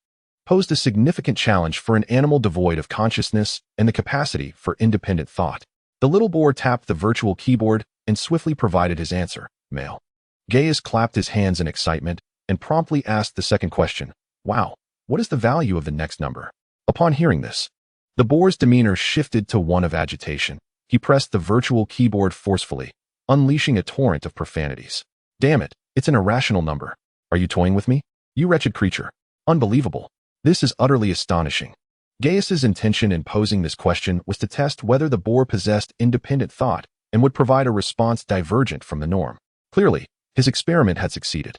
posed a significant challenge for an animal devoid of consciousness and the capacity for independent thought. The little boar tapped the virtual keyboard and swiftly provided his answer, male. Gaius clapped his hands in excitement and promptly asked the second question. Wow, what is the value of the next number? Upon hearing this, the boar's demeanor shifted to one of agitation. He pressed the virtual keyboard forcefully, unleashing a torrent of profanities. Damn it, it's an irrational number. Are you toying with me? You wretched creature. Unbelievable. This is utterly astonishing. Gaius's intention in posing this question was to test whether the boar possessed independent thought and would provide a response divergent from the norm. Clearly, his experiment had succeeded.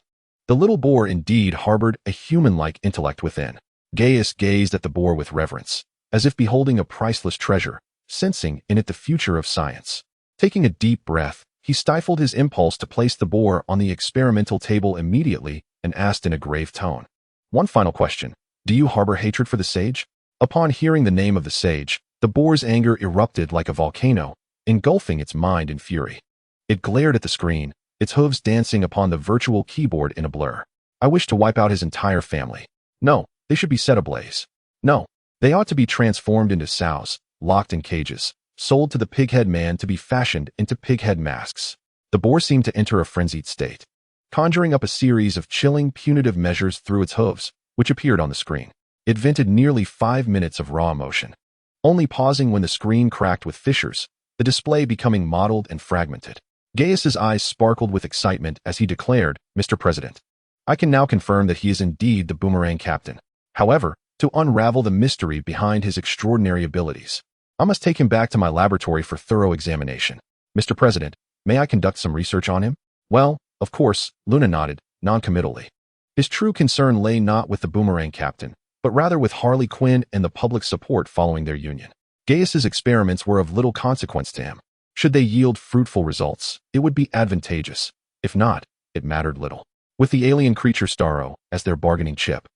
The little boar indeed harbored a human-like intellect within. Gaius gazed at the boar with reverence, as if beholding a priceless treasure, sensing in it the future of science. Taking a deep breath, he stifled his impulse to place the boar on the experimental table immediately and asked in a grave tone. One final question. Do you harbor hatred for the sage? Upon hearing the name of the sage, the boar's anger erupted like a volcano, engulfing its mind in fury. It glared at the screen, its hooves dancing upon the virtual keyboard in a blur. I wish to wipe out his entire family. No, they should be set ablaze. No, they ought to be transformed into sows, locked in cages, sold to the pighead man to be fashioned into pighead masks. The boar seemed to enter a frenzied state, conjuring up a series of chilling punitive measures through its hooves, which appeared on the screen. It vented nearly 5 minutes of raw emotion, only pausing when the screen cracked with fissures, the display becoming mottled and fragmented. Gaius's eyes sparkled with excitement as he declared, Mr. President, I can now confirm that he is indeed the Boomerang Captain. However, to unravel the mystery behind his extraordinary abilities, I must take him back to my laboratory for thorough examination. Mr. President, may I conduct some research on him? Well, of course, Luna nodded, noncommittally. His true concern lay not with the Boomerang Captain, but rather with Harley Quinn and the public's support following their union. Gaius's experiments were of little consequence to him. Should they yield fruitful results, it would be advantageous. If not, it mattered little. With the alien creature Starro as their bargaining chip,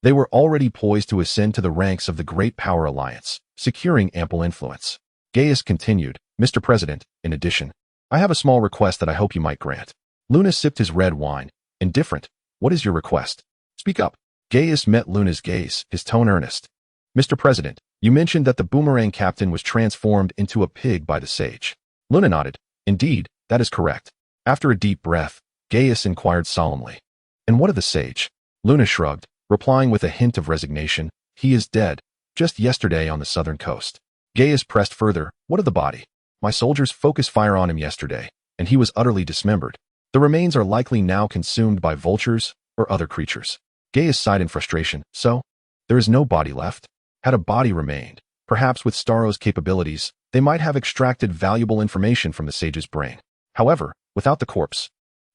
they were already poised to ascend to the ranks of the Great Power Alliance, securing ample influence. Gaius continued, Mr. President, in addition, I have a small request that I hope you might grant. Luna sipped his red wine, indifferent. What is your request? Speak up. Gaius met Luna's gaze, his tone earnest. Mr. President, you mentioned that the Boomerang Captain was transformed into a pig by the sage. Luna nodded. Indeed, that is correct. After a deep breath, Gaius inquired solemnly. And what of the sage? Luna shrugged, replying with a hint of resignation. He is dead, just yesterday on the southern coast. Gaius pressed further. What of the body? My soldiers focused fire on him yesterday, and he was utterly dismembered. The remains are likely now consumed by vultures or other creatures. Gaius sighed in frustration. So, there is no body left? Had a body remained, perhaps with Starro's capabilities, they might have extracted valuable information from the sage's brain. However, without the corpse,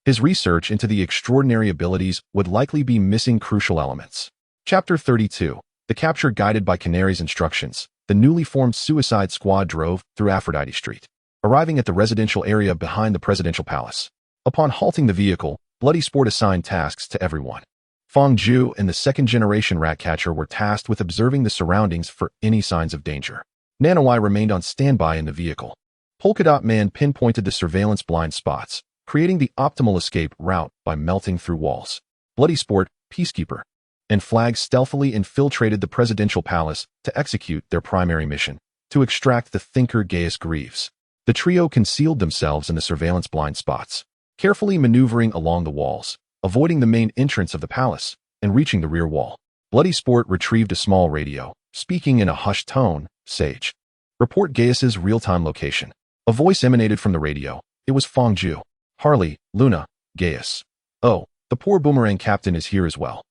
his research into the extraordinary abilities would likely be missing crucial elements. Chapter 32. The capture guided by Canary's instructions, the newly formed Suicide Squad drove through Aphrodite Street, arriving at the residential area behind the presidential palace. Upon halting the vehicle, Bloody Sport assigned tasks to everyone. Fang and the second-generation Ratcatcher were tasked with observing the surroundings for any signs of danger. Nanowai remained on standby in the vehicle. Polka Dot Man pinpointed the surveillance blind spots, creating the optimal escape route by melting through walls. Bloody Sport, Peacekeeper, and Flag stealthily infiltrated the presidential palace to execute their primary mission, to extract the thinker Gaius Greaves. The trio concealed themselves in the surveillance blind spots, carefully maneuvering along the walls, avoiding the main entrance of the palace, and reaching the rear wall. Bloody Sport retrieved a small radio, speaking in a hushed tone, Sage. Report Gaius's real-time location. A voice emanated from the radio. It was Fang Ju. Harley, Luna, Gaius. Oh, the poor Boomerang Captain is here as well.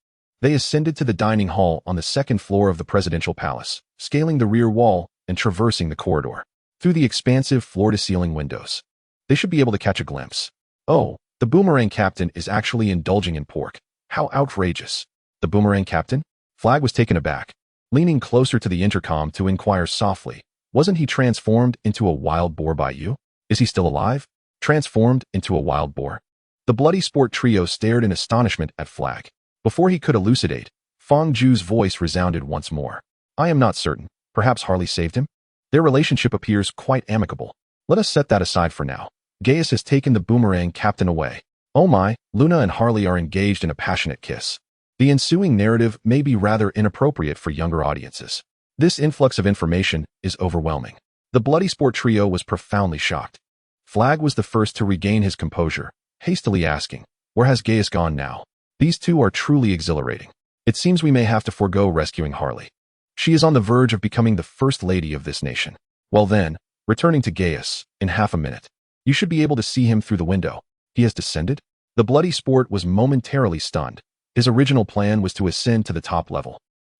They ascended to the dining hall on the second floor of the presidential palace, scaling the rear wall and traversing the corridor. Through the expansive floor-to-ceiling windows, they should be able to catch a glimpse. Oh, the Boomerang Captain is actually indulging in pork. How outrageous. The Boomerang Captain? Flag was taken aback, leaning closer to the intercom to inquire softly, Wasn't he transformed into a wild boar by you? Is he still alive? Transformed into a wild boar? The bloody sport trio stared in astonishment at Flag. Before he could elucidate, Fang Ju's voice resounded once more. I am not certain. Perhaps Harley saved him? Their relationship appears quite amicable. Let us set that aside for now. Gaius has taken the boomerang captain away. Oh my, Luna and Harley are engaged in a passionate kiss. The ensuing narrative may be rather inappropriate for younger audiences. This influx of information is overwhelming. The bloody sport trio was profoundly shocked. Flag was the first to regain his composure, hastily asking, where has Gaius gone now? These two are truly exhilarating. It seems we may have to forego rescuing Harley. She is on the verge of becoming the first lady of this nation. Well then, returning to Gaius, in half a minute. You should be able to see him through the window. He has descended? The bloody sport was momentarily stunned. His original plan was to ascend to the top level,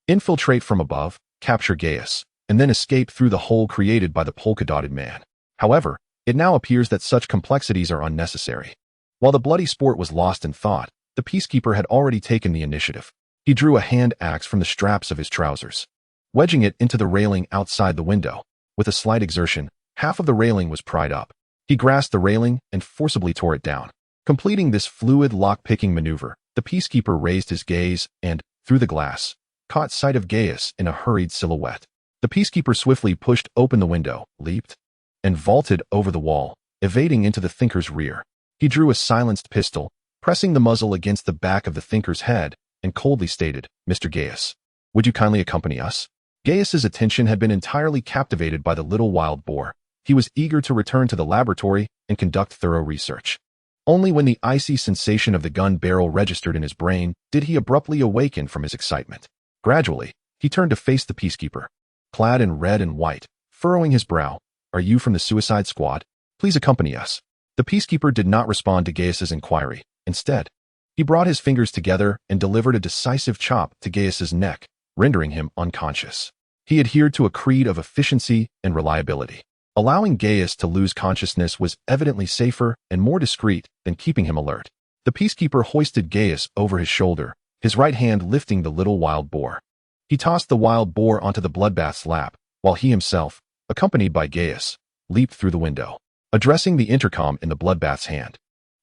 infiltrate from above, capture Gaius, and then escape through the hole created by the polka-dotted man. However, it now appears that such complexities are unnecessary. While the bloody sport was lost in thought, the peacekeeper had already taken the initiative. He drew a hand axe from the straps of his trousers, wedging it into the railing outside the window. With a slight exertion, half of the railing was pried up. He grasped the railing and forcibly tore it down. Completing this fluid lock-picking maneuver, the peacekeeper raised his gaze and, through the glass, caught sight of Gaius in a hurried silhouette. The peacekeeper swiftly pushed open the window, leaped, and vaulted over the wall, evading into the thinker's rear. He drew a silenced pistol, pressing the muzzle against the back of the thinker's head, and coldly stated, Mr. Gaius, would you kindly accompany us? Gaius's attention had been entirely captivated by the little wild boar. He was eager to return to the laboratory and conduct thorough research. Only when the icy sensation of the gun barrel registered in his brain did he abruptly awaken from his excitement. Gradually, he turned to face the peacekeeper. Clad in red and white, furrowing his brow, are you from the suicide squad? Please accompany us. The peacekeeper did not respond to Gaius's inquiry. Instead, he brought his fingers together and delivered a decisive chop to Gaius's neck, rendering him unconscious. He adhered to a creed of efficiency and reliability. Allowing Gaius to lose consciousness was evidently safer and more discreet than keeping him alert. The peacekeeper hoisted Gaius over his shoulder, his right hand lifting the little wild boar. He tossed the wild boar onto the bloodbath's lap, while he himself, accompanied by Gaius, leaped through the window. Addressing the intercom in the bloodbath's hand,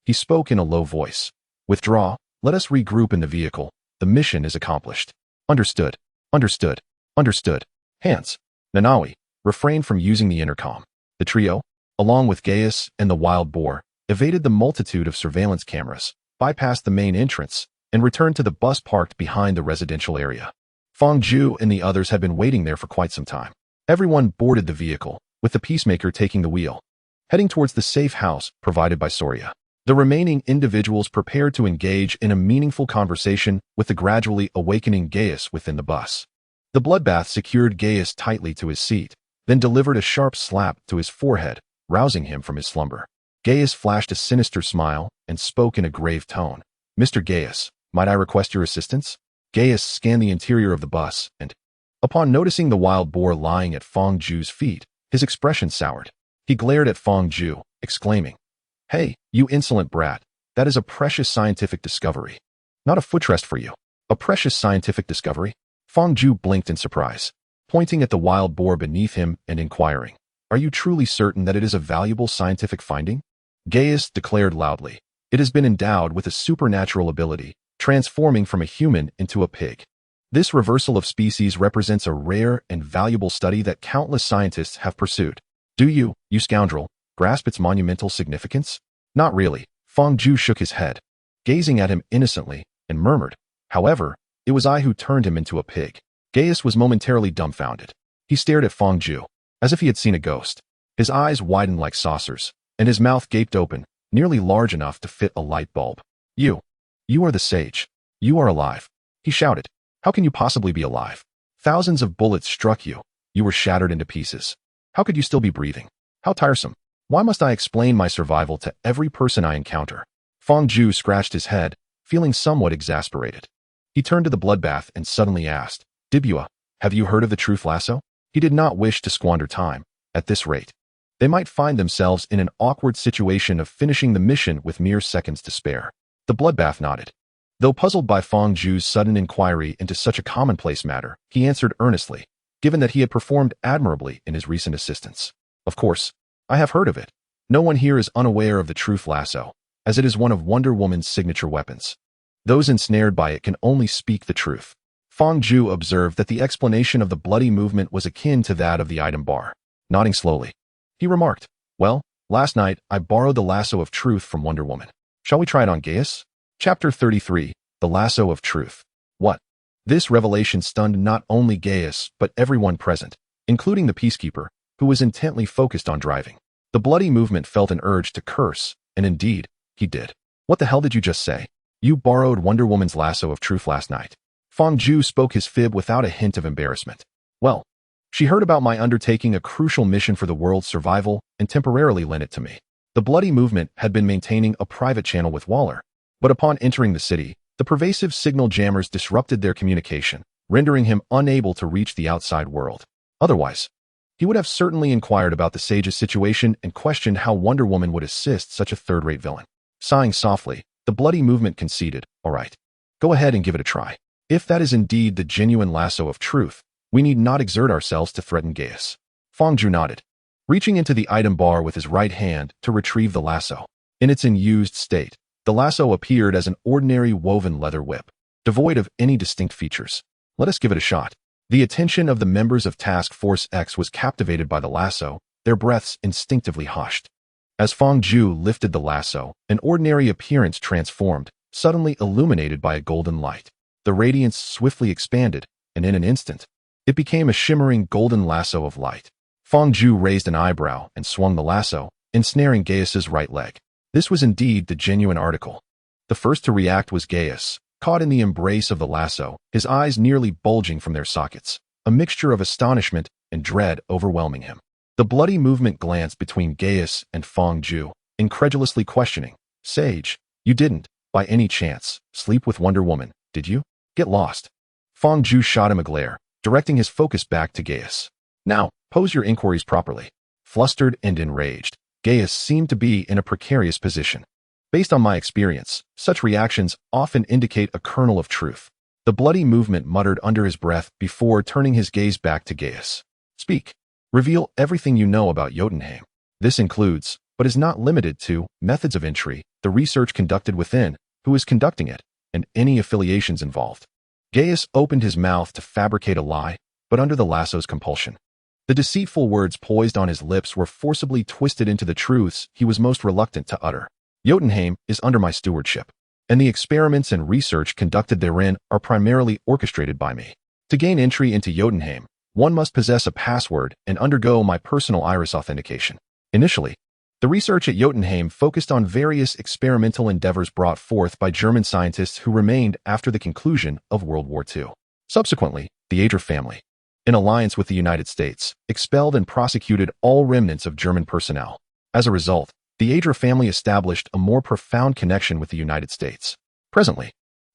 he spoke in a low voice. Withdraw, let us regroup in the vehicle. The mission is accomplished. Understood. Understood. Understood. Hans, Nanawi, refrained from using the intercom. The trio, along with Gaius and the wild boar, evaded the multitude of surveillance cameras, bypassed the main entrance, and returned to the bus parked behind the residential area. Fang Ju and the others had been waiting there for quite some time. Everyone boarded the vehicle, with the peacemaker taking the wheel, heading towards the safe house provided by Soria. The remaining individuals prepared to engage in a meaningful conversation with the gradually awakening Gaius within the bus. The bloodbath secured Gaius tightly to his seat, then delivered a sharp slap to his forehead, rousing him from his slumber. Gaius flashed a sinister smile and spoke in a grave tone. Mr. Gaius, might I request your assistance? Gaius scanned the interior of the bus and, upon noticing the wild boar lying at Fang Ju's feet, his expression soured. He glared at Fang Ju, exclaiming, Hey, you insolent brat, that is a precious scientific discovery. Not a footrest for you. A precious scientific discovery? Fang Ju blinked in surprise, pointing at the wild boar beneath him and inquiring, Are you truly certain that it is a valuable scientific finding? Gaius declared loudly, It has been endowed with a supernatural ability, transforming from a human into a pig. This reversal of species represents a rare and valuable study that countless scientists have pursued. Do you scoundrel, grasp its monumental significance? Not really. Fang Ju shook his head, gazing at him innocently, and murmured, However, it was I who turned him into a pig. Gaius was momentarily dumbfounded. He stared at Fang Ju, as if he had seen a ghost. His eyes widened like saucers, and his mouth gaped open, nearly large enough to fit a light bulb. You are the sage. You are alive. He shouted. How can you possibly be alive? Thousands of bullets struck you. You were shattered into pieces. How could you still be breathing? How tiresome. Why must I explain my survival to every person I encounter? Fang Ju scratched his head, feeling somewhat exasperated. He turned to the bloodbath and suddenly asked, Dibua, have you heard of the truth lasso? He did not wish to squander time. At this rate, they might find themselves in an awkward situation of finishing the mission with mere seconds to spare. The bloodbath nodded. Though puzzled by Fang Ju's sudden inquiry into such a commonplace matter, he answered earnestly, given that he had performed admirably in his recent assistance. Of course, I have heard of it. No one here is unaware of the truth lasso, as it is one of Wonder Woman's signature weapons. Those ensnared by it can only speak the truth. Fang Zhu observed that the explanation of the bloody movement was akin to that of the item bar. Nodding slowly, he remarked, "Well, last night I borrowed the lasso of truth from Wonder Woman. Shall we try it on Gaius?" Chapter 33, The Lasso of Truth. What? This revelation stunned not only Gaius, but everyone present, including the peacekeeper, who was intently focused on driving. The bloody movement felt an urge to curse, and indeed, he did. "What the hell did you just say? You borrowed Wonder Woman's lasso of truth last night." Fang Zhu spoke his fib without a hint of embarrassment. "Well, she heard about my undertaking a crucial mission for the world's survival and temporarily lent it to me." The bloody movement had been maintaining a private channel with Waller, but upon entering the city, the pervasive signal jammers disrupted their communication, rendering him unable to reach the outside world. Otherwise, he would have certainly inquired about the Sage's situation and questioned how Wonder Woman would assist such a third-rate villain. Sighing softly, the bloody movement conceded, "All right, go ahead and give it a try. If that is indeed the genuine lasso of truth, we need not exert ourselves to threaten Gaius." Fang Zhu nodded, reaching into the item bar with his right hand to retrieve the lasso. In its unused state, the lasso appeared as an ordinary woven leather whip, devoid of any distinct features. "Let us give it a shot." The attention of the members of Task Force X was captivated by the lasso, their breaths instinctively hushed. As Fang Zhu lifted the lasso, an ordinary appearance transformed, suddenly illuminated by a golden light. The radiance swiftly expanded, and in an instant, it became a shimmering golden lasso of light. Fang Zhu raised an eyebrow and swung the lasso, ensnaring Gaius's right leg. This was indeed the genuine article. The first to react was Gaius, caught in the embrace of the lasso, his eyes nearly bulging from their sockets, a mixture of astonishment and dread overwhelming him. The bloody movement glanced between Gaius and Fang Zhu, incredulously questioning, "Sage, you didn't, by any chance, sleep with Wonder Woman, did you? Get lost." Fang Zhu shot him a glare, directing his focus back to Gaius. "Now, pose your inquiries properly." Flustered and enraged, Gaius seemed to be in a precarious position. "Based on my experience, such reactions often indicate a kernel of truth." The bloody movement muttered under his breath before turning his gaze back to Gaius. "Speak. Reveal everything you know about Jotunheim. This includes, but is not limited to, methods of entry, the research conducted within, who is conducting it, and any affiliations involved." Gaius opened his mouth to fabricate a lie, but under the lasso's compulsion. The deceitful words poised on his lips were forcibly twisted into the truths he was most reluctant to utter. "Jotunheim is under my stewardship, and the experiments and research conducted therein are primarily orchestrated by me. To gain entry into Jotunheim, one must possess a password and undergo my personal iris authentication. Initially, the research at Jotunheim focused on various experimental endeavors brought forth by German scientists who remained after the conclusion of World War II. Subsequently, the Adler family, in alliance with the United States, expelled and prosecuted all remnants of German personnel. As a result, the Adler family established a more profound connection with the United States. Presently,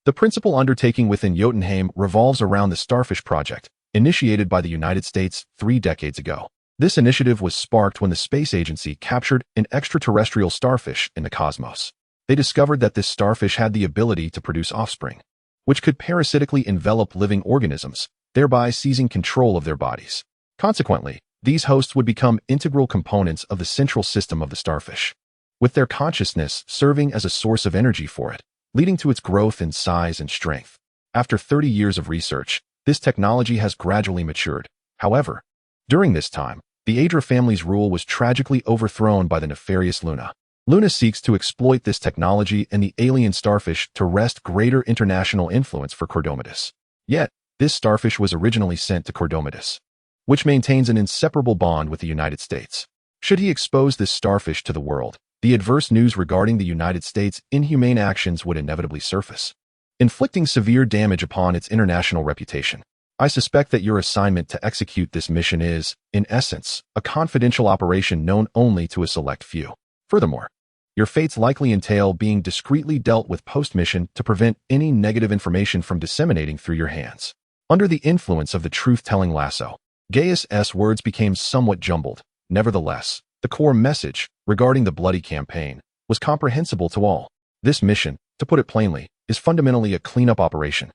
the principal undertaking within Jotunheim revolves around the Starfish project, initiated by the United States 3 decades ago. This initiative was sparked when the space agency captured an extraterrestrial starfish in the cosmos. They discovered that this starfish had the ability to produce offspring, which could parasitically envelop living organisms, thereby seizing control of their bodies. Consequently, these hosts would become integral components of the central system of the starfish, with their consciousness serving as a source of energy for it, leading to its growth in size and strength. After 30 years of research, this technology has gradually matured. However, during this time, the Adler family's rule was tragically overthrown by the nefarious Luna. Luna seeks to exploit this technology and the alien starfish to wrest greater international influence for Cordomidas. Yet, this starfish was originally sent to Cordomidas, which maintains an inseparable bond with the United States. Should he expose this starfish to the world, the adverse news regarding the United States' inhumane actions would inevitably surface, inflicting severe damage upon its international reputation. I suspect that your assignment to execute this mission is, in essence, a confidential operation known only to a select few. Furthermore, your fates likely entail being discreetly dealt with post-mission to prevent any negative information from disseminating through your hands. Under the influence of the truth-telling lasso, Gaius' words became somewhat jumbled. Nevertheless, the core message, regarding the bloody campaign, was comprehensible to all. This mission, to put it plainly, is fundamentally a cleanup operation.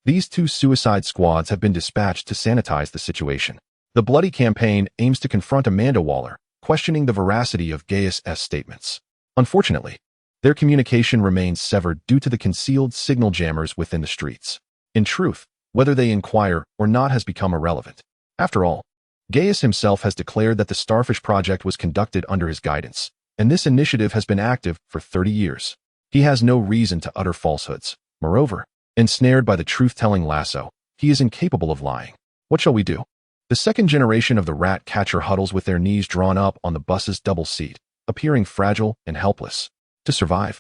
These 2 suicide squads have been dispatched to sanitize the situation. The bloody campaign aims to confront Amanda Waller, questioning the veracity of Gaius' statements. Unfortunately, their communication remains severed due to the concealed signal jammers within the streets. In truth, whether they inquire or not has become irrelevant. After all, Gaius himself has declared that the Starfish project was conducted under his guidance, and this initiative has been active for 30 years. He has no reason to utter falsehoods. Moreover, ensnared by the truth-telling lasso, he is incapable of lying. What shall we do? The second generation of the rat catcher huddles with their knees drawn up on the bus's double seat, appearing fragile and helpless. To survive,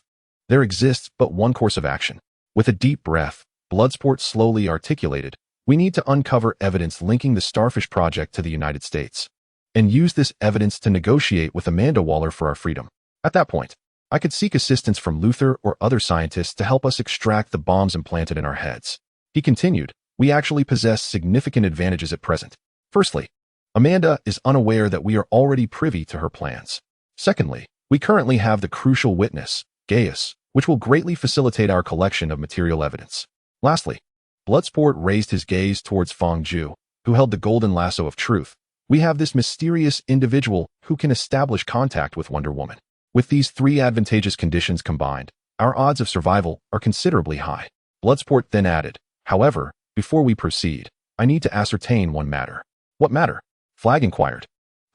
there exists but one course of action. With a deep breath, Bloodsport slowly articulated, we need to uncover evidence linking the Starfish project to the United States, and use this evidence to negotiate with Amanda Waller for our freedom. At that point, I could seek assistance from Luther or other scientists to help us extract the bombs implanted in our heads. He continued, we actually possess significant advantages at present. Firstly, Amanda is unaware that we are already privy to her plans. Secondly, we currently have the crucial witness, Gaius, which will greatly facilitate our collection of material evidence. Lastly, Bloodsport raised his gaze towards Fang, who held the golden lasso of truth. We have this mysterious individual who can establish contact with Wonder Woman. With these 3 advantageous conditions combined, our odds of survival are considerably high. Bloodsport then added, however, before we proceed, I need to ascertain one matter. What matter? Flag inquired.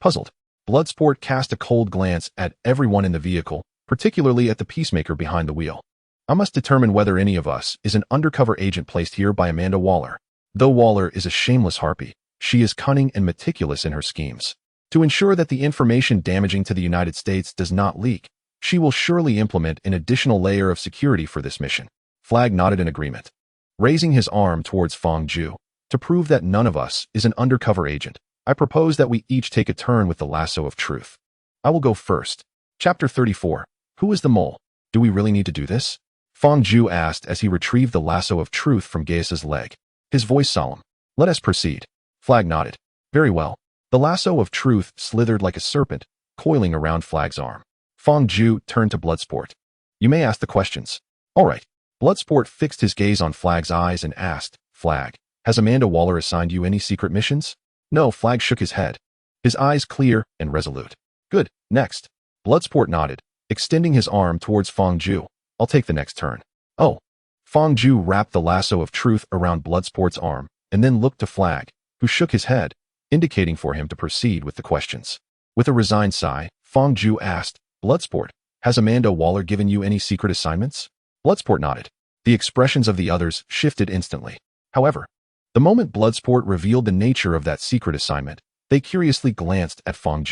Puzzled, Bloodsport cast a cold glance at everyone in the vehicle, particularly at the peacemaker behind the wheel. I must determine whether any of us is an undercover agent placed here by Amanda Waller. Though Waller is a shameless harpy, she is cunning and meticulous in her schemes. To ensure that the information damaging to the United States does not leak, she will surely implement an additional layer of security for this mission. Flag nodded in agreement. Raising his arm towards Fang, to prove that none of us is an undercover agent, I propose that we each take a turn with the lasso of truth. I will go first. Chapter 34. Who is the mole? Do we really need to do this? Fang asked as he retrieved the lasso of truth from Gaius's leg. His voice solemn. Let us proceed. Flag nodded. Very well. The lasso of truth slithered like a serpent, coiling around Flag's arm. Fang turned to Bloodsport. You may ask the questions. All right. Bloodsport fixed his gaze on Flag's eyes and asked, Flag, has Amanda Waller assigned you any secret missions? No, Flag shook his head. His eyes clear and resolute. Good. Next. Bloodsport nodded, extending his arm towards Fang. I'll take the next turn. Oh. Fang wrapped the lasso of truth around Bloodsport's arm and then looked to Flag, who shook his head, indicating for him to proceed with the questions. With a resigned sigh, Fang asked, Bloodsport, has Amanda Waller given you any secret assignments? Bloodsport nodded. The expressions of the others shifted instantly. However, the moment Bloodsport revealed the nature of that secret assignment, they curiously glanced at Fang.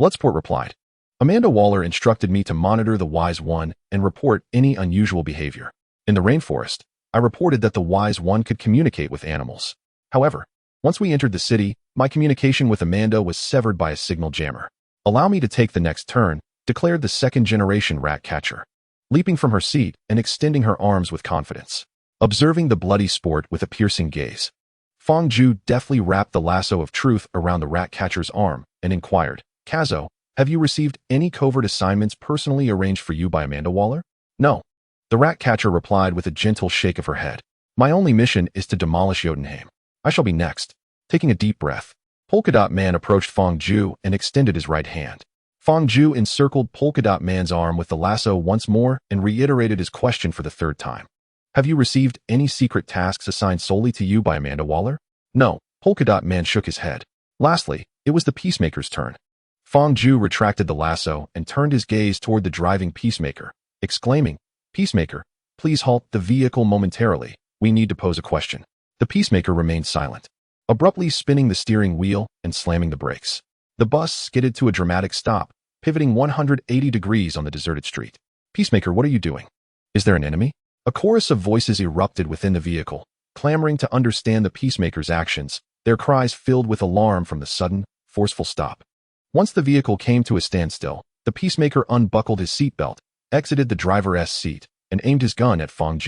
Bloodsport replied, Amanda Waller instructed me to monitor the Wise One and report any unusual behavior. In the rainforest, I reported that the Wise One could communicate with animals. However, once we entered the city, my communication with Amanda was severed by a signal jammer. Allow me to take the next turn, declared the second-generation rat catcher, leaping from her seat and extending her arms with confidence. Observing the bloody sport with a piercing gaze, Fang deftly wrapped the lasso of truth around the rat catcher's arm and inquired, Kazo, have you received any covert assignments personally arranged for you by Amanda Waller? No. The rat catcher replied with a gentle shake of her head. My only mission is to demolish Jotunheim. I shall be next. Taking a deep breath, Polka Dot Man approached Fang and extended his right hand. Fang encircled Polka Dot Man's arm with the lasso once more and reiterated his question for the 3rd time. Have you received any secret tasks assigned solely to you by Amanda Waller? No. Polka Dot Man shook his head. Lastly, it was the Peacemaker's turn. Fang retracted the lasso and turned his gaze toward the driving Peacemaker, exclaiming, Peacemaker, please halt the vehicle momentarily. We need to pose a question. The Peacemaker remained silent, abruptly spinning the steering wheel and slamming the brakes. The bus skidded to a dramatic stop, pivoting 180 degrees on the deserted street. Peacemaker, what are you doing? Is there an enemy? A chorus of voices erupted within the vehicle, clamoring to understand the Peacemaker's actions, their cries filled with alarm from the sudden, forceful stop. Once the vehicle came to a standstill, the Peacemaker unbuckled his seatbelt, exited the driver's seat, and aimed his gun at Fang.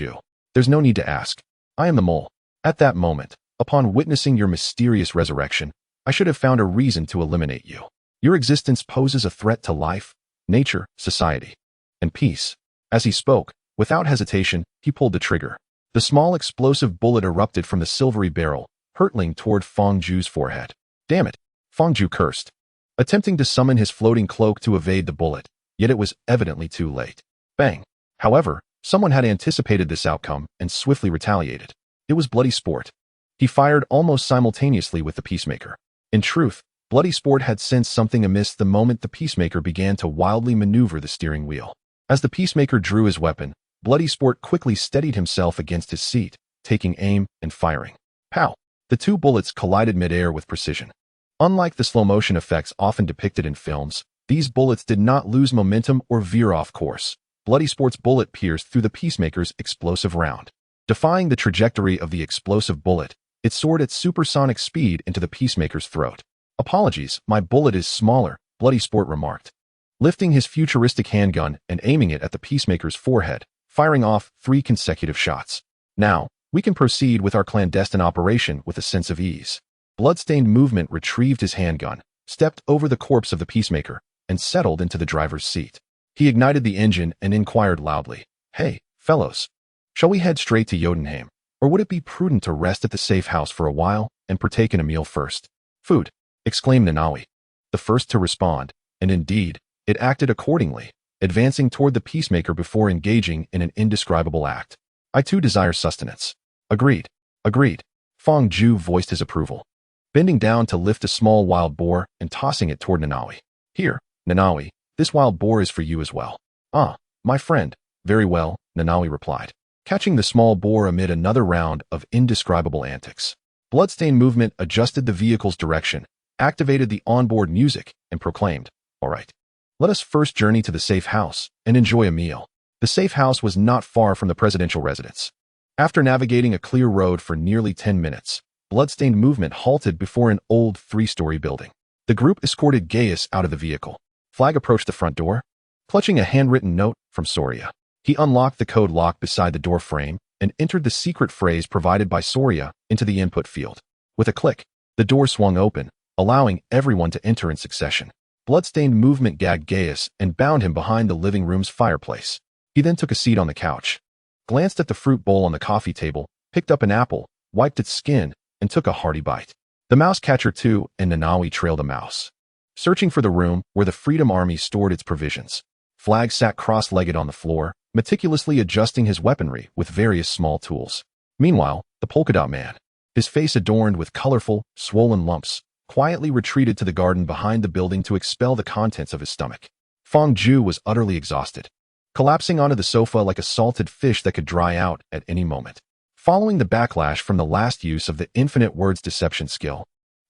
There's no need to ask. I am the mole. At that moment, upon witnessing your mysterious resurrection, I should have found a reason to eliminate you. Your existence poses a threat to life, nature, society, and peace. As he spoke, without hesitation, he pulled the trigger. The small explosive bullet erupted from the silvery barrel, hurtling toward Fang Ju's forehead. Damn it! Fang Ju cursed, attempting to summon his floating cloak to evade the bullet, yet it was evidently too late. Bang! However, someone had anticipated this outcome and swiftly retaliated. It was Bloody Sport. He fired almost simultaneously with the Peacemaker. In truth, Bloody Sport had sensed something amiss the moment the Peacemaker began to wildly maneuver the steering wheel. As the Peacemaker drew his weapon, Bloody Sport quickly steadied himself against his seat, taking aim and firing. Pow! The two bullets collided midair with precision. Unlike the slow-motion effects often depicted in films, these bullets did not lose momentum or veer off course. Bloody Sport's bullet pierced through the Peacemaker's explosive round. Defying the trajectory of the explosive bullet, it soared at supersonic speed into the Peacemaker's throat. Apologies, my bullet is smaller, Bloody Sport remarked, lifting his futuristic handgun and aiming it at the Peacemaker's forehead, firing off 3 consecutive shots. Now, we can proceed with our clandestine operation with a sense of ease. Bloodstained Movement retrieved his handgun, stepped over the corpse of the Peacemaker, and settled into the driver's seat. He ignited the engine and inquired loudly, "Hey, fellows, shall we head straight to Jotunheim, or would it be prudent to rest at the safe house for a while and partake in a meal first?" "Food!" exclaimed Nanawi, the first to respond, and indeed, it acted accordingly, advancing toward the Peacemaker before engaging in an indescribable act. "I too desire sustenance." "Agreed. Agreed." Fang Ju voiced his approval, bending down to lift a small wild boar and tossing it toward Nanawi. "Here, Nanawi, this wild boar is for you as well." "Ah, my friend, very well," Nanawi replied, catching the small boar amid another round of indescribable antics. Bloodstained Movement adjusted the vehicle's direction, activated the onboard music, and proclaimed, "All right, let us first journey to the safe house and enjoy a meal." The safe house was not far from the presidential residence. After navigating a clear road for nearly 10 minutes, Bloodstained Movement halted before an old 3-story building. The group escorted Gaius out of the vehicle. Flag approached the front door, clutching a handwritten note from Soria. He unlocked the code lock beside the door frame and entered the secret phrase provided by Soria into the input field. With a click, the door swung open, allowing everyone to enter in succession. Bloodstained Movement gagged Gaius and bound him behind the living room's fireplace. He then took a seat on the couch, glanced at the fruit bowl on the coffee table, picked up an apple, wiped its skin, and took a hearty bite. The mouse catcher too, and Nanawi trailed a mouse, searching for the room where the Freedom Army stored its provisions. Flag sat cross-legged on the floor, meticulously adjusting his weaponry with various small tools. Meanwhile, the polka dot man, his face adorned with colorful, swollen lumps, quietly retreated to the garden behind the building to expel the contents of his stomach. Fang Ju was utterly exhausted, collapsing onto the sofa like a salted fish that could dry out at any moment. Following the backlash from the last use of the infinite words deception skill,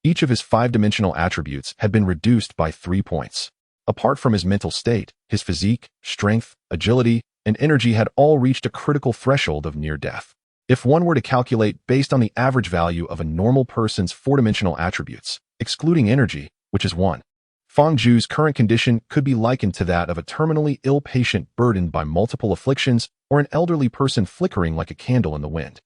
each of his 5-dimensional attributes had been reduced by 3 points. Apart from his mental state, his physique, strength, agility, and energy had all reached a critical threshold of near death. If one were to calculate based on the average value of a normal person's 4-dimensional attributes, excluding energy, which is 1, Fang Ju's current condition could be likened to that of a terminally ill patient burdened by multiple afflictions or an elderly person flickering like a candle in the wind.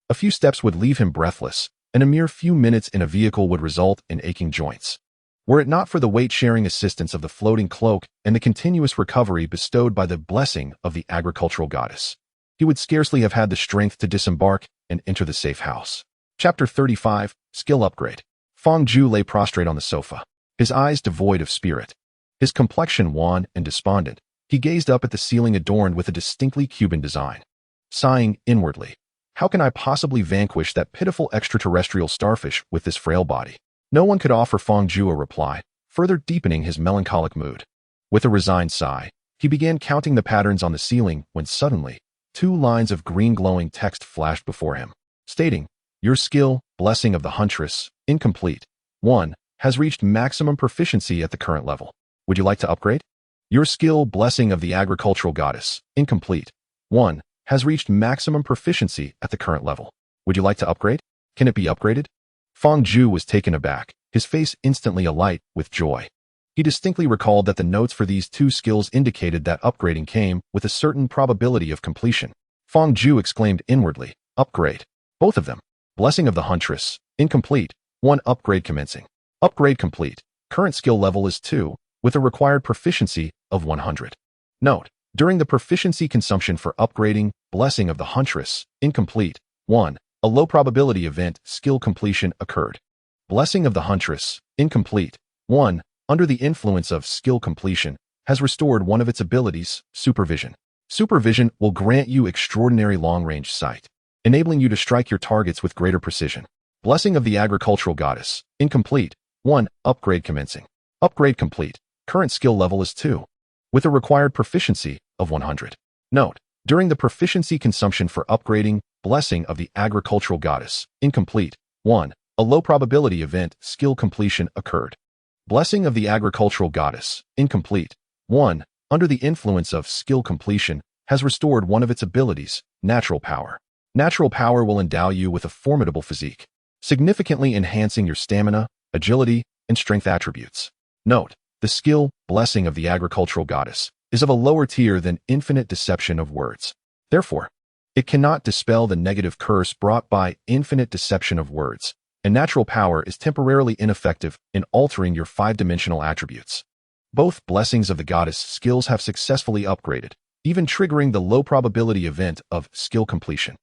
A few steps would leave him breathless, and a mere few minutes in a vehicle would result in aching joints. Were it not for the weight-sharing assistance of the floating cloak and the continuous recovery bestowed by the blessing of the agricultural goddess, he would scarcely have had the strength to disembark and enter the safe house. Chapter 35, Skill Upgrade. Fang Ju lay prostrate on the sofa, his eyes devoid of spirit. His complexion wan and despondent, he gazed up at the ceiling adorned with a distinctly Cuban design. Sighing inwardly, "How can I possibly vanquish that pitiful extraterrestrial starfish with this frail body?" No one could offer Fang Ju a reply, further deepening his melancholic mood. With a resigned sigh, he began counting the patterns on the ceiling when suddenly, 2 lines of green glowing text flashed before him, stating, "Your skill, Blessing of the Huntress, incomplete. 1, has reached maximum proficiency at the current level. Would you like to upgrade? Your skill, Blessing of the Agricultural Goddess, incomplete. 1, has reached maximum proficiency at the current level. Would you like to upgrade? Can it be upgraded?" Fang Ju was taken aback, his face instantly alight with joy. He distinctly recalled that the notes for these 2 skills indicated that upgrading came with a certain probability of completion. Fang Ju exclaimed inwardly, "Upgrade. Both of them. Blessing of the Huntress, incomplete. 1 upgrade commencing. Upgrade complete. Current skill level is 2, with a required proficiency of 100. Note: during the proficiency consumption for upgrading, Blessing of the Huntress, incomplete. 1. A low probability event, skill completion occurred. Blessing of the Huntress, incomplete. 1. Under the influence of skill completion, has restored one of its abilities, supervision. Supervision will grant you extraordinary long-range sight, enabling you to strike your targets with greater precision. Blessing of the Agricultural Goddess, incomplete. 1. Upgrade commencing. Upgrade complete. Current skill level is 2, with a required proficiency of 100. Note: during the proficiency consumption for upgrading, Blessing of the Agricultural Goddess, incomplete. 1. A low probability event, skill completion occurred. Blessing of the Agricultural Goddess, incomplete. 1. Under the influence of skill completion, has restored one of its abilities, natural power. Natural power will endow you with a formidable physique, significantly enhancing your stamina, agility, and strength attributes. Note: the skill, Blessing of the Agricultural Goddess, is of a lower tier than Infinite Deception of Words. Therefore, it cannot dispel the negative curse brought by Infinite Deception of Words, and natural power is temporarily ineffective in altering your 5-dimensional attributes. Both Blessings of the Goddess skills have successfully upgraded, even triggering the low probability event of skill completion.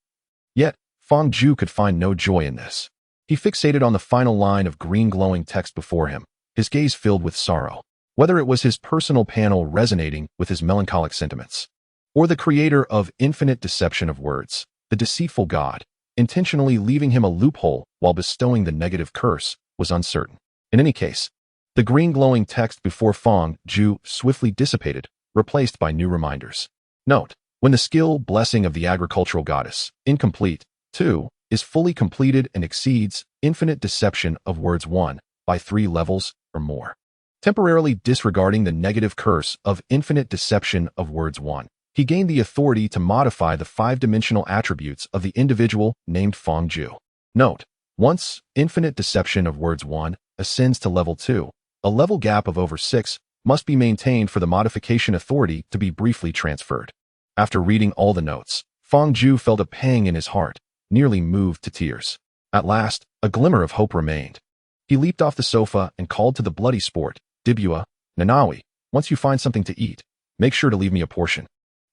Yet, Fang could find no joy in this. He fixated on the final line of green glowing text before him, his gaze filled with sorrow. Whether it was his personal panel resonating with his melancholic sentiments, or the creator of Infinite Deception of Words, the deceitful god, intentionally leaving him a loophole while bestowing the negative curse, was uncertain. In any case, the green glowing text before Fang swiftly dissipated, replaced by new reminders. Note: when the skill, Blessing of the Agricultural Goddess, incomplete. 2, is fully completed and exceeds Infinite Deception of Words 1 by 3 levels or more, temporarily disregarding the negative curse of Infinite Deception of Words 1. He gained the authority to modify the 5-dimensional attributes of the individual named Fang. Note: once Infinite Deception of Words 1 ascends to level 2, a level gap of over 6 must be maintained for the modification authority to be briefly transferred. After reading all the notes, Fang felt a pang in his heart, nearly moved to tears. At last, a glimmer of hope remained. He leaped off the sofa and called to the bloody sport, Dibua, Nanawi, once you find something to eat, make sure to leave me a portion.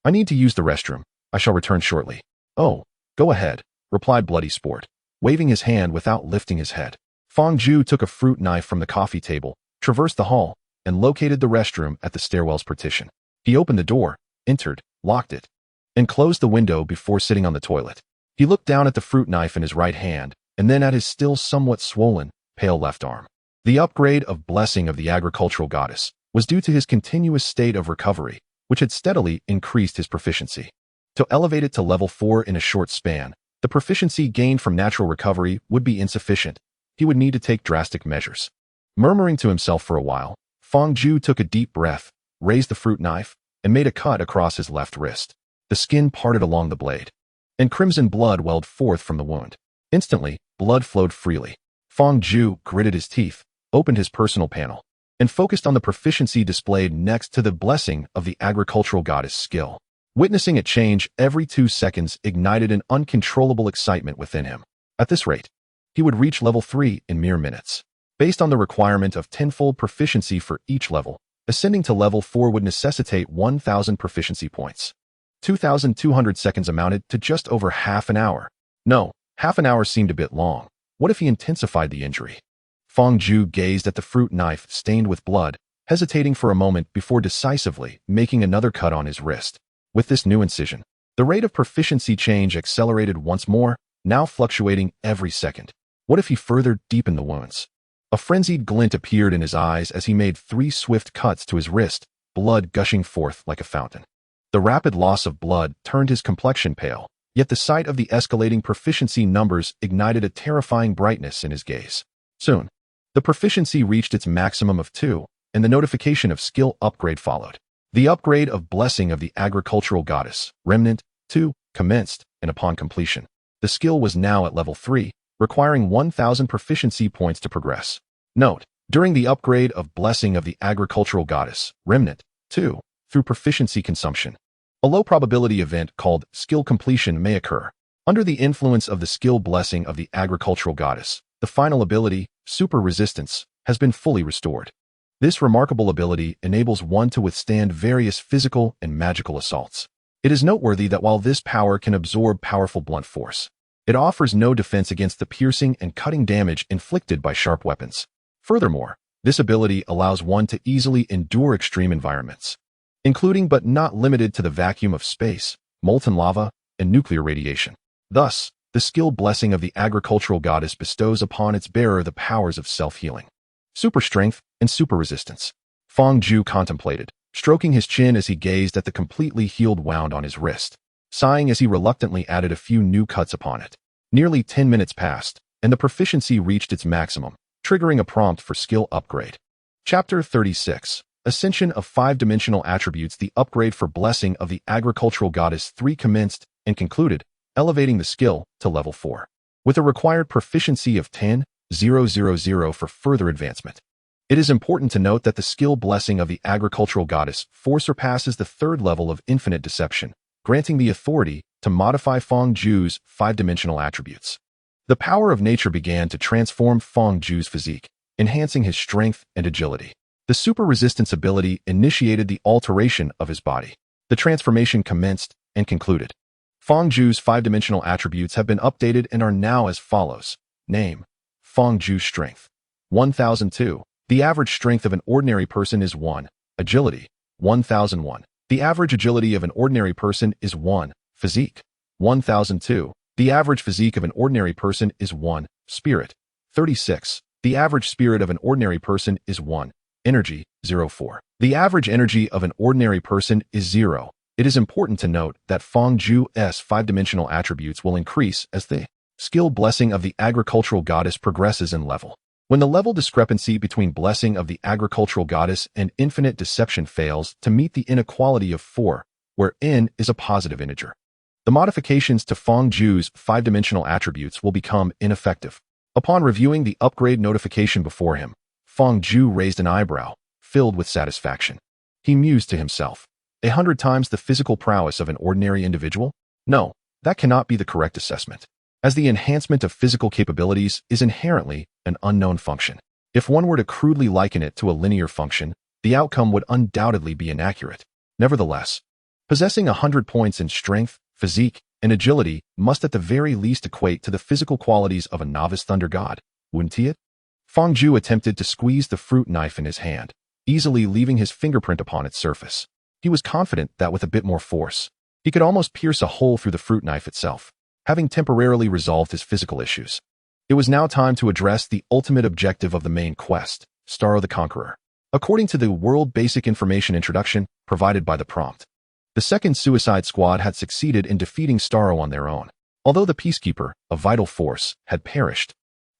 I need to use the restroom. I shall return shortly. Oh, go ahead, replied Bloody Sport, waving his hand without lifting his head. Fang took a fruit knife from the coffee table, traversed the hall, and located the restroom at the stairwell's partition. He opened the door, entered, locked it, and closed the window before sitting on the toilet. He looked down at the fruit knife in his right hand, and then at his still somewhat swollen, pale left arm. The upgrade of Blessing of the Agricultural Goddess was due to his continuous state of recovery, which had steadily increased his proficiency. To elevate it to level 4 in a short span, the proficiency gained from natural recovery would be insufficient. He would need to take drastic measures. Murmuring to himself for a while, Fang took a deep breath, raised the fruit knife, and made a cut across his left wrist. The skin parted along the blade, and crimson blood welled forth from the wound. Instantly, blood flowed freely. Fang gritted his teeth, opened his personal panel, and focused on the proficiency displayed next to the Blessing of the Agricultural Goddess skill. Witnessing it change every 2 seconds ignited an uncontrollable excitement within him. At this rate, he would reach level 3 in mere minutes. Based on the requirement of 10-fold proficiency for each level, ascending to level 4 would necessitate 1,000 proficiency points. 2,200 seconds amounted to just over half an hour. No, half an hour seemed a bit long. What if he intensified the injury? Fang gazed at the fruit knife stained with blood, hesitating for a moment before decisively making another cut on his wrist. With this new incision, the rate of proficiency change accelerated once more, now fluctuating every second. What if he further deepened the wounds? A frenzied glint appeared in his eyes as he made 3 swift cuts to his wrist, blood gushing forth like a fountain. The rapid loss of blood turned his complexion pale, yet the sight of the escalating proficiency numbers ignited a terrifying brightness in his gaze. Soon, the proficiency reached its maximum of 2, and the notification of skill upgrade followed. The upgrade of Blessing of the Agricultural Goddess, Remnant 2, commenced, and upon completion, the skill was now at level 3, requiring 1,000 proficiency points to progress. Note: during the upgrade of Blessing of the Agricultural Goddess, Remnant 2, through proficiency consumption, a low probability event called skill completion may occur. Under the influence of the skill Blessing of the Agricultural Goddess, the final ability, Super Resistance, has been fully restored. This remarkable ability enables one to withstand various physical and magical assaults. It is noteworthy that while this power can absorb powerful blunt force, it offers no defense against the piercing and cutting damage inflicted by sharp weapons. Furthermore, this ability allows one to easily endure extreme environments, including but not limited to the vacuum of space, molten lava, and nuclear radiation. Thus, the skill blessing of the agricultural goddess bestows upon its bearer the powers of self-healing, super strength, and super resistance. Fang Ju contemplated, stroking his chin as he gazed at the completely healed wound on his wrist, sighing as he reluctantly added a few new cuts upon it. Nearly 10 minutes passed, and the proficiency reached its maximum, triggering a prompt for skill upgrade. Chapter 36. Ascension of 5-dimensional attributes. The upgrade for Blessing of the Agricultural Goddess 3 commenced and concluded, elevating the skill to level 4, with a required proficiency of 10,000 for further advancement. It is important to note that the skill Blessing of the Agricultural Goddess 4 surpasses the 3rd level of Infinite Deception, granting the authority to modify Fang Ju's 5-dimensional attributes. The power of nature began to transform Fang Ju's physique, enhancing his strength and agility. The super resistance ability initiated the alteration of his body. The transformation commenced and concluded. Fang Ju's 5-dimensional attributes have been updated and are now as follows. Name: Fang Ju Strength 1002. The average strength of an ordinary person is 1. Agility 1001. The average agility of an ordinary person is 1. Physique 1002. The average physique of an ordinary person is 1. Spirit 36. The average spirit of an ordinary person is 1. Energy 04. The average energy of an ordinary person is 0. It is important to note that Fang Ju's 5-dimensional attributes will increase as the skill Blessing of the Agricultural Goddess progresses in level. When the level discrepancy between Blessing of the Agricultural Goddess and Infinite Deception fails to meet the inequality of 4, where n is a positive integer, the modifications to Fang Ju's 5-dimensional attributes will become ineffective. Upon reviewing the upgrade notification before him, Fang Ju raised an eyebrow, filled with satisfaction. He mused to himself, 100 times the physical prowess of an ordinary individual? No, that cannot be the correct assessment, as the enhancement of physical capabilities is inherently an unknown function. If one were to crudely liken it to a linear function, the outcome would undoubtedly be inaccurate. Nevertheless, possessing 100 points in strength, physique, and agility must at the very least equate to the physical qualities of a novice thunder god, wouldn't it? Fang Ju attempted to squeeze the fruit knife in his hand, easily leaving his fingerprint upon its surface. He was confident that with a bit more force, he could almost pierce a hole through the fruit knife itself, having temporarily resolved his physical issues. It was now time to address the ultimate objective of the main quest, Starro the Conqueror. According to the World Basic Information Introduction provided by the prompt, the second Suicide Squad had succeeded in defeating Starro on their own. Although the Peacekeeper, a vital force, had perished,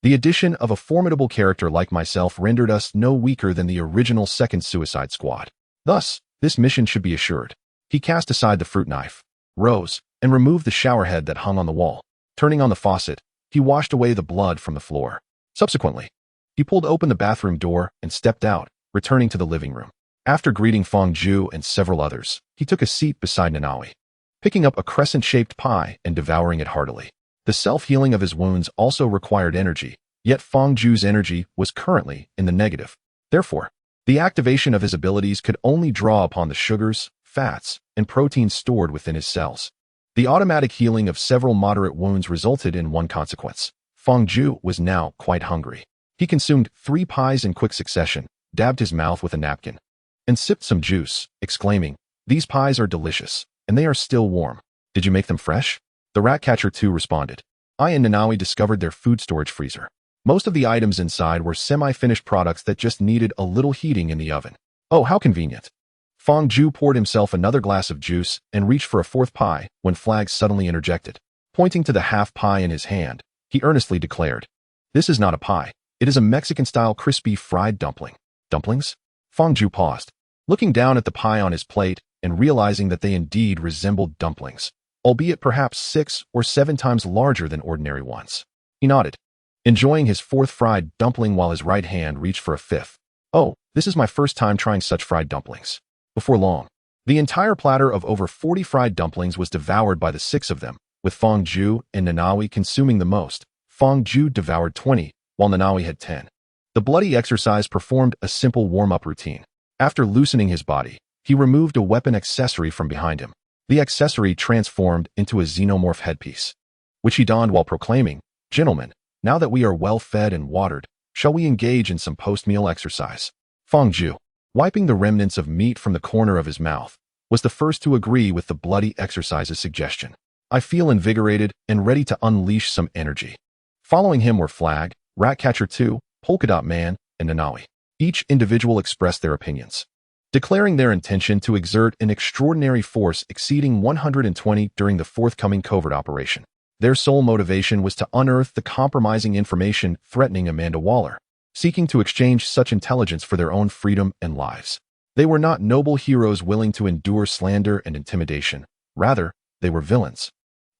the addition of a formidable character like myself rendered us no weaker than the original second Suicide Squad. Thus, this mission should be assured. He cast aside the fruit knife, rose, and removed the shower head that hung on the wall. Turning on the faucet, he washed away the blood from the floor. Subsequently, he pulled open the bathroom door and stepped out, returning to the living room. After greeting Fang Ju and several others, he took a seat beside Nanawi, picking up a crescent-shaped pie and devouring it heartily. The self-healing of his wounds also required energy, yet Fang Ju's energy was currently in the negative. Therefore, the activation of his abilities could only draw upon the sugars, fats, and proteins stored within his cells. The automatic healing of several moderate wounds resulted in one consequence. Fang Ju was now quite hungry. He consumed 3 pies in quick succession, dabbed his mouth with a napkin, and sipped some juice, exclaiming, "These pies are delicious, and they are still warm. Did you make them fresh?" The Ratcatcher 2 responded. I and Nanawi discovered their food storage freezer. Most of the items inside were semi-finished products that just needed a little heating in the oven. Oh, how convenient. Fang Ju poured himself another glass of juice and reached for a 4th pie when Flag suddenly interjected. Pointing to the half pie in his hand, he earnestly declared, "This is not a pie. It is a Mexican-style crispy fried dumpling." Dumplings? Fang Ju paused, looking down at the pie on his plate and realizing that they indeed resembled dumplings, albeit perhaps 6 or 7 times larger than ordinary ones. He nodded, enjoying his 4th fried dumpling while his right hand reached for a 5th. "Oh, this is my first time trying such fried dumplings." Before long, the entire platter of over 40 fried dumplings was devoured by the 6 of them, with Fang Ju and Nanawi consuming the most. Fang Ju devoured 20, while Nanawi had 10. The bloody exercise performed a simple warm-up routine. After loosening his body, he removed a weapon accessory from behind him. The accessory transformed into a xenomorph headpiece, which he donned while proclaiming, "Gentlemen, now that we are well fed and watered, shall we engage in some post-meal exercise?" Fang Ju, wiping the remnants of meat from the corner of his mouth, was the first to agree with the bloody exercise's suggestion. "I feel invigorated and ready to unleash some energy." Following him were Flag, Ratcatcher 2, Polka Dot Man, and Nanawi. Each individual expressed their opinions, declaring their intention to exert an extraordinary force exceeding 120 during the forthcoming covert operation. Their sole motivation was to unearth the compromising information threatening Amanda Waller, seeking to exchange such intelligence for their own freedom and lives. They were not noble heroes willing to endure slander and intimidation. Rather, they were villains,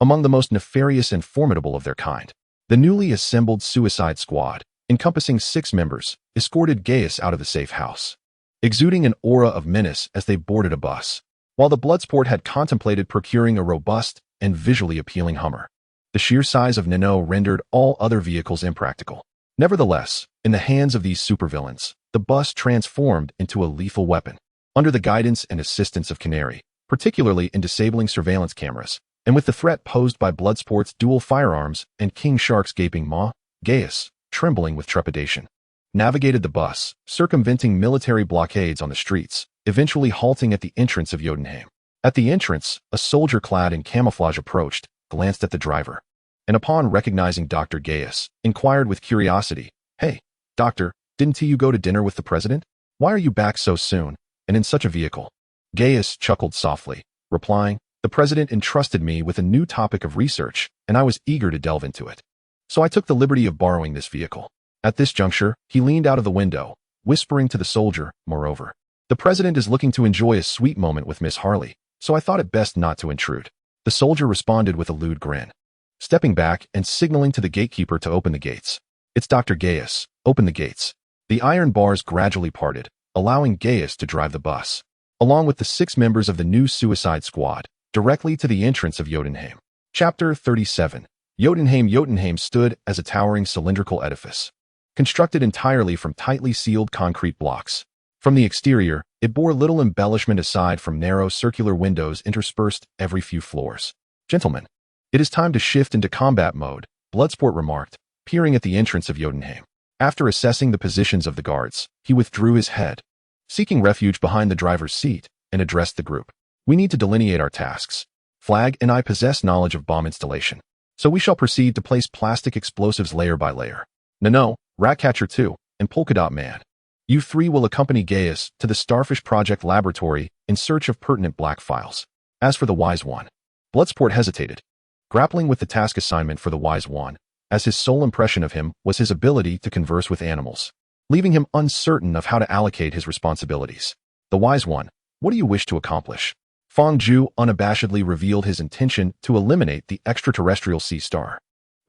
among the most nefarious and formidable of their kind. The newly assembled Suicide Squad, encompassing 6 members, escorted Gaius out of the safe house, exuding an aura of menace as they boarded a bus, while the Bloodsport had contemplated procuring a robust and visually appealing Hummer. The sheer size of Nano rendered all other vehicles impractical. Nevertheless, in the hands of these supervillains, the bus transformed into a lethal weapon. Under the guidance and assistance of Canary, particularly in disabling surveillance cameras, and with the threat posed by Bloodsport's dual firearms and King Shark's gaping maw, Gaius, trembling with trepidation, navigated the bus, circumventing military blockades on the streets, eventually halting at the entrance of Jotunheim. At the entrance, a soldier clad in camouflage approached, glanced at the driver, and upon recognizing Dr. Gaius, inquired with curiosity, "Hey, doctor, didn't you go to dinner with the president? Why are you back so soon, and in such a vehicle?" Gaius chuckled softly, replying, "The president entrusted me with a new topic of research, and I was eager to delve into it. So I took the liberty of borrowing this vehicle." At this juncture, he leaned out of the window, whispering to the soldier, "Moreover, the president is looking to enjoy a sweet moment with Miss Harley, so I thought it best not to intrude." The soldier responded with a lewd grin, stepping back and signaling to the gatekeeper to open the gates. "It's Dr. Gaius, open the gates." The iron bars gradually parted, allowing Gaius to drive the bus, along with the 6 members of the new Suicide Squad, directly to the entrance of Jotunheim. Chapter 37. Jotunheim. Jotunheim stood as a towering cylindrical edifice, constructed entirely from tightly sealed concrete blocks. From the exterior, it bore little embellishment aside from narrow circular windows interspersed every few floors. "Gentlemen, it is time to shift into combat mode," Bloodsport remarked, peering at the entrance of Jotunheim. After assessing the positions of the guards, he withdrew his head, seeking refuge behind the driver's seat, and addressed the group. "We need to delineate our tasks. Flag and I possess knowledge of bomb installation, so we shall proceed to place plastic explosives layer by layer. Nano, Ratcatcher 2, and Polka Dot Man, you 3 will accompany Gaius to the Starfish Project laboratory in search of pertinent black files. As for the Wise One," Bloodsport hesitated, grappling with the task assignment for the Wise One, as his sole impression of him was his ability to converse with animals, leaving him uncertain of how to allocate his responsibilities. "The Wise One, what do you wish to accomplish?" Fang Ju unabashedly revealed his intention to eliminate the extraterrestrial sea star.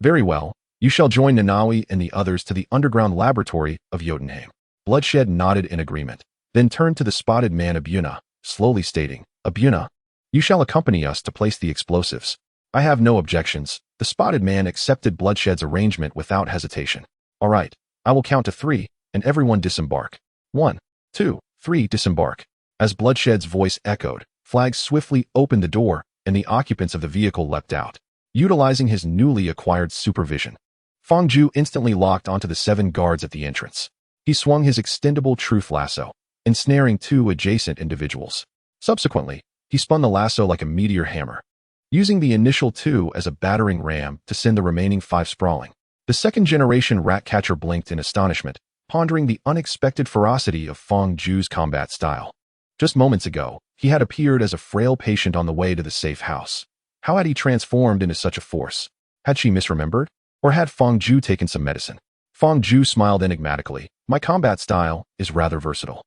"Very well, you shall join Nanawi and the others to the underground laboratory of Jotunheim." Bloodshed nodded in agreement, then turned to the spotted man Abuna, slowly stating, "Abuna, you shall accompany us to place the explosives." "I have no objections." The spotted man accepted Bloodshed's arrangement without hesitation. "All right, I will count to 3, and everyone disembark. 1, 2, 3, disembark." As Bloodshed's voice echoed, Flag swiftly opened the door, and the occupants of the vehicle leapt out, utilizing his newly acquired supervision. Fang Ju instantly locked onto the 7 guards at the entrance. He swung his extendable truth lasso, ensnaring 2 adjacent individuals. Subsequently, he spun the lasso like a meteor hammer, using the initial 2 as a battering ram to send the remaining 5 sprawling. The second-generation Ratcatcher blinked in astonishment, pondering the unexpected ferocity of Fang Ju's combat style. Just moments ago, he had appeared as a frail patient on the way to the safe house. How had he transformed into such a force? Had she misremembered? Or had Fang Ju taken some medicine? Fang Ju smiled enigmatically. "My combat style is rather versatile."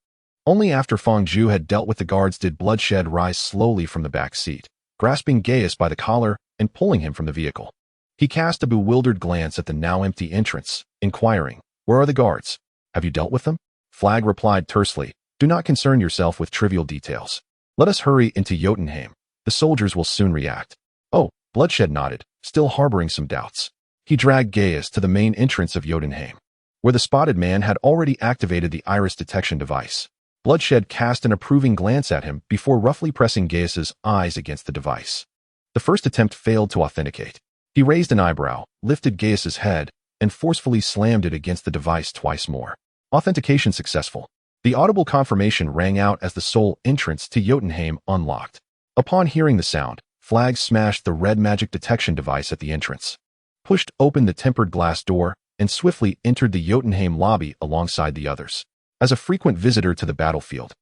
Only after Fang Ju had dealt with the guards did Bloodshed rise slowly from the back seat, grasping Gaius by the collar and pulling him from the vehicle. He cast a bewildered glance at the now empty entrance, inquiring, "Where are the guards? Have you dealt with them?" Flag replied tersely, "Do not concern yourself with trivial details. Let us hurry into Jotunheim. The soldiers will soon react." "Oh," Bloodshed nodded, still harboring some doubts. He dragged Gaius to the main entrance of Jotunheim, where the spotted man had already activated the iris detection device. Bloodshed cast an approving glance at him before roughly pressing Gaius's eyes against the device. The first attempt failed to authenticate. He raised an eyebrow, lifted Gaius's head, and forcefully slammed it against the device twice more. Authentication successful. The audible confirmation rang out as the sole entrance to Jotunheim unlocked. Upon hearing the sound, Flag smashed the red magic detection device at the entrance, pushed open the tempered glass door, and swiftly entered the Jotunheim lobby alongside the others. As a frequent visitor to the battlefield,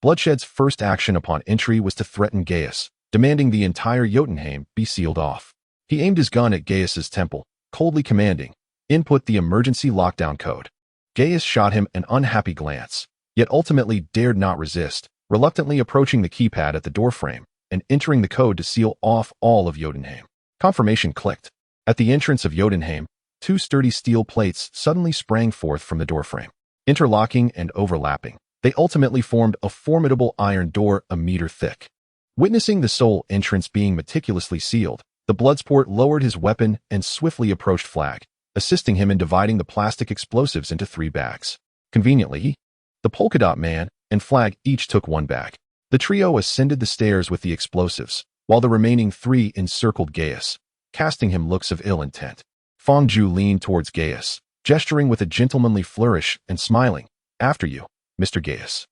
Bloodshed's first action upon entry was to threaten Gaius, demanding the entire Jotunheim be sealed off. He aimed his gun at Gaius's temple, coldly commanding, "Input the emergency lockdown code." Gaius shot him an unhappy glance, yet ultimately dared not resist, reluctantly approaching the keypad at the doorframe and entering the code to seal off all of Jotunheim. Confirmation clicked. At the entrance of Jotunheim, two sturdy steel plates suddenly sprang forth from the doorframe. Interlocking and overlapping, they ultimately formed a formidable iron door a meter thick. Witnessing the sole entrance being meticulously sealed, the Bloodsport lowered his weapon and swiftly approached Flag, assisting him in dividing the plastic explosives into 3 bags. Conveniently, the Polka Dot Man and Flag each took 1 bag. The trio ascended the stairs with the explosives, while the remaining 3 encircled Gaius, casting him looks of ill intent. Fang leaned towards Gaius, gesturing with a gentlemanly flourish and smiling, "After you, Mr. Gaius."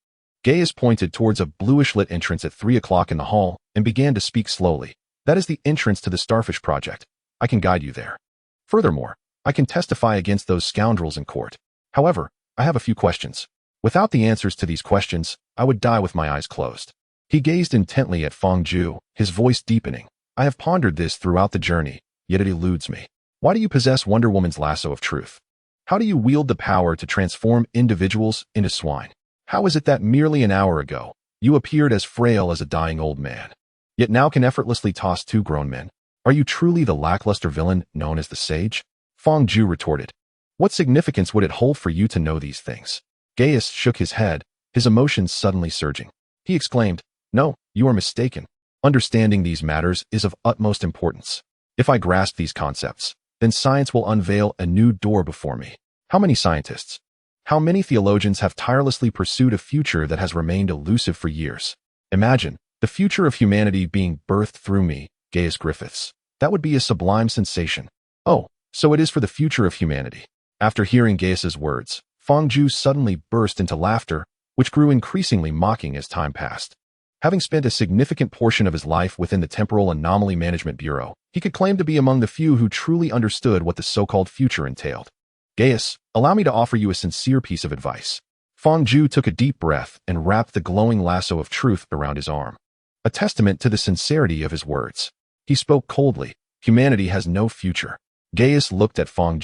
Gaius pointed towards a bluish-lit entrance at 3 o'clock in the hall and began to speak slowly. "That is the entrance to the Starfish Project. I can guide you there. Furthermore, I can testify against those scoundrels in court. However, I have a few questions. Without the answers to these questions, I would die with my eyes closed." He gazed intently at Fang, his voice deepening. "I have pondered this throughout the journey, yet it eludes me. Why do you possess Wonder Woman's lasso of truth? How do you wield the power to transform individuals into swine? How is it that merely an hour ago, you appeared as frail as a dying old man, yet now can effortlessly toss 2 grown men? Are you truly the lackluster villain known as the Sage?" Fang retorted. "What significance would it hold for you to know these things?" Gaius shook his head, his emotions suddenly surging. He exclaimed, "No, you are mistaken. Understanding these matters is of utmost importance. If I grasp these concepts, then science will unveil a new door before me. How many scientists, how many theologians have tirelessly pursued a future that has remained elusive for years? Imagine the future of humanity being birthed through me, Gaius Griffiths. That would be a sublime sensation. Oh, so it is for the future of humanity." After hearing Gaius's words, Fang suddenly burst into laughter, which grew increasingly mocking as time passed. Having spent a significant portion of his life within the Temporal Anomaly Management Bureau, he could claim to be among the few who truly understood what the so-called future entailed. "Gaius, allow me to offer you a sincere piece of advice." Fang took a deep breath and wrapped the glowing lasso of truth around his arm, a testament to the sincerity of his words. He spoke coldly, "Humanity has no future." Gaius looked at Fang,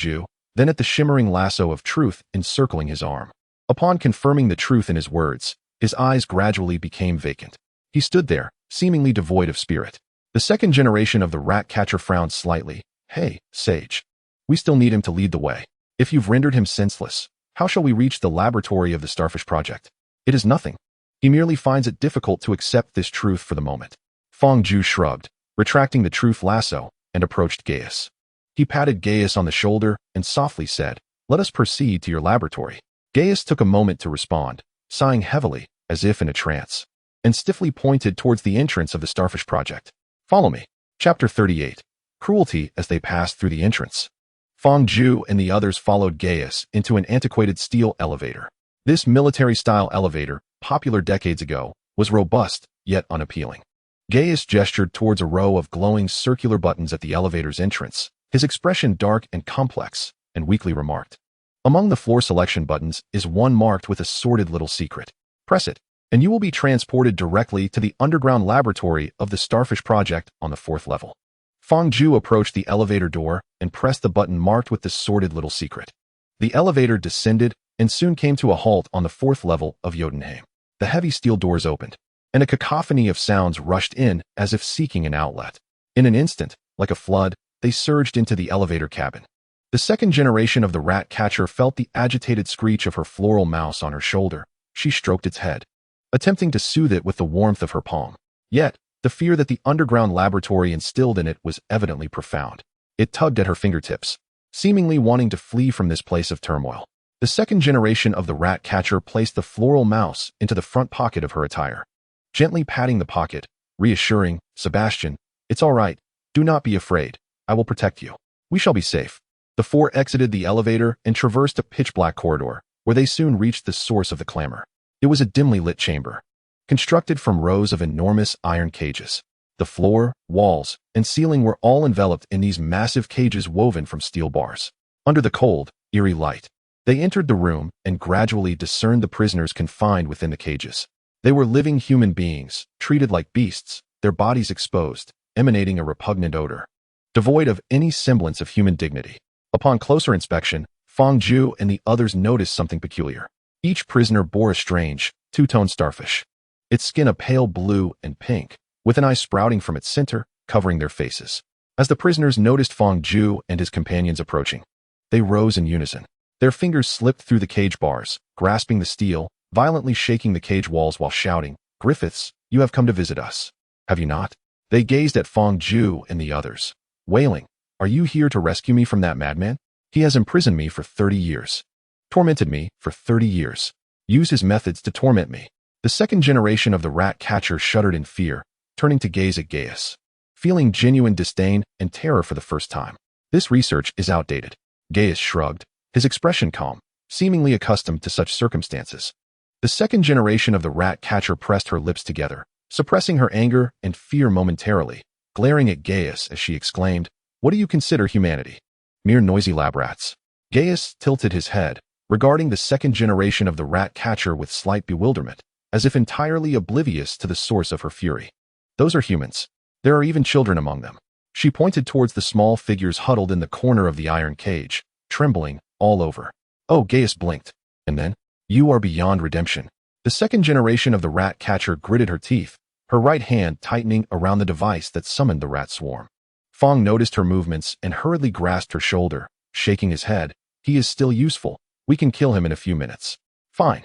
then at the shimmering lasso of truth encircling his arm. Upon confirming the truth in his words, his eyes gradually became vacant. He stood there, seemingly devoid of spirit. The second generation of the rat catcher frowned slightly. "Hey, Sage. We still need him to lead the way. If you've rendered him senseless, how shall we reach the laboratory of the Starfish Project? It is nothing. He merely finds it difficult to accept this truth for the moment." Fang shrugged, retracting the truth lasso, and approached Gaius. He patted Gaius on the shoulder and softly said, "Let us proceed to your laboratory." Gaius took a moment to respond, sighing heavily, as if in a trance, and stiffly pointed towards the entrance of the Starfish Project. "Follow me." Chapter 38. Cruelty as they passed through the entrance. Fang and the others followed Gaius into an antiquated steel elevator. This military-style elevator, popular decades ago, was robust, yet unappealing. Gaius gestured towards a row of glowing circular buttons at the elevator's entrance, his expression dark and complex, and weakly remarked, "Among the floor selection buttons is one marked with a sordid little secret. Press it, and you will be transported directly to the underground laboratory of the Starfish Project on the 4th level." Fang approached the elevator door and pressed the button marked with the sordid little secret. The elevator descended and soon came to a halt on the 4th level of Jotunheim. The heavy steel doors opened, and a cacophony of sounds rushed in as if seeking an outlet. In an instant, like a flood, they surged into the elevator cabin. The second generation of the rat catcher felt the agitated screech of her floral mouse on her shoulder. She stroked its head, attempting to soothe it with the warmth of her palm. Yet, the fear that the underground laboratory instilled in it was evidently profound. It tugged at her fingertips, seemingly wanting to flee from this place of turmoil. The second generation of the rat catcher placed the floral mouse into the front pocket of her attire, gently patting the pocket, reassuring, "Sebastian, it's all right. Do not be afraid. I will protect you. We shall be safe." The four exited the elevator and traversed a pitch-black corridor, where they soon reached the source of the clamor. It was a dimly lit chamber, constructed from rows of enormous iron cages. The floor, walls, and ceiling were all enveloped in these massive cages woven from steel bars. Under the cold, eerie light, they entered the room and gradually discerned the prisoners confined within the cages. They were living human beings, treated like beasts, their bodies exposed, emanating a repugnant odor, devoid of any semblance of human dignity. Upon closer inspection, Fang and the others noticed something peculiar. Each prisoner bore a strange, two-tone starfish, its skin a pale blue and pink, with an eye sprouting from its center, covering their faces. As the prisoners noticed Fang and his companions approaching, they rose in unison. Their fingers slipped through the cage bars, grasping the steel, violently shaking the cage walls while shouting, "Griffiths, you have come to visit us, have you not?" They gazed at Fang and the others, wailing, "Are you here to rescue me from that madman? He has imprisoned me for 30 years. Tormented me for 30 years. Used his methods to torment me." The second generation of the rat catcher shuddered in fear, turning to gaze at Gaius, feeling genuine disdain and terror for the first time. "This research is outdated." Gaius shrugged, his expression calm, seemingly accustomed to such circumstances. The second generation of the rat catcher pressed her lips together, suppressing her anger and fear momentarily, glaring at Gaius as she exclaimed, "What do you consider humanity? Mere noisy lab rats." Gaius tilted his head, regarding the second generation of the rat catcher with slight bewilderment, as if entirely oblivious to the source of her fury. "Those are humans. There are even children among them." She pointed towards the small figures huddled in the corner of the iron cage, trembling all over. Oh, Gaius blinked. And then, "You are beyond redemption." The second generation of the rat catcher gritted her teeth, her right hand tightening around the device that summoned the rat swarm. Fang noticed her movements and hurriedly grasped her shoulder, shaking his head. "He is still useful. We can kill him in a few minutes." "Fine."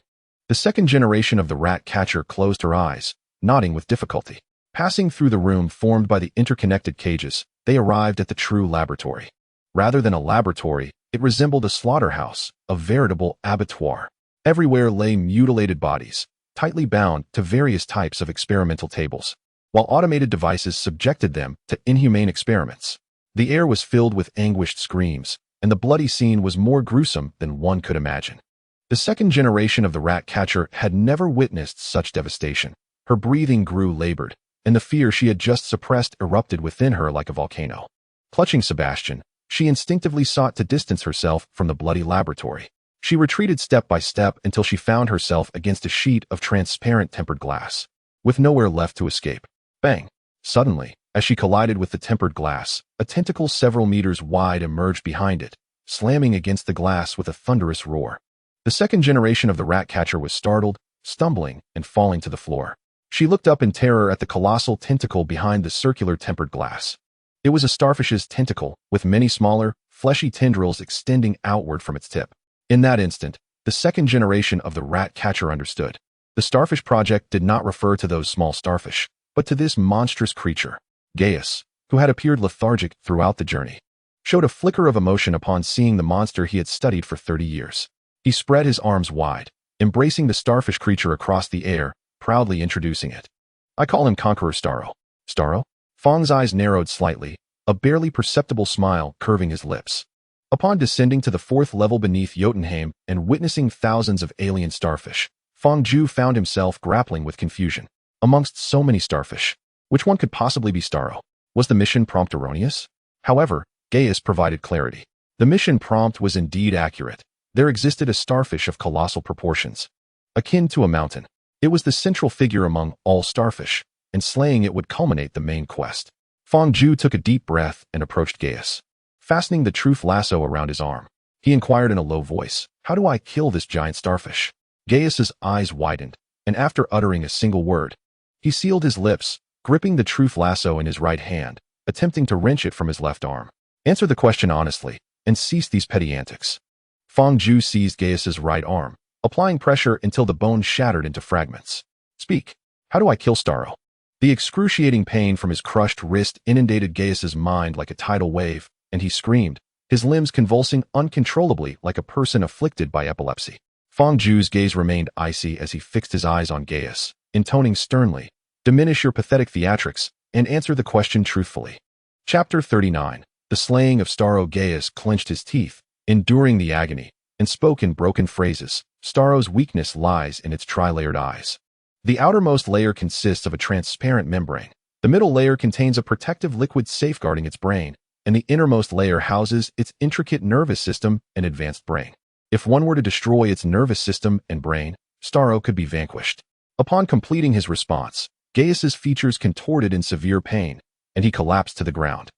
The second generation of the rat catcher closed her eyes, nodding with difficulty. Passing through the room formed by the interconnected cages, they arrived at the true laboratory. Rather than a laboratory, it resembled a slaughterhouse, a veritable abattoir. Everywhere lay mutilated bodies, tightly bound to various types of experimental tables, while automated devices subjected them to inhumane experiments. The air was filled with anguished screams, and the bloody scene was more gruesome than one could imagine. The second generation of the rat catcher had never witnessed such devastation. Her breathing grew labored, and the fear she had just suppressed erupted within her like a volcano. Clutching Sebastian, she instinctively sought to distance herself from the bloody laboratory. She retreated step by step until she found herself against a sheet of transparent tempered glass, with nowhere left to escape. Bang! Suddenly, as she collided with the tempered glass, a tentacle several meters wide emerged behind it, slamming against the glass with a thunderous roar. The second generation of the rat catcher was startled, stumbling, and falling to the floor. She looked up in terror at the colossal tentacle behind the circular tempered glass. It was a starfish's tentacle, with many smaller, fleshy tendrils extending outward from its tip. In that instant, the second generation of the rat catcher understood. The starfish project did not refer to those small starfish, but to this monstrous creature. Gaius, who had appeared lethargic throughout the journey, showed a flicker of emotion upon seeing the monster he had studied for 30 years. He spread his arms wide, embracing the starfish creature across the air, proudly introducing it. "I call him Conqueror Starro." "Starro?" Fang's eyes narrowed slightly, a barely perceptible smile curving his lips. Upon descending to the fourth level beneath Jotunheim and witnessing thousands of alien starfish, Fang found himself grappling with confusion. Amongst so many starfish, which one could possibly be Starro? Was the mission prompt erroneous? However, Gaius provided clarity. The mission prompt was indeed accurate. There existed a starfish of colossal proportions, akin to a mountain. It was the central figure among all starfish, and slaying it would culminate the main quest. Fang took a deep breath and approached Gaius, fastening the truth lasso around his arm. He inquired in a low voice, "How do I kill this giant starfish?" Gaius's eyes widened, and after uttering a single word, he sealed his lips, gripping the truth lasso in his right hand, attempting to wrench it from his left arm. "Answer the question honestly, and cease these petty antics." Fang seized Gaius's right arm, applying pressure until the bone shattered into fragments. "Speak. How do I kill Starro?" The excruciating pain from his crushed wrist inundated Gaius's mind like a tidal wave, and he screamed, his limbs convulsing uncontrollably like a person afflicted by epilepsy. Fang Zhu's gaze remained icy as he fixed his eyes on Gaius, intoning sternly, "Diminish your pathetic theatrics, and answer the question truthfully." Chapter 39. The slaying of Starro. Gaius clenched his teeth, enduring the agony, and spoke in broken phrases. Starro's weakness lies in its tri-layered eyes. The outermost layer consists of a transparent membrane. The middle layer contains a protective liquid safeguarding its brain, and the innermost layer houses its intricate nervous system and advanced brain. If one were to destroy its nervous system and brain, Starro could be vanquished. Upon completing his response, Gaius's features contorted in severe pain, and he collapsed to the ground,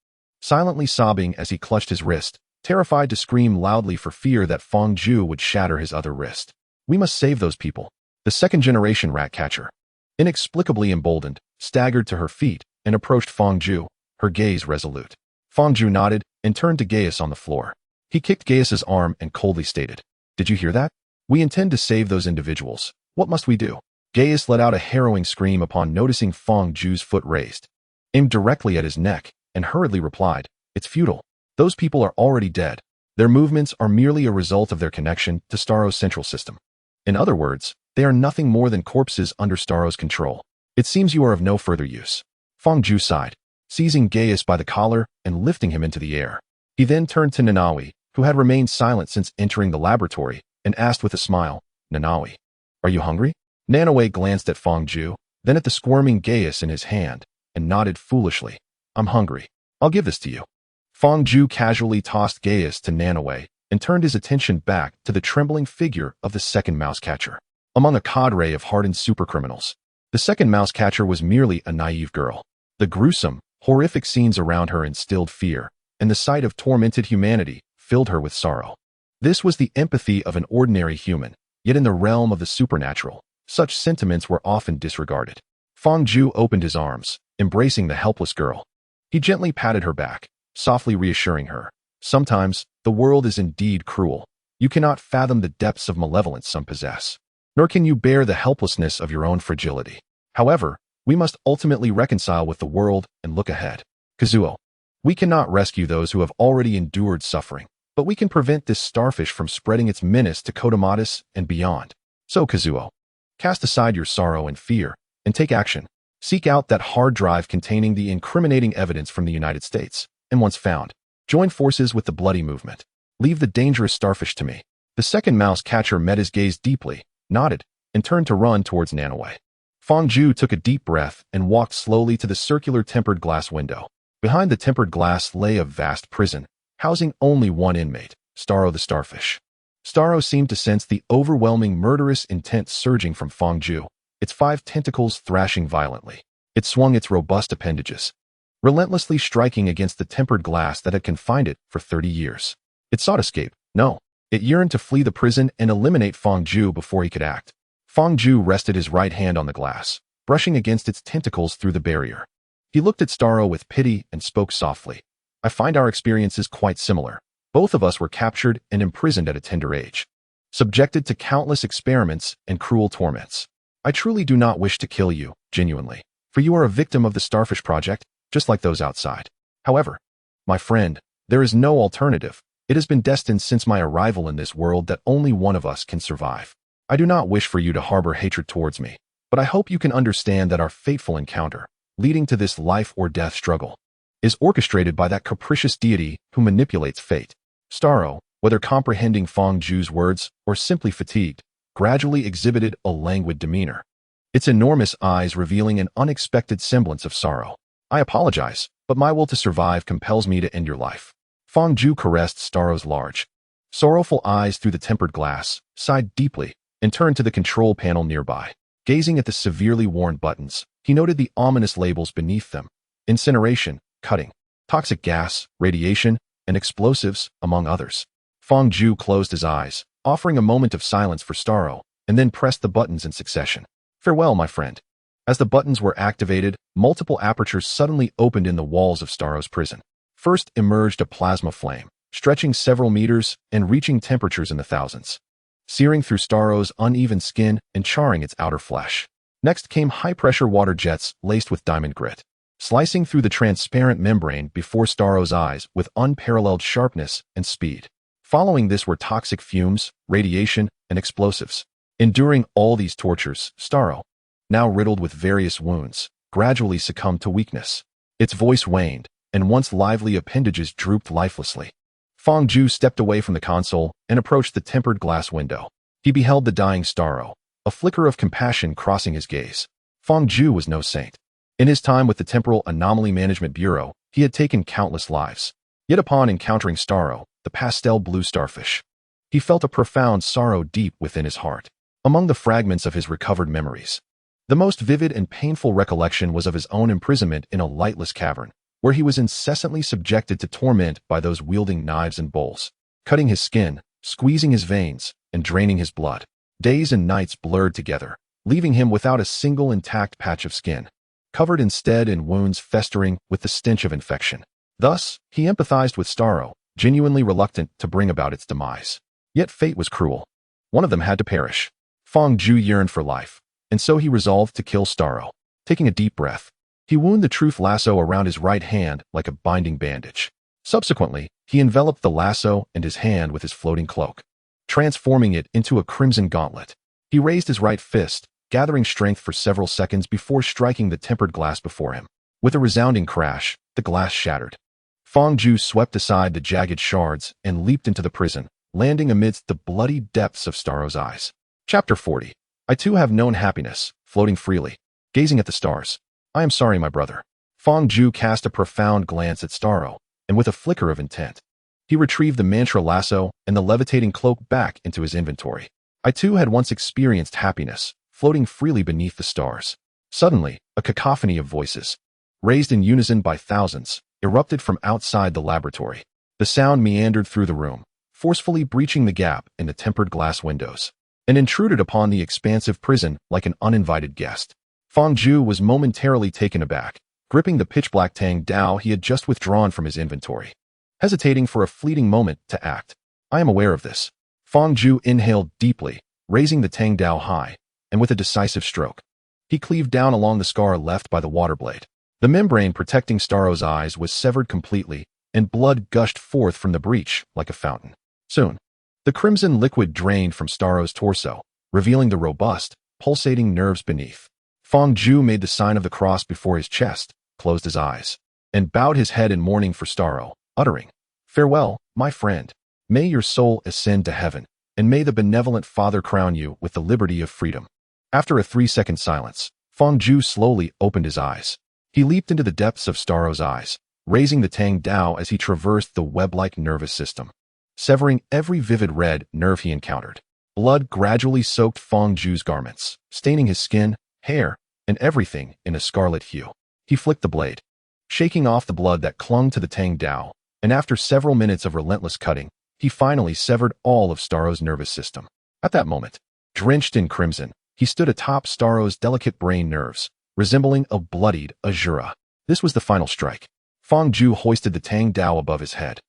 silently sobbing as he clutched his wrist, terrified to scream loudly for fear that Fang Zhu would shatter his other wrist. "We must save those people." The second-generation rat catcher, inexplicably emboldened, staggered to her feet and approached Fang Zhu, her gaze resolute. Fang Zhu nodded and turned to Gaius on the floor. He kicked Gaius's arm and coldly stated, "Did you hear that? We intend to save those individuals. What must we do?" Gaius let out a harrowing scream upon noticing Fang Zhu's foot raised, aimed directly at his neck, and hurriedly replied, "It's futile. Those people are already dead. Their movements are merely a result of their connection to Starro's central system. In other words, they are nothing more than corpses under Starro's control. It seems you are of no further use." Fang Zhu sighed, seizing Gaius by the collar and lifting him into the air. He then turned to Nanawi, who had remained silent since entering the laboratory, and asked with a smile, "Nanawi, are you hungry?" Nanawi glanced at Fang Zhu, then at the squirming Gaius in his hand, and nodded foolishly. "I'm hungry. I'll give this to you." Fang Zhu casually tossed Gaius to Nanawi and turned his attention back to the trembling figure of the second mouse catcher. Among a cadre of hardened supercriminals, the second mouse catcher was merely a naive girl. The gruesome, horrific scenes around her instilled fear, and the sight of tormented humanity filled her with sorrow. This was the empathy of an ordinary human, yet in the realm of the supernatural, such sentiments were often disregarded. Fang Zhu opened his arms, embracing the helpless girl. He gently patted her back, softly reassuring her, "Sometimes, the world is indeed cruel. You cannot fathom the depths of malevolence some possess, nor can you bear the helplessness of your own fragility. However, we must ultimately reconcile with the world and look ahead. Kazuo, we cannot rescue those who have already endured suffering, but we can prevent this starfish from spreading its menace to Kodomatis and beyond. So, Kazuo, cast aside your sorrow and fear, and take action. Seek out that hard drive containing the incriminating evidence from the United States, and once found, join forces with the bloody movement. Leave the dangerous starfish to me." The second mouse catcher met his gaze deeply, nodded, and turned to run towards Nanawi. Fang Zhu took a deep breath and walked slowly to the circular tempered glass window. Behind the tempered glass lay a vast prison, housing only one inmate, Starro the starfish. Starro seemed to sense the overwhelming murderous intent surging from Fang Zhu, its 5 tentacles thrashing violently. It swung its robust appendages, relentlessly striking against the tempered glass that had confined it for 30 years. It sought escape. No, it yearned to flee the prison and eliminate Fang Zhu before he could act. Fang Zhu rested his right hand on the glass, brushing against its tentacles through the barrier. He looked at Starro with pity and spoke softly. "I find our experiences quite similar. Both of us were captured and imprisoned at a tender age, subjected to countless experiments and cruel torments. I truly do not wish to kill you, genuinely, for you are a victim of the Starfish Project, just like those outside. However, my friend, there is no alternative. It has been destined since my arrival in this world that only one of us can survive. I do not wish for you to harbor hatred towards me, but I hope you can understand that our fateful encounter, leading to this life or death struggle, is orchestrated by that capricious deity who manipulates fate." Starro, whether comprehending Fang Zhu's words or simply fatigued, gradually exhibited a languid demeanor, its enormous eyes revealing an unexpected semblance of sorrow. "I apologize, but my will to survive compels me to end your life." Fang Zhu caressed Starro's large, sorrowful eyes through the tempered glass, sighed deeply, and turned to the control panel nearby. Gazing at the severely worn buttons, he noted the ominous labels beneath them: incineration, cutting, toxic gas, radiation, and explosives, among others. Fang Zhu closed his eyes, offering a moment of silence for Starro, and then pressed the buttons in succession. "Farewell, my friend." As the buttons were activated, multiple apertures suddenly opened in the walls of Starro's prison. First emerged a plasma flame, stretching several meters and reaching temperatures in the thousands, searing through Starro's uneven skin and charring its outer flesh. Next came high-pressure water jets laced with diamond grit, slicing through the transparent membrane before Starro's eyes with unparalleled sharpness and speed. Following this were toxic fumes, radiation, and explosives. Enduring all these tortures, Starro, now riddled with various wounds, gradually succumbed to weakness. Its voice waned, and once lively appendages drooped lifelessly. Fang stepped away from the console and approached the tempered glass window. He beheld the dying Starro, a flicker of compassion crossing his gaze. Fang was no saint. In his time with the Temporal Anomaly Management Bureau, he had taken countless lives. Yet upon encountering Starro, the pastel blue starfish, he felt a profound sorrow deep within his heart. Among the fragments of his recovered memories, the most vivid and painful recollection was of his own imprisonment in a lightless cavern, where he was incessantly subjected to torment by those wielding knives and bowls, cutting his skin, squeezing his veins, and draining his blood. Days and nights blurred together, leaving him without a single intact patch of skin, covered instead in wounds festering with the stench of infection. Thus, he empathized with Starro, genuinely reluctant to bring about its demise. Yet fate was cruel. One of them had to perish. Fang yearned for life, and so he resolved to kill Starro. Taking a deep breath, he wound the truth lasso around his right hand like a binding bandage. Subsequently, he enveloped the lasso and his hand with his floating cloak, transforming it into a crimson gauntlet. He raised his right fist, gathering strength for several seconds before striking the tempered glass before him. With a resounding crash, the glass shattered. Fang swept aside the jagged shards and leaped into the prison, landing amidst the bloody depths of Starro's eyes. Chapter 40. I too have known happiness, floating freely, gazing at the stars. I am sorry, my brother. Fang cast a profound glance at Starro, and with a flicker of intent, he retrieved the mantra lasso and the levitating cloak back into his inventory. I too had once experienced happiness, floating freely beneath the stars. Suddenly, a cacophony of voices, raised in unison by thousands, erupted from outside the laboratory. The sound meandered through the room, forcefully breaching the gap in the tempered glass windows, and intruded upon the expansive prison like an uninvited guest. Fang was momentarily taken aback, gripping the pitch-black Tang Dao he had just withdrawn from his inventory, hesitating for a fleeting moment to act. I am aware of this. Fang inhaled deeply, raising the Tang Dao high, and with a decisive stroke, he cleaved down along the scar left by the water blade. The membrane protecting Starro's eyes was severed completely, and blood gushed forth from the breach like a fountain. Soon, the crimson liquid drained from Starro's torso, revealing the robust, pulsating nerves beneath. Fang made the sign of the cross before his chest, closed his eyes, and bowed his head in mourning for Starro, uttering, "Farewell, my friend. May your soul ascend to heaven, and may the benevolent Father crown you with the liberty of freedom." After a 3-second silence, Fang slowly opened his eyes. He leaped into the depths of Starro's eyes, raising the Tang Dao as he traversed the web-like nervous system, severing every vivid red nerve he encountered. Blood gradually soaked Fang garments, staining his skin, hair, and everything in a scarlet hue. He flicked the blade, shaking off the blood that clung to the Tang Dao, and after several minutes of relentless cutting, he finally severed all of Starro's nervous system. At that moment, drenched in crimson, he stood atop Starro's delicate brain nerves, resembling a bloodied Azura. This was the final strike. Fang hoisted the Tang Dao above his head,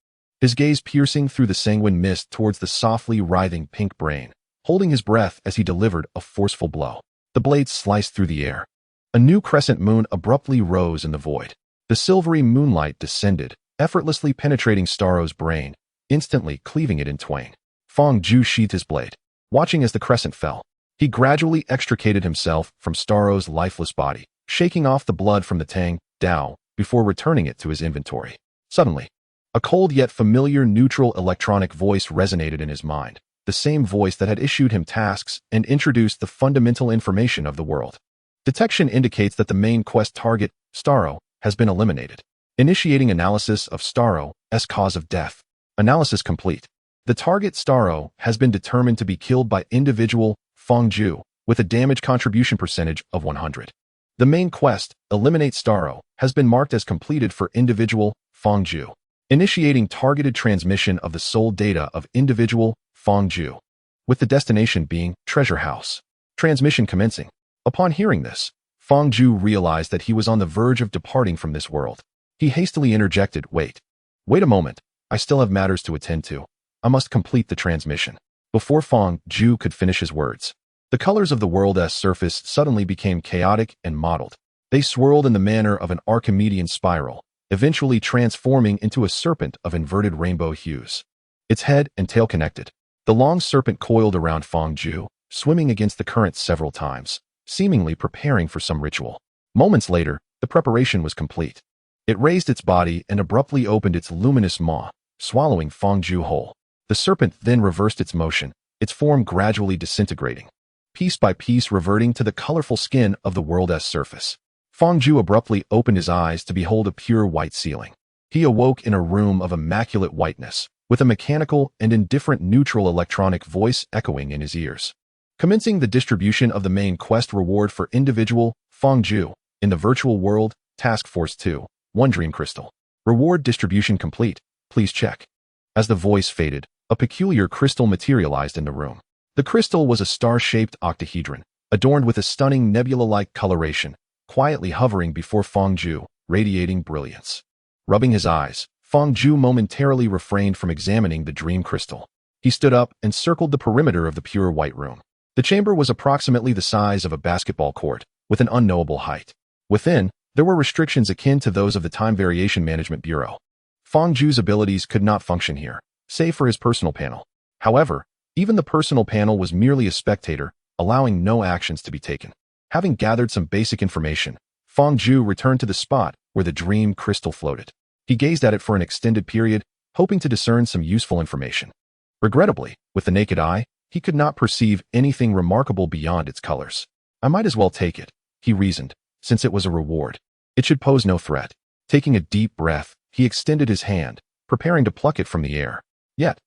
his gaze piercing through the sanguine mist towards the softly writhing pink brain, holding his breath as he delivered a forceful blow. The blade sliced through the air. A new crescent moon abruptly rose in the void. The silvery moonlight descended, effortlessly penetrating Starro's brain, instantly cleaving it in twain. Fang sheathed his blade, watching as the crescent fell. He gradually extricated himself from Starro's lifeless body, shaking off the blood from the Tang Dao before returning it to his inventory. Suddenly, a cold yet familiar neutral electronic voice resonated in his mind, the same voice that had issued him tasks and introduced the fundamental information of the world. Detection indicates that the main quest target, Starro, has been eliminated. Initiating analysis of Starro's cause of death. Analysis complete. The target Starro has been determined to be killed by individual Fang with a damage contribution percentage of 100. The main quest, Eliminate Starro, has been marked as completed for individual Fang. Initiating targeted transmission of the soul data of individual Fang, with the destination being Treasure House. Transmission commencing. Upon hearing this, Fang realized that he was on the verge of departing from this world. He hastily interjected, Wait a moment, I still have matters to attend to. I must complete the transmission." Before Fang could finish his words, the colors of the world's surface suddenly became chaotic and mottled. They swirled in the manner of an Archimedean spiral, eventually transforming into a serpent of inverted rainbow hues. Its head and tail connected. The long serpent coiled around Fang, swimming against the current several times, seemingly preparing for some ritual. Moments later, the preparation was complete. It raised its body and abruptly opened its luminous maw, swallowing Fang whole. The serpent then reversed its motion, its form gradually disintegrating, piece by piece reverting to the colorful skin of the world's surface. Fang abruptly opened his eyes to behold a pure white ceiling. He awoke in a room of immaculate whiteness, with a mechanical and indifferent neutral electronic voice echoing in his ears. Commencing the distribution of the main quest reward for individual Fang in the virtual world, Task Force 2, 1 Dream Crystal. Reward distribution complete. Please check. As the voice faded, a peculiar crystal materialized in the room. The crystal was a star-shaped octahedron, adorned with a stunning nebula-like coloration, quietly hovering before Fang, radiating brilliance. Rubbing his eyes, Fang momentarily refrained from examining the dream crystal. He stood up and circled the perimeter of the pure white room. The chamber was approximately the size of a basketball court, with an unknowable height. Within, there were restrictions akin to those of the Time Variation Management Bureau. Fang's abilities could not function here, save for his personal panel. However, even the personal panel was merely a spectator, allowing no actions to be taken. Having gathered some basic information, Fang returned to the spot where the dream crystal floated. He gazed at it for an extended period, hoping to discern some useful information. Regrettably, with the naked eye, he could not perceive anything remarkable beyond its colors. I might as well take it, he reasoned, since it was a reward. It should pose no threat. Taking a deep breath, he extended his hand, preparing to pluck it from the air. Yet,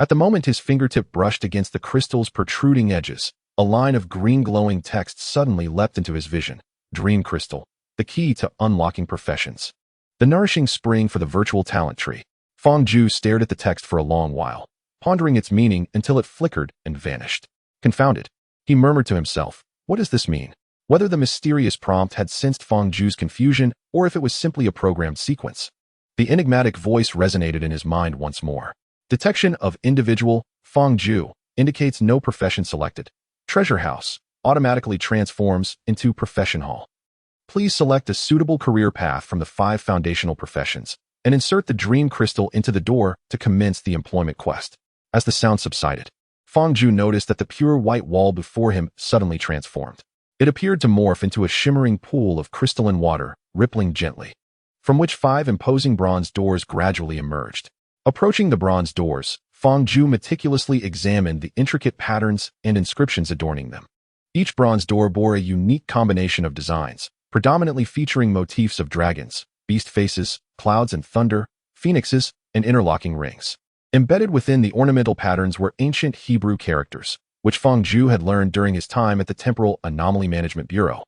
at the moment his fingertip brushed against the crystal's protruding edges, a line of green glowing text suddenly leapt into his vision. Dream Crystal, the key to unlocking professions. The nourishing spring for the virtual talent tree. Fang stared at the text for a long while, pondering its meaning until it flickered and vanished. Confounded, he murmured to himself, what does this mean? Whether the mysterious prompt had sensed Fang's confusion or if it was simply a programmed sequence. The enigmatic voice resonated in his mind once more. Detection of individual, Fang indicates no profession selected. Treasure House automatically transforms into Profession Hall. Please select a suitable career path from the 5 foundational professions and insert the dream crystal into the door to commence the employment quest. As the sound subsided, Fang noticed that the pure white wall before him suddenly transformed. It appeared to morph into a shimmering pool of crystalline water, rippling gently, from which 5 imposing bronze doors gradually emerged. Approaching the bronze doors, Fang meticulously examined the intricate patterns and inscriptions adorning them. Each bronze door bore a unique combination of designs, predominantly featuring motifs of dragons, beast faces, clouds and thunder, phoenixes, and interlocking rings. Embedded within the ornamental patterns were ancient Hebrew characters, which Fang had learned during his time at the Temporal Anomaly Management Bureau,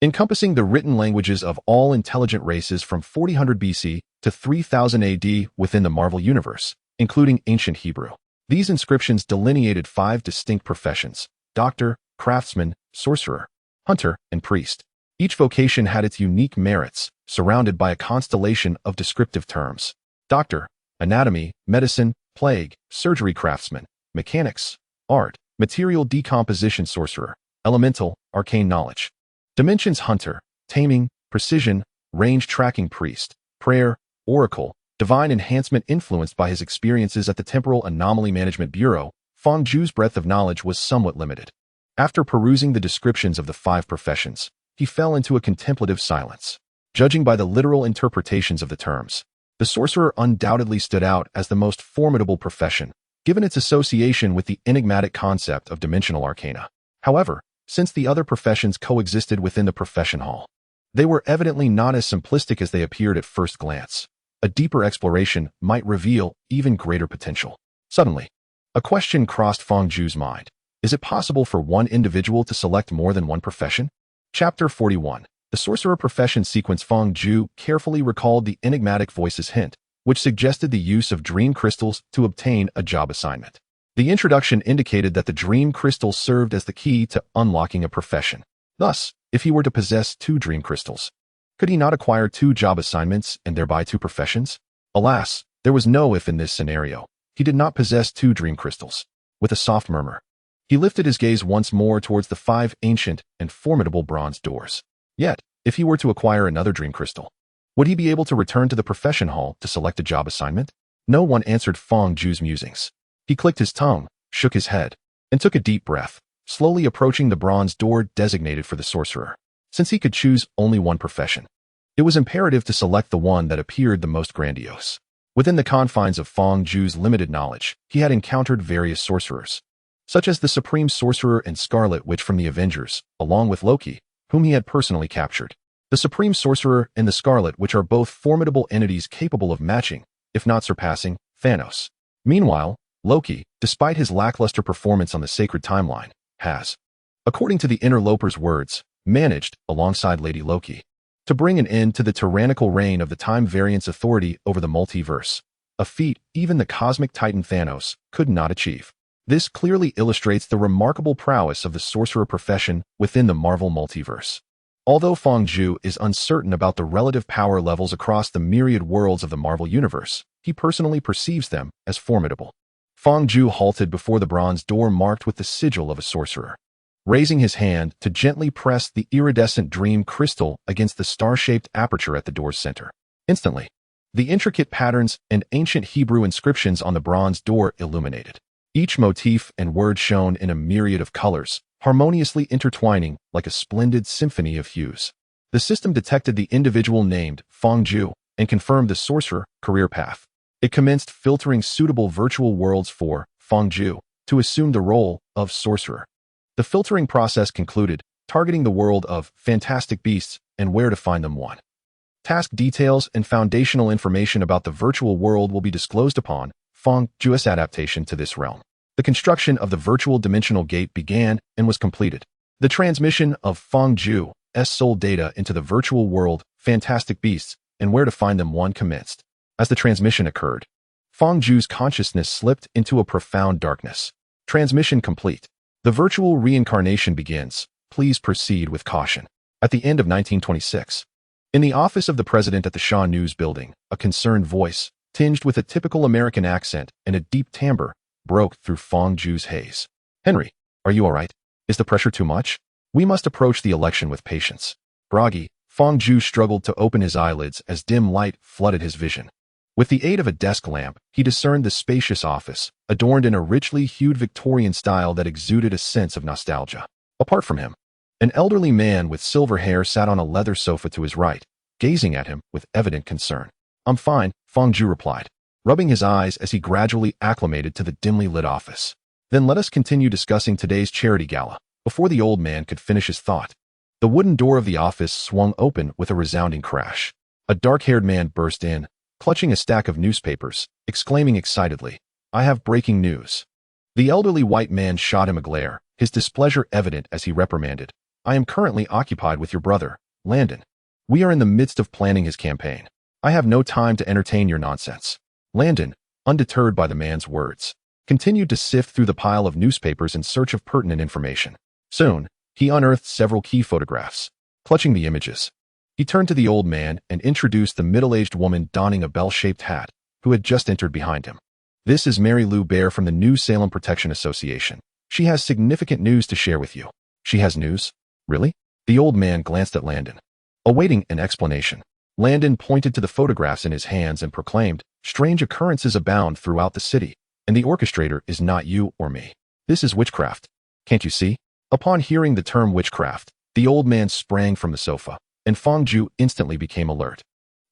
encompassing the written languages of all intelligent races from 4000 BC to 3000 AD within the Marvel Universe, including ancient Hebrew. These inscriptions delineated 5 distinct professions: doctor, craftsman, sorcerer, hunter, and priest. Each vocation had its unique merits, surrounded by a constellation of descriptive terms. Doctor, anatomy, medicine, plague, surgery craftsman, mechanics, art, material decomposition sorcerer, elemental, arcane knowledge. Dimensions hunter, taming, precision, range tracking priest, prayer, oracle, divine enhancement. Influenced by his experiences at the Temporal Anomaly Management Bureau, Fang's breadth of knowledge was somewhat limited. After perusing the descriptions of the 5 professions, he fell into a contemplative silence. Judging by the literal interpretations of the terms, the sorcerer undoubtedly stood out as the most formidable profession, given its association with the enigmatic concept of dimensional arcana. However, since the other professions coexisted within the profession hall, they were evidently not as simplistic as they appeared at first glance. A deeper exploration might reveal even greater potential. Suddenly, a question crossed Fang's mind. Is it possible for one individual to select more than one profession? Chapter 41. The Sorcerer Profession Sequence. Fang carefully recalled the enigmatic voice's hint, which suggested the use of dream crystals to obtain a job assignment. The introduction indicated that the dream crystals served as the key to unlocking a profession. Thus, if he were to possess 2 dream crystals, could he not acquire 2 job assignments and thereby 2 professions? Alas, there was no if in this scenario. He did not possess 2 dream crystals. With a soft murmur, he lifted his gaze once more towards the 5 ancient and formidable bronze doors. Yet, If he were to acquire another dream crystal, would he be able to return to the profession hall to select a job assignment? No one answered Fang Zhu's musings. He clicked his tongue, shook his head, and took a deep breath, slowly approaching the bronze door designated for the sorcerer. Since he could choose only one profession, it was imperative to select the one that appeared the most grandiose. Within the confines of Fang Zhu's limited knowledge, he had encountered various sorcerers, such as the Supreme Sorcerer and Scarlet Witch from the Avengers, along with Loki, whom he had personally captured. The Supreme Sorcerer and the Scarlet Witch are both formidable entities capable of matching, if not surpassing, Thanos. Meanwhile, Loki, despite his lackluster performance on the sacred timeline, has, according to the interloper's words, managed, alongside Lady Loki, to bring an end to the tyrannical reign of the Time Variance Authority over the multiverse, a feat even the cosmic titan Thanos could not achieve. This clearly illustrates the remarkable prowess of the sorcerer profession within the Marvel multiverse. Although Fang Zhu is uncertain about the relative power levels across the myriad worlds of the Marvel universe, he personally perceives them as formidable. Fang Zhu halted before the bronze door marked with the sigil of a sorcerer, raising his hand to gently press the iridescent dream crystal against the star-shaped aperture at the door's center. Instantly, the intricate patterns and ancient Hebrew inscriptions on the bronze door illuminated. Each motif and word shone in a myriad of colors, harmoniously intertwining like a splendid symphony of hues. The system detected the individual named Fang Zhu and confirmed the sorcerer career path. It commenced filtering suitable virtual worlds for Fang Zhu to assume the role of sorcerer. The filtering process concluded, targeting the world of fantastic beasts and where to find them. 1. Task details and foundational information about the virtual world will be disclosed upon Fang Zhu's adaptation to this realm. The construction of the virtual dimensional gate began and was completed. The transmission of Fang Zhu's soul data into the virtual world, fantastic beasts, and where to find them 1 commenced. As the transmission occurred, Fang Zhu's consciousness slipped into a profound darkness. Transmission complete. The virtual reincarnation begins. Please proceed with caution. At the end of 1926, in the office of the president at the Shaw News building, a concerned voice, tinged with a typical American accent and a deep timbre, broke through Fang Zhu's haze. Henry, are you all right? Is the pressure too much? We must approach the election with patience. Groggy, Fang Zhu struggled to open his eyelids as dim light flooded his vision. With the aid of a desk lamp, he discerned the spacious office, adorned in a richly hued Victorian style that exuded a sense of nostalgia. Apart from him, an elderly man with silver hair sat on a leather sofa to his right, gazing at him with evident concern. I'm fine, Fang Zhu replied, rubbing his eyes as he gradually acclimated to the dimly lit office. Then let us continue discussing today's charity gala. Before the old man could finish his thought, the wooden door of the office swung open with a resounding crash. A dark-haired man burst in, clutching a stack of newspapers, exclaiming excitedly, I have breaking news. The elderly white man shot him a glare, his displeasure evident as he reprimanded, I am currently occupied with your brother, Landon. We are in the midst of planning his campaign. I have no time to entertain your nonsense. Landon, undeterred by the man's words, continued to sift through the pile of newspapers in search of pertinent information. Soon, he unearthed several key photographs. Clutching the images, he turned to the old man and introduced the middle-aged woman donning a bell-shaped hat, who had just entered behind him. This is Mary Lou Bear from the New Salem Protection Association. She has significant news to share with you. She has news? Really? The old man glanced at Landon, awaiting an explanation. Landon pointed to the photographs in his hands and proclaimed, strange occurrences abound throughout the city, and the orchestrator is not you or me. This is witchcraft. Can't you see? Upon hearing the term witchcraft, the old man sprang from the sofa, and Fang Zhu instantly became alert,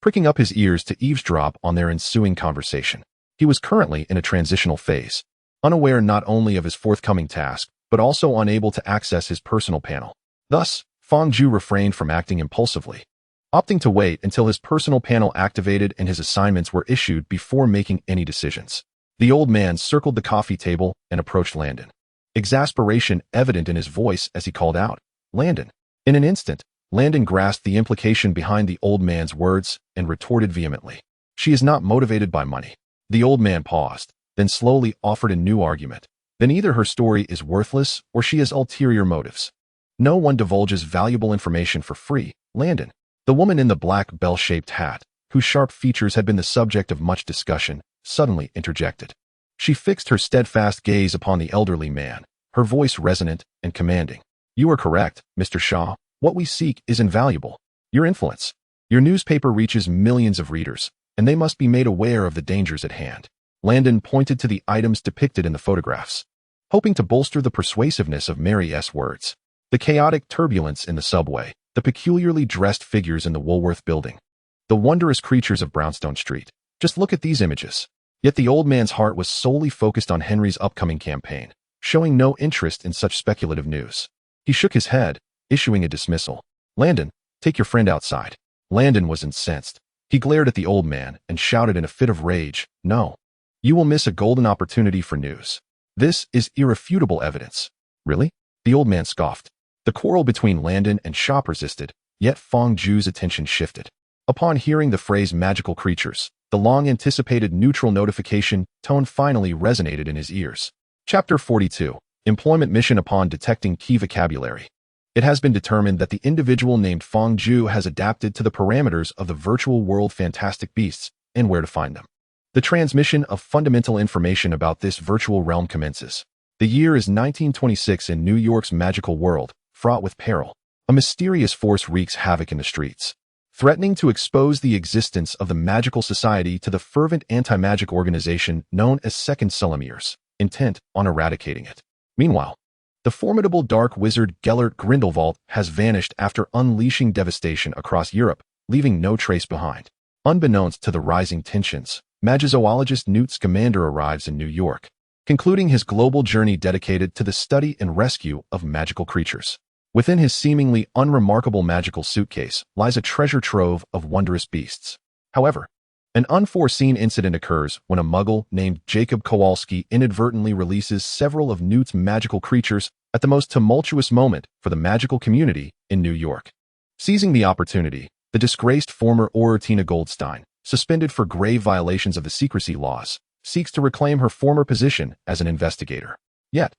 pricking up his ears to eavesdrop on their ensuing conversation. He was currently in a transitional phase, unaware not only of his forthcoming task, but also unable to access his personal panel. Thus, Fang Zhu refrained from acting impulsively, opting to wait until his personal panel activated and his assignments were issued before making any decisions. The old man circled the coffee table and approached Landon, exasperation evident in his voice as he called out, Landon. In an instant, Landon grasped the implication behind the old man's words and retorted vehemently, she is not motivated by money. The old man paused, then slowly offered a new argument. Then either her story is worthless or she has ulterior motives. No one divulges valuable information for free, Landon. The woman in the black bell-shaped hat, whose sharp features had been the subject of much discussion, suddenly interjected. She fixed her steadfast gaze upon the elderly man, her voice resonant and commanding. You are correct, Mr. Shaw. What we seek is invaluable. Your influence. Your newspaper reaches millions of readers, and they must be made aware of the dangers at hand. Landon pointed to the items depicted in the photographs, hoping to bolster the persuasiveness of Mary's words. The chaotic turbulence in the subway, the peculiarly dressed figures in the Woolworth building, the wondrous creatures of Brownstone Street. Just look at these images. Yet the old man's heart was solely focused on Henry's upcoming campaign, showing no interest in such speculative news. He shook his head, issuing a dismissal. Landon, take your friend outside. Landon was incensed. He glared at the old man and shouted in a fit of rage, "No. You will miss a golden opportunity for news. This is irrefutable evidence." Really? The old man scoffed. The quarrel between Landon and Shaw persisted, yet Fang Ju's attention shifted. Upon hearing the phrase magical creatures, the long-anticipated neutral notification tone finally resonated in his ears. Chapter 42. Employment Mission. Upon detecting key vocabulary, it has been determined that the individual named Fang Ju has adapted to the parameters of the virtual world fantastic beasts and where to find them. The transmission of fundamental information about this virtual realm commences. The year is 1926 in New York's magical world, fraught with peril. A mysterious force wreaks havoc in the streets, threatening to expose the existence of the magical society to the fervent anti-magic organization known as Second Solomiers, intent on eradicating it. Meanwhile, the formidable dark wizard Gellert Grindelwald has vanished after unleashing devastation across Europe, leaving no trace behind. Unbeknownst to the rising tensions, magizoologist Newt Scamander arrives in New York, concluding his global journey dedicated to the study and rescue of magical creatures. Within his seemingly unremarkable magical suitcase lies a treasure trove of wondrous beasts. However, an unforeseen incident occurs when a muggle named Jacob Kowalski inadvertently releases several of Newt's magical creatures at the most tumultuous moment for the magical community in New York. Seizing the opportunity, the disgraced former Auror Tina Goldstein, suspended for grave violations of the secrecy laws, seeks to reclaim her former position as an investigator. Yet,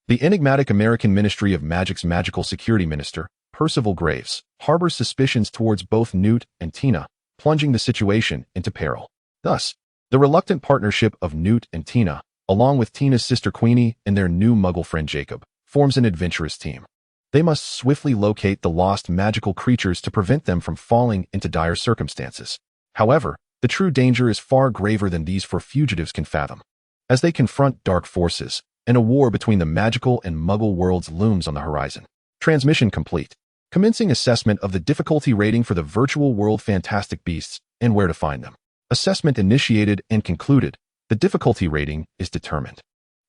the enigmatic American Ministry of Magic's magical security minister, Percival Graves, harbors suspicions towards both Newt and Tina, plunging the situation into peril. Thus, the reluctant partnership of Newt and Tina, along with Tina's sister Queenie and their new muggle friend Jacob, forms an adventurous team. They must swiftly locate the lost magical creatures to prevent them from falling into dire circumstances. However, the true danger is far graver than these four fugitives can fathom. As they confront dark forces, and a war between the magical and muggle worlds looms on the horizon. Transmission complete. Commencing assessment of the difficulty rating for the virtual world fantastic beasts and where to find them. Assessment initiated and concluded. The difficulty rating is determined.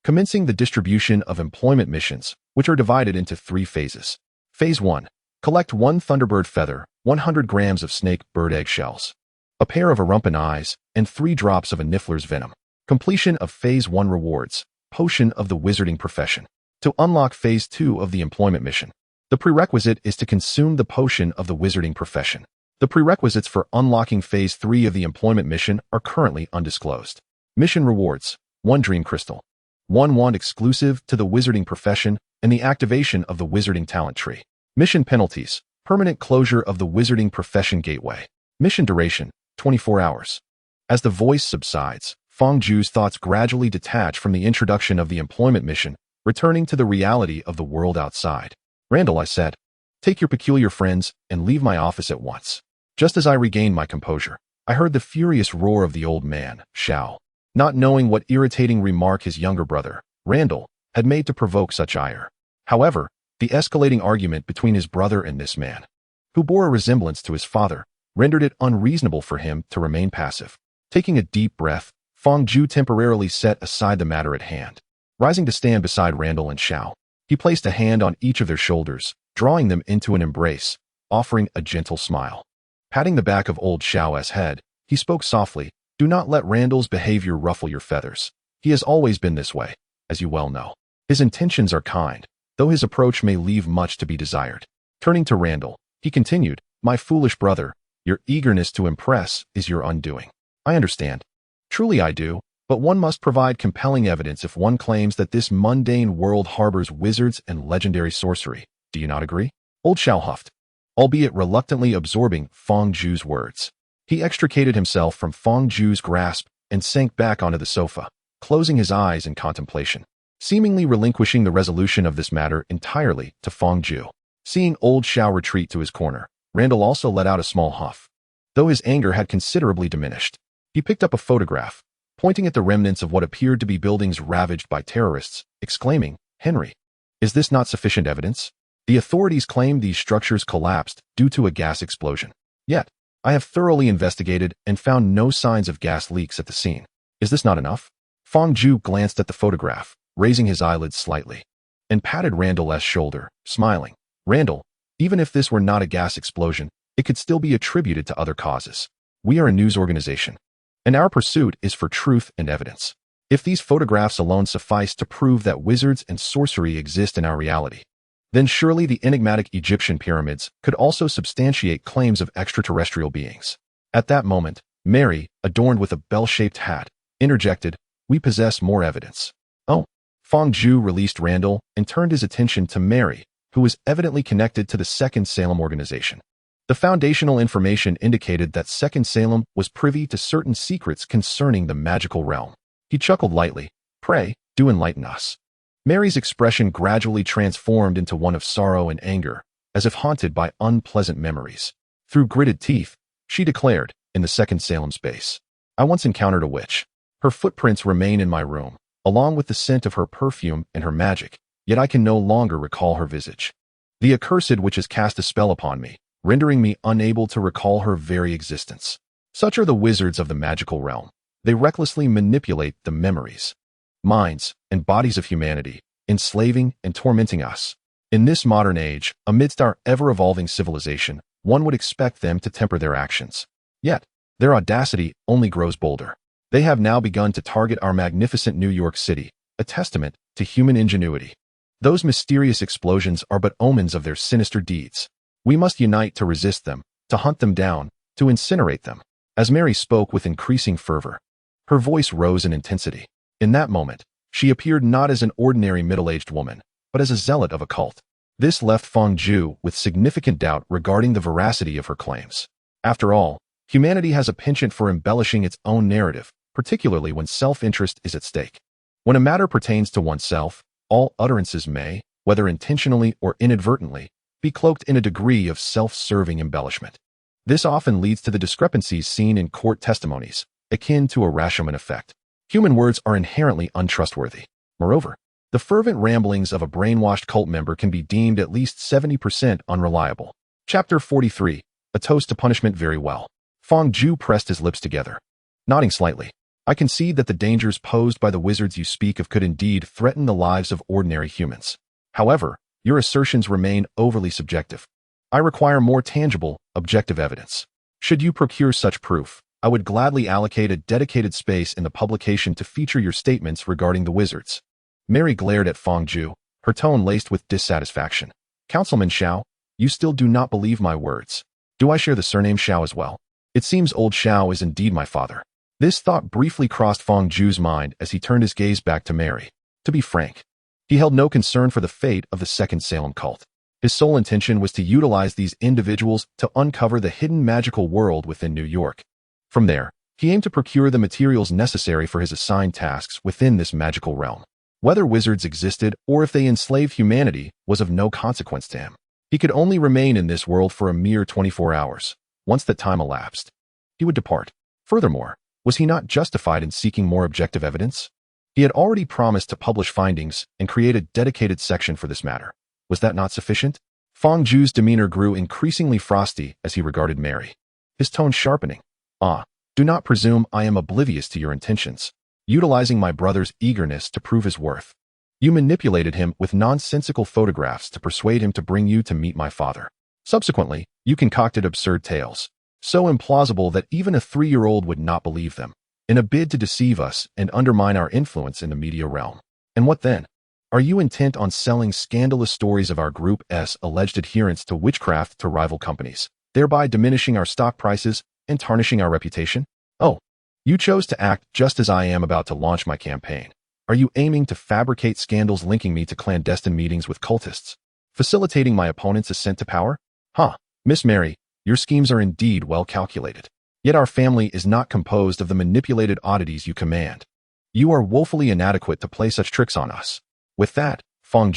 Commencing the distribution of employment missions, which are divided into 3 phases. Phase 1. Collect 1 Thunderbird feather, 100 grams of snake bird egg shells, a pair of Arumpan eyes, and 3 drops of a Niffler's venom. Completion of Phase 1 rewards. Potion of the wizarding profession. To unlock Phase 2 of the employment mission, the prerequisite is to consume the potion of the wizarding profession. The prerequisites for unlocking Phase 3 of the employment mission are currently undisclosed. Mission rewards: 1 dream crystal, 1 wand exclusive to the wizarding profession, and the activation of the wizarding talent tree. Mission penalties: permanent closure of the wizarding profession gateway. Mission duration: 24 hours. As the voice subsides, Fang Ju's thoughts gradually detach from the introduction of the employment mission, returning to the reality of the world outside. "Randall," I said, "take your peculiar friends and leave my office at once." Just as I regained my composure, I heard the furious roar of the old man, Shao, not knowing what irritating remark his younger brother, Randall, had made to provoke such ire. However, the escalating argument between his brother and this man, who bore a resemblance to his father, rendered it unreasonable for him to remain passive. Taking a deep breath, Fang Ju temporarily set aside the matter at hand. Rising to stand beside Randall and Shao, he placed a hand on each of their shoulders, drawing them into an embrace, offering a gentle smile. Patting the back of old Shao's head, he spoke softly, "Do not let Randall's behavior ruffle your feathers. He has always been this way, as you well know. His intentions are kind, though his approach may leave much to be desired." Turning to Randall, he continued, "My foolish brother, your eagerness to impress is your undoing. I understand. Truly I do, but one must provide compelling evidence if one claims that this mundane world harbors wizards and legendary sorcery. Do you not agree?" Old Shao huffed, albeit reluctantly absorbing Fang Ju's words. He extricated himself from Fang Ju's grasp and sank back onto the sofa, closing his eyes in contemplation, seemingly relinquishing the resolution of this matter entirely to Fang Ju. Seeing old Shao retreat to his corner, Randall also let out a small huff. Though his anger had considerably diminished, he picked up a photograph, pointing at the remnants of what appeared to be buildings ravaged by terrorists, exclaiming, "Henry, is this not sufficient evidence? The authorities claim these structures collapsed due to a gas explosion. Yet, I have thoroughly investigated and found no signs of gas leaks at the scene. Is this not enough?" Fang glanced at the photograph, raising his eyelids slightly, and patted Randall's shoulder, smiling. "Randall, even if this were not a gas explosion, it could still be attributed to other causes. We are a news organization, and our pursuit is for truth and evidence. If these photographs alone suffice to prove that wizards and sorcery exist in our reality, then surely the enigmatic Egyptian pyramids could also substantiate claims of extraterrestrial beings." At that moment, Mary, adorned with a bell-shaped hat, interjected, "We possess more evidence." "Oh." Fang released Randall and turned his attention to Mary, who was evidently connected to the Second Salem organization. The foundational information indicated that Second Salem was privy to certain secrets concerning the magical realm. He chuckled lightly. "Pray, do enlighten us." Mary's expression gradually transformed into one of sorrow and anger, as if haunted by unpleasant memories. Through gritted teeth, she declared, "In the Second Salem space, I once encountered a witch. Her footprints remain in my room, along with the scent of her perfume and her magic, yet I can no longer recall her visage. The accursed witch has cast a spell upon me, rendering me unable to recall her very existence. Such are the wizards of the magical realm. They recklessly manipulate the memories, minds, and bodies of humanity, enslaving and tormenting us. In this modern age, amidst our ever-evolving civilization, one would expect them to temper their actions. Yet, their audacity only grows bolder. They have now begun to target our magnificent New York City, a testament to human ingenuity. Those mysterious explosions are but omens of their sinister deeds. We must unite to resist them, to hunt them down, to incinerate them." As Mary spoke with increasing fervor, her voice rose in intensity. In that moment, she appeared not as an ordinary middle-aged woman, but as a zealot of a cult. This left Fang with significant doubt regarding the veracity of her claims. After all, humanity has a penchant for embellishing its own narrative, particularly when self-interest is at stake. When a matter pertains to oneself, all utterances may, whether intentionally or inadvertently, be cloaked in a degree of self-serving embellishment. This often leads to the discrepancies seen in court testimonies, akin to a Rashomon effect. Human words are inherently untrustworthy. Moreover, the fervent ramblings of a brainwashed cult member can be deemed at least 70% unreliable. Chapter 43. A Toast to Punishment. Very well. Fang pressed his lips together, nodding slightly. "I concede that the dangers posed by the wizards you speak of could indeed threaten the lives of ordinary humans. However, your assertions remain overly subjective. I require more tangible, objective evidence. Should you procure such proof, I would gladly allocate a dedicated space in the publication to feature your statements regarding the wizards." Mary glared at Fang her tone laced with dissatisfaction. "Councilman Xiao, you still do not believe my words. Do I share the surname Xiao as well? It seems old Xiao is indeed my father." This thought briefly crossed Fang mind as he turned his gaze back to Mary. To be frank, he held no concern for the fate of the Second Salem cult. His sole intention was to utilize these individuals to uncover the hidden magical world within New York. From there, he aimed to procure the materials necessary for his assigned tasks within this magical realm. Whether wizards existed or if they enslaved humanity was of no consequence to him. He could only remain in this world for a mere 24 hours. Once that time elapsed, he would depart. Furthermore, was he not justified in seeking more objective evidence? He had already promised to publish findings and create a dedicated section for this matter. Was that not sufficient? Fang demeanor grew increasingly frosty as he regarded Mary, his tone sharpening. "Ah, do not presume I am oblivious to your intentions. Utilizing my brother's eagerness to prove his worth, you manipulated him with nonsensical photographs to persuade him to bring you to meet my father. Subsequently, you concocted absurd tales, so implausible that even a 3-year-old would not believe them, in a bid to deceive us and undermine our influence in the media realm. And what then? Are you intent on selling scandalous stories of our group's alleged adherence to witchcraft to rival companies, thereby diminishing our stock prices and tarnishing our reputation? Oh, you chose to act just as I am about to launch my campaign. Are you aiming to fabricate scandals linking me to clandestine meetings with cultists, facilitating my opponent's ascent to power? Miss Mary, your schemes are indeed well calculated. Yet our family is not composed of the manipulated oddities you command. You are woefully inadequate to play such tricks on us." With that, Fang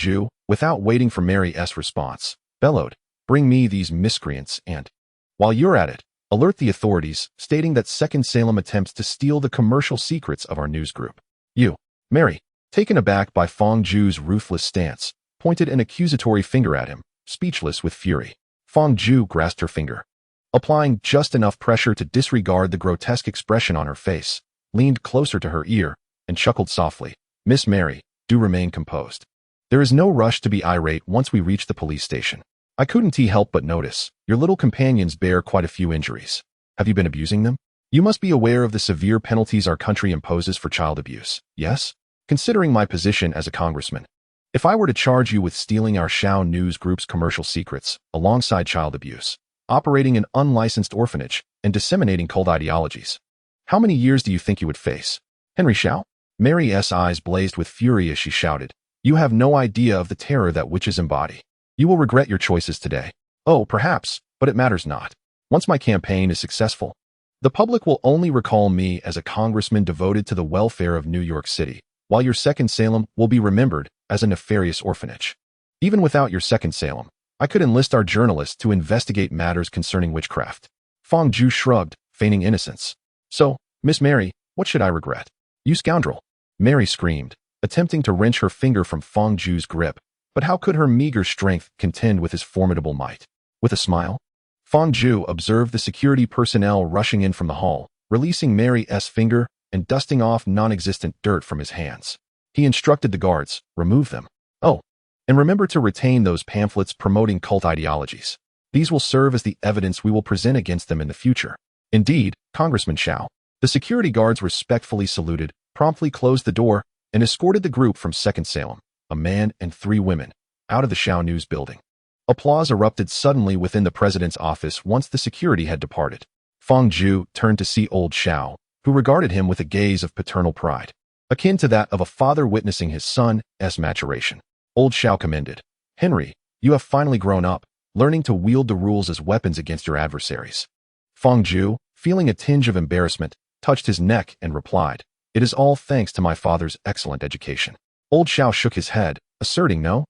without waiting for Mary's response, bellowed, Bring me these miscreants and, while you're at it, alert the authorities, stating that Second Salem attempts to steal the commercial secrets of our news group. You, Mary, taken aback by Fang Zhu's ruthless stance, pointed an accusatory finger at him, speechless with fury. Fang Zhu grasped her finger, applying just enough pressure to disregard the grotesque expression on her face, leaned closer to her ear, and chuckled softly. Miss Mary, do remain composed. There is no rush to be irate once we reach the police station. I couldn't help but notice, your little companions bear quite a few injuries. Have you been abusing them? You must be aware of the severe penalties our country imposes for child abuse, yes? Considering my position as a congressman, if I were to charge you with stealing our Shao News Group's commercial secrets, alongside child abuse, operating an unlicensed orphanage, and disseminating cult ideologies, how many years do you think you would face? Henry Shao? Mary's eyes blazed with fury as she shouted, you have no idea of the terror that witches embody. You will regret your choices today. Oh, perhaps, but it matters not. Once my campaign is successful, the public will only recall me as a congressman devoted to the welfare of New York City, while your Second Salem will be remembered as a nefarious orphanage. Even without your Second Salem, I could enlist our journalists to investigate matters concerning witchcraft. Fang Zhu shrugged, feigning innocence. So, Miss Mary, what should I regret? You scoundrel! Mary screamed, attempting to wrench her finger from Fang Zhu's grip. But how could her meager strength contend with his formidable might? With a smile, Fang Zhu observed the security personnel rushing in from the hall, releasing Mary's finger and dusting off non-existent dirt from his hands. He instructed the guards, remove them. Oh, and remember to retain those pamphlets promoting cult ideologies. These will serve as the evidence we will present against them in the future. Indeed, Congressman Shao. The security guards respectfully saluted, promptly closed the door, and escorted the group from Second Salem, a man and 3 women, out of the Shao News building. Applause erupted suddenly within the president's office once the security had departed. Fang Zhu turned to see old Shao, who regarded him with a gaze of paternal pride, akin to that of a father witnessing his son's maturation. Old Shao commended, Henry, you have finally grown up, learning to wield the rules as weapons against your adversaries. Fang Zhu, feeling a tinge of embarrassment, touched his neck and replied, it is all thanks to my father's excellent education. Old Shao shook his head, asserting no.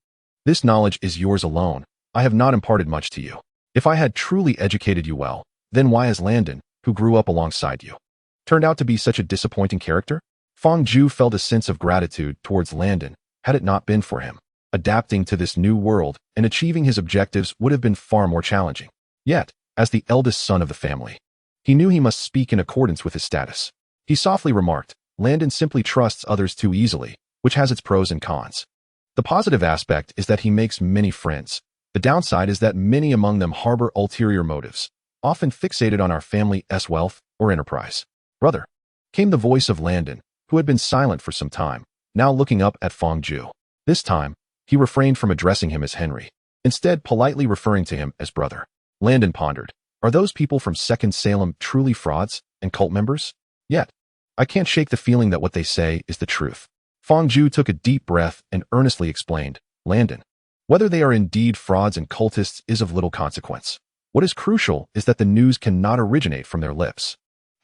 This knowledge is yours alone. I have not imparted much to you. If I had truly educated you well, then why has Landon, who grew up alongside you, turned out to be such a disappointing character? Fang Zhu felt a sense of gratitude towards Landon, had it not been for him. Adapting to this new world and achieving his objectives would have been far more challenging. Yet, as the eldest son of the family, he knew he must speak in accordance with his status. He softly remarked, Landon simply trusts others too easily, which has its pros and cons. The positive aspect is that he makes many friends. The downside is that many among them harbor ulterior motives, often fixated on our family's wealth or enterprise. Brother, came the voice of Landon, who had been silent for some time, now looking up at Fang Zhu. This time, he refrained from addressing him as Henry, instead politely referring to him as brother. Landon pondered, are those people from Second Salem truly frauds and cult members? Yet, I can't shake the feeling that what they say is the truth. Fang Zhu took a deep breath and earnestly explained, Landon, whether they are indeed frauds and cultists is of little consequence. What is crucial is that the news cannot originate from their lips.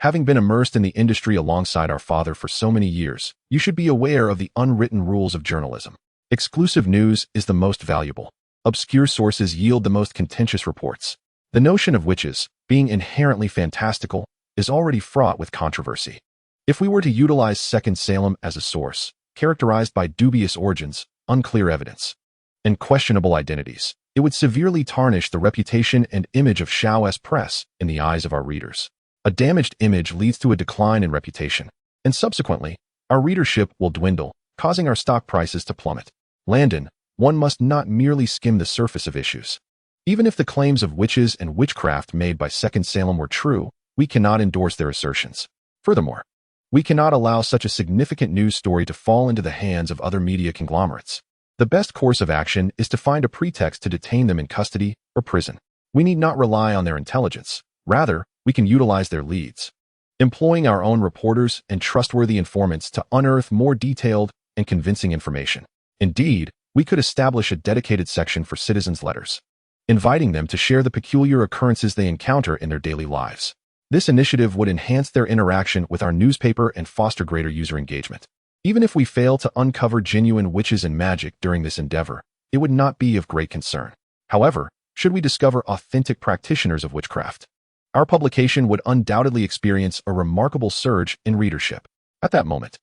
Having been immersed in the industry alongside our father for so many years, you should be aware of the unwritten rules of journalism. Exclusive news is the most valuable. Obscure sources yield the most contentious reports. The notion of witches, being inherently fantastical, is already fraught with controversy. If we were to utilize Second Salem as a source, characterized by dubious origins, unclear evidence, and questionable identities, it would severely tarnish the reputation and image of Shao's press in the eyes of our readers. A damaged image leads to a decline in reputation, and subsequently, our readership will dwindle, causing our stock prices to plummet. Landon, one must not merely skim the surface of issues. Even if the claims of witches and witchcraft made by Second Salem were true, we cannot endorse their assertions. Furthermore, we cannot allow such a significant news story to fall into the hands of other media conglomerates. The best course of action is to find a pretext to detain them in custody or prison. We need not rely on their intelligence. Rather, we can utilize their leads, employing our own reporters and trustworthy informants to unearth more detailed and convincing information. Indeed, we could establish a dedicated section for citizens' letters, inviting them to share the peculiar occurrences they encounter in their daily lives. This initiative would enhance their interaction with our newspaper and foster greater user engagement. Even if we fail to uncover genuine witches and magic during this endeavor, it would not be of great concern. However, should we discover authentic practitioners of witchcraft. Our publication would undoubtedly experience a remarkable surge in readership. At that moment,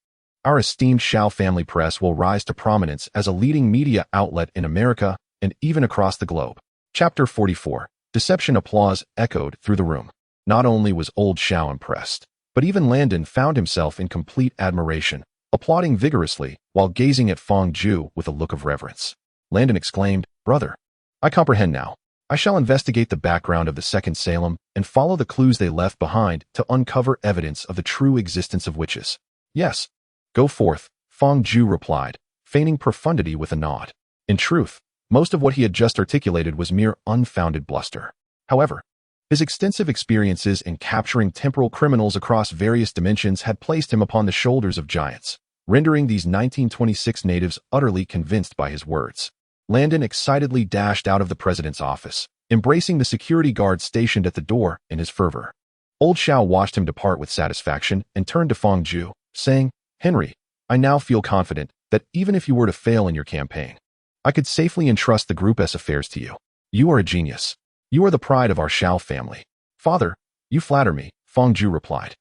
our esteemed Shao family press will rise to prominence as a leading media outlet in America and even across the globe. Chapter 44. Deception. Applause echoed through the room. Not only was old Shao impressed, but even Landon found himself in complete admiration, applauding vigorously while gazing at Fang Ju with a look of reverence. Landon exclaimed, "Brother, I comprehend now. I shall investigate the background of the Second Salem and follow the clues they left behind to uncover evidence of the true existence of witches." "Yes, go forth," Fang Ju replied, feigning profundity with a nod. In truth, most of what he had just articulated was mere unfounded bluster. However, his extensive experiences in capturing temporal criminals across various dimensions had placed him upon the shoulders of giants, rendering these 1926 natives utterly convinced by his words. Landon excitedly dashed out of the president's office, embracing the security guard stationed at the door in his fervor. Old Shao watched him depart with satisfaction and turned to Fang Ju, saying, "Henry, I now feel confident that even if you were to fail in your campaign, I could safely entrust the Group S affairs to you. You are a genius. You are the pride of our Shao family." "Father, you flatter me," Fang Ju replied,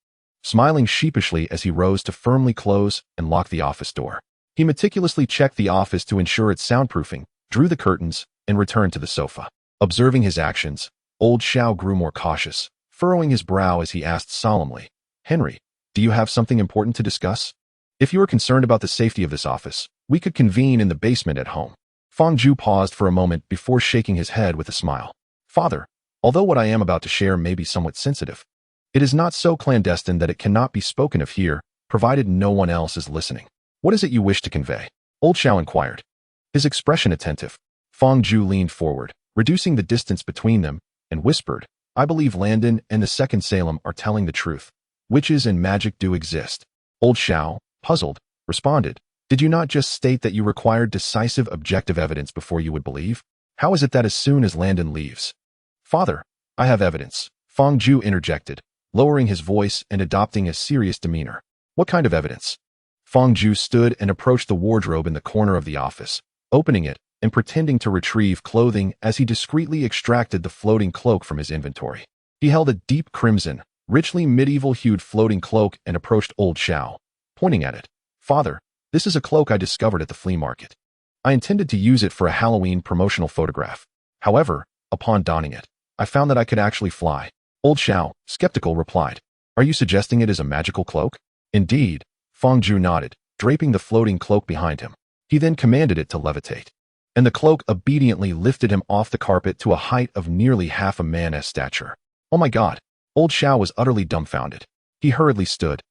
smiling sheepishly as he rose to firmly close and lock the office door. He meticulously checked the office to ensure its soundproofing, drew the curtains, and returned to the sofa. Observing his actions, old Shao grew more cautious, furrowing his brow as he asked solemnly, "Henry, do you have something important to discuss? If you are concerned about the safety of this office, we could convene in the basement at home." Fang Ju paused for a moment before shaking his head with a smile. "Father, although what I am about to share may be somewhat sensitive, it is not so clandestine that it cannot be spoken of here, provided no one else is listening." "What is it you wish to convey?" Old Shao inquired, his expression attentive. Fang Ju leaned forward, reducing the distance between them, and whispered, "I believe Landon and the Second Salem are telling the truth. Witches and magic do exist." Old Shao, puzzled, responded, "Did you not just state that you required decisive objective evidence before you would believe? How is it that as soon as Landon leaves—" "Father, I have evidence," Fang Ju interjected, lowering his voice and adopting a serious demeanor. "What kind of evidence?" Fang Ju stood and approached the wardrobe in the corner of the office, opening it and pretending to retrieve clothing as he discreetly extracted the floating cloak from his inventory. He held a deep crimson, richly medieval-hued floating cloak and approached old Shao, pointing at it. "Father, this is a cloak I discovered at the flea market. I intended to use it for a Halloween promotional photograph. However, upon donning it, I found that I could actually fly." Old Shao, skeptical, replied, "Are you suggesting it is a magical cloak?" "Indeed," Fang Ju nodded, draping the floating cloak behind him. He then commanded it to levitate, and the cloak obediently lifted him off the carpet to a height of nearly half a man's stature. "Oh my God!" Old Shao was utterly dumbfounded. He hurriedly stood,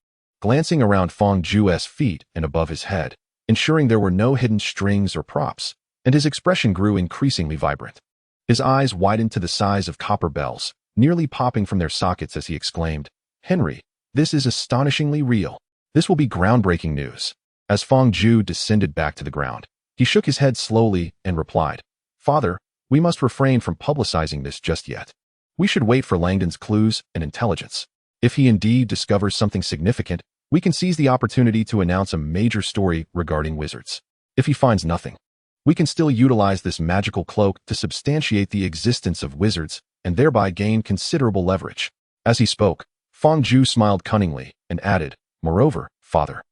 glancing around Fang Ju's feet and above his head, ensuring there were no hidden strings or props, and his expression grew increasingly vibrant. His eyes widened to the size of copper bells, nearly popping from their sockets as he exclaimed, "Henry, this is astonishingly real. This will be groundbreaking news." As Fang Ju descended back to the ground, he shook his head slowly and replied, "Father, we must refrain from publicizing this just yet. We should wait for Langdon's clues and intelligence. If he indeed discovers something significant, we can seize the opportunity to announce a major story regarding wizards. If he finds nothing, we can still utilize this magical cloak to substantiate the existence of wizards and thereby gain considerable leverage." As he spoke, Fang Ju smiled cunningly and added, "Moreover, Father,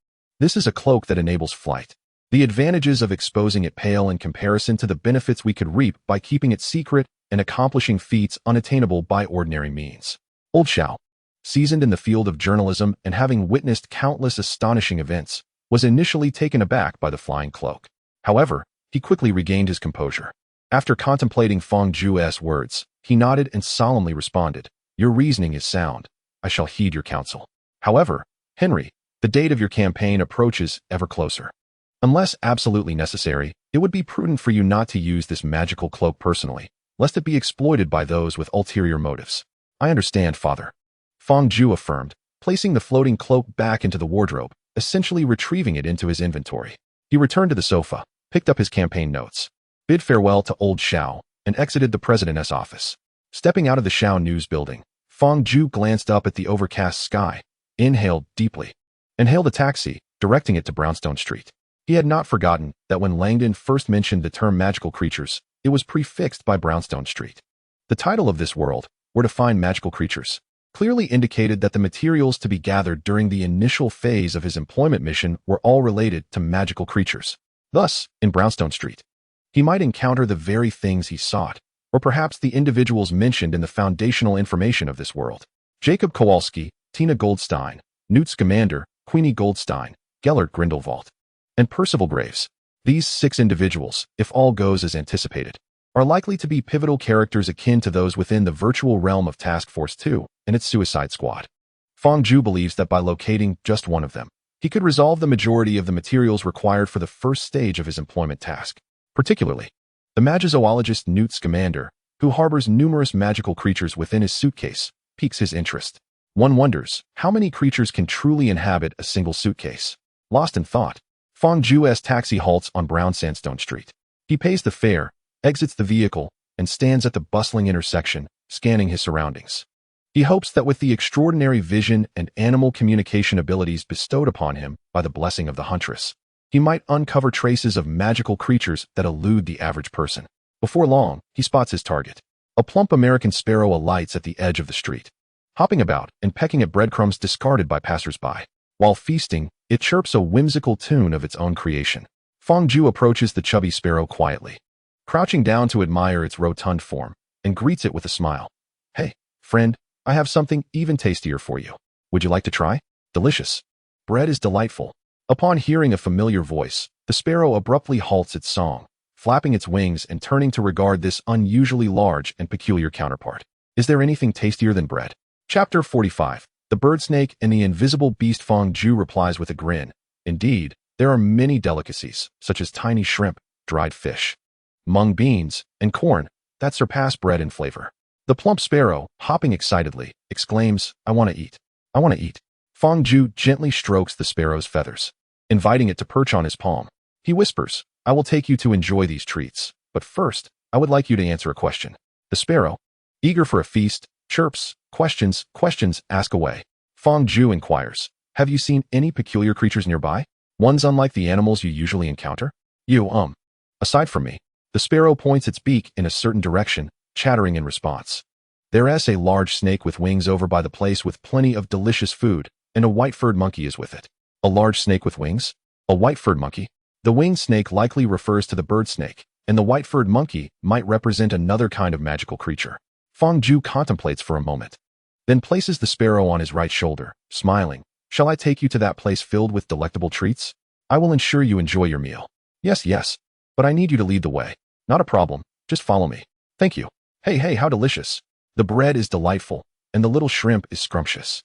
this is a cloak that enables flight. The advantages of exposing it pale in comparison to the benefits we could reap by keeping it secret and accomplishing feats unattainable by ordinary means." Old Shao, seasoned in the field of journalism and having witnessed countless astonishing events, was initially taken aback by the flying cloak. However, he quickly regained his composure. After contemplating Fang Ju's words, he nodded and solemnly responded, "Your reasoning is sound. I shall heed your counsel. However, Henry, the date of your campaign approaches ever closer. Unless absolutely necessary, it would be prudent for you not to use this magical cloak personally, lest it be exploited by those with ulterior motives." "I understand, Father," Fang Ju affirmed, placing the floating cloak back into the wardrobe, essentially retrieving it into his inventory. He returned to the sofa, picked up his campaign notes, bid farewell to old Shao, and exited the president's office. Stepping out of the Shao News building, Fang Ju glanced up at the overcast sky, inhaled deeply, and hailed a taxi, directing it to Brownstone Street. He had not forgotten that when Langdon first mentioned the term magical creatures, It was prefixed by Brownstone Street. The title of this world, Where to Find Magical Creatures, clearly indicated that the materials to be gathered during the initial phase of his employment mission were all related to magical creatures. Thus, in Brownstone Street, he might encounter the very things he sought, or perhaps the individuals mentioned in the foundational information of this world. Jacob Kowalski, Tina Goldstein, Newt Scamander, Queenie Goldstein, Gellert Grindelwald, and Percival Graves. These 6 individuals, if all goes as anticipated, are likely to be pivotal characters akin to those within the virtual realm of Task Force 2 and its Suicide Squad. Fang Zhu believes that by locating just one of them, he could resolve the majority of the materials required for the first stage of his employment task. Particularly, the magizoologist Newt Scamander, who harbors numerous magical creatures within his suitcase, piques his interest. One wonders how many creatures can truly inhabit a single suitcase. Lost in thought, Fang Zhu's taxi halts on Brown Sandstone Street. He pays the fare, exits the vehicle, and stands at the bustling intersection, scanning his surroundings. He hopes that with the extraordinary vision and animal communication abilities bestowed upon him by the blessing of the Huntress, he might uncover traces of magical creatures that elude the average person. Before long, he spots his target. A plump American sparrow alights at the edge of the street, hopping about and pecking at breadcrumbs discarded by passers-by. While feasting, it chirps a whimsical tune of its own creation. Fang Zhu approaches the chubby sparrow quietly, crouching down to admire its rotund form, and greets it with a smile. "Hey, friend, I have something even tastier for you. Would you like to try?" "Delicious. Bread is delightful." Upon hearing a familiar voice, the sparrow abruptly halts its song, flapping its wings and turning to regard this unusually large and peculiar counterpart. "Is there anything tastier than bread?" Chapter 45. The Bird Snake and the Invisible Beast. Fang Zhu replies with a grin. Indeed, there are many delicacies, such as tiny shrimp, dried fish, mung beans, and corn, that surpass bread in flavor. The plump sparrow, hopping excitedly, exclaims, "I want to eat. I want to eat." Fang Zhu gently strokes the sparrow's feathers, inviting it to perch on his palm. He whispers, "I will take you to enjoy these treats, but first, I would like you to answer a question." The sparrow, eager for a feast, chirps, questions, ask away." Fang Zhu inquires, "Have you seen any peculiar creatures nearby? Ones unlike the animals you usually encounter?" Aside from me." The sparrow points its beak in a certain direction, chattering in response. "There's a large snake with wings over by the place with plenty of delicious food, and a white-furred monkey is with it." A large snake with wings? A white-furred monkey? The winged snake likely refers to the bird snake, and the white-furred monkey might represent another kind of magical creature. Fang Zhu contemplates for a moment, then places the sparrow on his right shoulder, smiling. "Shall I take you to that place filled with delectable treats? I will ensure you enjoy your meal." Yes, but I need you to lead the way." "Not a problem, just follow me." "Thank you." Hey, how delicious. The bread is delightful, and the little shrimp is scrumptious."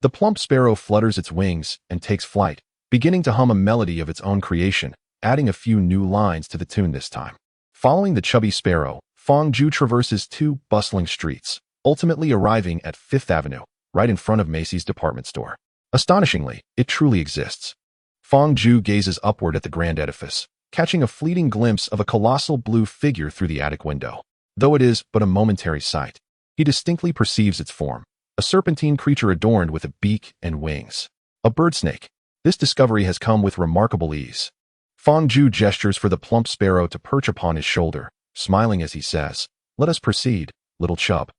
The plump sparrow flutters its wings and takes flight, beginning to hum a melody of its own creation, adding a few new lines to the tune this time. Following the chubby sparrow, Fang Zhu traverses 2 bustling streets, ultimately arriving at 5th Avenue, right in front of Macy's department store. Astonishingly, it truly exists. Fang Zhu gazes upward at the grand edifice, catching a fleeting glimpse of a colossal blue figure through the attic window. Though it is but a momentary sight, he distinctly perceives its form, a serpentine creature adorned with a beak and wings. A bird snake. This discovery has come with remarkable ease. Fang Zhu gestures for the plump sparrow to perch upon his shoulder, smiling as he says, "Let us proceed, little chub.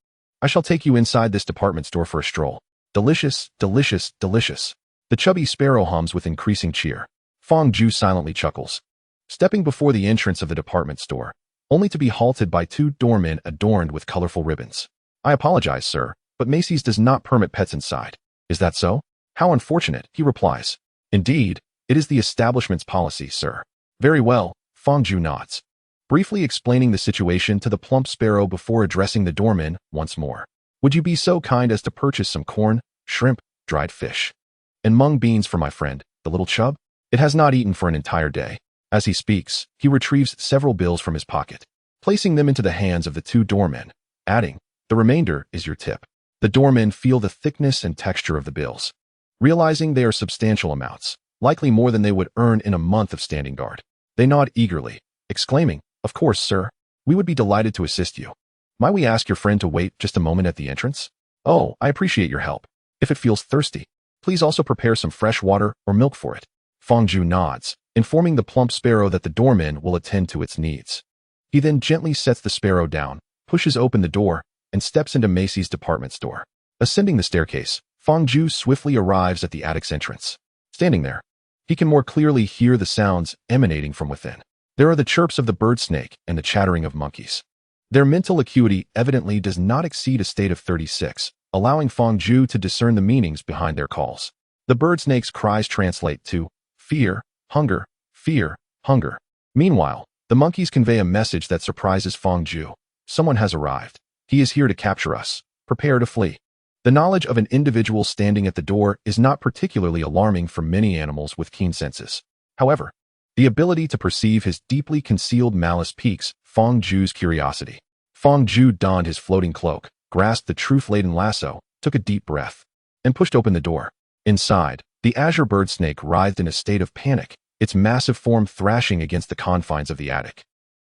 I shall take you inside this department store for a stroll." Delicious. The chubby sparrow hums with increasing cheer. Fang Zhu silently chuckles, stepping before the entrance of the department store, only to be halted by 2 doormen adorned with colorful ribbons. "I apologize, sir, but Macy's does not permit pets inside." "Is that so? How unfortunate," he replies. "Indeed, it is the establishment's policy, sir." "Very well," Fang Zhu nods, briefly explaining the situation to the plump sparrow before addressing the doorman once more. "Would you be so kind as to purchase some corn, shrimp, dried fish, and mung beans for my friend, the little chub? It has not eaten for an entire day." As he speaks, he retrieves several bills from his pocket, placing them into the hands of the 2 doormen, adding, "The remainder is your tip." The doormen feel the thickness and texture of the bills, realizing they are substantial amounts, likely more than they would earn in a month of standing guard. They nod eagerly, exclaiming, "Of course, sir. We would be delighted to assist you. Might we ask your friend to wait just a moment at the entrance?" "Oh, I appreciate your help. If it feels thirsty, please also prepare some fresh water or milk for it." Fang Zhu nods, informing the plump sparrow that the doorman will attend to its needs. He then gently sets the sparrow down, pushes open the door, and steps into Macy's department store. Ascending the staircase, Fang Ju swiftly arrives at the attic's entrance. Standing there, he can more clearly hear the sounds emanating from within. There are the chirps of the bird snake and the chattering of monkeys. Their mental acuity evidently does not exceed a state of 36, allowing Fang Ju to discern the meanings behind their calls. The bird snake's cries translate to fear, hunger, fear, hunger. Meanwhile, the monkeys convey a message that surprises Fang Ju. Someone has arrived. He is here to capture us. Prepare to flee. The knowledge of an individual standing at the door is not particularly alarming for many animals with keen senses. However, the ability to perceive his deeply concealed malice piques Fang Ju's curiosity. Fang Ju donned his floating cloak, grasped the truth-laden lasso, took a deep breath, and pushed open the door. Inside, the azure bird snake writhed in a state of panic, its massive form thrashing against the confines of the attic,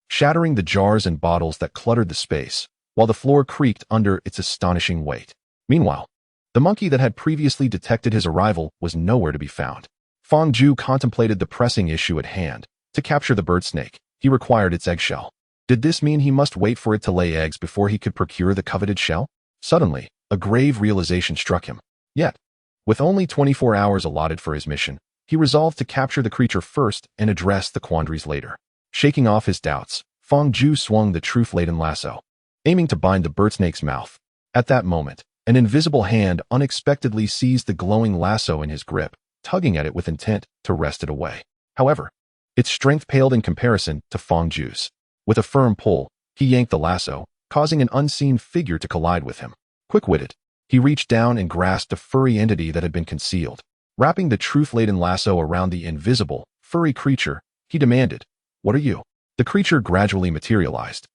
shattering the jars and bottles that cluttered the space, while the floor creaked under its astonishing weight. Meanwhile, the monkey that had previously detected his arrival was nowhere to be found. Fang Ju contemplated the pressing issue at hand. To capture the bird snake, he required its eggshell. Did this mean he must wait for it to lay eggs before he could procure the coveted shell? Suddenly, a grave realization struck him. Yet, with only 24 hours allotted for his mission, he resolved to capture the creature first and address the quandaries later. Shaking off his doubts, Fang Ju swung the truth-laden lasso, aiming to bind the bird snake's mouth. At that moment, an invisible hand unexpectedly seized the glowing lasso in his grip, tugging at it with intent to wrest it away. However, its strength paled in comparison to Fang Ju's. With a firm pull, he yanked the lasso, causing an unseen figure to collide with him. Quick-witted, he reached down and grasped a furry entity that had been concealed. Wrapping the truth-laden lasso around the invisible, furry creature, he demanded, "What are you?" The creature gradually materialized,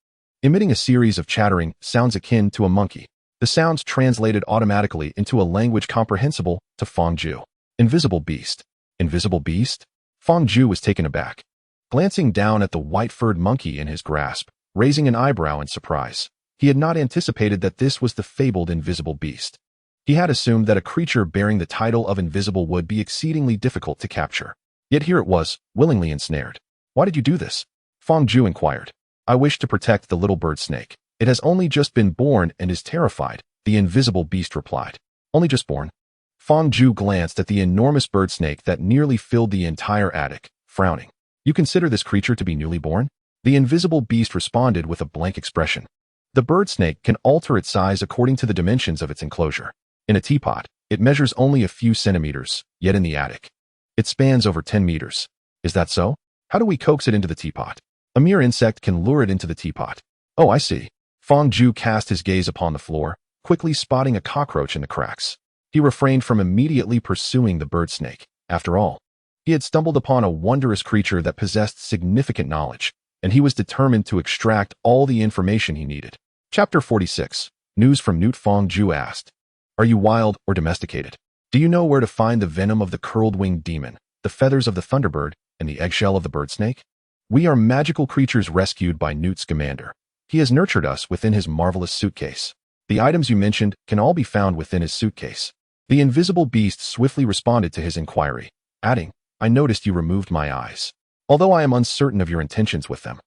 emitting a series of chattering sounds akin to a monkey. The sounds translated automatically into a language comprehensible to Fang Ju. Invisible beast. Invisible beast? Fang Ju was taken aback, glancing down at the white-furred monkey in his grasp, raising an eyebrow in surprise. He had not anticipated that this was the fabled invisible beast. He had assumed that a creature bearing the title of invisible would be exceedingly difficult to capture. Yet here it was, willingly ensnared. "Why did you do this?" Fang Ju inquired. "I wish to protect the little bird snake. It has only just been born and is terrified," the invisible beast replied. "Only just born?" Fang Ju glanced at the enormous bird snake that nearly filled the entire attic, frowning. "You consider this creature to be newly born?" The invisible beast responded with a blank expression. The bird snake can alter its size according to the dimensions of its enclosure. In a teapot, it measures only a few centimeters, yet in the attic, it spans over 10 meters. Is that so? How do we coax it into the teapot? A mere insect can lure it into the teapot. Oh, I see. Fang Ju cast his gaze upon the floor, quickly spotting a cockroach in the cracks. He refrained from immediately pursuing the bird snake. After all, he had stumbled upon a wondrous creature that possessed significant knowledge, and he was determined to extract all the information he needed. Chapter 46. News from Newt. Fang Ju asked, "Are you wild or domesticated? Do you know where to find the venom of the curled-winged demon, the feathers of the thunderbird, and the eggshell of the bird snake? We are magical creatures rescued by Newt Scamander. He has nurtured us within his marvelous suitcase. The items you mentioned can all be found within his suitcase." The invisible beast swiftly responded to his inquiry, adding, "I noticed you removed my eyes. Although I am uncertain of your intentions with them,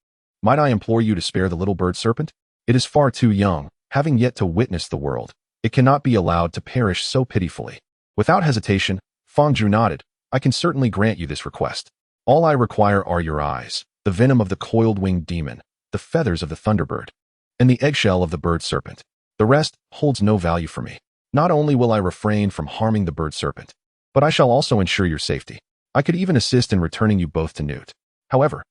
might I implore you to spare the little bird serpent? It is far too young, having yet to witness the world. It cannot be allowed to perish so pitifully." Without hesitation, Fang Ju nodded. "I can certainly grant you this request. All I require are your eyes, the venom of the coiled-winged demon, the feathers of the thunderbird, and the eggshell of the bird serpent. The rest holds no value for me. Not only will I refrain from harming the bird serpent, but I shall also ensure your safety. I could even assist in returning you both to Newt. However,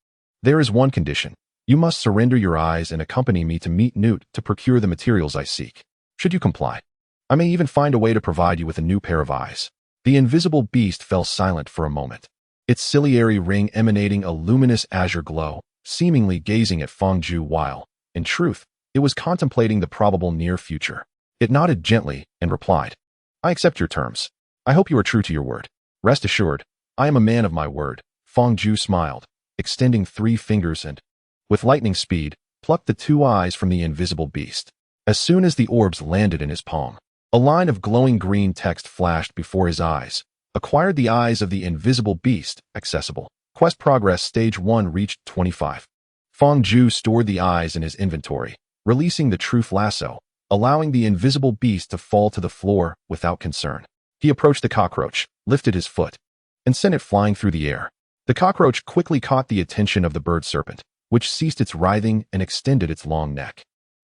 there is one condition. You must surrender your eyes and accompany me to meet Newt to procure the materials I seek. Should you comply, I may even find a way to provide you with a new pair of eyes." The invisible beast fell silent for a moment, its ciliary ring emanating a luminous azure glow, seemingly gazing at Fang Ju while, in truth, it was contemplating the probable near future. It nodded gently and replied, "I accept your terms. I hope you are true to your word." "Rest assured, I am a man of my word." Fang Ju smiled, extending 3 fingers and, with lightning speed, plucked the 2 eyes from the invisible beast. As soon as the orbs landed in his palm, a line of glowing green text flashed before his eyes. "Acquired the eyes of the invisible beast. Accessible. Quest progress stage 1 reached 25. Fang Zhu stored the eyes in his inventory, releasing the truth lasso, allowing the invisible beast to fall to the floor without concern. He approached the cockroach, lifted his foot, and sent it flying through the air. The cockroach quickly caught the attention of the bird serpent, which ceased its writhing and extended its long neck,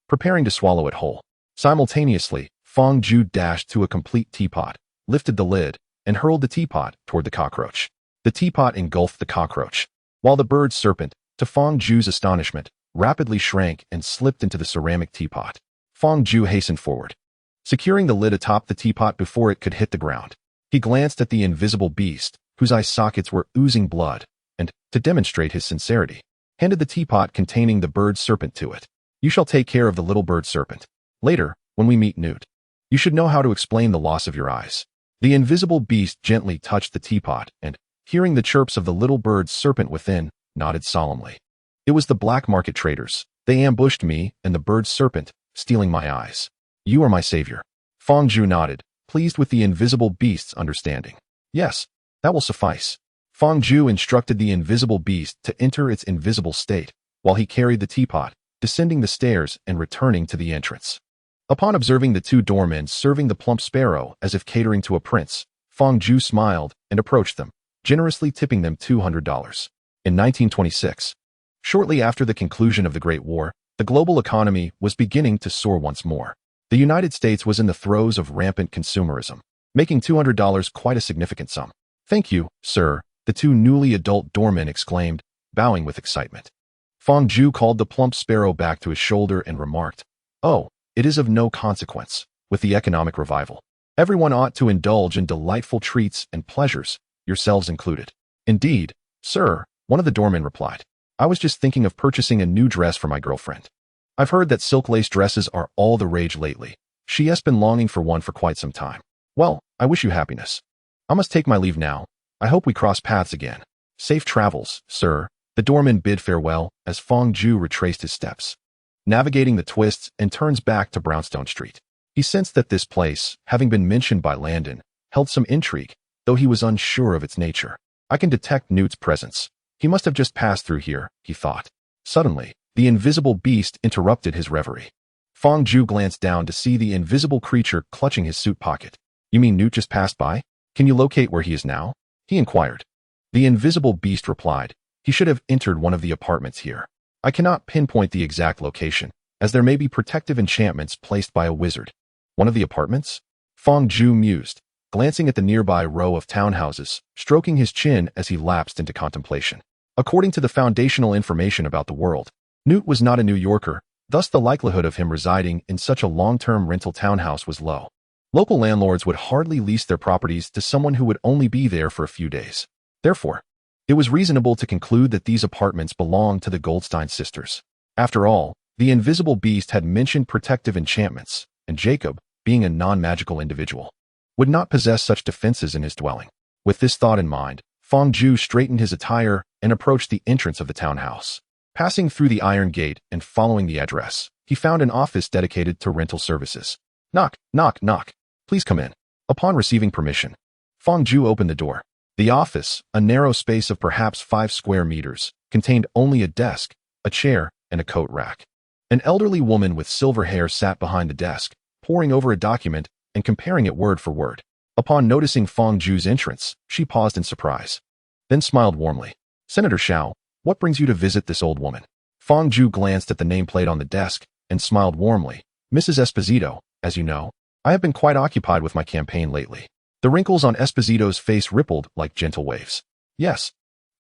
preparing to swallow it whole. Simultaneously, Fang Zhu dashed to a complete teapot, lifted the lid, and hurled the teapot toward the cockroach. The teapot engulfed the cockroach, while the bird serpent, to Fang Zhu's astonishment, rapidly shrank and slipped into the ceramic teapot. Fang Zhu hastened forward, securing the lid atop the teapot before it could hit the ground. He glanced at the invisible beast, whose eye sockets were oozing blood, and, to demonstrate his sincerity, handed the teapot containing the bird serpent to it. You shall take care of the little bird serpent. Later, when we meet Newt, you should know how to explain the loss of your eyes. The invisible beast gently touched the teapot and, hearing the chirps of the little bird serpent within, nodded solemnly. It was the black market traders. They ambushed me and the bird serpent, stealing my eyes. You are my savior. Fang Zhu nodded, pleased with the invisible beast's understanding. Yes, that will suffice. Fang Zhu instructed the invisible beast to enter its invisible state, while he carried the teapot, descending the stairs and returning to the entrance. Upon observing the two doormen serving the plump sparrow as if catering to a prince, Fang Zhu smiled and approached them, generously tipping them $200. In 1926, shortly after the conclusion of the Great War, the global economy was beginning to soar once more. The United States was in the throes of rampant consumerism, making $200 quite a significant sum. Thank you, sir, the two newly adult doormen exclaimed, bowing with excitement. Fang Zhu called the plump sparrow back to his shoulder and remarked, "Oh, it is of no consequence. With the economic revival, everyone ought to indulge in delightful treats and pleasures, yourselves included." "Indeed, sir," one of the doormen replied. "I was just thinking of purchasing a new dress for my girlfriend. I've heard that silk lace dresses are all the rage lately. She has been longing for one for quite some time. Well, I wish you happiness. I must take my leave now. I hope we cross paths again. Safe travels, sir." The doorman bid farewell as Fang Zhu retraced his steps, navigating the twists and turns back to Brownstone Street. He sensed that this place, having been mentioned by Landon, held some intrigue, though he was unsure of its nature. I can detect Newt's presence. He must have just passed through here, he thought. Suddenly, the invisible beast interrupted his reverie. Fang Zhu glanced down to see the invisible creature clutching his suit pocket. "You mean Newt just passed by? Can you locate where he is now?" he inquired. The invisible beast replied, "He should have entered one of the apartments here. I cannot pinpoint the exact location, as there may be protective enchantments placed by a wizard." "One of the apartments?" Fang Zhu mused, glancing at the nearby row of townhouses, stroking his chin as he lapsed into contemplation. According to the foundational information about the world, Newt was not a New Yorker, thus the likelihood of him residing in such a long-term rental townhouse was low. Local landlords would hardly lease their properties to someone who would only be there for a few days. Therefore, it was reasonable to conclude that these apartments belonged to the Goldstein sisters. After all, the invisible beast had mentioned protective enchantments, and Jacob, being a non-magical individual, would not possess such defenses in his dwelling. With this thought in mind, Fang Zhu straightened his attire and approached the entrance of the townhouse. Passing through the iron gate and following the address, he found an office dedicated to rental services. "Knock, knock, knock. Please come in." Upon receiving permission, Fang Zhu opened the door. The office, a narrow space of perhaps 5 square meters, contained only a desk, a chair, and a coat rack. An elderly woman with silver hair sat behind the desk, poring over a document and comparing it word for word. Upon noticing Fang Zhu's entrance, she paused in surprise, then smiled warmly. "Senator Shao, what brings you to visit this old woman?" Fang Zhu glanced at the nameplate on the desk and smiled warmly. "Mrs. Esposito, as you know, I have been quite occupied with my campaign lately." The wrinkles on Esposito's face rippled like gentle waves. "Yes,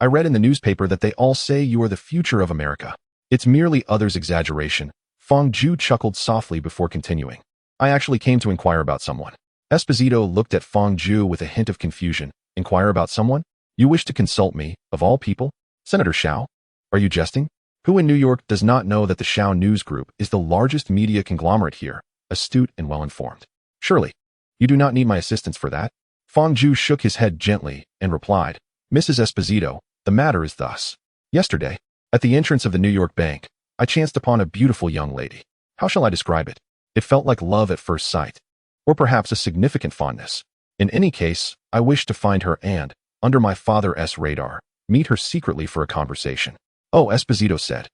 I read in the newspaper that they all say you are the future of America." "It's merely others' exaggeration." Fang Zhu chuckled softly before continuing. "I actually came to inquire about someone." Esposito looked at Fang Zhu with a hint of confusion. "Inquire about someone? You wish to consult me, of all people? Senator Shao? Are you jesting? Who in New York does not know that the Shao News Group is the largest media conglomerate here, astute and well-informed? Surely, you do not need my assistance for that." Fang Zhu shook his head gently and replied, "Mrs. Esposito, the matter is thus. Yesterday, at the entrance of the New York Bank, I chanced upon a beautiful young lady. How shall I describe it? It felt like love at first sight, or perhaps a significant fondness. In any case, I wished to find her and, under my father's radar, meet her secretly for a conversation." "Oh," Esposito said,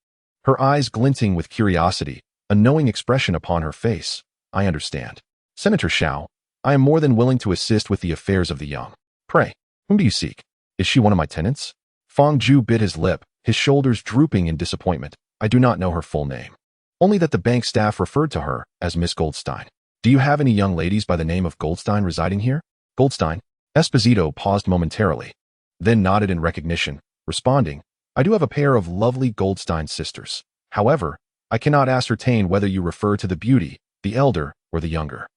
her eyes glinting with curiosity, a knowing expression upon her face. I understand. Senator Xiao, I am more than willing to assist with the affairs of the young. Pray, whom do you seek? Is she one of my tenants? Fang Zhu bit his lip, his shoulders drooping in disappointment. I do not know her full name. Only that the bank staff referred to her as Miss Goldstein. Do you have any young ladies by the name of Goldstein residing here? Goldstein? Esposito paused momentarily, then nodded in recognition, responding, I do have a pair of lovely Goldstein sisters. However, I cannot ascertain whether you refer to the beauty, the elder, or the younger.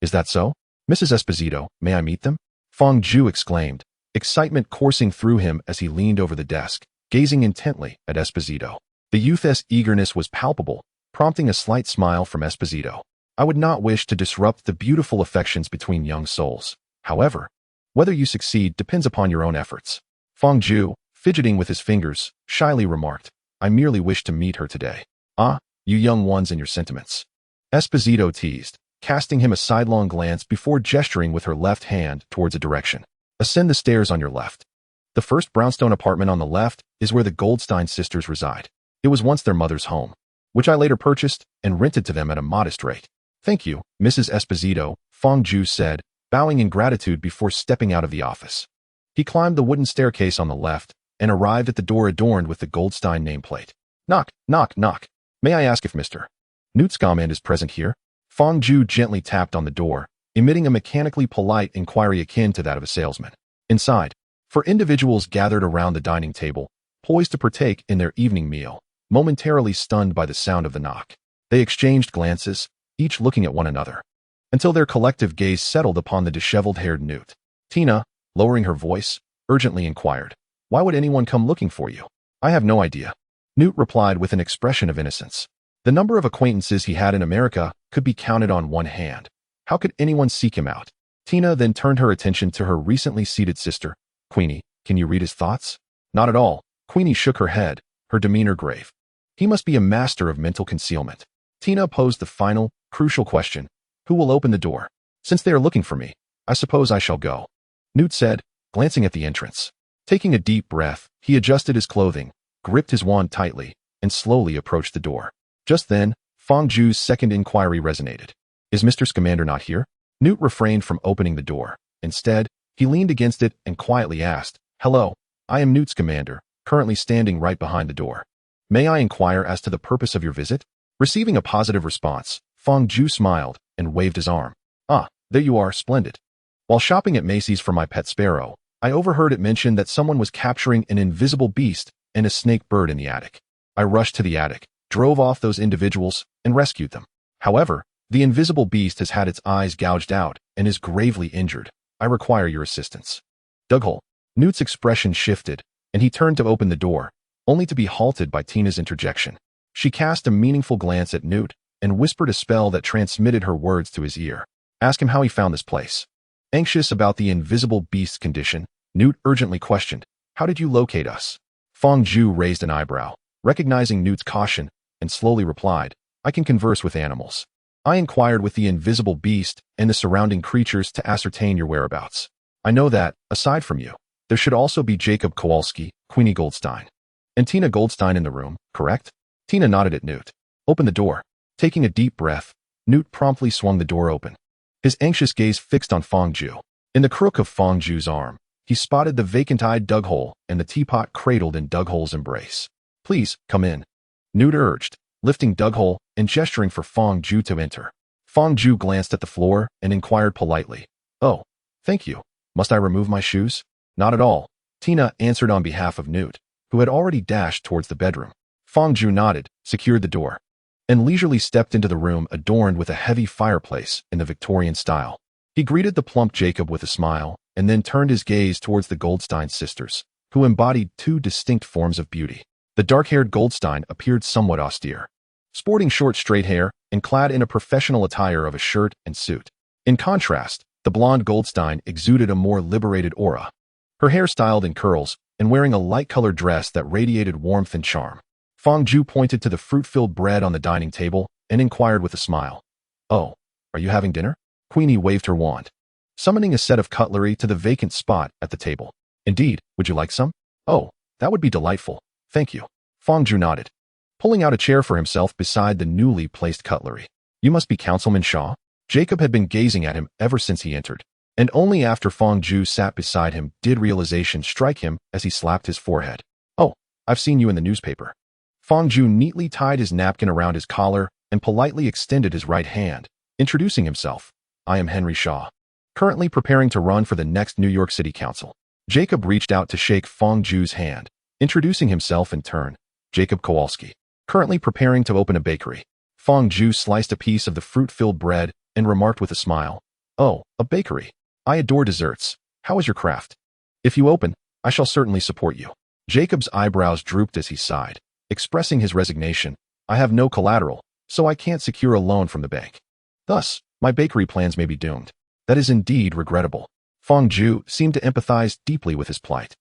Is that so? Mrs. Esposito, may I meet them? Fang Zhu exclaimed, excitement coursing through him as he leaned over the desk, gazing intently at Esposito. The youth's eagerness was palpable, prompting a slight smile from Esposito. I would not wish to disrupt the beautiful affections between young souls. However, whether you succeed depends upon your own efforts. Fang Zhu, fidgeting with his fingers, shyly remarked, I merely wish to meet her today. Ah, you young ones and your sentiments. Esposito teased, casting him a sidelong glance before gesturing with her left hand towards a direction. Ascend the stairs on your left. The first brownstone apartment on the left is where the Goldstein sisters reside. It was once their mother's home, which I later purchased and rented to them at a modest rate. Thank you, Mrs. Esposito, Fang Zhu said, bowing in gratitude before stepping out of the office. He climbed the wooden staircase on the left and arrived at the door adorned with the Goldstein nameplate. Knock, knock, knock. May I ask if Mr. Nutzgomand is present here? Fang Zhu gently tapped on the door, emitting a mechanically polite inquiry akin to that of a salesman. Inside, for individuals gathered around the dining table, poised to partake in their evening meal, momentarily stunned by the sound of the knock. They exchanged glances, each looking at one another, until their collective gaze settled upon the disheveled-haired Newt. Tina, lowering her voice, urgently inquired, Why would anyone come looking for you? I have no idea. Newt replied with an expression of innocence. The number of acquaintances he had in America could be counted on one hand. How could anyone seek him out? Tina then turned her attention to her recently seated sister. Queenie, can you read his thoughts? Not at all. Queenie shook her head, her demeanor grave. He must be a master of mental concealment. Tina posed the final, crucial question. Who will open the door? Since they are looking for me, I suppose I shall go. Newt said, glancing at the entrance. Taking a deep breath, he adjusted his clothing, gripped his wand tightly, and slowly approached the door. Just then, Fang Zhu's second inquiry resonated. Is Mr. Scamander not here? Newt refrained from opening the door. Instead, he leaned against it and quietly asked, Hello, I am Newt Scamander, currently standing right behind the door. May I inquire as to the purpose of your visit? Receiving a positive response, Fang Zhu smiled and waved his arm. Ah, there you are, splendid. While shopping at Macy's for my pet sparrow, I overheard it mentioned that someone was capturing an invisible beast and a snake bird in the attic. I rushed to the attic, drove off those individuals, and rescued them. However, the invisible beast has had its eyes gouged out and is gravely injured. I require your assistance. Dughole. Newt's expression shifted, and he turned to open the door, only to be halted by Tina's interjection. She cast a meaningful glance at Newt and whispered a spell that transmitted her words to his ear. Ask him how he found this place. Anxious about the invisible beast's condition, Newt urgently questioned, How did you locate us? Fang Zhu raised an eyebrow, recognizing Newt's caution, and slowly replied, I can converse with animals. I inquired with the invisible beast and the surrounding creatures to ascertain your whereabouts. I know that, aside from you, there should also be Jacob Kowalski, Queenie Goldstein, and Tina Goldstein in the room, correct? Tina nodded at Newt. Open the door. Taking a deep breath, Newt promptly swung the door open, his anxious gaze fixed on Fang Zhu. In the crook of Fang Zhu's arm, he spotted the vacant-eyed Dughole and the teapot cradled in Dughole's embrace. Please, come in. Newt urged, lifting Dughole and gesturing for Fang Zhu to enter. Fang Zhu glanced at the floor and inquired politely, Oh, thank you. Must I remove my shoes? Not at all. Tina answered on behalf of Newt, who had already dashed towards the bedroom. Fang Zhu nodded, secured the door, and leisurely stepped into the room adorned with a heavy fireplace in the Victorian style. He greeted the plump Jacob with a smile, and then turned his gaze towards the Goldstein sisters, who embodied two distinct forms of beauty. The dark-haired Goldstein appeared somewhat austere, sporting short straight hair and clad in a professional attire of a shirt and suit. In contrast, the blonde Goldstein exuded a more liberated aura, her hair styled in curls and wearing a light-colored dress that radiated warmth and charm. Fang Zhu pointed to the fruit-filled bread on the dining table and inquired with a smile, Oh, are you having dinner? Queenie waved her wand, summoning a set of cutlery to the vacant spot at the table. Indeed, would you like some? Oh, that would be delightful. Thank you. Fang Zhu nodded, pulling out a chair for himself beside the newly placed cutlery. You must be Councilman Shaw? Jacob had been gazing at him ever since he entered, and only after Fang Ju sat beside him did realization strike him as he slapped his forehead. Oh, I've seen you in the newspaper. Fang Ju neatly tied his napkin around his collar and politely extended his right hand, introducing himself. I am Henry Shaw, currently preparing to run for the next New York City Council. Jacob reached out to shake Fang Ju's hand, introducing himself in turn. Jacob Kowalski, currently preparing to open a bakery. Fang Ju sliced a piece of the fruit-filled bread and remarked with a smile, Oh, a bakery. I adore desserts. How is your craft? If you open, I shall certainly support you. Jacob's eyebrows drooped as he sighed, expressing his resignation. I have no collateral, so I can't secure a loan from the bank. Thus, my bakery plans may be doomed. That is indeed regrettable. Fang Ju seemed to empathize deeply with his plight.